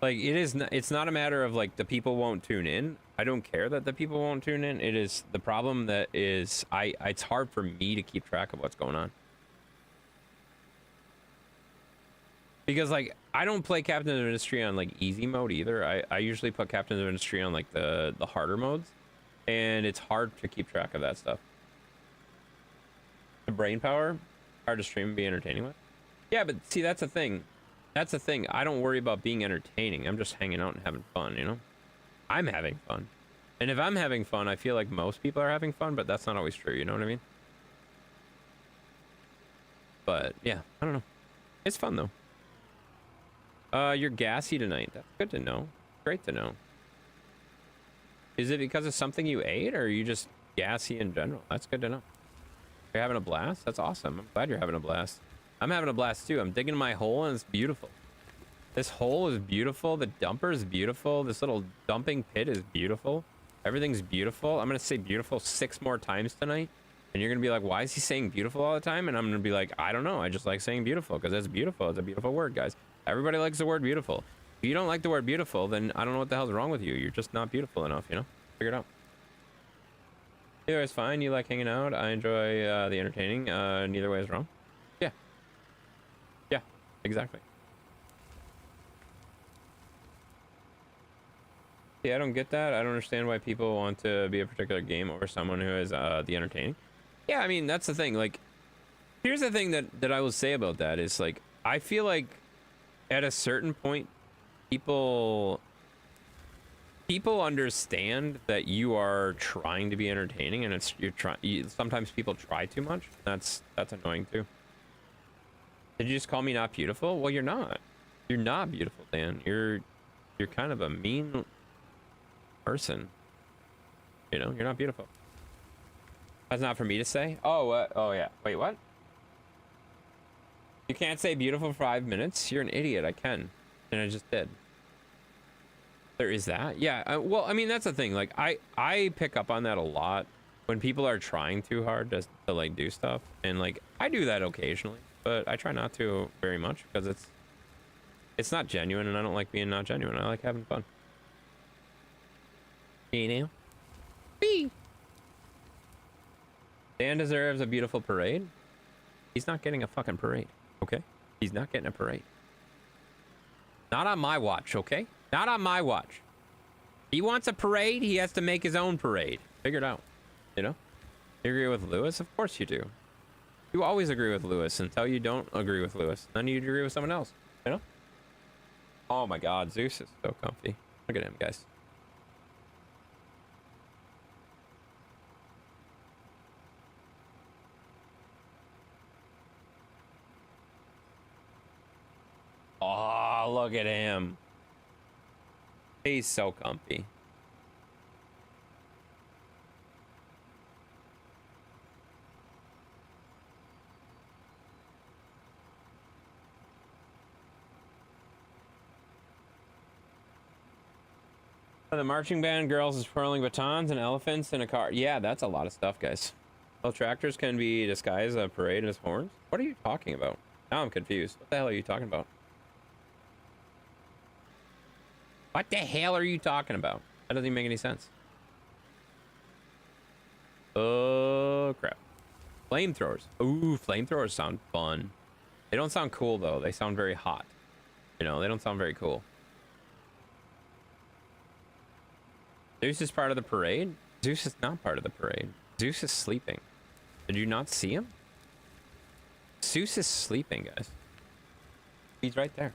Like, it's not a matter of, like, the people won't tune in. I don't care that the people won't tune in. It is the problem that is, it's hard for me to keep track of what's going on. Because, like, I don't play Captain of Industry on, like, easy mode either. I usually put Captain of Industry on, like, the harder modes. And it's hard to keep track of that stuff. The brain power, hard to stream and be entertaining with. Yeah, but see, that's the thing. That's the thing. I don't worry about being entertaining. I'm just hanging out and having fun, you know? I'm having fun. And if I'm having fun, I feel like most people are having fun, but that's not always true, you know what I mean? But, yeah, I don't know. It's fun, though. You're gassy tonight. That's good to know. Great to know. Is it because of something you ate, or are you just gassy in general? That's good to know. You're having a blast? That's awesome. I'm glad you're having a blast. I'm having a blast too. I'm digging my hole and it's beautiful. This hole is beautiful. The dumper is beautiful. This little dumping pit is beautiful. Everything's beautiful. I'm gonna say beautiful 6 more times tonight. And you're gonna be like, why is he saying beautiful all the time? And I'm gonna be like, I don't know. I just like saying beautiful because it's beautiful. It's a beautiful word, guys. Everybody likes the word beautiful. If you don't like the word beautiful, then I don't know what the hell's wrong with you. You're just not beautiful enough, you know? Figure it out. Either way is fine. You like hanging out. I enjoy the entertaining. Neither way is wrong. Yeah. Yeah, exactly. Yeah, I don't get that. I don't understand why people want to be a particular game over someone who is the entertaining. Yeah, I mean, that's the thing. Like, here's the thing that I will say about that is, like, I feel like at a certain point, people understand that you are trying to be entertaining, and sometimes people try too much. That's annoying too. Did you just call me not beautiful? Well, you're not. You're not beautiful, Dan. You're kind of a mean person. You know, you're not beautiful. That's not for me to say. Oh, oh yeah. Wait, what? You can't say beautiful for 5 minutes? You're an idiot. I can. And I just did. There is that. Yeah. Well, I mean, that's the thing. Like, I pick up on that a lot when people are trying too hard to like do stuff. And like, I do that occasionally, but I try not to very much because it's not genuine, and I don't like being not genuine. I like having fun. You know? Whee! Dan deserves a beautiful parade. He's not getting a fucking parade, okay? He's not getting a parade. Not on my watch, okay? Not on my watch. He wants a parade, he has to make his own parade. Figure it out, you know? You agree with Lewis? Of course you do. You always agree with Lewis until you don't agree with Lewis. Then you agree with someone else, you know? Oh my God, Zeus is so comfy. Look at him, guys. Oh, look at him. He's so comfy. The marching band girls is twirling batons and elephants in a car. Yeah, that's a lot of stuff, guys. Well, tractors can be disguised a parade as horns. What are you talking about? Now I'm confused. What the hell are you talking about? What the hell are you talking about? That doesn't even make any sense. Oh, crap. Flamethrowers. Ooh, flamethrowers sound fun. They don't sound cool, though. They sound very hot. You know, they don't sound very cool. Zeus is part of the parade? Zeus is not part of the parade. Zeus is sleeping. Did you not see him? Zeus is sleeping, guys. He's right there.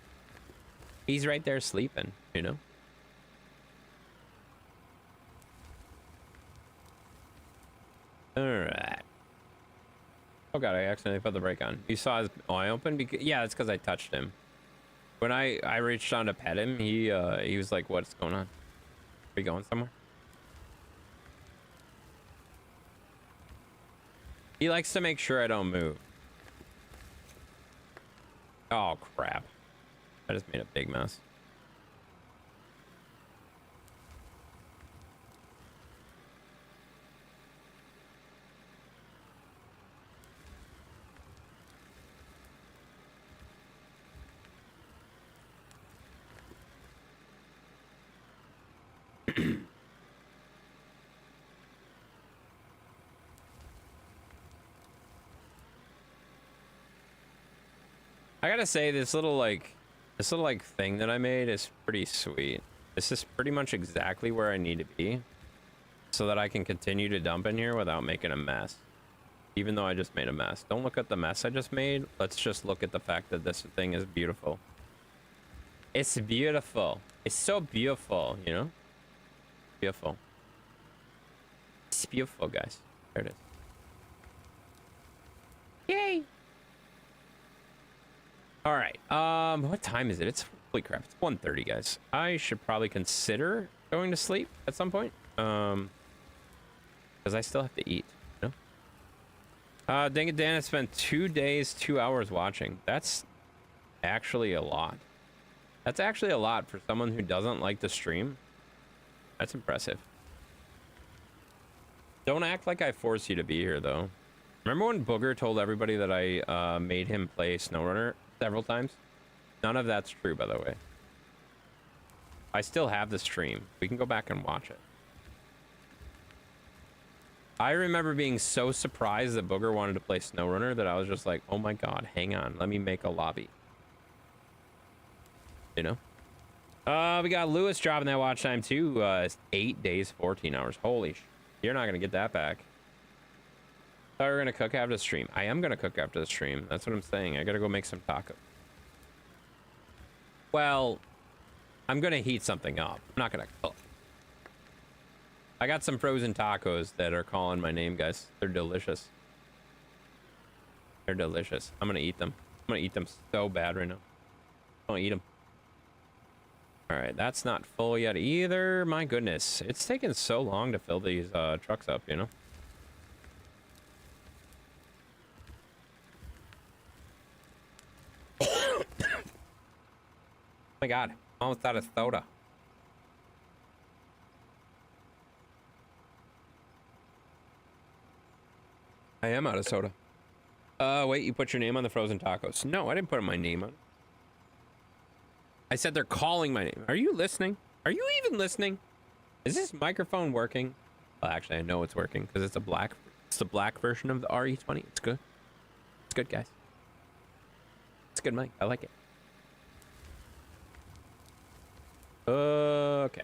He's right there sleeping, you know? Alright. Oh god, I accidentally put the brake on. You saw his eye open? Yeah, it's because I touched him. When I reached down to pet him, he was like, what's going on? Are we going somewhere? He likes to make sure I don't move. Oh crap. I just made a big mess. I gotta say, this little thing that I made is pretty sweet. This is pretty much exactly where I need to be so that I can continue to dump in here without making a mess. Even though I just made a mess. Don't look at the mess I just made. Let's just look at the fact that this thing is beautiful. It's beautiful. It's so beautiful, you know? Beautiful. It's beautiful, guys. There it is. Yay! All right. What time is it? It's holy crap. It's 1:30, guys. I should probably consider going to sleep at some point. Because I still have to eat. You know? Dang it, Dan. I spent 2 days, 2 hours watching. That's actually a lot. That's actually a lot for someone who doesn't like to stream. That's impressive. Don't act like I force you to be here, though. Remember when Booger told everybody that I made him play SnowRunner several times? None of that's true, by the way. I still have the stream. We can go back and watch it. I remember being so surprised that Booger wanted to play SnowRunner that I was just like, oh my god, hang on, let me make a lobby. You know? We got Lewis dropping that watch time too. It's 8 days, 14 hours. Holy sh! You're not gonna get that back. Thought we were gonna cook after the stream. I am gonna cook after the stream. That's what I'm saying. I gotta go make some tacos. Well, I'm gonna heat something up. I'm not gonna cook. I got some frozen tacos that are calling my name, guys. They're delicious. They're delicious. I'm gonna eat them. I'm gonna eat them so bad right now. I'm gonna eat them. All right, that's not full yet either. My goodness, it's taken so long to fill these trucks up, you know? Oh my god, almost out of soda. I am out of soda. Wait, you put your name on the frozen tacos. No, I didn't put my name on it. I said they're calling my name. Are you listening? Are you even listening? Is this microphone working? Well, actually, I know it's working because it's the black version of the RE20. It's good. It's good, guys. It's a good mic. I like it. Okay.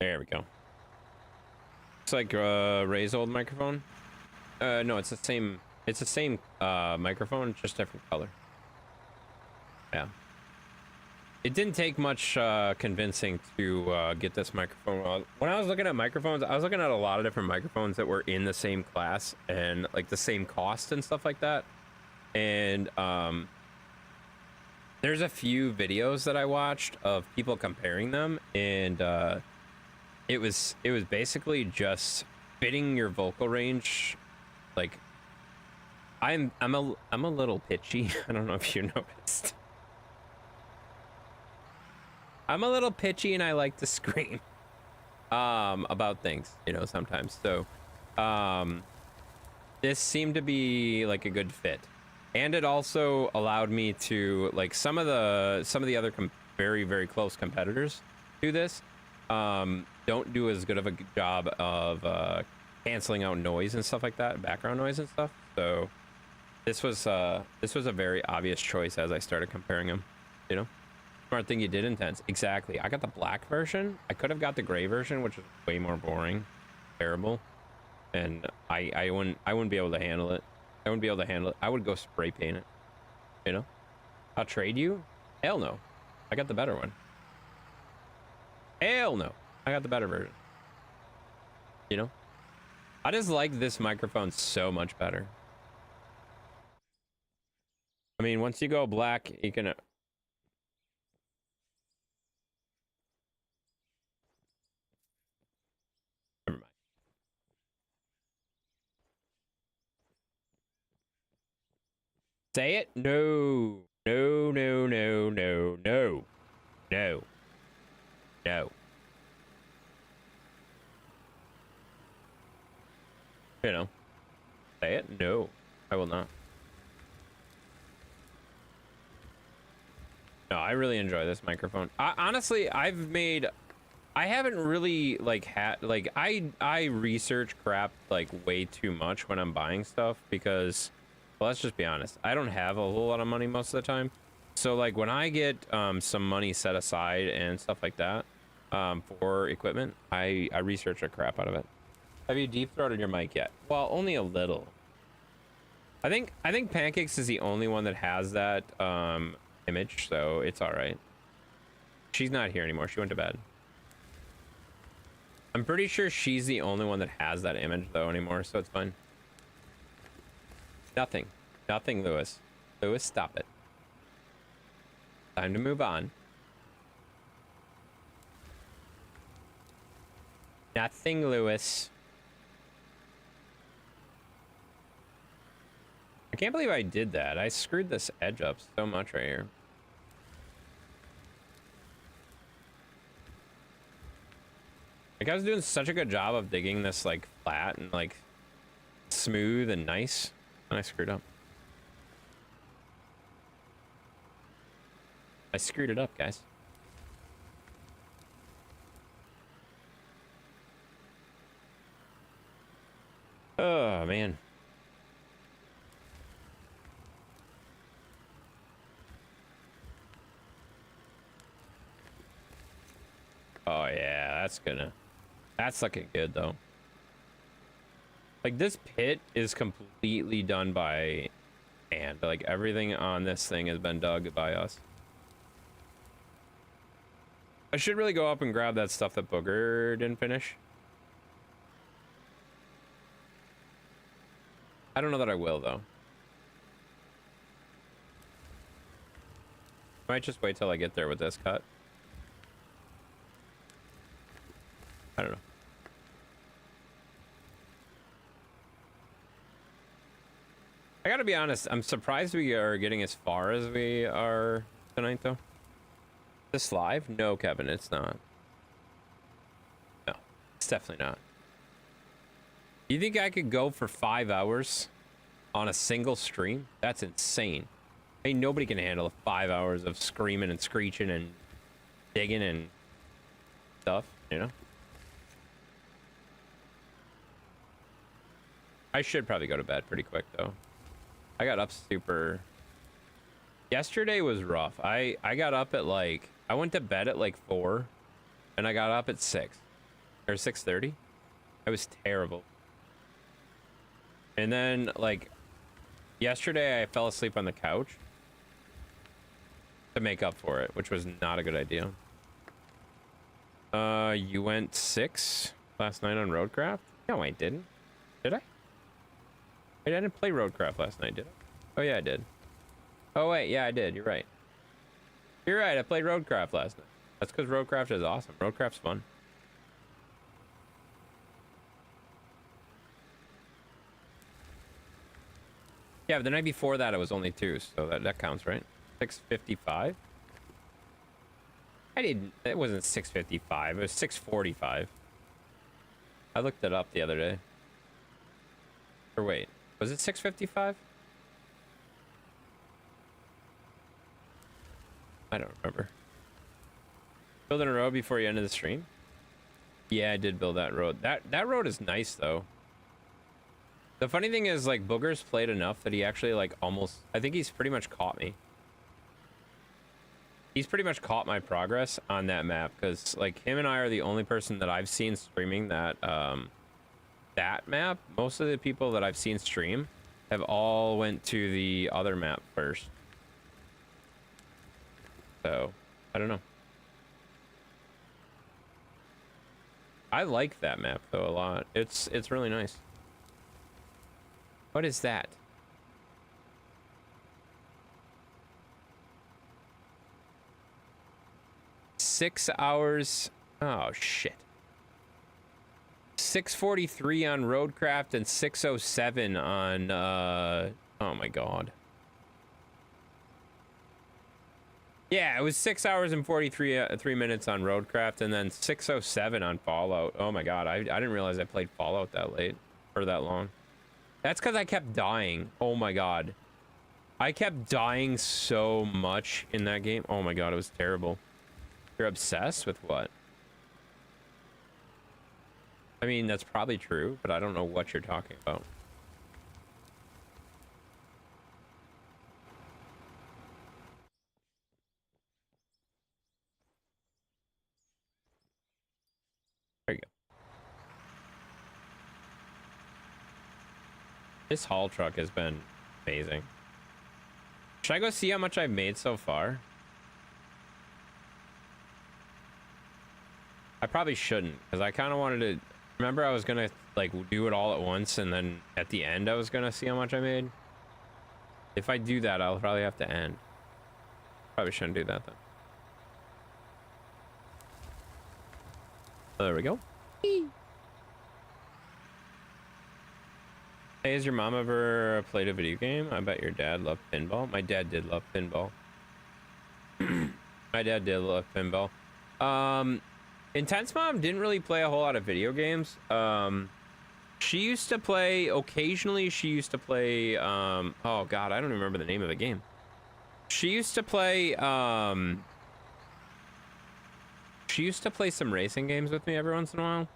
There we go. It's like Ray's old microphone. No, it's the same. It's the same microphone, just different color. Yeah. It didn't take much convincing to get this microphone. When I was looking at microphones, I was looking at a lot of different microphones that were in the same class and like the same cost and stuff like that. And there's a few videos that I watched of people comparing them, and it was basically just fitting your vocal range. Like, I'm a little pitchy. I don't know if you noticed. I'm a little pitchy and I like to scream about things, you know, sometimes. So this seemed to be like a good fit, and it also allowed me to, like, some of the other very close competitors to this don't do as good of a job of canceling out noise and stuff like that, background noise and stuff. So this was a very obvious choice as I started comparing them, you know. Smart thing you did, Intense. Exactly. I got the black version. I could have got the gray version, which is way more boring, terrible, and I wouldn't be able to handle it. I wouldn't be able to handle it. I would go spray paint it, you know. I'll trade you? Hell no. I got the better one. Hell no. I got the better version. You know? I just like this microphone so much better. I mean, once you go black, you can... Never mind. Say it? No. No, no, no, no, no. No. No. You know. Say it? No. I will not. No, I really enjoy this microphone. Honestly, I haven't really like I research crap like way too much when I'm buying stuff because, well, let's just be honest, I don't have a whole lot of money most of the time. So like when I get some money set aside and stuff like that for equipment, I research the crap out of it. Have you deep throated your mic yet? Well, only a little. I think Pancakes is the only one that has that image, so it's all right. She's not here anymore. She went to bed. I'm pretty sure she's the only one that has that image though anymore, so it's fine. Nothing, Lewis. Lewis, stop it. Time to move on. Nothing, Lewis. I can't believe I did that. I screwed this edge up so much right here. Like I was doing such a good job of digging this like flat and like smooth and nice, and I screwed up. I screwed it up, guys. Oh man. Oh yeah, that's looking good though. Like this pit is completely done by hand. Like everything on this thing has been dug by us. I should really go up and grab that stuff that Booger didn't finish. I don't know that I will though. I might just wait till I get there with this cut. I don't know. I gotta be honest, I'm surprised we are getting as far as we are tonight though. This live? No, Kevin, it's not. No, it's definitely not. You think I could go for 5 hours on a single stream? That's insane. Ain't nobody can handle 5 hours of screaming and screeching and digging and stuff, you know? I should probably go to bed pretty quick though. I got up super... Yesterday was rough. I got up at like... I went to bed at like 4 and I got up at 6 or 6:30. It was terrible. And then like yesterday I fell asleep on the couch to make up for it, which was not a good idea. You went 6 last night on Roadcraft? No, I didn't. Did I? I didn't play Roadcraft last night, did I? Oh yeah, I did. Oh wait, yeah, I did. You're right. You're right, I played Roadcraft last night. That's because Roadcraft is awesome. Roadcraft's fun. Yeah, but the night before that it was only 2, so that counts, right? 6:55? It wasn't 6:55, it was 6:45. I looked it up the other day. Or wait, was it 6:55? I don't remember. Building a road before you ended the stream? Yeah, I did build that road. That road is nice though. The funny thing is like Booger's played enough that he actually like almost, I think he's pretty much caught me. He's pretty much caught my progress on that map because like him and I are the only person that I've seen streaming that that map. Most of the people that I've seen stream have all went to the other map first. So, I don't know. I like that map though a lot. It's really nice. What is that? Six hours. Oh shit. 6:43 on Roadcraft and 6:07 on oh my god. Yeah, it was 6 hours and 3 minutes on Roadcraft and then 6:07 on Fallout. Oh my god, I didn't realize I played Fallout that late or that long. That's because I kept dying. Oh my god. I kept dying so much in that game. Oh my god, it was terrible. You're obsessed with what? I mean, that's probably true, but I don't know what you're talking about. There you go. This haul truck has been amazing. Should I go see how much I've made so far? I probably shouldn't, because I kind of wanted to... Remember I was going to, like, do it all at once, and then at the end I was going to see how much I made? If I do that, I'll probably have to end. Probably shouldn't do that, though. There we go. Hey, has your mom ever played a video game? I bet your dad loved pinball. My dad did love pinball. My dad did love pinball. Intense Mom didn't really play a whole lot of video games. She used to play, occasionally she used to play, oh God, I don't remember the name of the game. She used to play, some racing games with me every once in a while.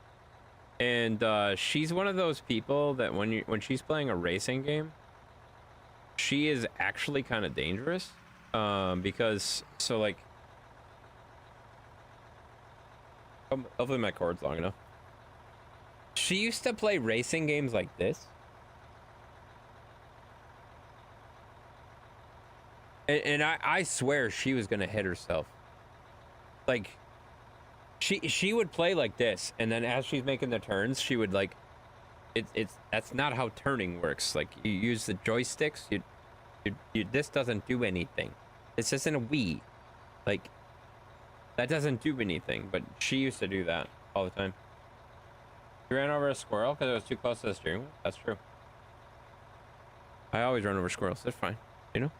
And she's one of those people that when she's playing a racing game, she is actually kind of dangerous. Because, so like, hopefully my cord's long enough. She used to play racing games like this. And I swear she was gonna hit herself. Like, she would play like this, and then as she's making the turns, she would like, that's not how turning works. Like, you use the joysticks, you this doesn't do anything. This isn't a Wii. Like, that doesn't do anything, but she used to do that all the time. You ran over a squirrel because it was too close to the steering wheel? That's true. I always run over squirrels. That's fine, you know?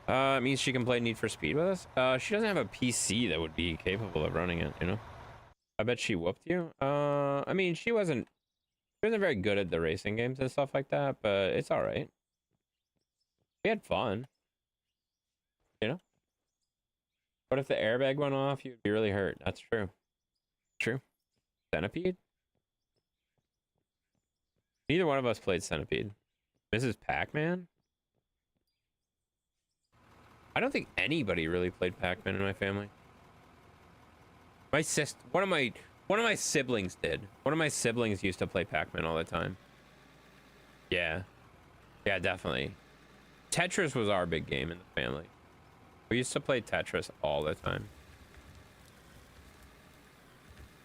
It means she can play Need for Speed with us. She doesn't have a PC that would be capable of running it, you know? I bet she whooped you. I mean, she wasn't very good at the racing games and stuff like that, but it's all right. We had fun, you know? What if the airbag went off? You'd be really hurt. That's true. True. Centipede? Neither one of us played Centipede. Mrs. Pac-Man? I don't think anybody really played Pac-Man in my family. My sister, one of my siblings did. One of my siblings used to play Pac-Man all the time. Yeah. Yeah, definitely. Tetris was our big game in the family. We used to play Tetris all the time.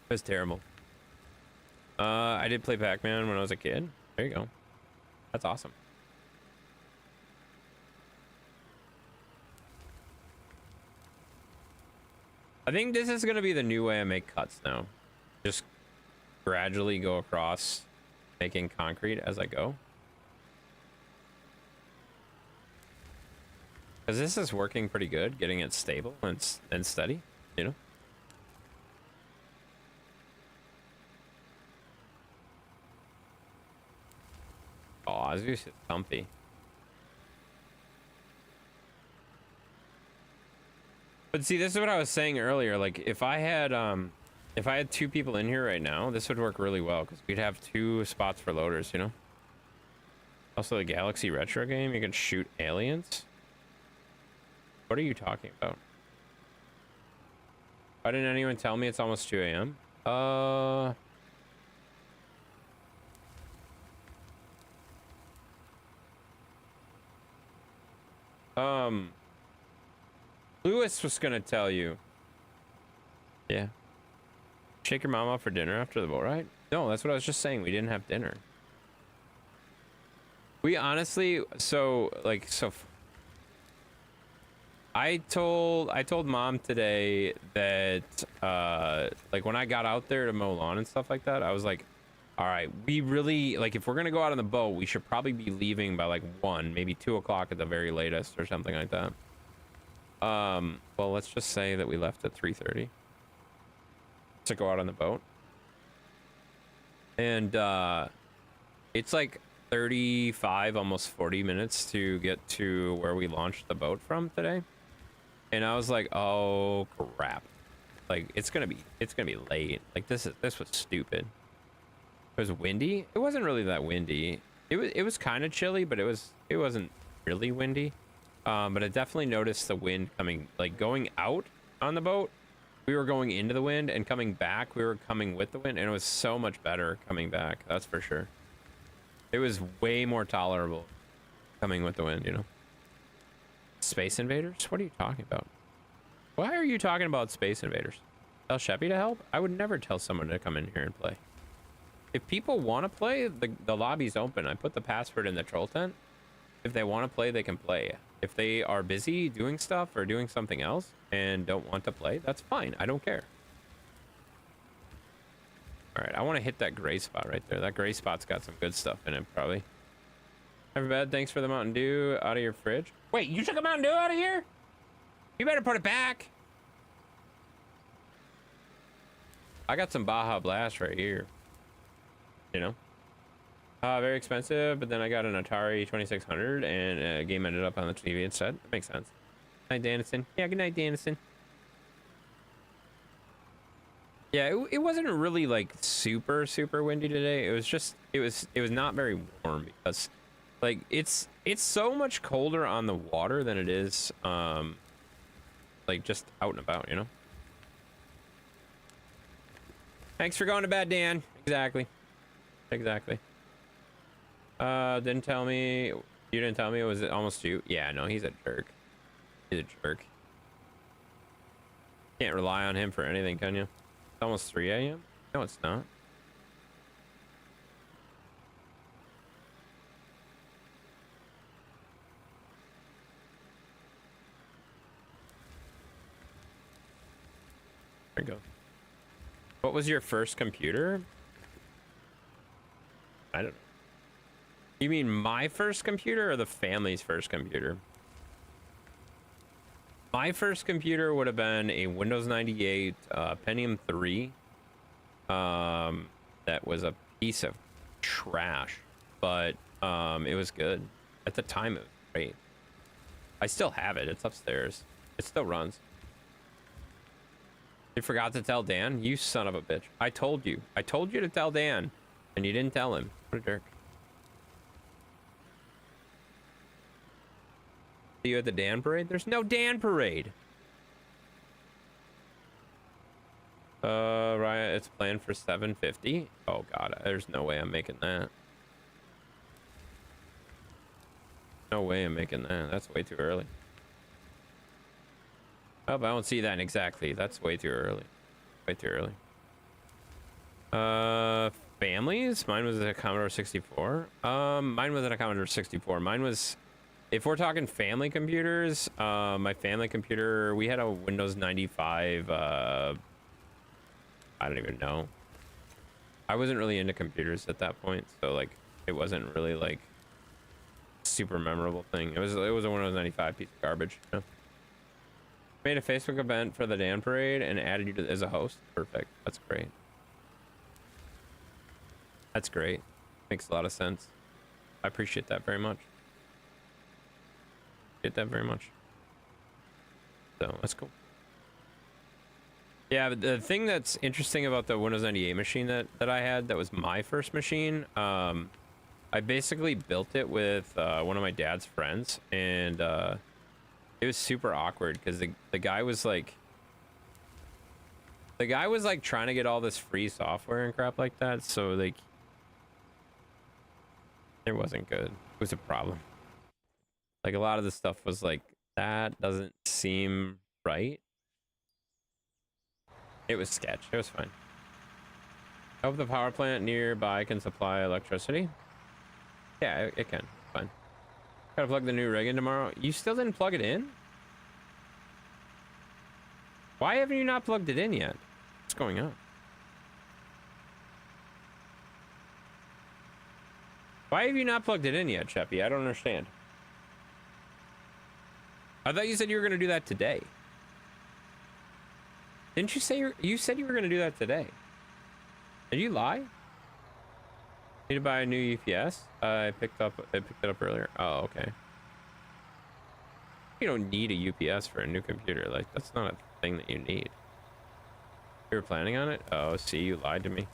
It was terrible. I did play Pac-Man when I was a kid. There you go. That's awesome. I think this is going to be the new way I make cuts now. Just gradually go across making concrete as I go. Because this is working pretty good, getting it stable and steady, you know? Oh, Azus is comfy. But see, this is what I was saying earlier. Like, if I had two people in here right now, this would work really well because we'd have 2 spots for loaders, you know? Also, the Galaxy Retro game, you can shoot aliens. What are you talking about? Why didn't anyone tell me it's almost 2 a.m.? Lewis was gonna tell you. Yeah. Shake your mom up for dinner after the boat ride? No, that's what I was just saying. We didn't have dinner. We honestly, I told mom today that like when I got out there to mow lawn and stuff like that, I was like, all right, we really, like, if we're gonna go out on the boat, we should probably be leaving by like 1, maybe 2 o'clock at the very latest or something like that. Well, let's just say that we left at 3:30 to go out on the boat. And it's like 35, almost 40 minutes to get to where we launched the boat from today. And I was like, oh crap. Like, it's gonna be late. Like, this was stupid. It was windy. It wasn't really that windy. It was kind of chilly, but it wasn't really windy. But I definitely noticed the wind coming, like going out on the boat, we were going into the wind, and coming back, we were coming with the wind, and it was so much better coming back. That's for sure. It was way more tolerable coming with the wind, you know? Space Invaders? What are you talking about? Why are you talking about Space Invaders? Tell Sheppy to help? I would never tell someone to come in here and play. If people want to play, the lobby's open. I put the password in the troll tent. If they want to play, they can play. If they are busy doing stuff or doing something else and don't want to play, that's fine. I don't care. All right, I want to hit that gray spot right there. That gray spot's got some good stuff in it, probably. Everybody, thanks for the Mountain Dew out of your fridge. Wait, you took a Mountain Dew out of here? You better put it back. I got some Baja Blast right here. You know? Very expensive, but then I got an Atari 2600 and a game ended up on the TV instead. That makes sense. Good night, Dannison. Yeah, good night, Dannison. Yeah, it wasn't really like super windy today. It was just it was not very warm because like it's so much colder on the water than it is like just out and about, you know? Thanks for going to bed, Dan. Exactly. Exactly. Didn't tell me. You didn't tell me it was almost 2. Yeah, no, he's a jerk. He's a jerk. Can't rely on him for anything, can you? It's almost 3 a.m. No, it's not. There you go. What was your first computer? I don't know. You mean my first computer or the family's first computer? My first computer would have been a Windows 98 Pentium 3. That was a piece of trash, but it was good. At the time, it was great. I still have it. It's upstairs. It still runs. You forgot to tell Dan? You son of a bitch. I told you. I told you to tell Dan, and you didn't tell him. What a jerk. See you at the Dan parade? There's no Dan parade. Right, it's planned for 7:50. Oh god, there's no way I'm making that. No way I'm making that. That's way too early. Oh, I don't see that exactly. That's way too early. Way too early. Families? Mine was a Commodore 64. Mine wasn't a Commodore 64. Mine was, if we're talking family computers, my family computer, we had a Windows 95, I don't even know. I wasn't really into computers at that point, so like it wasn't really like super memorable thing. It was a Windows 95 piece of garbage, you know? Made a Facebook event for the Dan parade and added you to, as a host. Perfect. That's great. That's great. Makes a lot of sense. I appreciate that very much. Get that very much. So that's cool. Yeah, but the thing that's interesting about the Windows 98 machine that I had, that was my first machine, I basically built it with one of my dad's friends, and it was super awkward because the guy was like trying to get all this free software and crap like that, so like it wasn't good. It was a problem. Like a lot of the stuff was like, that doesn't seem right. It was sketch. It was fine. I hope the power plant nearby can supply electricity. Yeah, it can. Fine. Gotta plug the new rig in tomorrow. You still didn't plug it in? Why haven't you not plugged it in yet? What's going on? Why have you not plugged it in yet, Cheppy? I don't understand. I thought you said you were going to do that today. Didn't you say you said you were going to do that today? Did you lie? Need to buy a new UPS? I picked it up earlier. Oh, okay. You don't need a UPS for a new computer. Like, that's not a thing that you need. You were planning on it? Oh, see, you lied to me.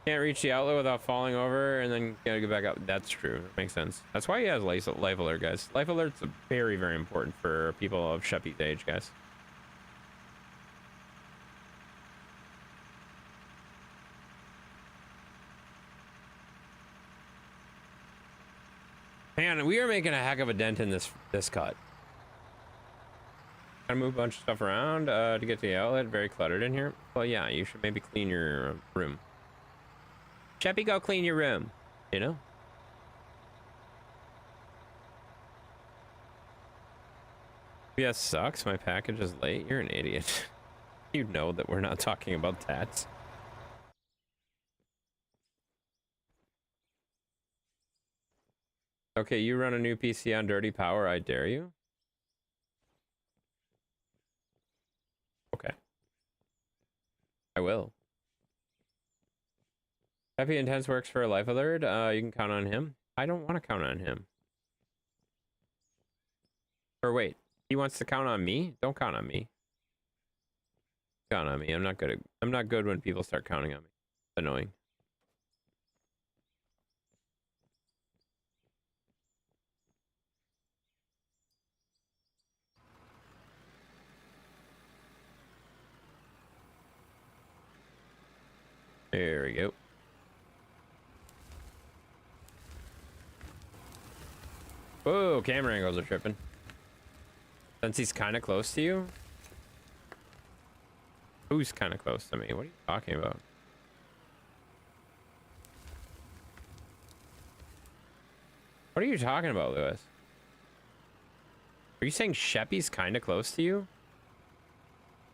Can't reach the outlet without falling over and then gotta get back up. That's true. That makes sense. That's why he has life alert, guys. Life alert's very, very important for people of Sheppy's age, guys. Man, we are making a heck of a dent in this cut. Gotta move a bunch of stuff around to get to the outlet. Very cluttered in here. Well, yeah, you should maybe clean your room. Sheppy, go clean your room. You know? PS sucks. My package is late. You're an idiot. You know that we're not talking about that. Okay, you run a new PC on dirty power. I dare you. Okay. I will. Happy Intense works for a life alert. You can count on him. I don't want to count on him. Or wait, he wants to count on me? Don't count on me. Count on me. I'm not good when people start counting on me. It's annoying. There we go. Whoa, camera angles are tripping. Since he's kind of close to you? Who's kind of close to me? What are you talking about? What are you talking about, Lewis? Are you saying Sheppy's kind of close to you?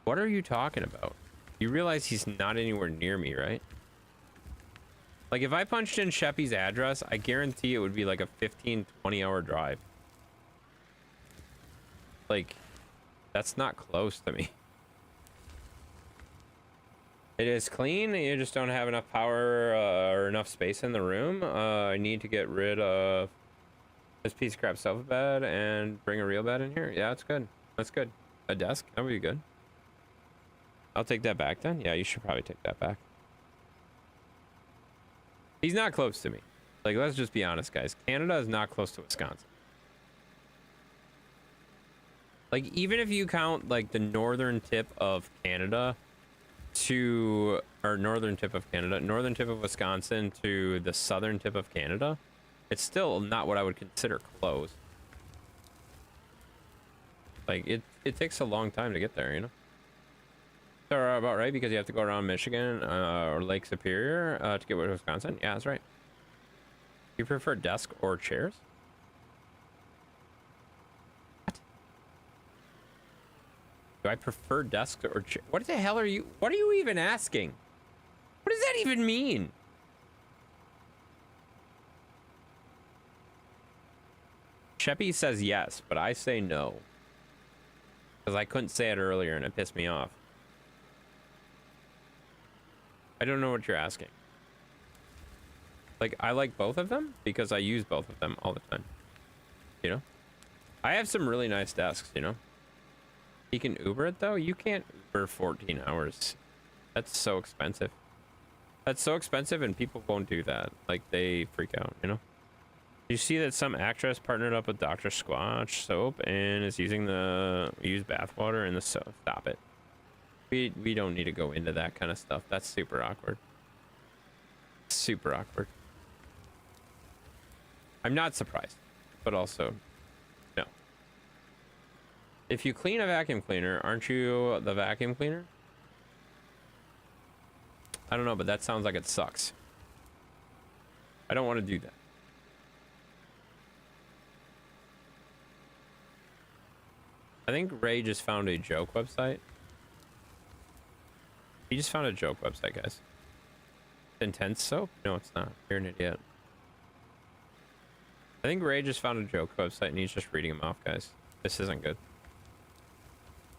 What are you talking about? You realize he's not anywhere near me, right? Like, if I punched in Sheppy's address, I guarantee it would be like a 15, 20-hour drive. Like, that's not close to me. It is clean. You just don't have enough power or enough space in the room. I need to get rid of this piece of crap sofa bed and bring a real bed in here. Yeah, that's good. That's good. A desk? That would be good. I'll take that back then. Yeah, you should probably take that back. He's not close to me. Like, let's just be honest, guys. Canada is not close to Wisconsin. Like, even if you count, like, the northern tip of Canada to... Or northern tip of Wisconsin to the southern tip of Canada, it's still not what I would consider close. Like, it takes a long time to get there, you know? They're about right, because you have to go around Michigan or Lake Superior to get to Wisconsin. Yeah, that's right. You prefer desk or chairs? What? Do I prefer desks or chairs? What the hell are you? What are you even asking? What does that even mean? Sheppy says yes, but I say no. Because I couldn't say it earlier and it pissed me off. I don't know what you're asking. Like, I like both of them because I use both of them all the time. You know? I have some really nice desks, you know? You can Uber it, though? You can't Uber 14 hours. That's so expensive. That's so expensive, and people won't do that. Like, they freak out, you know? You see that some actress partnered up with Dr. Squatch soap and is using the used bathwater in the soap. Stop it. We don't need to go into that kind of stuff. That's super awkward. Super awkward. I'm not surprised, but also, no. If you clean a vacuum cleaner, aren't you the vacuum cleaner? I don't know, but that sounds like it sucks. I don't want to do that. I think Ray just found a joke website. He just found a joke website, guys. Intense soap? No, it's not. You're an idiot. I think Ray just found a joke website and he's just reading them off, guys. This isn't good.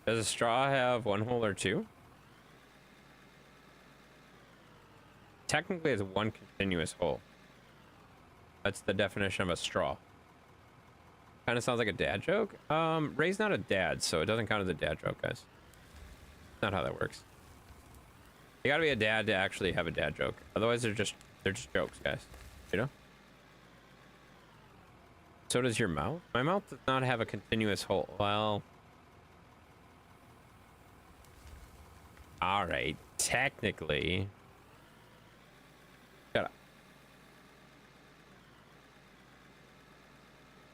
Does a straw have one hole or two? Technically, it's one continuous hole. That's the definition of a straw. Kind of sounds like a dad joke. Ray's not a dad, so it doesn't count as a dad joke, guys. Not how that works. You gotta be a dad to actually have a dad joke. Otherwise, they're just jokes, guys. You know? So does your mouth? My mouth does not have a continuous hole. Well... Alright. Technically... Shut up.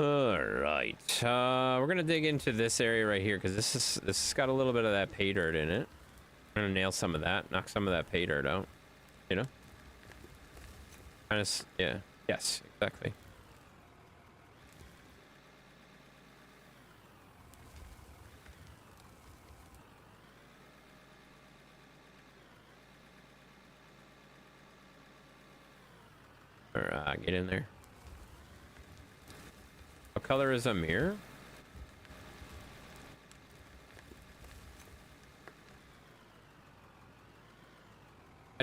Alright. We're gonna dig into this area right here, because this has got a little bit of that pay dirt in it. I'm gonna nail some of that, knock some of that pay dirt out, you know? Kind of, yeah, yes, exactly. Alright, get in there. What color is a mirror?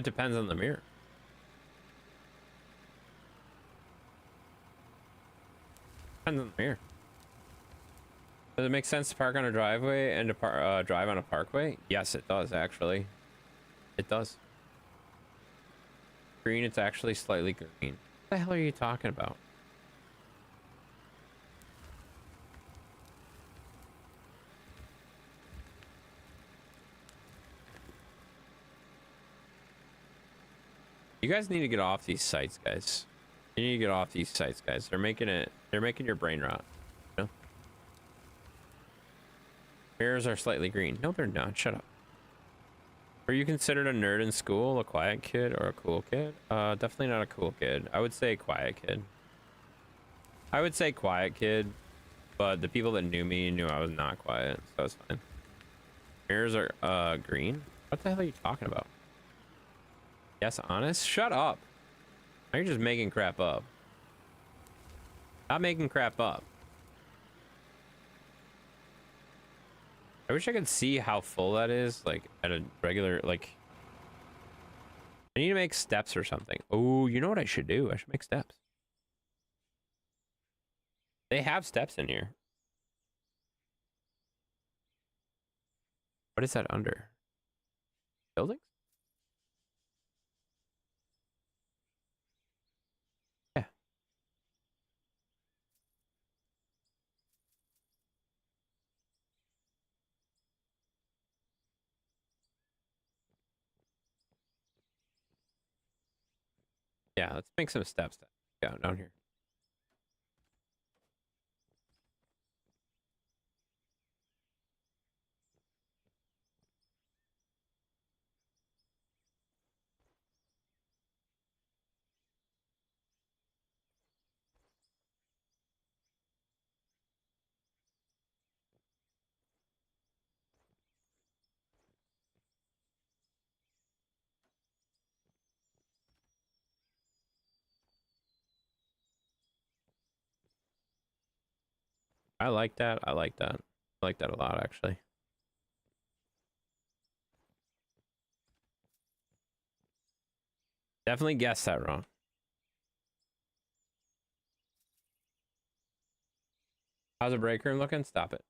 It depends on the mirror. Depends on the mirror. Does it make sense to park on a driveway and to drive on a parkway? Yes, it does, actually. It does. Green, it's actually slightly green. What the hell are you talking about? You guys need to get off these sites, guys. You need to get off these sites, guys. They're making your brain rot. You know? Mirrors are slightly green. No, they're not. Shut up. Were you considered a nerd in school, a quiet kid, or a cool kid? Definitely not a cool kid. I would say quiet kid. I would say quiet kid, but the people that knew me knew I was not quiet, so it's fine. Mirrors are green? What the hell are you talking about? Yes, honest? Shut up. Now you're just making crap up. Stop making crap up. I wish I could see how full that is, like, at a regular, like... I need to make steps or something. Oh, you know what I should do? I should make steps. They have steps in here. What is that under? Buildings? Yeah. Yeah, let's make some steps down here. I like that. I like that. I like that a lot, actually. Definitely guessed that wrong. How's the break room looking? Stop it.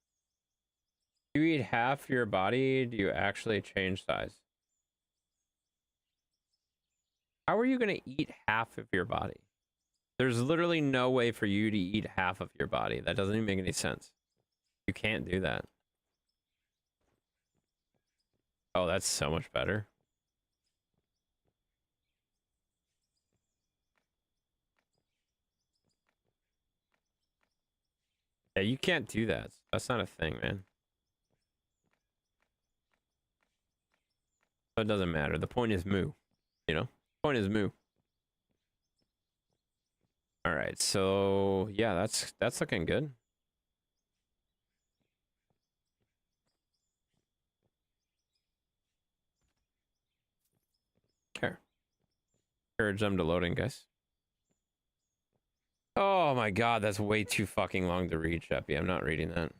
You eat half your body, do you actually change size? How are you going to eat half of your body? There's literally no way for you to eat half of your body. That doesn't even make any sense. You can't do that. Oh, that's so much better. Yeah, you can't do that. That's not a thing, man. It doesn't matter. The point is moo. You know? The point is moo. All right, so yeah, that's looking good. Okay. Encourage them to loading, guys. Oh my god, that's way too fucking long to read, Sheppy. I'm not reading that.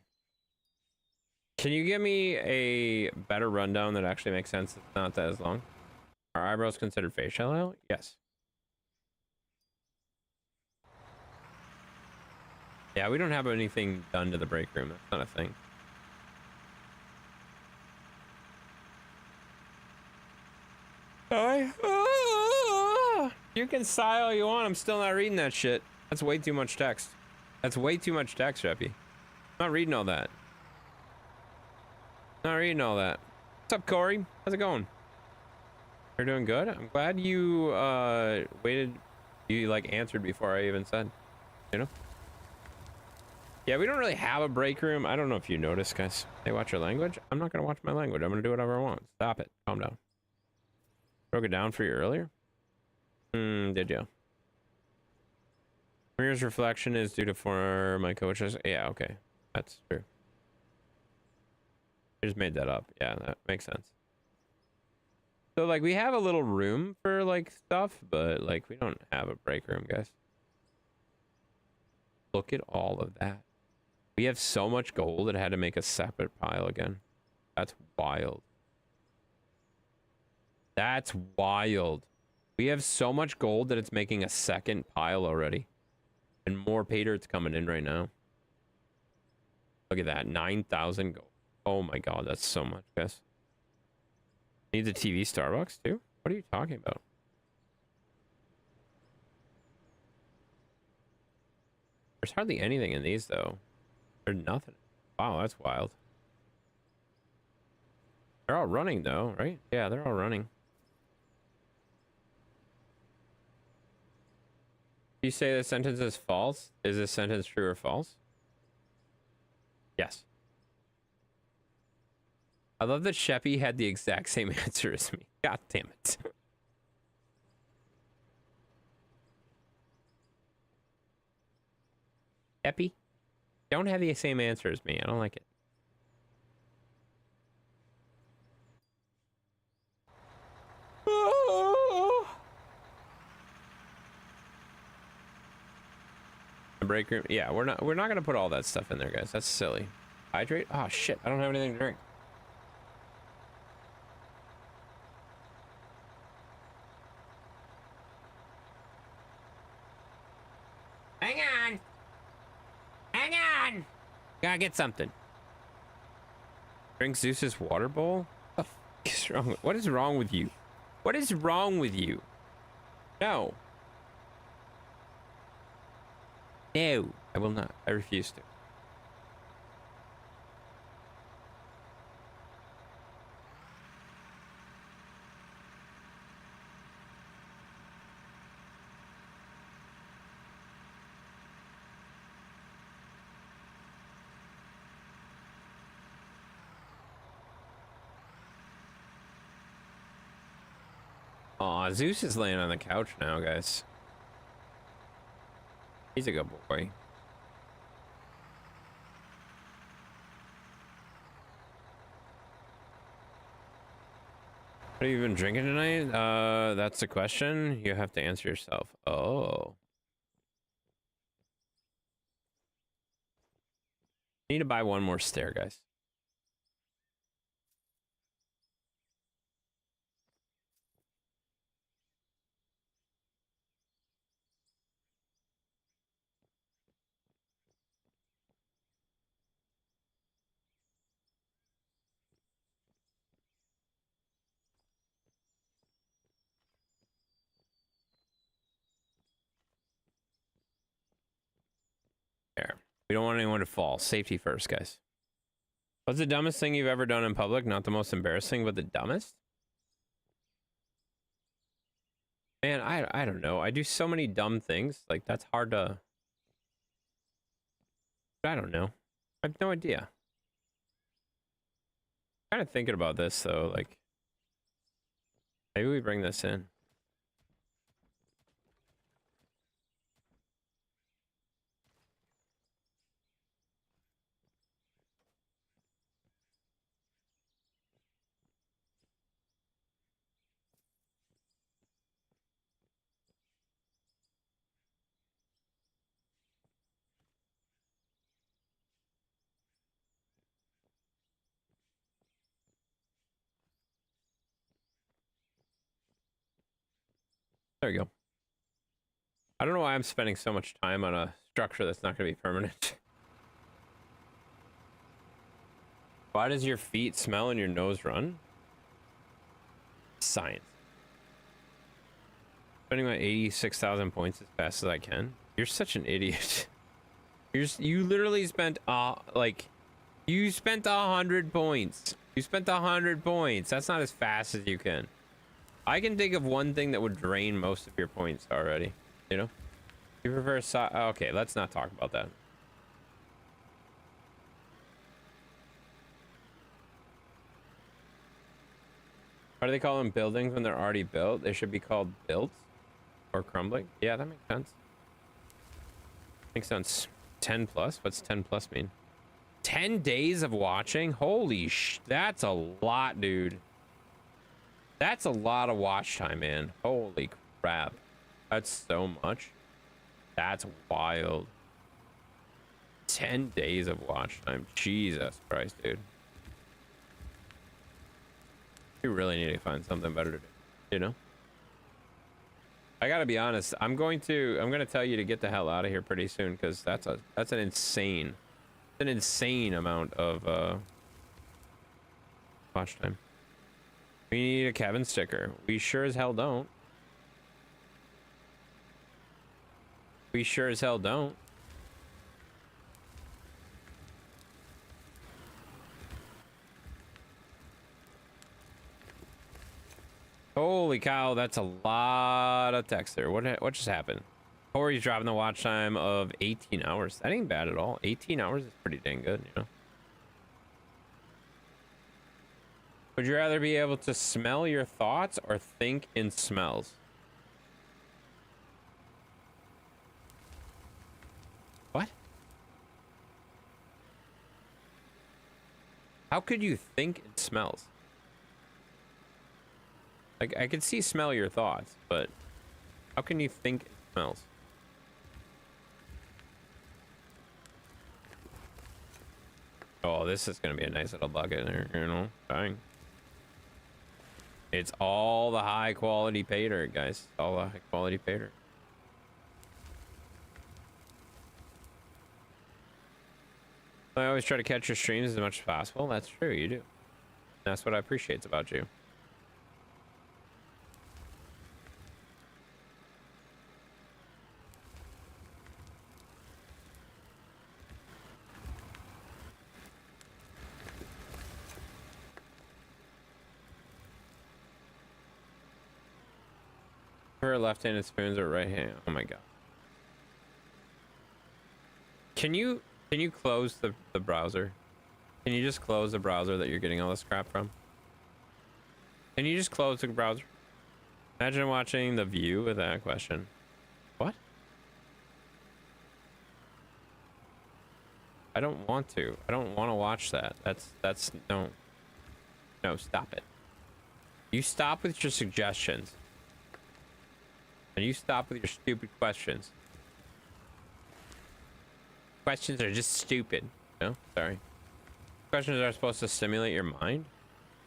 Can you give me a better rundown that actually makes sense? It's not that as long. Are eyebrows considered facial hair? Yes. Yeah, we don't have anything done to the break room. That's not a thing. You can sigh all you want. I'm still not reading that shit. That's way too much text. That's way too much text, Sheppy. I'm not reading all that. Not reading all that. What's up, Corey? How's it going? You're doing good? I'm glad you waited. You like answered before I even said, you know? Yeah, we don't really have a break room. I don't know if you noticed, guys. Hey, watch your language. I'm not gonna watch my language. I'm gonna do whatever I want. Stop it. Calm down. Broke it down for you earlier? Did you? Mirror's reflection is due to for my coaches. Yeah, okay. That's true. I just made that up. Yeah, that makes sense. So, like, we have a little room for, like, stuff, but, like, we don't have a break room, guys. Look at all of that. We have so much gold, it had to make a separate pile again. That's wild. That's wild. We have so much gold that it's making a second pile already. And more pay dirt's coming in right now. Look at that. 9,000 gold. Oh my god, that's so much, guys. Needs a TV Starbucks too? What are you talking about? There's hardly anything in these though. There's nothing. Wow, that's wild. They're all running though, right? Yeah, they're all running. You say the sentence is false? Is this sentence true or false? Yes. I love that Sheppy had the exact same answer as me. God damn it. Sheppy, don't have the same answer as me. I don't like it. The break room. Yeah, we're not gonna put all that stuff in there, guys. That's silly. Hydrate? Oh shit, I don't have anything to drink. Hang on. Hang on. Gotta get something. Drink Zeus's water bowl? What is wrong with you? What is wrong with you? No. No, I will not. I refuse to. Aw, Zeus is laying on the couch now, guys. He's a good boy. What have you been drinking tonight? That's the question. You have to answer yourself. Oh. Need to buy one more stair, guys. There. We don't want anyone to fall. Safety first, guys. What's the dumbest thing you've ever done in public? Not the most embarrassing, but the dumbest? Man, I don't know. I do so many dumb things. Like, that's hard to... I don't know. I have no idea. Kind of thinking about this, though. Like, maybe we bring this in. There you go. I don't know why I'm spending so much time on a structure that's not going to be permanent. Why does your feet smell and your nose run? Science. Spending my 86,000 points as fast as I can. You're such an idiot. You literally spent you spent 100 points. You spent 100 points. That's not as fast as you can. I can think of one thing that would drain most of your points already. You know? You prefer okay, let's not talk about that. Why do they call them buildings when they're already built? They should be called built or crumbling. Yeah, that makes sense. Makes sense. 10 plus? What's 10 plus mean? 10 days of watching? Holy that's a lot, dude. That's a lot of watch time, man. Holy crap. That's so much. That's wild. 10 days of watch time. Jesus Christ, dude. You really need to find something better to do. You know? I gotta be honest. I'm gonna tell you to get the hell out of here pretty soon, because that's an insane amount of watch time. We need a Kevin sticker. We sure as hell don't. We sure as hell don't. Holy cow, that's a lot of text there. What just happened? Corey's dropping the watch time of 18 hours. That ain't bad at all. 18 hours is pretty dang good, you know? Would you rather be able to smell your thoughts or think in smells? What? How could you think in smells? Like, I could smell your thoughts, but how can you think in smells? Oh, this is gonna be a nice little bucket there, you know? Dang. It's all the high quality pay dirt, guys. All the high quality pay dirt. I always try to catch your streams as much as possible. That's true, you do. That's what I appreciate about you. Her left-handed spoons or right hand? Oh my god. Can you close the browser? Can you just close the browser that you're getting all this crap from? Can you just close the browser? Imagine watching The View with that question. What? I don't want to. I don't want to watch that. That's no, stop it. You stop with your suggestions. And you stop with your stupid questions. Questions are just stupid. No, sorry. Questions are supposed to stimulate your mind.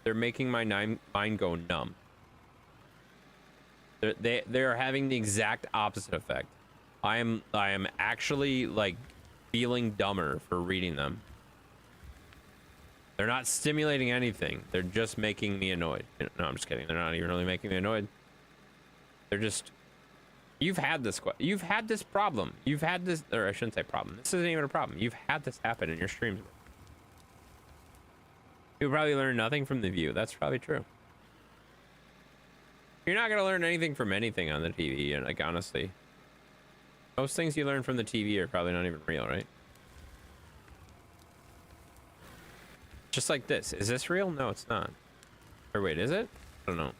They're making my mind go numb. They're having the exact opposite effect. I am actually like feeling dumber for reading them. They're not stimulating anything. They're just making me annoyed. No, I'm just kidding. They're not even really making me annoyed. They're just. You've had this problem. You've had this, or I shouldn't say problem. This isn't even a problem. You've had this happen in your streams. You'll probably learn nothing from The View. That's probably true. You're not gonna learn anything from anything on the TV, and like honestly, most things you learn from the TV are probably not even real, right? Just like this. Is this real? No, it's not. Or wait, is it? I don't know.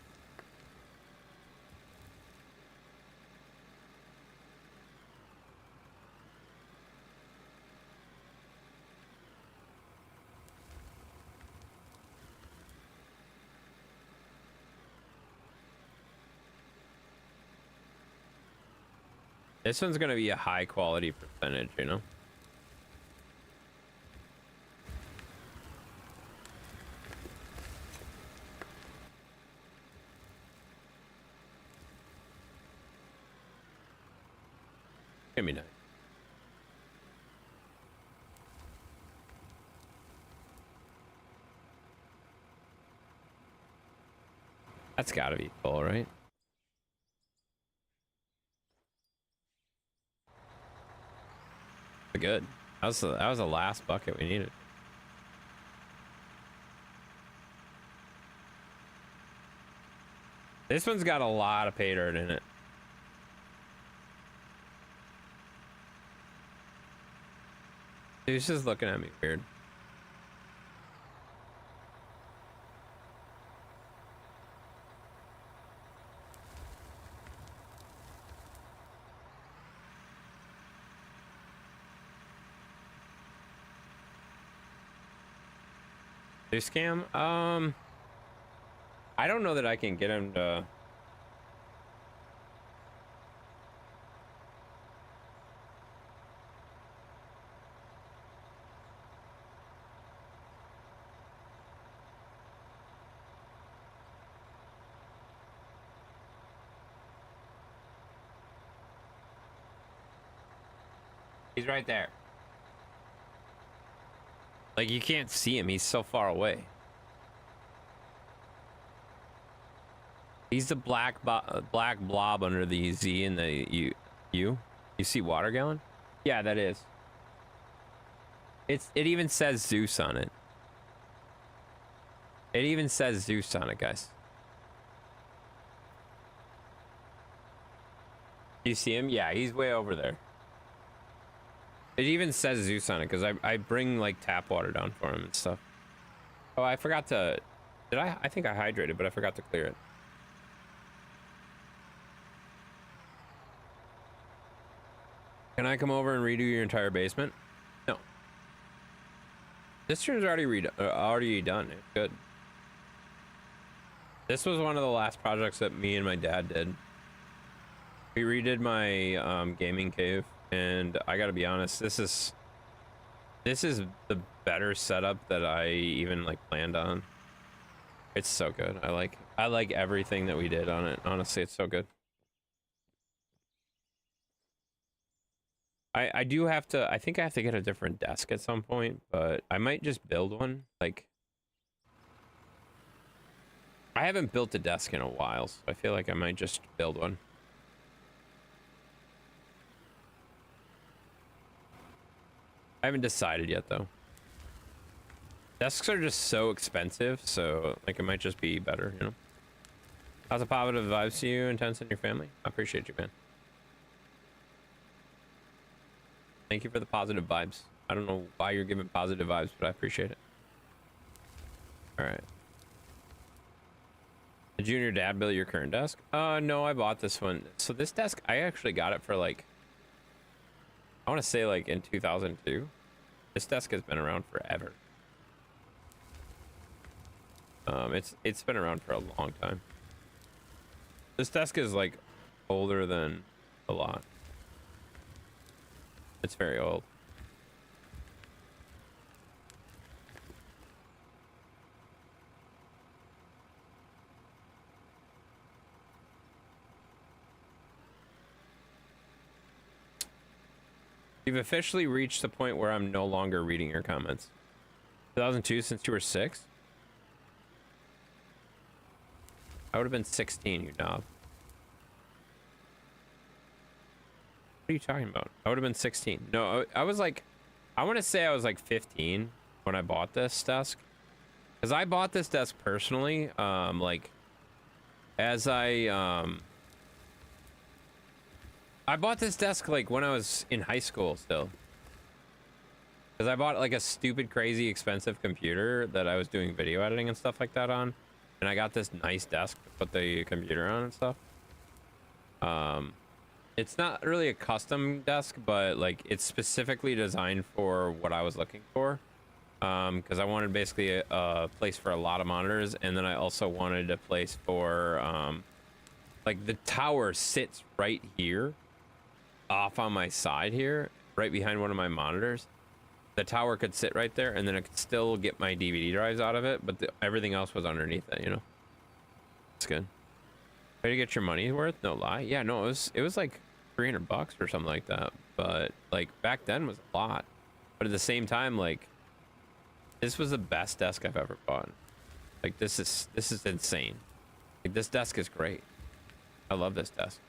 This one's gonna be a high quality percentage, you know? Give me that. That's gotta be full, right? Good. That was the last bucket we needed. This one's got a lot of pay dirt in it. He's just looking at me weird. They scam? I don't know that I can get him to. He's right there. Like, you can't see him. He's so far away. He's the black blob under the Z and the U. You see water gallon? Yeah, that is. It even says Zeus on it. It even says Zeus on it, guys. You see him? Yeah, he's way over there. It even says Zeus on it because I bring like tap water down for him and stuff. Oh, I forgot to. Did I? I think I hydrated, but I forgot to clear it. Can I come over and redo your entire basement? No. This room's already done. It's good. This was one of the last projects that me and my dad did. We redid my gaming cave, and I gotta be honest, this is the better setup that I even like planned on. It's so good. I like everything that we did on it. Honestly, it's so good. I do have to, I think I have to get a different desk at some point, but I might just build one. Like, I haven't built a desk in a while, so I feel like I might just build one. I haven't decided yet, though. Desks are just so expensive, so like it might just be better, you know? How's the positive vibes to you, Intense, and your family? I appreciate you, man. Thank you for the positive vibes. I don't know why you're giving positive vibes, but I appreciate it. All right. Did you and your dad build your current desk? No, I bought this one. So this desk, I actually got it for like, I want to say like in 2002. This desk has been around forever. It's been around for a long time. This desk is like older than a lot. It's very old. You've officially reached the point where I'm no longer reading your comments. 2002 since you were 6? I would have been 16, you knob. What are you talking about? I would have been 16. No, I was like, I want to say I was like 15 when I bought this desk. Because I bought this desk personally, like, as I bought this desk like when I was in high school still. Because I bought like a stupid, crazy, expensive computer that I was doing video editing and stuff like that on. And I got this nice desk to put the computer on and stuff. It's not really a custom desk, but like it's specifically designed for what I was looking for. Because I wanted basically a place for a lot of monitors, and then I also wanted a place for like the tower sits right here, off on my side here, right behind one of my monitors. The tower could sit right there, and then I could still get my DVD drives out of it, but everything else was underneath it, you know. It's good. Way to get your money worth, no lie. Yeah, no, it was like $300 or something like that. But like back then was a lot. But at the same time, like this was the best desk I've ever bought. Like this is insane. Like this desk is great. I love this desk.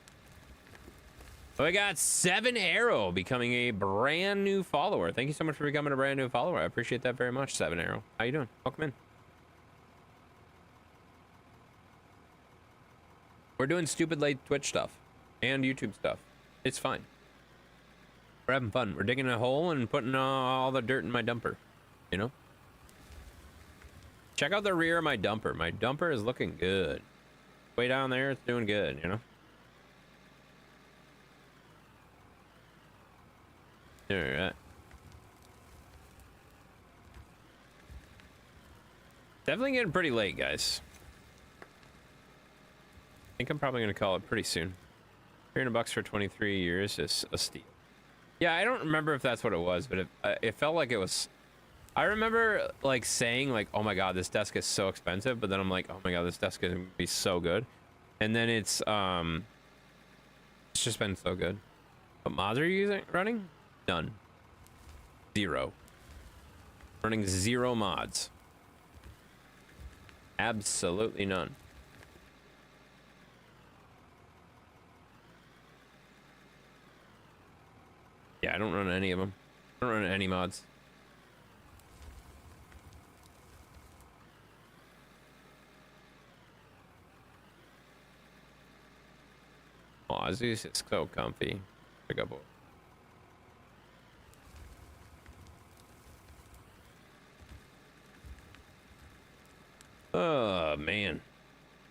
We got 7 Arrow becoming a brand new follower. Thank you so much for becoming a brand new follower. I appreciate that very much, 7 Arrow. How you doing? Welcome in. We're doing stupid late Twitch stuff and YouTube stuff. It's fine. We're having fun. We're digging a hole and putting all the dirt in my dumper, you know? Check out the rear of my dumper. My dumper is looking good. Way down there, it's doing good, you know? All right. Definitely getting pretty late, guys. I think I'm probably gonna call it pretty soon. $300 for 23 years is a steal. Yeah, I don't remember if that's what it was, but it felt like it was. I remember like saying like, "Oh my god, this desk is so expensive," but then I'm like, "Oh my god, this desk is gonna be so good," and then it's just been so good. What mods are you running? None. Zero. Running 0 mods. Absolutely none. Yeah, I don't run any of them. I don't run any mods. Oh, Zeus is so comfy. Pick up. Oh, man.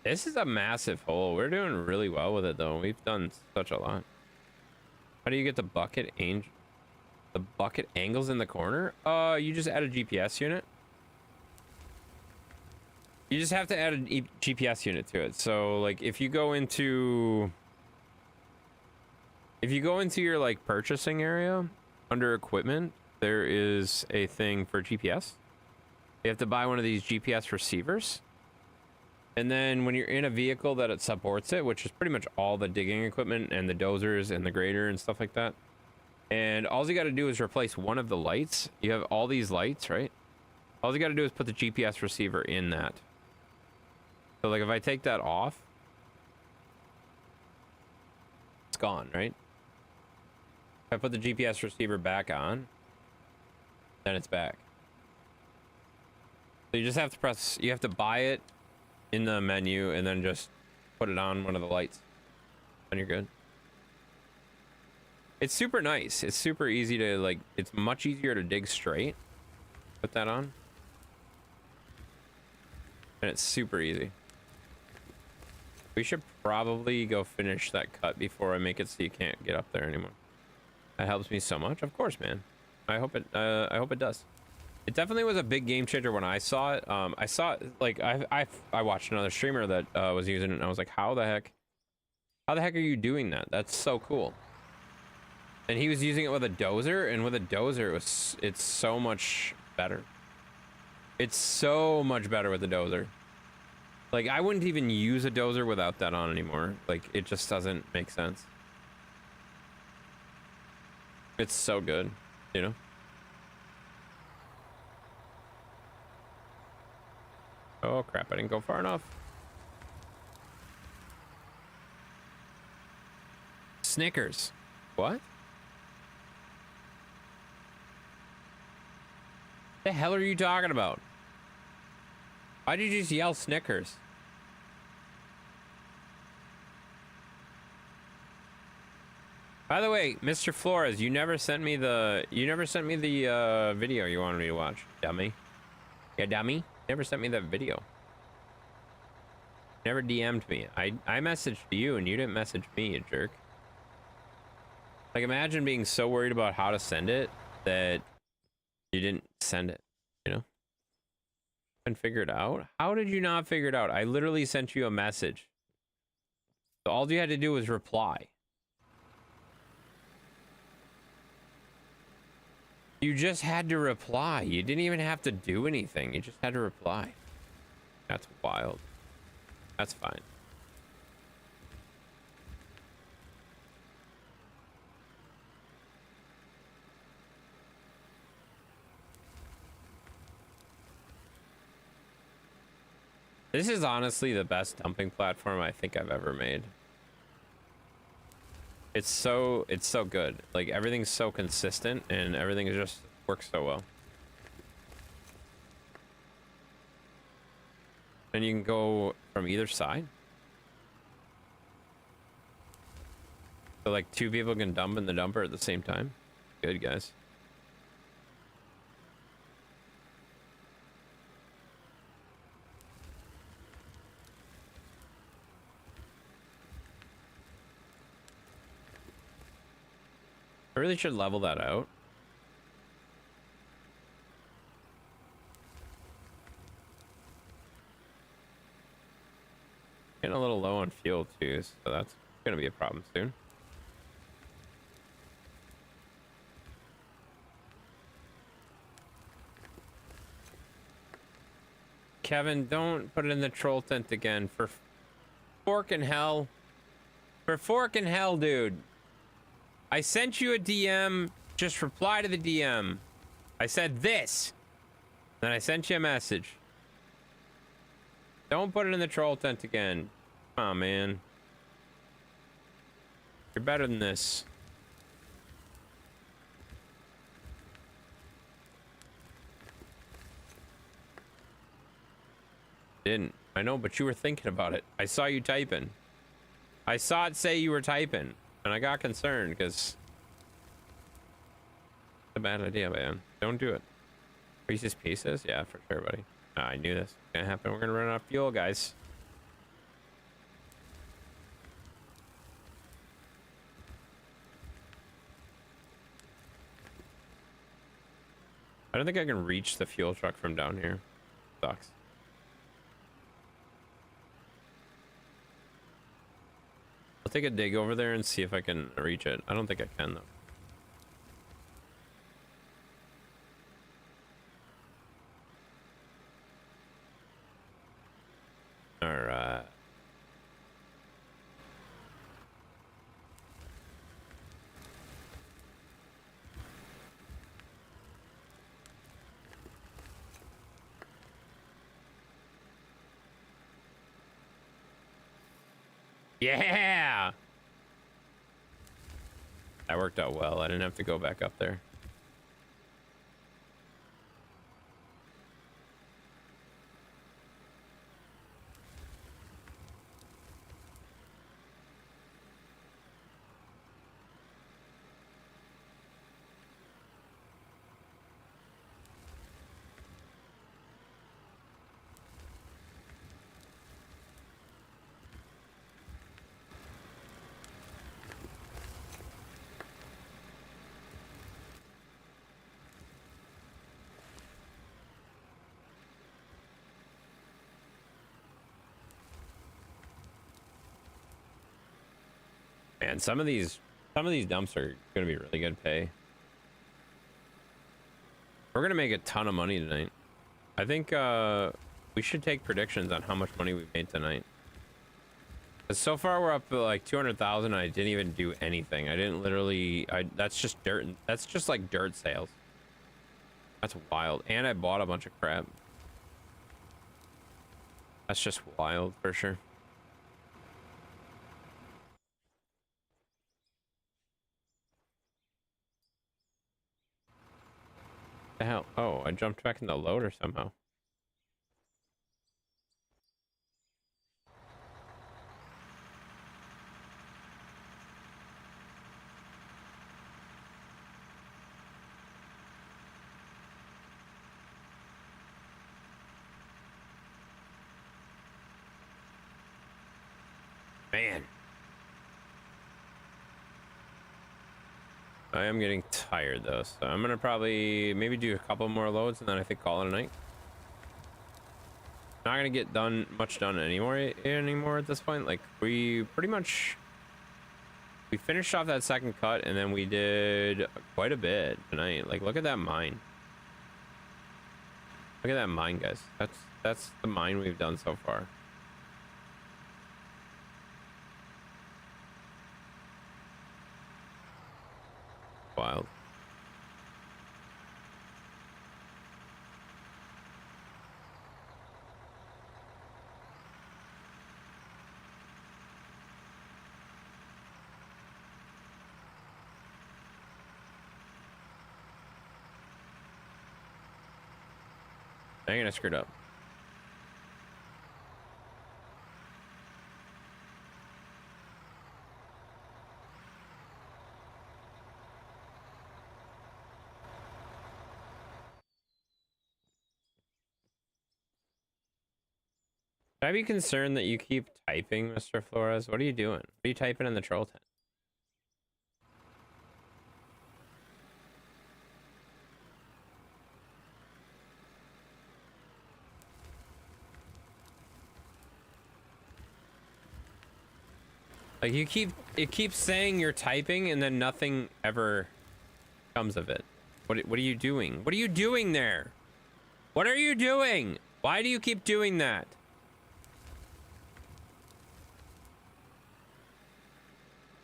This is a massive hole. We're doing really well with it, though. We've done such a lot. How do you get the bucket angles in the corner? You just add a GPS unit. You just have to add a GPS unit to it. So, like, if you go into your, like, purchasing area under equipment, there is a thing for GPS. You have to buy one of these GPS receivers. And then when you're in a vehicle that it supports it, which is pretty much all the digging equipment and the dozers and the grader and stuff like that. And all you got to do is replace one of the lights. You have all these lights, right? All you got to do is put the GPS receiver in that. So, like, if I take that off, it's gone, right? If I put the GPS receiver back on, then it's back. So you just have to press, you have to buy it in the menu and then just put it on one of the lights and you're good. It's super nice. It's super easy to, like, it's much easier to dig straight. Put that on. And it's super easy. We should probably go finish that cut before I make it so you can't get up there anymore. That helps me so much. Of course, man. I hope it does. It definitely was a big game changer when I saw it. I saw it, like, I watched another streamer that was using it, and I was like, how the heck are you doing that? That's so cool. And he was using it with a dozer, and with a dozer, it's so much better. It's so much better with the dozer. Like, I wouldn't even use a dozer without that on anymore. Like, it just doesn't make sense. It's so good, you know? Oh crap, I didn't go far enough. Snickers. What? The hell are you talking about? Why did you just yell Snickers? By the way, Mr. Flores, you never sent me the video you wanted me to watch, dummy. Yeah, dummy. Never sent me that video. Never DM'd me. I messaged you and you didn't message me, you jerk. Like, imagine being so worried about how to send it that you didn't send it, you know? And figure it out? How did you not figure it out? I literally sent you a message. So all you had to do was reply. You just had to reply. You didn't even have to do anything. You just had to reply. That's wild. That's fine. This is honestly the best dumping platform I think I've ever made. It's so good. Like, everything's so consistent and everything just works so well. And you can go from either side. So, like, 2 people can dump in the dumper at the same time. Good, guys. I really should level that out. Getting a little low on fuel too, so that's gonna be a problem soon. Kevin, don't put it in the troll tent again. For forking hell. For forking hell, dude. I sent you a DM just reply to the DM. I said this. Then I sent you a message. Don't put it in the troll tent again. Come on, man. You're better than this. Didn't. I know, but you were thinking about it. I saw you typing. I saw it say you were typing, and I got concerned because it's a bad idea, man. Don't do it. Reese's Pieces? Yeah, for sure, buddy. I knew this was gonna happen. We're gonna run out of fuel, guys. I don't think I can reach the fuel truck from down here. Sucks. I'll take a dig over there and see if I can reach it. I don't think I can, though. Alright. Yeah! That worked out well. I didn't have to go back up there. Man, some of these dumps are gonna be really good pay. We're gonna make a ton of money tonight. I think we should take predictions on how much money we made tonight. 'Cause so far we're up to like 200,000. I didn't even do anything. I didn't literally. That's just dirt. That's just like dirt sales. That's wild. And I bought a bunch of crap. That's just wild for sure. The hell? Oh, I jumped back in the loader somehow. Man. I am getting tired though, so I'm gonna probably maybe do a couple more loads and then I think call it a night. Not gonna get much done anymore at this point. Like we finished off that second cut and then we did quite a bit tonight. Like look at that mine. Look at that mine, guys. That's the mine we've done so far. Wild. Dang it, I screwed up. Should I be concerned that you keep typing, Mr. Flores? What are you doing? What are you typing in the troll tent? Like it keeps saying you're typing and then nothing ever comes of it. What are you doing? What are you doing there? What are you doing? Why do you keep doing that?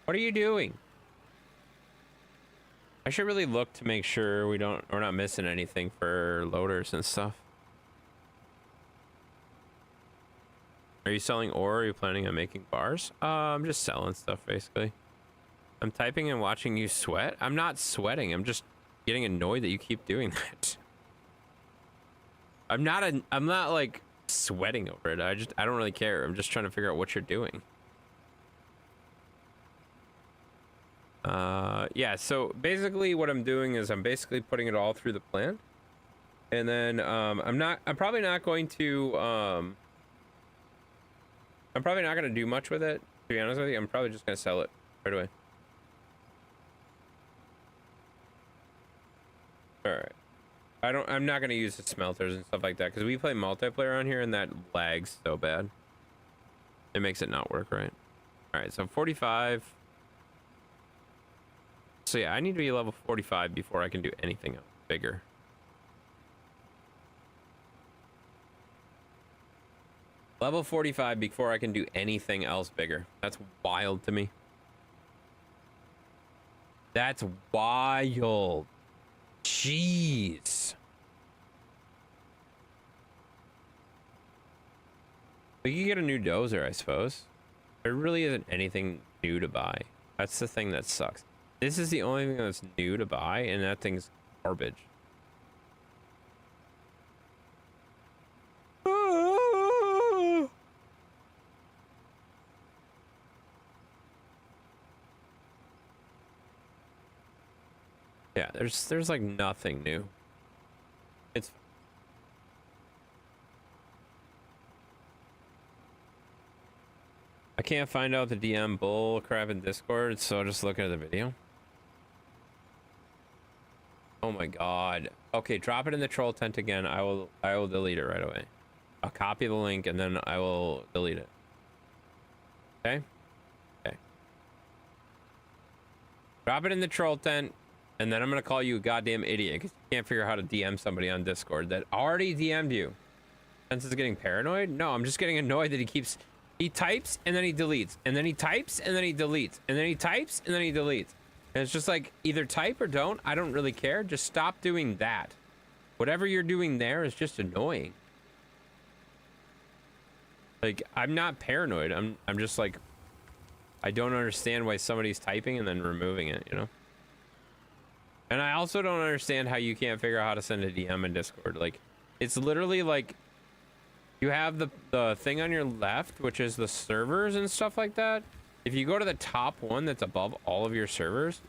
What are you doing? I should really look to make sure we're not missing anything for loaders and stuff. Are you selling ore? Or are you planning on making bars? I'm just selling stuff basically. I'm typing and watching you sweat. I'm not sweating. I'm just getting annoyed that you keep doing that. I'm not like sweating over it. I don't really care. I'm just trying to figure out what you're doing. Yeah, so basically what I'm doing is I'm basically putting it all through the plant. And then I'm probably not going to do much with it, to be honest with you. I'm probably just gonna sell it right away. Alright. I'm not gonna use the smelters and stuff like that because we play multiplayer on here and that lags so bad. It makes it not work right. Alright, so 45. So yeah, I need to be level 45 before I can do anything else bigger. Level 45 before I can do anything else bigger. That's wild to me. That's wild. Jeez. We could get a new dozer, I suppose. There really isn't anything new to buy. That's the thing that sucks. This is the only thing that's new to buy, and that thing's garbage. Yeah, there's like nothing new. It's I can't find out the DM bull crap in Discord, so I'll just look at the video. Oh my god. Okay, drop it in the troll tent again. I will delete it right away. I'll copy the link and then I will delete it. Okay? Okay. Drop it in the troll tent, and then I'm gonna call you a goddamn idiot because you can't figure out how to DM somebody on Discord that already DM'd you. Sense is getting paranoid? No, I'm just getting annoyed that he types and then he deletes, and then he types and then he deletes, and then he types and then he deletes. And it's just like, either type or don't. I don't really care. Just stop doing that. Whatever you're doing there is just annoying. Like, I'm not paranoid. I'm just like, I don't understand why somebody's typing and then removing it, you know? And I also don't understand how you can't figure out how to send a DM in Discord. Like, it's literally like, you have the thing on your left, which is the servers and stuff like that. If you go to the top one that's above all of your servers,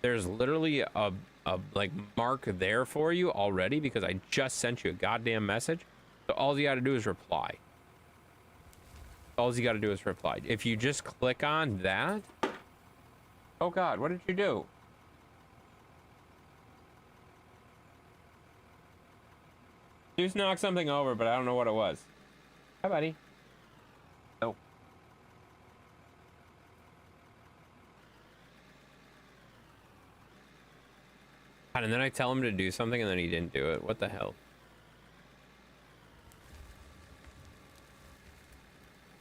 there's literally a like mark there for you already because I just sent you a goddamn message. So all you got to do is reply. All you got to do is reply. If you just click on that. Oh god, what did you do? Just knocked something over, but I don't know what it was. Hi, buddy. Oh. And then I tell him to do something and then he didn't do it. What the hell?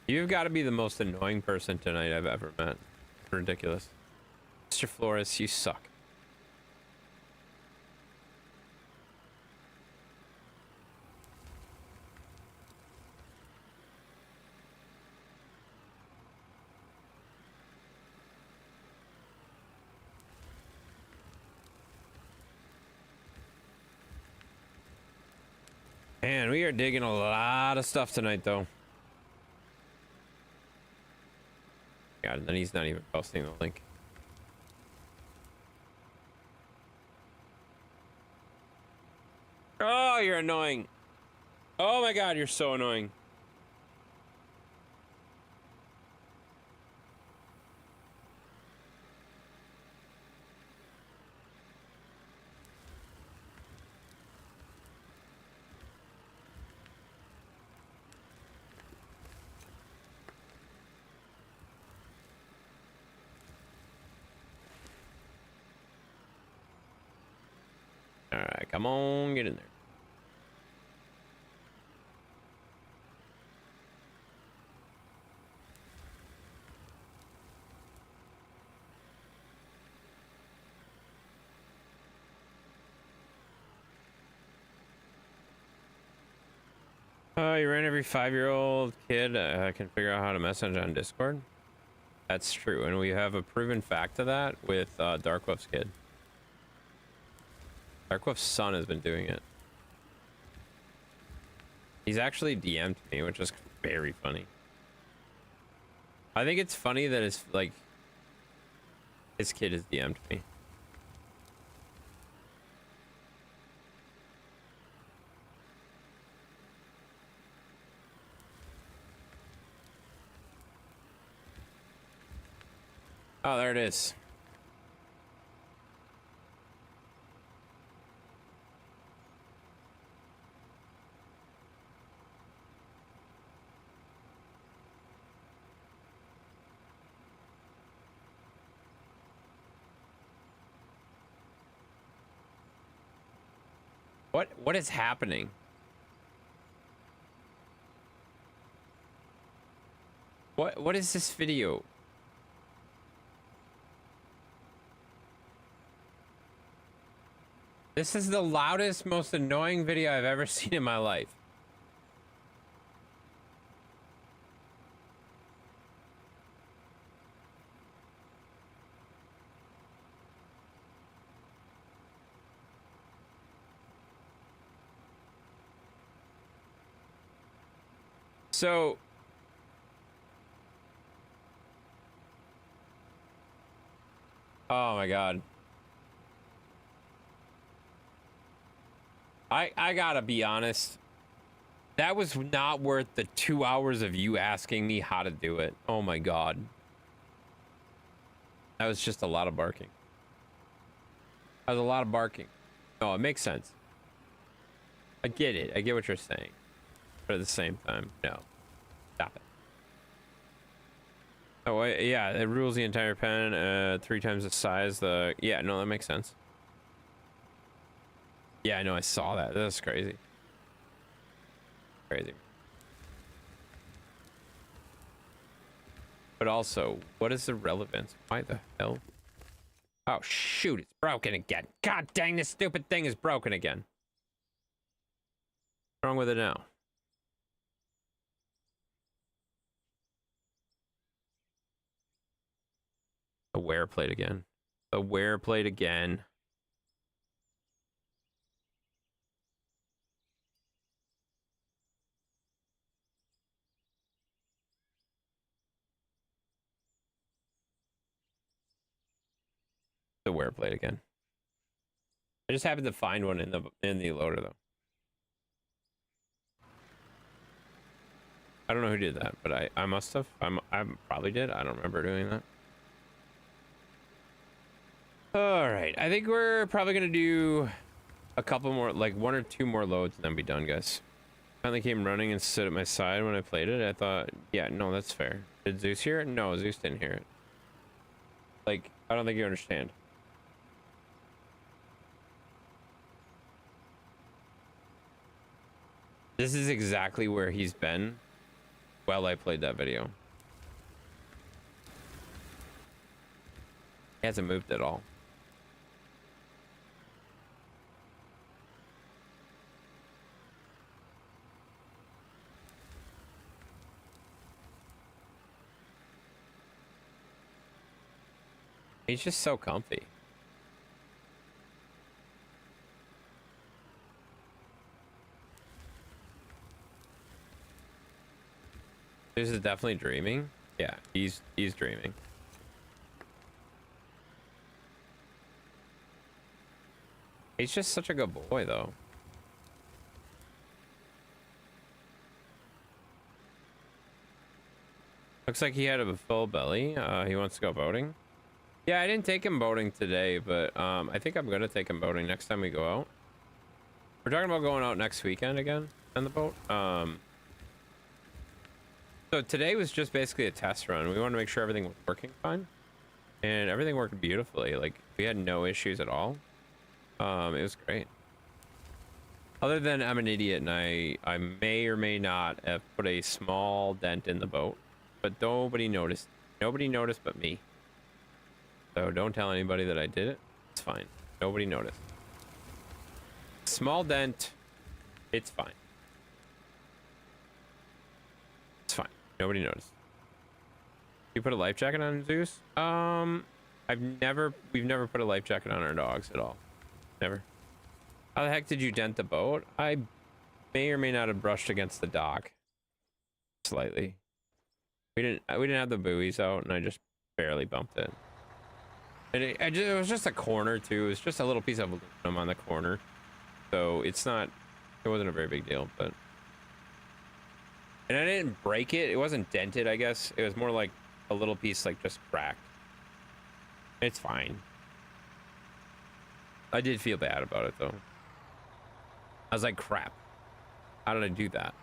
You've got to be the most annoying person tonight I've ever met. Ridiculous. Mr. Flores, you suck. Man, we are digging a lot of stuff tonight, though. God, and then he's not even posting the link. Oh, you're annoying. Oh my god, you're so annoying. Alright, come on, get in there. Oh, you ran every 5-year-old kid can figure out how to message on Discord. That's true, and we have a proven fact of that with Darkwolf's kid. Darkwolf's son has been doing it. He's actually DM'd me, which is very funny. I think it's funny that it's like his kid has DM'd me. Oh, there it is. What is happening? What is this video? This is the loudest, most annoying video I've ever seen in my life. So oh my god. I gotta be honest. That was not worth the 2 hours of you asking me how to do it. Oh my god. That was just a lot of barking. That was a lot of barking. No, it makes sense. I get it. I get what you're saying. But at the same time, no. Stop it. Oh, yeah, it rules the entire pen 3 times the size. Yeah, no, that makes sense. Yeah, I know, I saw that. That's crazy. Crazy. But also, what is the relevance? Why the hell? Oh, shoot, it's broken again. God dang, this stupid thing is broken again. What's wrong with it now? The wear plate again. The wear plate again. The wear plate again. I just happened to find one in the loader though. I don't know who did that, but I must have. I probably did. I don't remember doing that. All right, I think we're probably gonna do a couple more, like 1 or 2 more loads, and then be done, guys. Finally came running and stood at my side when I played it. I thought, yeah, no, that's fair. Did Zeus hear it? No, Zeus didn't hear it. Like, I don't think you understand. This is exactly where he's been while I played that video. He hasn't moved at all. He's just so comfy. This is definitely dreaming. Yeah, he's dreaming. He's just such a good boy, though. Looks like he had a full belly. He wants to go boating. Yeah, I didn't take him boating today, but I think I'm gonna take him boating next time we go out. We're talking about going out next weekend again on the boat. So today was just basically a test run. We wanted to make sure everything was working fine, and everything worked beautifully. Like, we had no issues at all. It was great. Other than I'm an idiot and I may or may not have put a small dent in the boat, but nobody noticed. Nobody noticed but me. So don't tell anybody that I did it. It's fine. Nobody noticed. Small dent. It's fine. Nobody noticed. You put a life jacket on Zeus? We've never put a life jacket on our dogs at all. Never. How the heck did you dent the boat? I may or may not have brushed against the dock. Slightly. We didn't have the buoys out, and I just barely bumped it. And it was just a corner too. It was just a little piece of aluminum on the corner, so it wasn't a very big deal. But and I didn't break it. It wasn't dented, I guess. It was more like a little piece, like just cracked. It's fine. I did feel bad about it though. I was like, crap. How did I do that?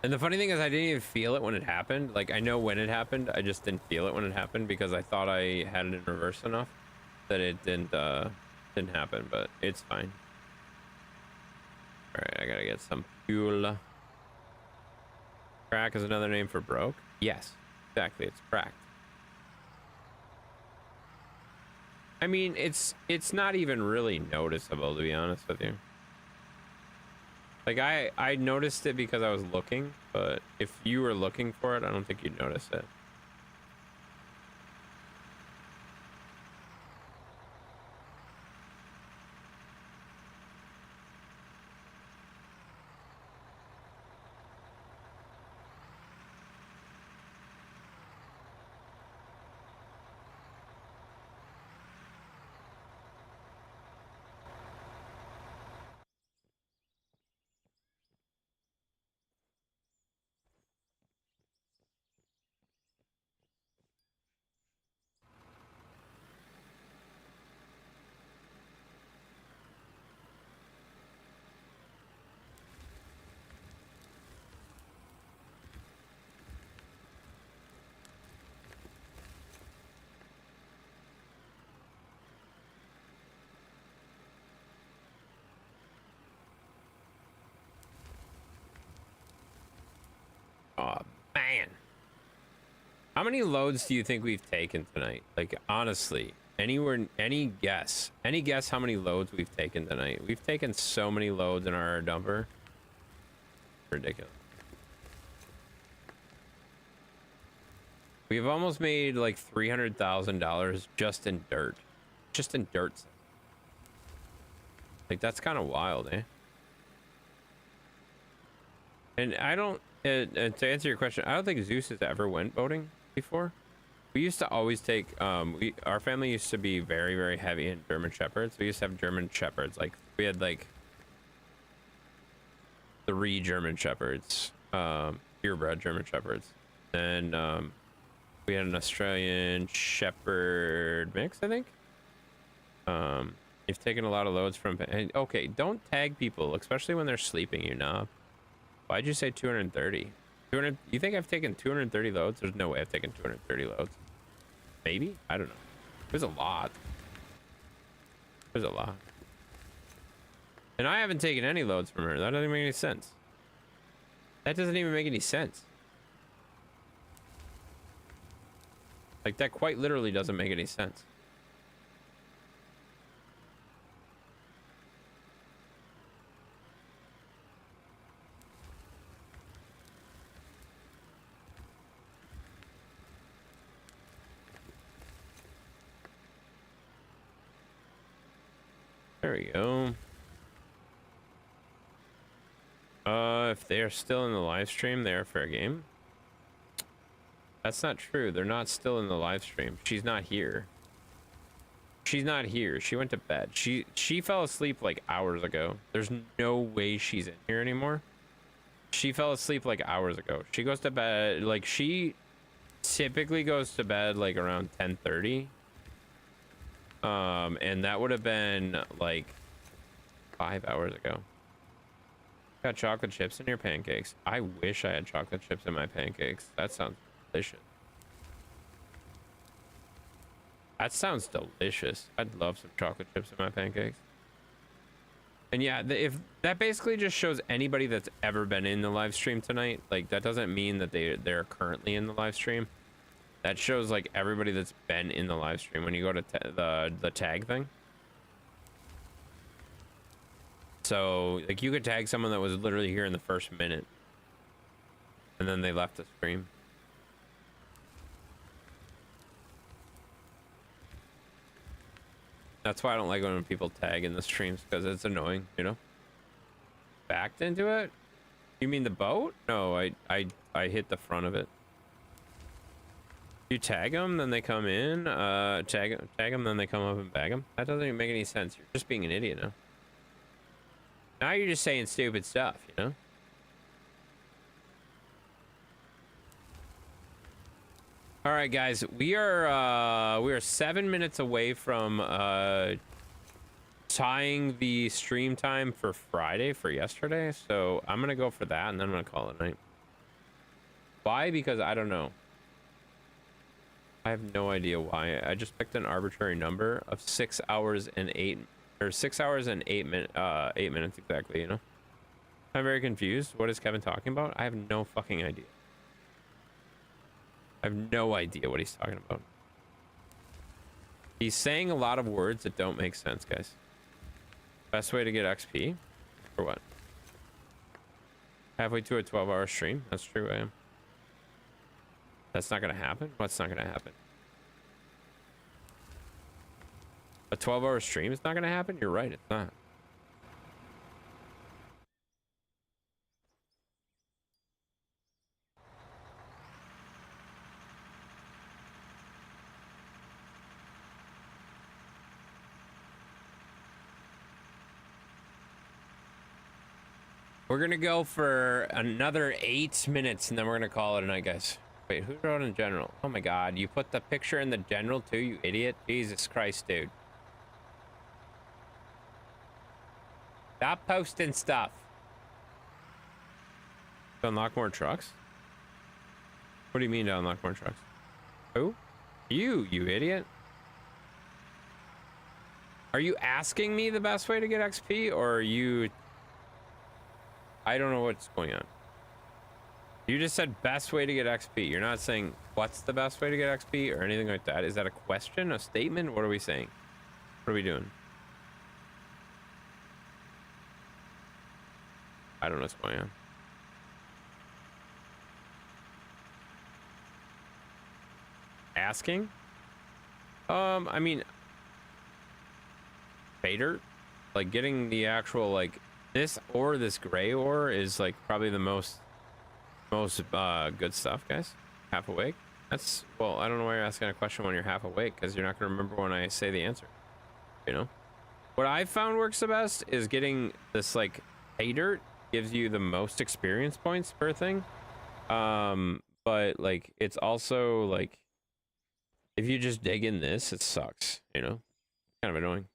And the funny thing is, I didn't even feel it when it happened. Like, I know when it happened, I just didn't feel it when it happened because I thought I had it in reverse enough that it didn't happen, but it's fine. All right, I gotta get some fuel. Crack is another name for broke? Yes, exactly, it's cracked. I mean, it's not even really noticeable, to be honest with you. Like, I noticed it because I was looking, but if you were looking for it, I don't think you'd notice it. Oh, man. How many loads do you think we've taken tonight? Like, honestly, any guess? Any guess how many loads we've taken tonight? We've taken so many loads in our dumper. Ridiculous. We've almost made like $300,000 just in dirt. Just in dirt. Like, that's kind of wild, eh? And I don't, to answer your question, I don't think Zeus has ever went boating before. We used to always take, our family used to be very, very heavy in German Shepherds. We used to have German Shepherds. Like, we had like 3 German Shepherds, purebred German Shepherds. Then, we had an Australian Shepherd mix, I think. You've taken a lot of loads from, okay, don't tag people, especially when they're sleeping, you know. Why'd you say 230? 200? You think I've taken 230 loads? There's no way I've taken 230 loads. Maybe? I don't know. There's a lot. There's a lot. And I haven't taken any loads from her. That doesn't make any sense. That doesn't even make any sense. Like, that quite literally doesn't make any sense. There we go. If they are still in the live stream, they are fair game. That's not true. They're not still in the live stream. She's not here. She's not here. She went to bed. She fell asleep like hours ago. There's no way she's in here anymore. She fell asleep like hours ago. She goes to bed, like, she typically goes to bed like around 10:30. And that would have been like 5 hours ago. Got chocolate chips in your pancakes. I wish I had chocolate chips in my pancakes. That sounds delicious. That sounds delicious. I'd love some chocolate chips in my pancakes. And yeah, if that basically just shows anybody that's ever been in the live stream tonight, like, that doesn't mean that they're currently in the live stream. That shows like everybody that's been in the live stream when you go to the tag thing. So like, you could tag someone that was literally here in the first minute. and then they left the stream. That's why I don't like when people tag in the streams, because it's annoying, you know? Backed into it? You mean the boat? No, I hit the front of it. You tag them, then they come in. Tag them, then they come up and bag them. That doesn't even make any sense. You're just being an idiot now. Now you're just saying stupid stuff, you know? All right, guys, we are 7 minutes away from tying the stream time for Friday for yesterday. So I'm gonna go for that, and then I'm gonna call it a night. Why? Because I don't know. I have no idea why. I just picked an arbitrary number of 6 hours and 8 minutes exactly, you know? I'm very confused. What is Kevin talking about? I have no fucking idea. I have no idea what he's talking about. He's saying a lot of words that don't make sense, guys. Best way to get XP? For what? Halfway to a 12-hour stream? That's true, I am. That's not gonna happen? What's not gonna happen? A 12-hour stream is not gonna happen? You're right, it's not. We're gonna go for another 8 minutes, and then we're gonna call it a night, guys. Wait, who wrote in general? Oh my god, you put the picture in the general too, you idiot? Jesus Christ, dude. Stop posting stuff. To unlock more trucks? What do you mean to unlock more trucks? Who? You idiot. Are you asking me the best way to get XP, or are you... I don't know what's going on. You just said best way to get XP. You're not saying what's the best way to get XP or anything like that. Is that a question, a statement? What are we saying? What are we doing? I don't know what's going on. Asking? I mean, Vader, like getting the actual, like, this ore, this gray ore is like probably the most good stuff, guys. Half awake. That's, well, I don't know why you're asking a question when you're half awake, because you're not gonna remember when I say the answer, you know? What I found works the best is getting this, like, pay dirt gives you the most experience points per thing. But like, it's also like, if you just dig in this, it sucks, you know? Kind of annoying.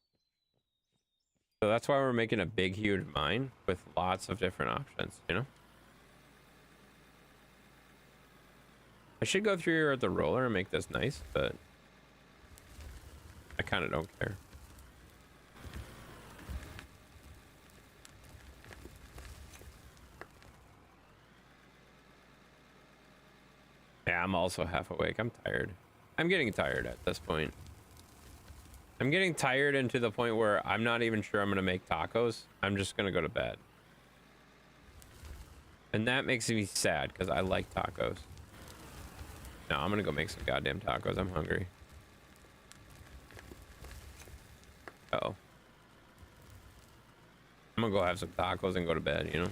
So that's why we're making a big, huge mine with lots of different options, you know? I should go through here with the roller and make this nice, but I kind of don't care. Yeah, I'm also half awake. I'm tired. I'm getting tired at this point. I'm getting tired and to the point where I'm not even sure I'm going to make tacos. I'm just going to go to bed. And that makes me sad because I like tacos. No, I'm going to go make some goddamn tacos. I'm hungry. Uh-oh. I'm going to go have some tacos and go to bed, you know?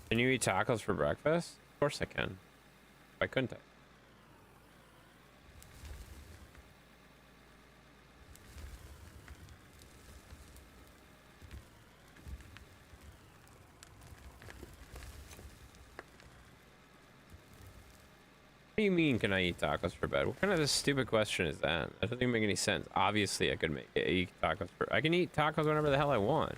Can you eat tacos for breakfast? Of course I can. Why couldn't I? What do you mean, can I eat tacos for bed? What kind of a stupid question is that? That doesn't even make any sense. Obviously, I could eat tacos for... I can eat tacos whenever the hell I want.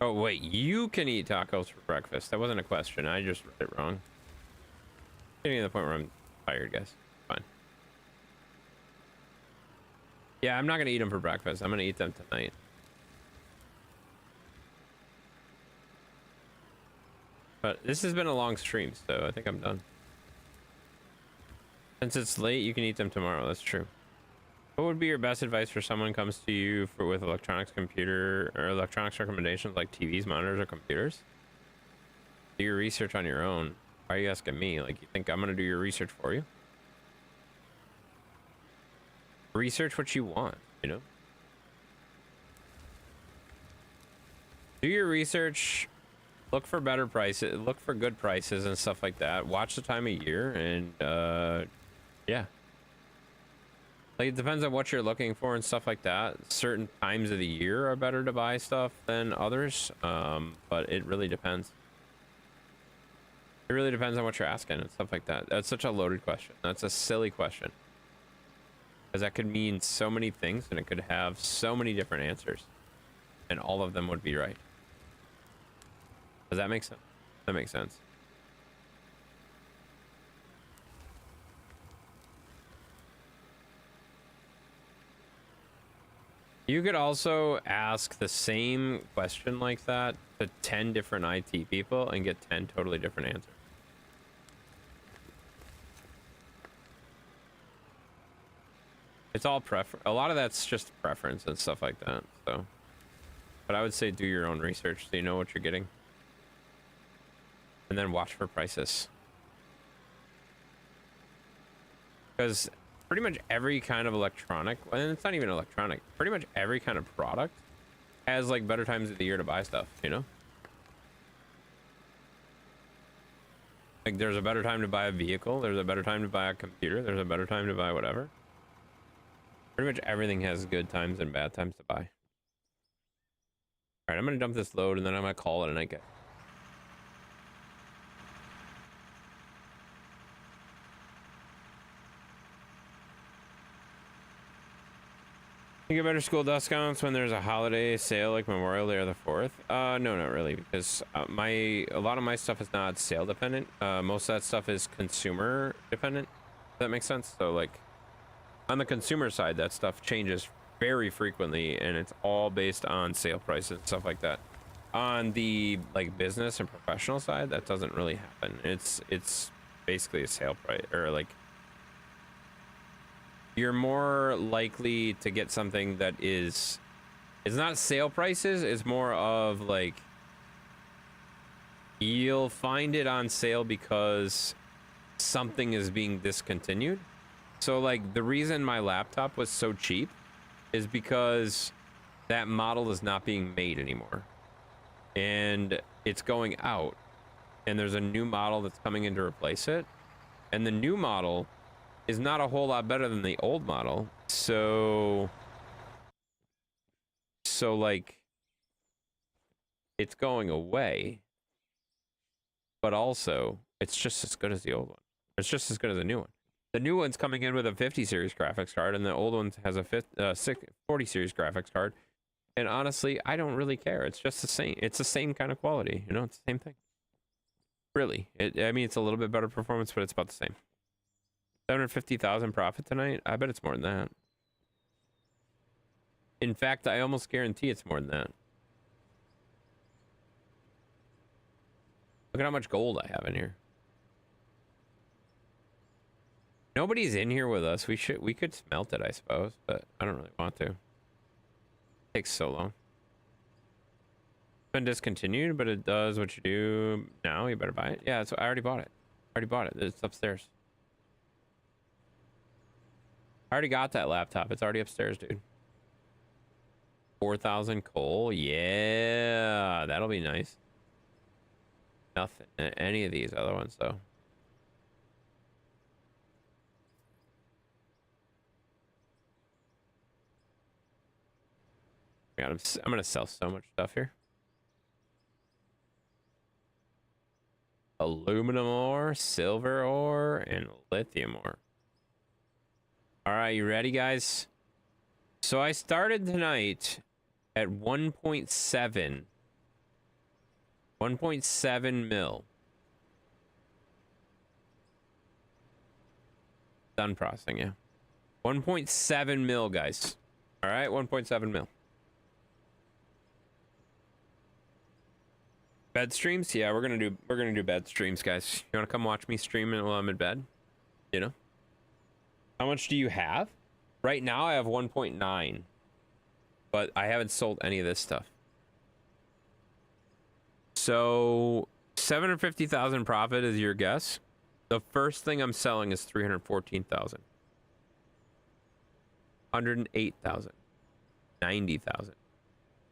Oh, wait, you can eat tacos for breakfast. That wasn't a question. I just read it wrong. Getting to the point where I'm tired, guys. Fine. Yeah, I'm not going to eat them for breakfast. I'm going to eat them tonight. But this has been a long stream, so I think I'm done. Since it's late, you can eat them tomorrow. That's true. What would be your best advice for someone who comes to you with electronics recommendations like TVs, monitors, or computers? Do your research on your own. Why are you asking me? Like, you think I'm gonna do your research for you? Research what you want, you know? Do your research, look for better prices, look for good prices and stuff like that. Watch the time of year and yeah. Like, it depends on what you're looking for and stuff like that. Certain times of the year are better to buy stuff than others, but it really depends. It really depends on what you're asking and stuff like that. That's such a loaded question. That's a silly question. Because that could mean so many things and it could have so many different answers. And all of them would be right. Does that make sense? That makes sense. You could also ask the same question like that to 10 different IT people and get 10 totally different answers. It's all a lot of that's just preference and stuff like that, so. But I would say do your own research so you know what you're getting. And then watch for prices. Because pretty much every kind of electronic, and it's not even electronic, pretty much every kind of product has like better times of the year to buy stuff, you know? Like, there's a better time to buy a vehicle, there's a better time to buy a computer, there's a better time to buy whatever. Pretty much everything has good times and bad times to buy. All right, I'm gonna dump this load and then I'm gonna call it a night, guys. You get better school discounts when there's a holiday sale like Memorial Day or the 4th? No, not really, because a lot of my stuff is not sale dependent. Most of that stuff is consumer dependent. Does that make sense? So like on the consumer side, that stuff changes very frequently and it's all based on sale prices and stuff like that. On the like business and professional side, that doesn't really happen. It's basically a sale price, or like you're more likely to get something that is, it's not sale prices, it's more of like you'll find it on sale because something is being discontinued. So like the reason my laptop was so cheap is because that model is not being made anymore and it's going out and there's a new model that's coming in to replace it, and the new model is not a whole lot better than the old model. So like it's going away, but also it's just as good as the old one. It's just as good as the new one. The new one's coming in with a 50 series graphics card and the old one has a 40 series graphics card. And honestly, I don't really care. It's just the same. It's the same kind of quality, you know, it's the same thing. Really. I mean, it's a little bit better performance, but it's about the same. 750,000 profit tonight? I bet it's more than that. In fact, I almost guarantee it's more than that. Look at how much gold I have in here. Nobody's in here with us. We could smelt it, I suppose, but I don't really want to. It takes so long. It's been discontinued, but it does what you do now. You better buy it. Yeah, I already bought it. I already bought it. It's upstairs. I already got that laptop. It's already upstairs, dude. 4,000 coal. Yeah, that'll be nice. Nothing. Any of these other ones, though. God, I'm gonna sell so much stuff here. Aluminum ore, silver ore, and lithium ore. All right, you ready, guys? So I started tonight at 1.7 mil. Done processing, yeah. 1.7 mil, guys. All right, 1.7 mil. Bed streams? Yeah, we're gonna do bed streams, guys. You wanna come watch me stream while I'm in bed? You know? How much do you have? Right now I have 1.9. But I haven't sold any of this stuff. So 750,000 profit is your guess. The first thing I'm selling is 314,000. 108,000. 90,000.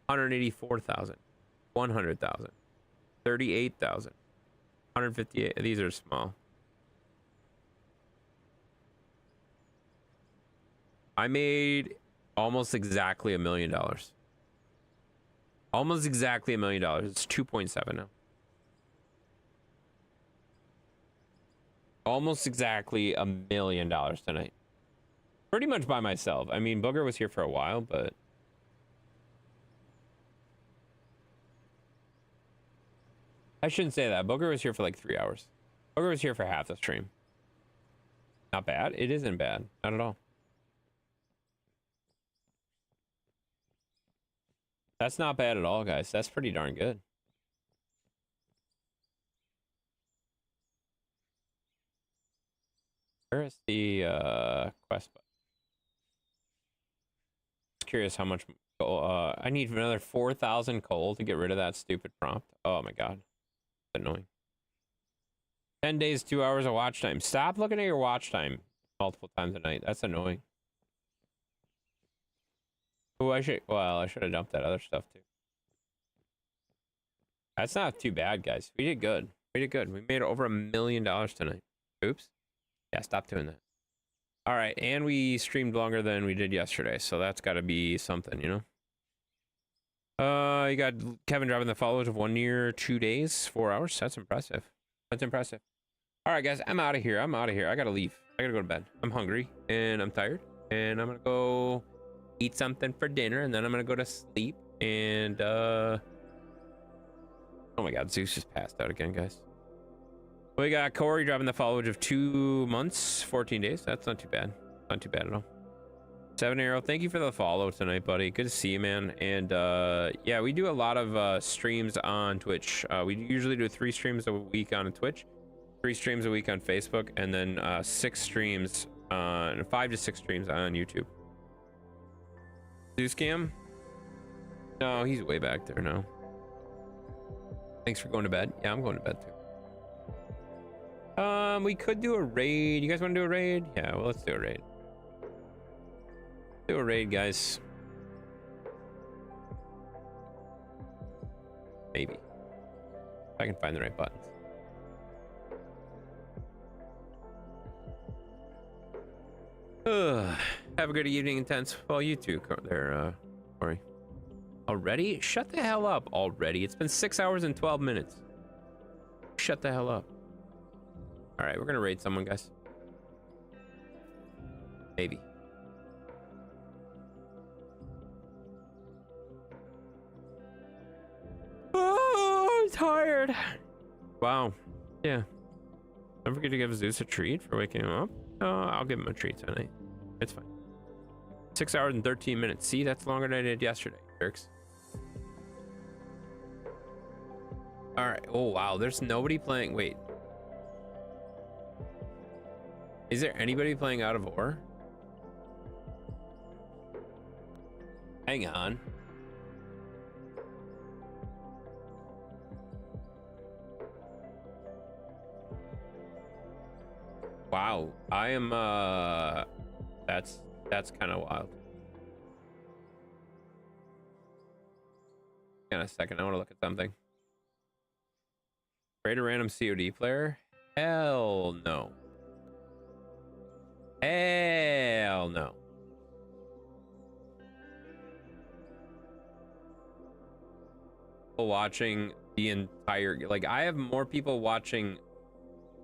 184,000. 100,000. 38,000. 158. These are small. I made almost exactly $1 million. Almost exactly $1 million. It's 2.7 now. Almost exactly $1 million tonight. Pretty much by myself. I mean, Booger was here for a while, but I shouldn't say that. Booger was here for like 3 hours. Booger was here for half the stream. Not bad. It isn't bad. Not at all. That's not bad at all, guys. That's pretty darn good. Where is the quest button? Just curious how much coal. I need another 4,000 coal to get rid of that stupid prompt. Oh my god. That's annoying. 10 days, 2 hours of watch time. Stop looking at your watch time multiple times a night. That's annoying. Oh, I should have dumped that other stuff too. That's not too bad, guys. We did good. We did good. We made over $1 million tonight. Oops. Yeah, stop doing that. All right, and we streamed longer than we did yesterday, so that's got to be something, you know? You got Kevin dropping the followers of 1 year, 2 days, 4 hours. That's impressive. That's impressive. All right, guys, I'm out of here. I'm out of here. I got to leave. I got to go to bed. I'm hungry, and I'm tired, and I'm going to go eat something for dinner, and then I'm going to go to sleep, and, oh my god, Zeus just passed out again, guys. We got Corey dropping the followage of 2 months, 14 days. That's not too bad. Not too bad at all. 7 Arrow, thank you for the follow tonight, buddy. Good to see you, man. And yeah, we do a lot of streams on Twitch. We usually do 3 streams a week on Twitch, 3 streams a week on Facebook, and then 6 streams on 5 to 6 streams on YouTube. Zeus Cam? No, he's way back there now. Thanks for going to bed. Yeah, I'm going to bed too. We could do a raid. You guys want to do a raid? Yeah, well, let's do a raid. Do a raid, guys. Maybe. If I can find the right buttons. Have a good evening, Intense. Well, you too, there, Corey. Already? Shut the hell up already. It's been 6 hours and 12 minutes. Shut the hell up. All right, we're gonna raid someone, guys. Maybe. Oh, I'm tired. Wow. Yeah. Don't forget to give Zeus a treat for waking him up. I'll give him a treat tonight. It's fine. 6 hours and 13 minutes. See, that's longer than I did yesterday, jerks. All right. Oh, wow. There's nobody playing. Wait. Is there anybody playing Out of Ore? Hang on. Wow. I am, that's kind of wild. Hang on a second. I want to look at something. Raid a random COD player? Hell no. Hell no. Watching the entire, like, I have more people watching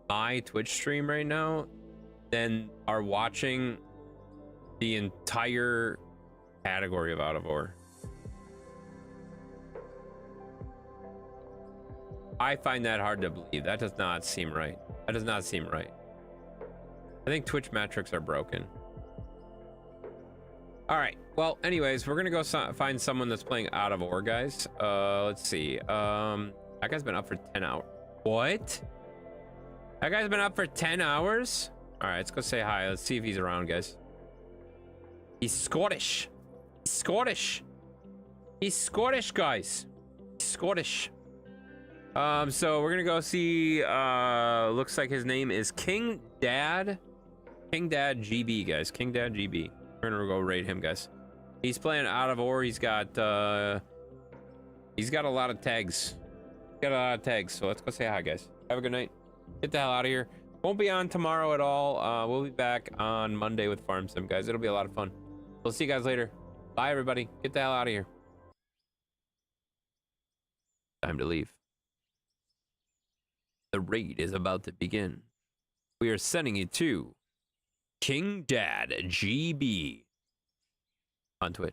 my Twitch stream right now than are watching the entire category of Out of Ore. I find that hard to believe. That does not seem right. That does not seem right. I think Twitch metrics are broken. All right. Well, anyways, we're gonna go find someone that's playing Out of Ore, guys. Let's see. That guy's been up for 10 hours. What? That guy's been up for 10 hours? All right, let's go say hi. Let's see if he's around, guys. He's Scottish. He's Scottish. He's Scottish, guys. He's Scottish. So we're gonna go see, looks like his name is King Dad GB, guys. King Dad GB. We're gonna go raid him, guys. He's playing out of ore. He's got a lot of tags. So let's go say hi, guys. Have a good night. Get the hell out of here. Won't be on tomorrow at all. We'll be back on Monday with Farm Sim, guys. It'll be a lot of fun. We'll see you guys later. Bye, everybody. Get the hell out of here. Time to leave. The raid is about to begin. We are sending you to King Dad GB on Twitch.